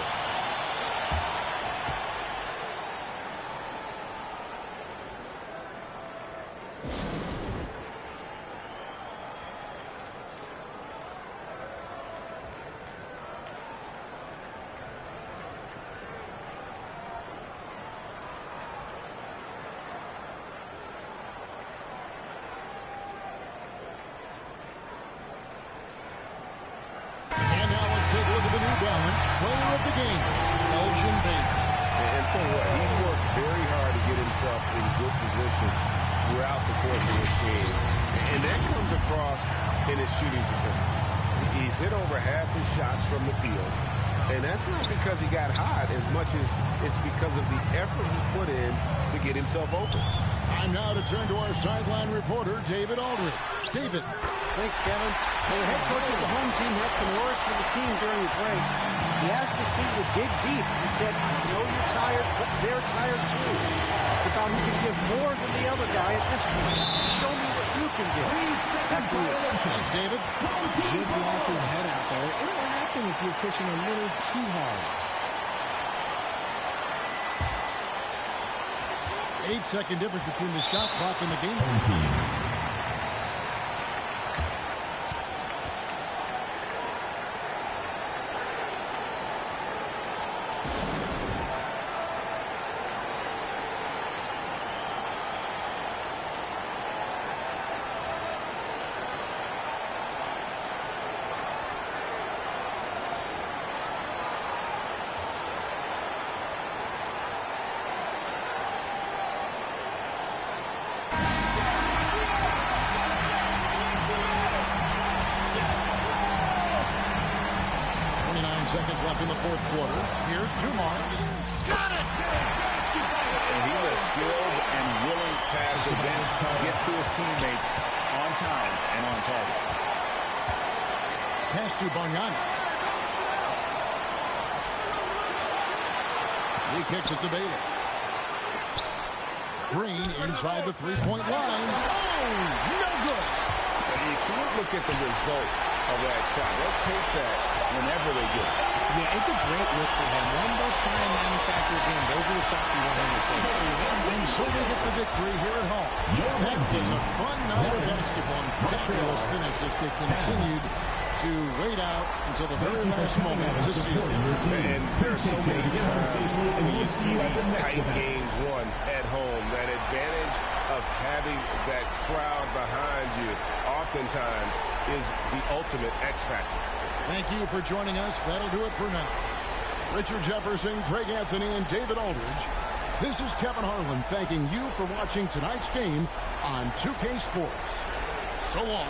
Player of the game, Elgin Baylor. And tell you what, he's worked very hard to get himself in good position throughout the course of this game. And that comes across in his shooting percentage. He's hit over half his shots from the field. And that's not because he got hot as much as it's because of the effort he put in to get himself open. Time now to turn to our sideline reporter, David Aldridge. David. Thanks, Kevin. So the head coach of the home team had some words for the team during the break. He asked his team to dig deep. He said, I know you're tired, but they're tired too. It's about who can give more than the other guy at this point. Show me what you can give. Back to you. Thanks, David. Just lost his head out there. It'll happen if you're pushing a little too hard. 8-second difference between the shot clock and the game. Seconds left in the fourth quarter. Here's Dumars. Got it! And he's a skilled and willing passer. Gets to his teammates on time and on target. Pass to Bargnani. He kicks it to Baylor. Green inside the three-point line. Oh, no good. You can't look at the result of that shot. They'll take that whenever they get it. Yeah, it's a great look for him. When they'll try and manufacture again, those are the shots you want him to take. And so they get the victory here at home. That was a fun night of basketball and fabulous finish as they continued to wait out until the very last moment to seal it. And there are so many times when you see these tight games won at home, that advantage of having that crowd behind you oftentimes is the ultimate X factor. Thank you for joining us. That'll do it for now. Richard Jefferson, Greg Anthony, and David Aldridge. This is Kevin Harlan thanking you for watching tonight's game on 2K Sports. So long.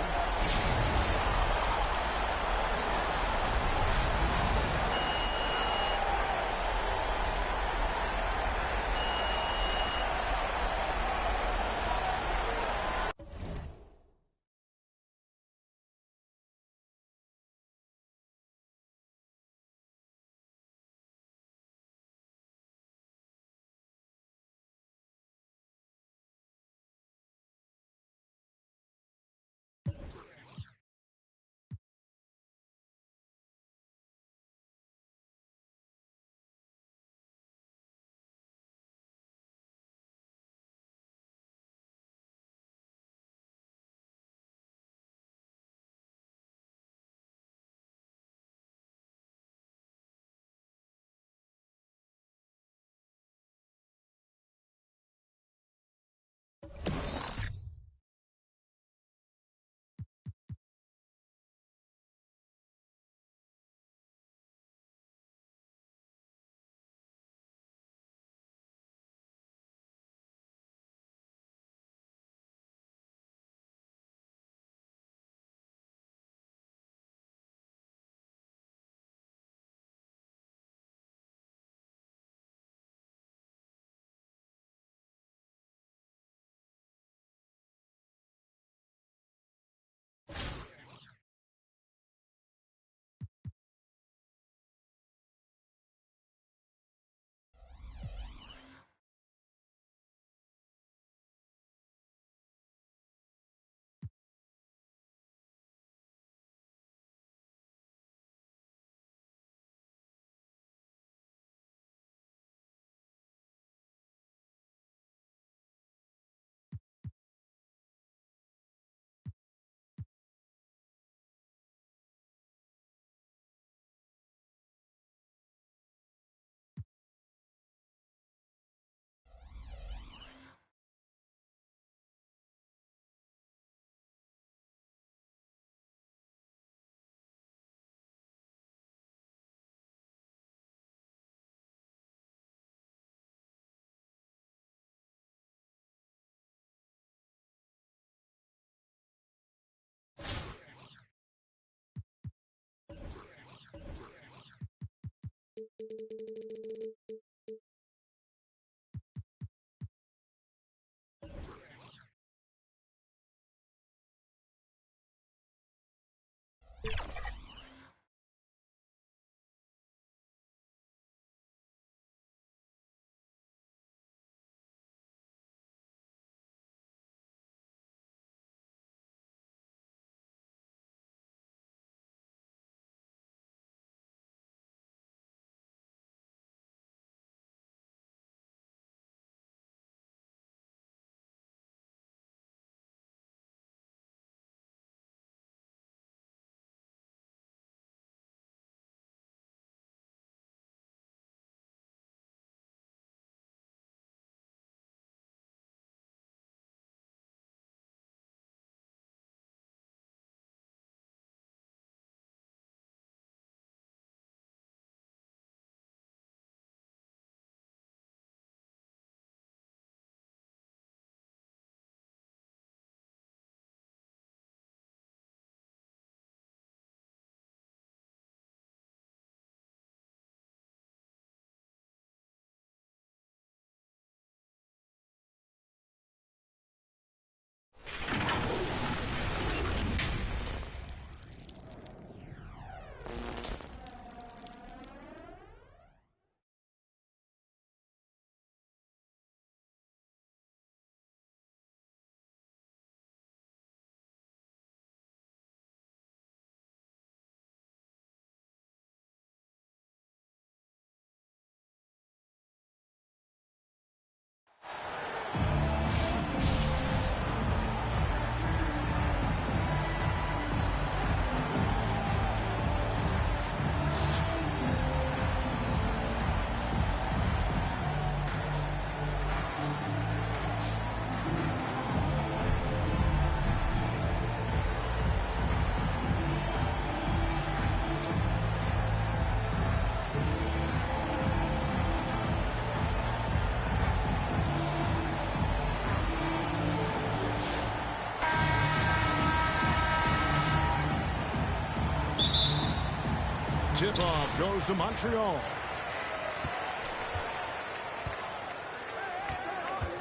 Tip-off goes to Montreal.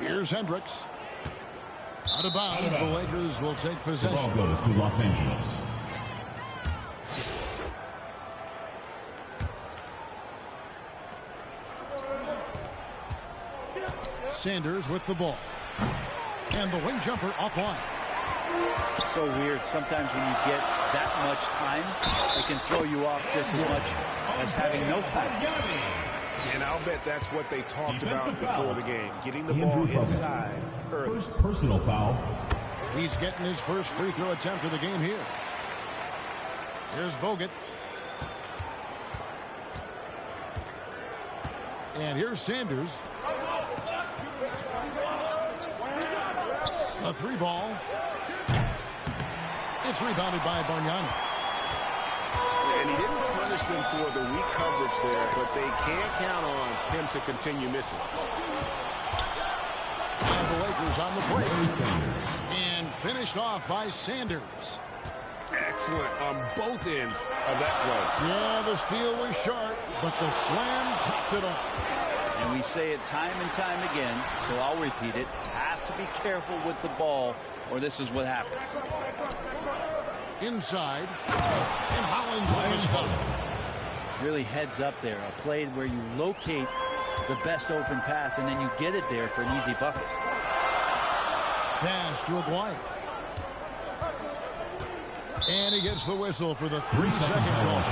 Here's Hendricks. Out of bounds. The Lakers will take possession. The ball goes to Los Angeles. Sanders with the ball. And the wing jumper offline. So weird. Sometimes when you get that much time, it can throw you off just as much as having no time. And I'll bet that's what they talked about before the game. Getting the ball inside early. First personal foul. He's getting his first free throw attempt of the game here. Here's Bogut. And here's Sanders. A three ball. It's rebounded by Bargnani. And he didn't punish them for the weak coverage there, but they can't count on him to continue missing. And the Lakers on the break. And finished off by Sanders. Excellent on both ends of that play. Yeah, the steal was sharp, but the slam topped it off. And we say it time and time again, so I'll repeat it. Have to be careful with the ball, or this is what happens. Inside, and Hollins with the stop. Really heads up there. A play where you locate the best open pass, and then you get it there for an easy bucket. Pass to Aguirre. And he gets the whistle for the 3-second call.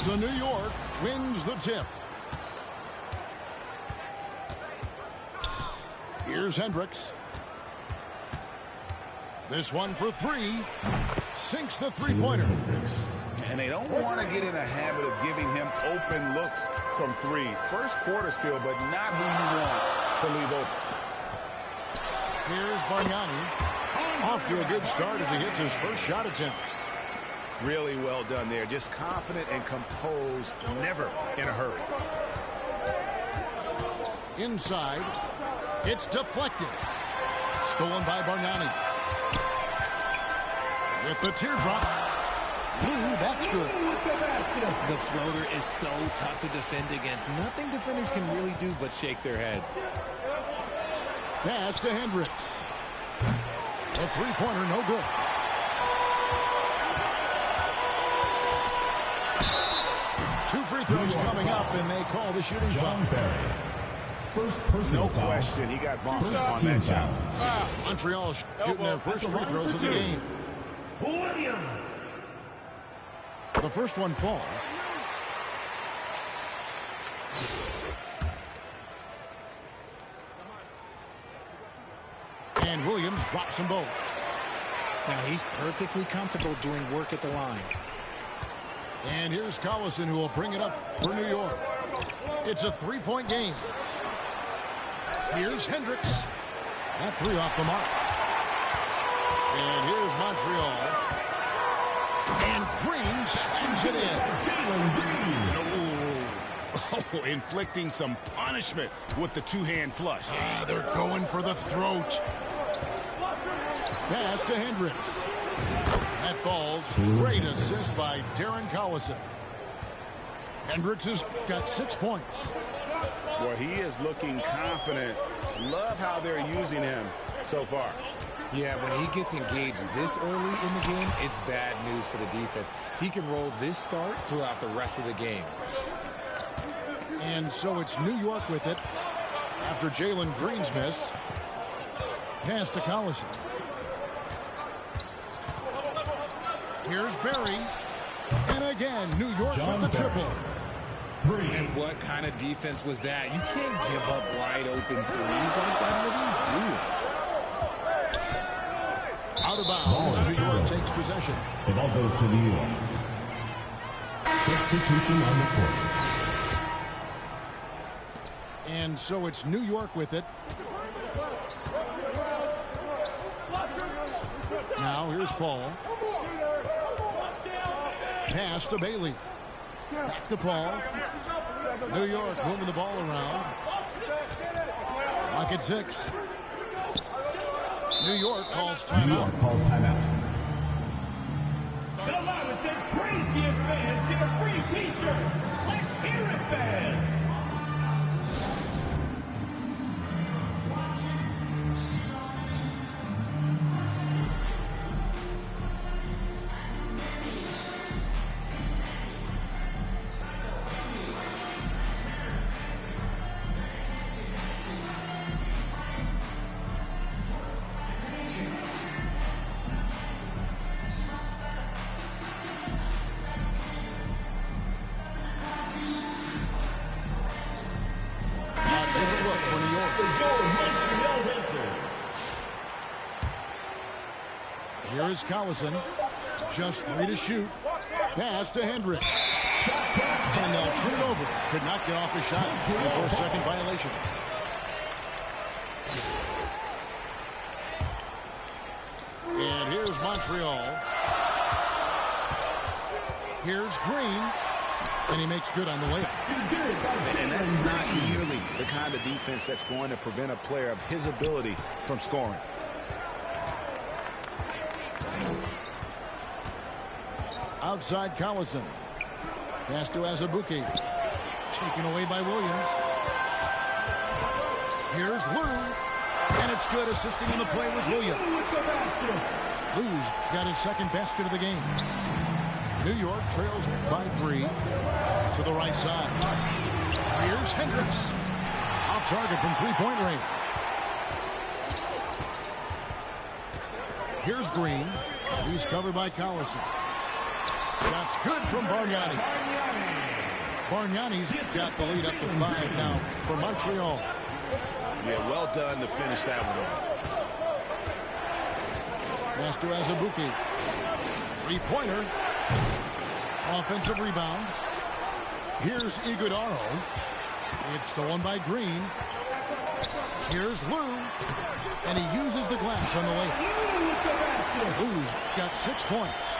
So New York wins the tip. Here's Hendricks. This one for three. Sinks the three-pointer. And they don't want to get in a habit of giving him open looks from three. First quarter still, but not who you want to leave open. Here's Bargnani. Off to a good start as he hits his first shot attempt. Really well done there. Just confident and composed, never in a hurry. Inside. It's deflected. Stolen by Bargnani. With the teardrop. Blue, that's good. The floater is so tough to defend against. Nothing defenders can really do but shake their heads. Pass to Hendricks. A three-pointer, no good. Two free throws coming up, and they call the shooting foul. First personal no question, he got bumped on that shot. Montreal shooting their first free throws of the game. Williams. The first one falls. And Williams drops them both. Now he's perfectly comfortable doing work at the line. And here's Collison, who will bring it up for New York. It's a three-point game. Here's Hendricks. That three off the mark. And here's Montreal. And Green slams it in. Oh, inflicting some punishment with the two-hand flush. They're going for the throat. Pass to Hendricks. That falls. Great assist by Darren Collison. Hendricks has got 6 points. Well, he is looking confident. Love how they're using him so far. Yeah, when he gets engaged this early in the game, it's bad news for the defense. He can roll this start throughout the rest of the game. And so it's New York with it after Jalen Green's miss. Pass to Collison. Here's Barry. And again, New York with the triple. And what kind of defense was that? You can't give up wide open threes like that. What are you doing? Out of bounds, New York takes possession. The ball goes to New York. Substitution on the court. And so it's New York with it. Now here's Paul. Pass to Bailey. Back to Paul. New York moving the ball around. Clock at 6. New York calls timeout. New York calls timeout. The loudest and craziest fans get a free t-shirt. Let's hear it, fans. Here is Collison. Just 3 to shoot. Pass to Hendricks. And they'll turn it over. Could not get off the shot before a second violation. And here's Montreal. Here's Green. And he makes good on the layup. And that's not nearly the kind of defense that's going to prevent a player of his ability from scoring. Outside Collison. Pass to Azubuike. Taken away by Williams. Here's Lou. And it's good. Assisting in the play was Williams. Lou's got his second basket of the game. New York trails by 3 to the right side. Here's Hendricks. Off target from three-point range. Here's Green. He's covered by Collison. That's good from Bargnani. Bargnani's got the lead up to 5 now for Montreal. Yeah, well done to finish that one off. Pass to Azubuike. Three-pointer. Offensive rebound. Here's Iguodaro. It's stolen by Green. Here's Lou. And he uses the glass on the layup. Lou's got 6 points.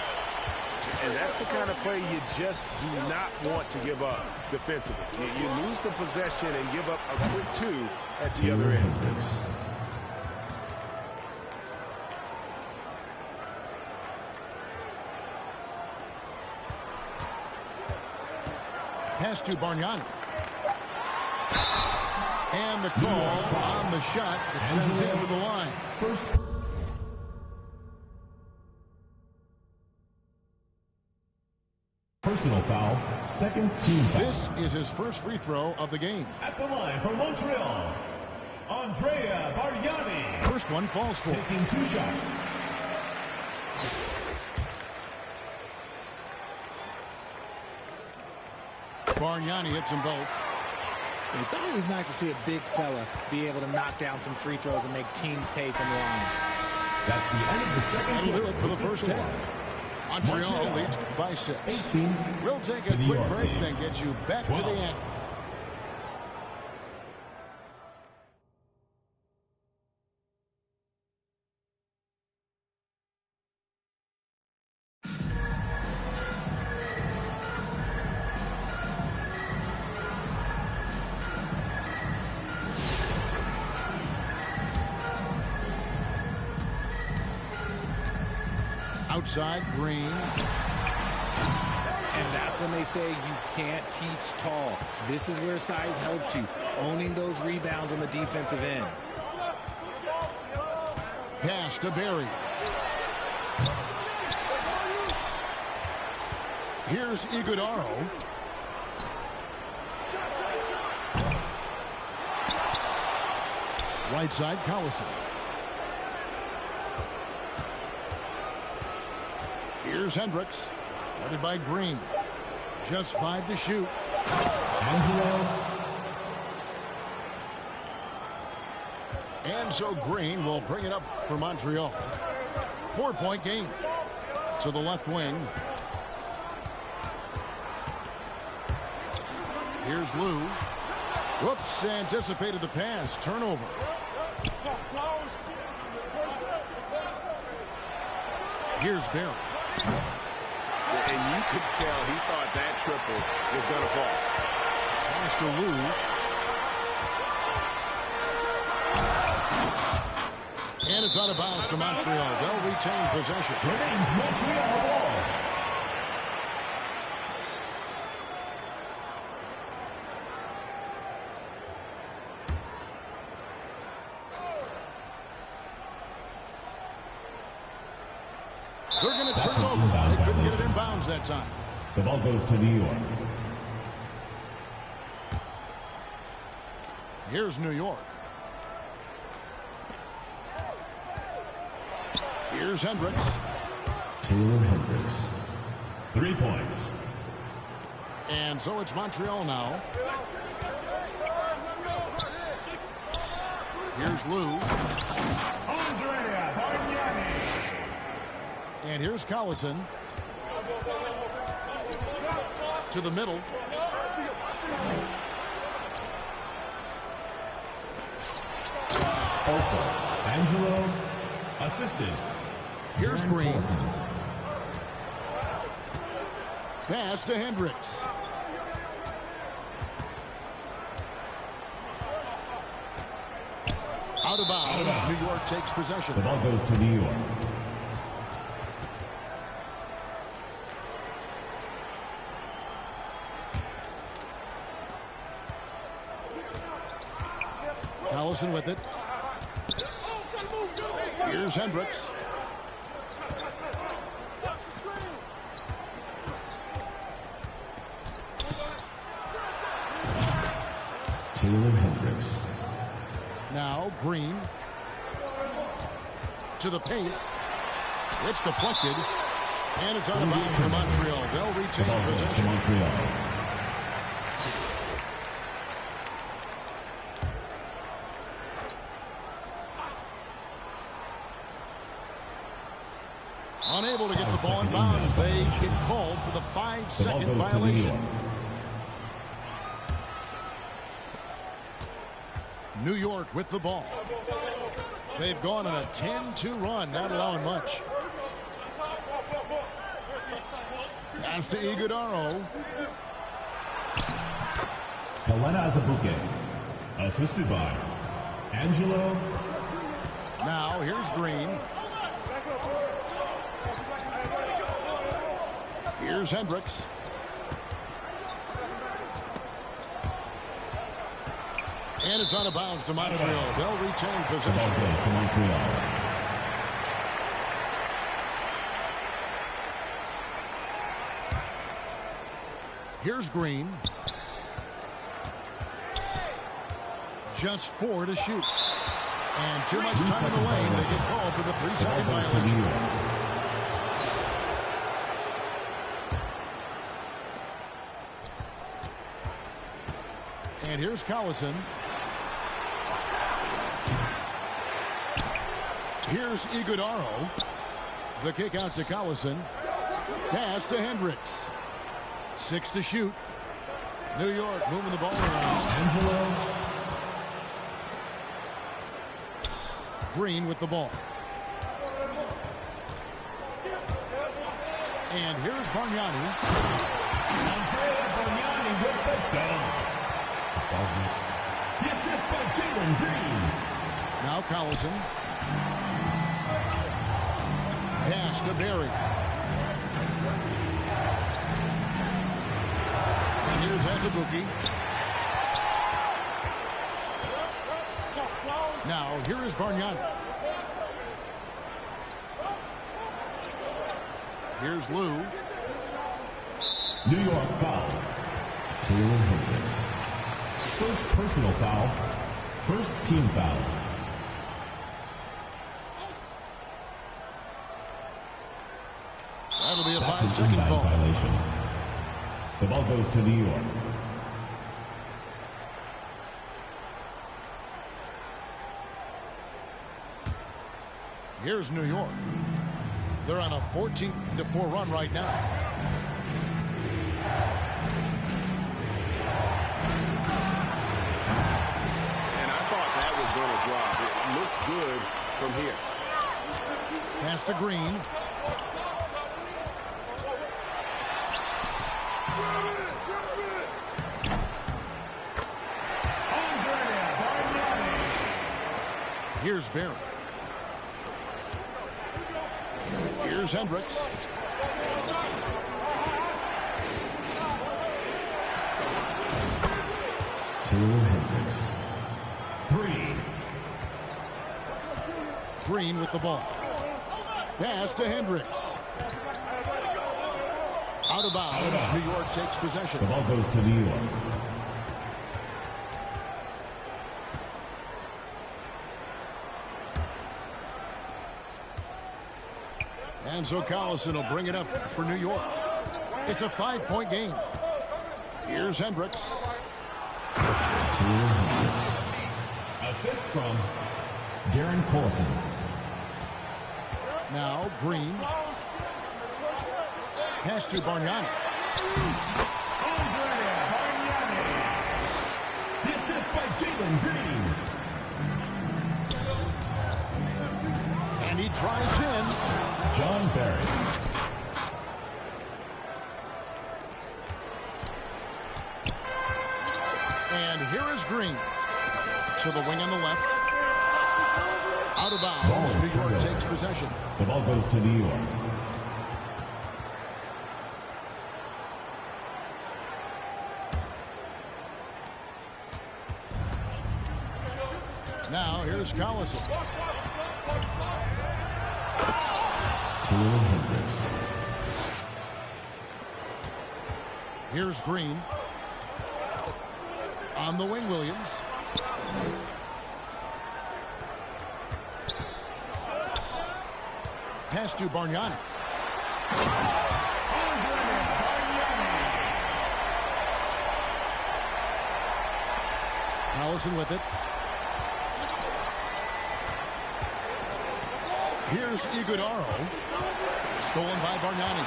And that's the kind of play you just do not want to give up defensively. You lose the possession and give up a quick 2 at the other end. Pass to Bargnani. And the call on the shot that sends him to the line. Personal foul, second team foul. This is his first free throw of the game. At the line for Montreal, Andrea Bargnani. First one falls for. Taking 2 shots. Bargnani hits them both. It's always nice to see a big fella be able to knock down some free throws and make teams pay from the line. That's the end of the second That'll quarter. do it for the first half. Montreal leads by 6. 18. We'll take a quick break, then get you back 12. To the end. Outside, Green. And that's when they say you can't teach tall. This is where size helps you, owning those rebounds on the defensive end. Pass to Barry. Here's Iguodaro. Right side, Collison. Here's Hendricks, guarded by Green. Just 5 to shoot. And so Green will bring it up for Montreal. 4-point game. To the left wing. Here's Lou. Whoops, anticipated the pass. Turnover. Here's Barry. And you could tell he thought that triple was going to fall. Pass to Lou. And it's out of bounds to Montreal. They'll retain possession. Remains Montreal ball. They're going to turn it over. They couldn't get it in bounds that time. The ball goes to New York. Here's New York. Here's Hendricks. Taylor Hendricks. 3 points. And so it's Montreal now. Here's Lou. Andrea Bargnani. And here's Collison. To the middle. Also, Angelo assisted. Here's Green. Pass to Hendricks. Out of bounds. New York takes possession. The ball goes to New York. Collison with it. Here's Hendricks. Taylor Hendricks. Now Green. To the paint. It's deflected. And it's out of bounds to Montreal. They'll retain possession. Unable to get the ball in bounds. They get called for the 5-second violation. New York with the ball. They've gone on a 10-2 run, not allowing much. Pass to Iguodaro. Helena Azubuike, assisted by Angelo. Now here's Green. Here's Hendricks. And it's out of bounds to Montreal. They'll retain possession. Here's Green. Just 4 to shoot. And too much time in the lane. They get called for the 3-second violation. And here's Collison. Here's Iguodaro. The kick out to Collison. Pass to Hendricks. 6 to shoot. New York moving the ball around. Angelo. Green with the ball. And here's Bargnani. Andrea Bargnani with the dunk. The assist by Jalen Green. Now Collison. Pass to Barry. And here's Azubuike. Now here is Bargnani. Here's Lou. New York foul. Taylor Hendricks. First personal foul. First team foul. That'll be a That's 5-second call. Violation. The ball goes to New York. Here's New York. They're on a 14-4 run right now. And I thought that was going to drop. It looked good from here. Pass to Green. Here's Barry. Here's Hendricks. Taylor Hendricks. 3. Green with the ball. Pass to Hendricks. Out of bounds. New York takes possession. The ball goes to New York. And so Collison will bring it up for New York. It's a 5-point game. Here's Hendricks. Taylor Hendricks. Assist from Darren Collison. Now Green. Pass to Bargnani. Andrea Bargnani. The assist by Jalen Green. And he drives in. John Barry. And here is Green. To the wing on the left. Out of bounds. New York takes possession. The ball goes to New York. Now here's Collison. Taylor Hendricks. Here's Green. On the wing, Williams. Pass to Bargnani. Allison with it. Here's Iguodaro. Stolen by Bargnani.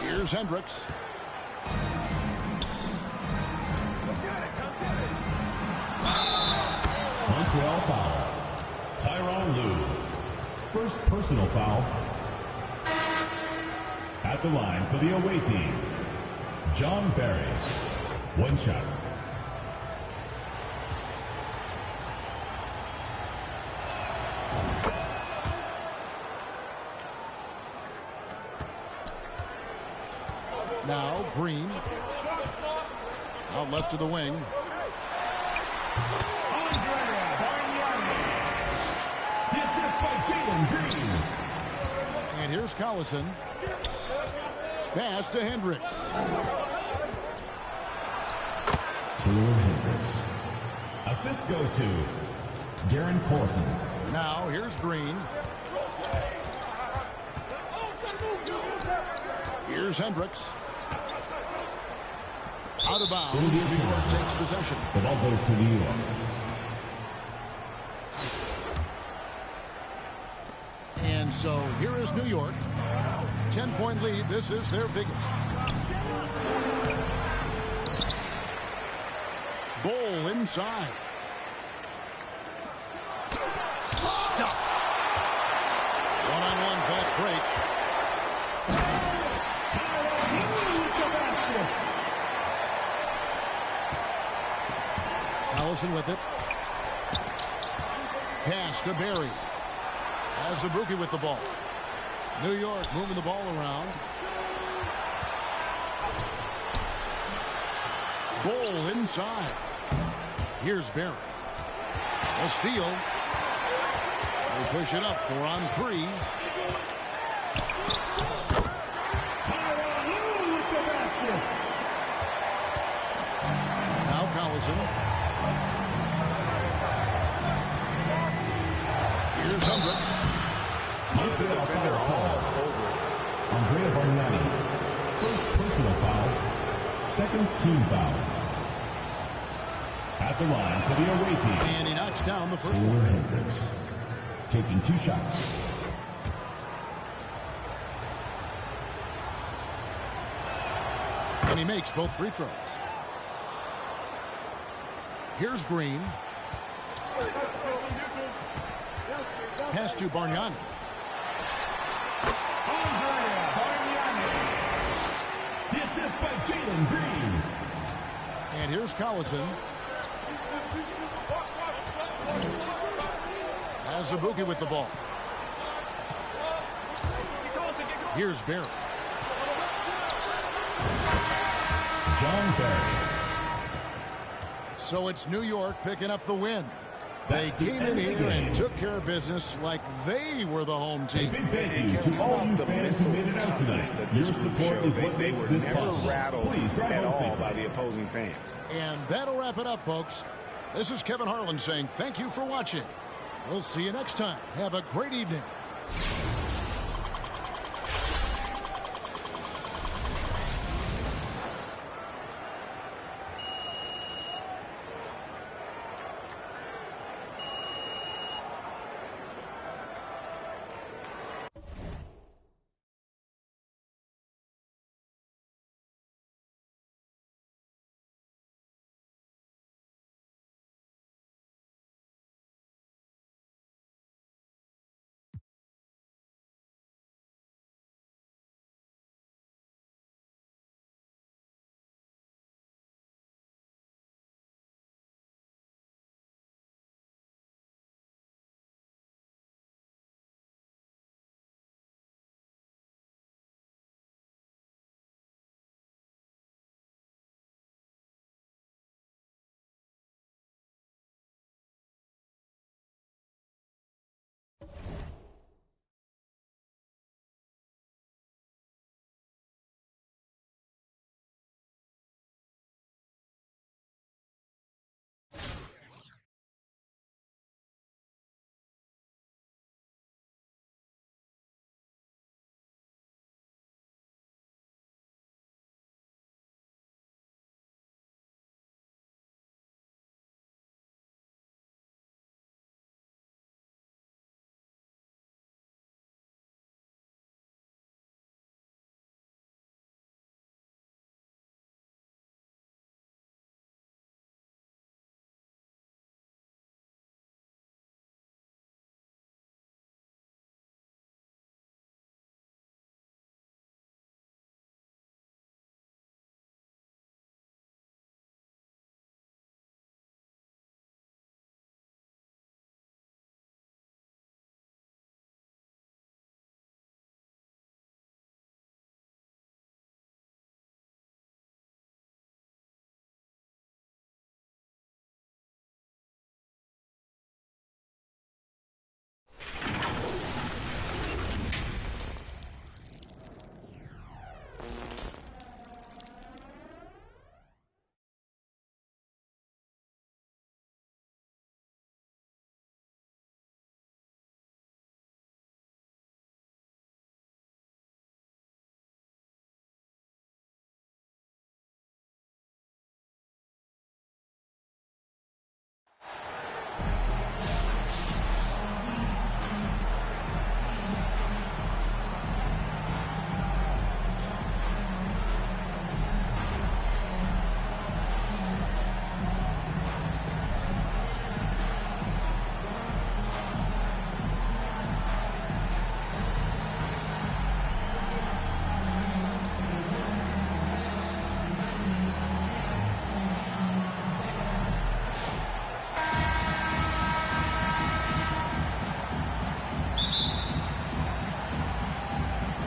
Here's Hendricks. Montreal foul. Tyronn Lue. First personal foul. At the line for the away team, John Barry. One shot. Now Green. Out left to the wing. The assist by Jalen Green. And here's Collison. Pass to Hendricks. Taylor Hendricks. Assist goes to Darren Collison. Now here's Green. Here's Hendricks. Out of bounds. New York takes possession. The ball goes to New York. And so here is New York. 10-point lead. This is their biggest. Ball inside. Stuffed. One-on-one fast break. Allison with it. Pass to Barry. Azubuike with the ball. New York moving the ball around. Ball inside. Here's Barry. A steal. They push it up 4-on-3. Now Collison. Here's Hendricks. Montreal foul call over Andrea Bargnani. First personal foul. Second team foul. At the line for the away team. And he knocks down the first Taylor one. Hendricks. Taking 2 shots. And he makes both free throws. Here's Green. Pass to Bargnani. The assist by Jalen Green. And here's Collison. Azubuike with the ball. Here's Barry. John Barry. So it's New York picking up the win. They came in here and took care of business like they were the home team. A big thank you to all you fans who made it out tonight. Your support is what makes this possible. Please drive at home all safely. by the opposing fans. And that'll wrap it up, folks. This is Kevin Harlan saying thank you for watching. We'll see you next time. Have a great evening.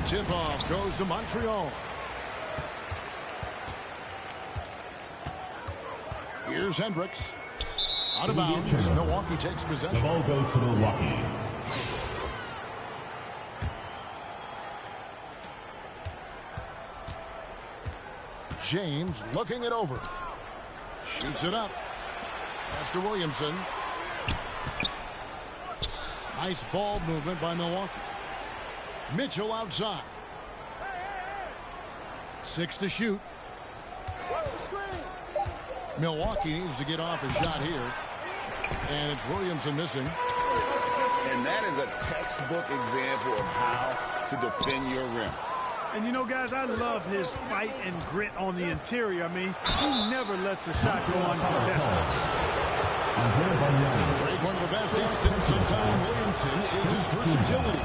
Tip-off goes to Montreal. Here's Hendricks. Out of bounds. Milwaukee takes possession. The ball goes to Milwaukee. James looking it over. Shoots it up. Pass to Williamson. Nice ball movement by Milwaukee. Mitchell outside. 6 to shoot. Watch the screen. Milwaukee needs to get off a shot here. And it's Williamson missing. And that is a textbook example of how to defend your rim. And you know, guys, I love his fight and grit on the interior. I mean, he never lets a shot go uncontested. One of the best instincts of Zion Williamson is his versatility.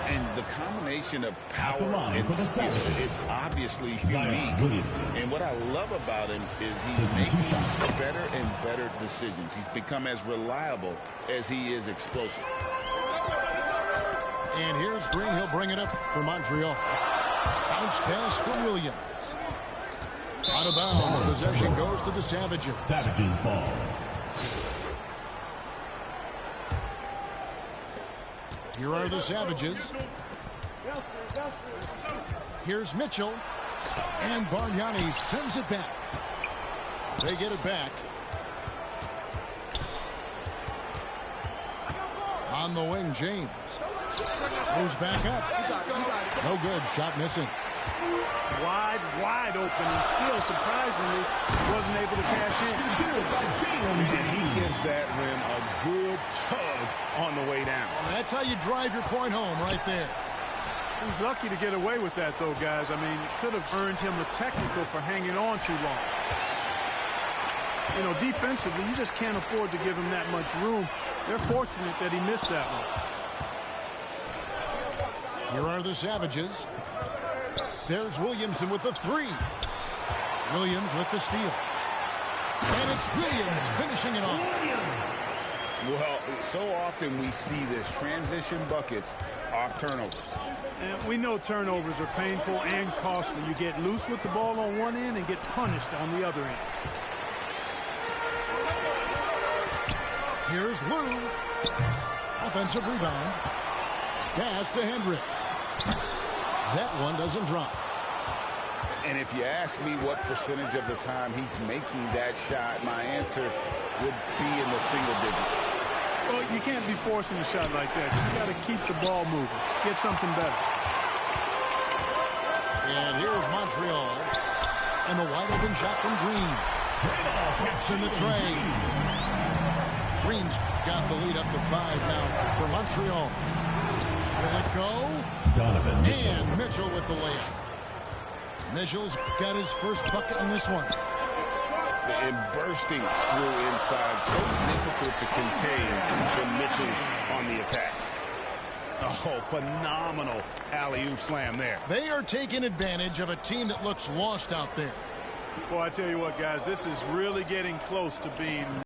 And the combination of power and skill is obviously unique. And what I love about him is he's making better and better decisions. He's become as reliable as he is explosive. And here's Green. He'll bring it up for Montreal. Bounce pass for Williams. Out of bounds. Possession goes to the Savages. Savages ball. Here are the Savages. Here's Mitchell. And Bargnani sends it back. They get it back. On the wing, James. Moves back up. No good. Shot missing. Wide open, and still, surprisingly, wasn't able to cash in. And he gives that rim a good tug on the way down. That's how you drive your point home right there. He's lucky to get away with that, though, guys. I mean, it could have earned him a technical for hanging on too long. You know, defensively, you just can't afford to give him that much room. They're fortunate that he missed that one. Here are the Savages. There's Williamson with the 3. Williams with the steal. And it's Williams finishing it off. Well, so often we see this transition buckets off turnovers. And we know turnovers are painful and costly. You get loose with the ball on one end and get punished on the other end. Here's Lou. Offensive rebound. Pass to Hendricks. That one doesn't drop. And if you ask me what percentage of the time he's making that shot, my answer would be in the single digits. Well, you can't be forcing a shot like that. You got to keep the ball moving. Get something better. And here's Montreal. And the wide open shot from Green. Traps in the tray. Green's got the lead up to 5 now for Montreal. Will it go? Donovan Mitchell. And Mitchell with the layup. Mitchell's got his first bucket in this one. And bursting through inside. So difficult to contain when Mitchell's on the attack. Oh, phenomenal alley-oop slam there. They are taking advantage of a team that looks lost out there. Well, I tell you what, guys, this is really getting close to being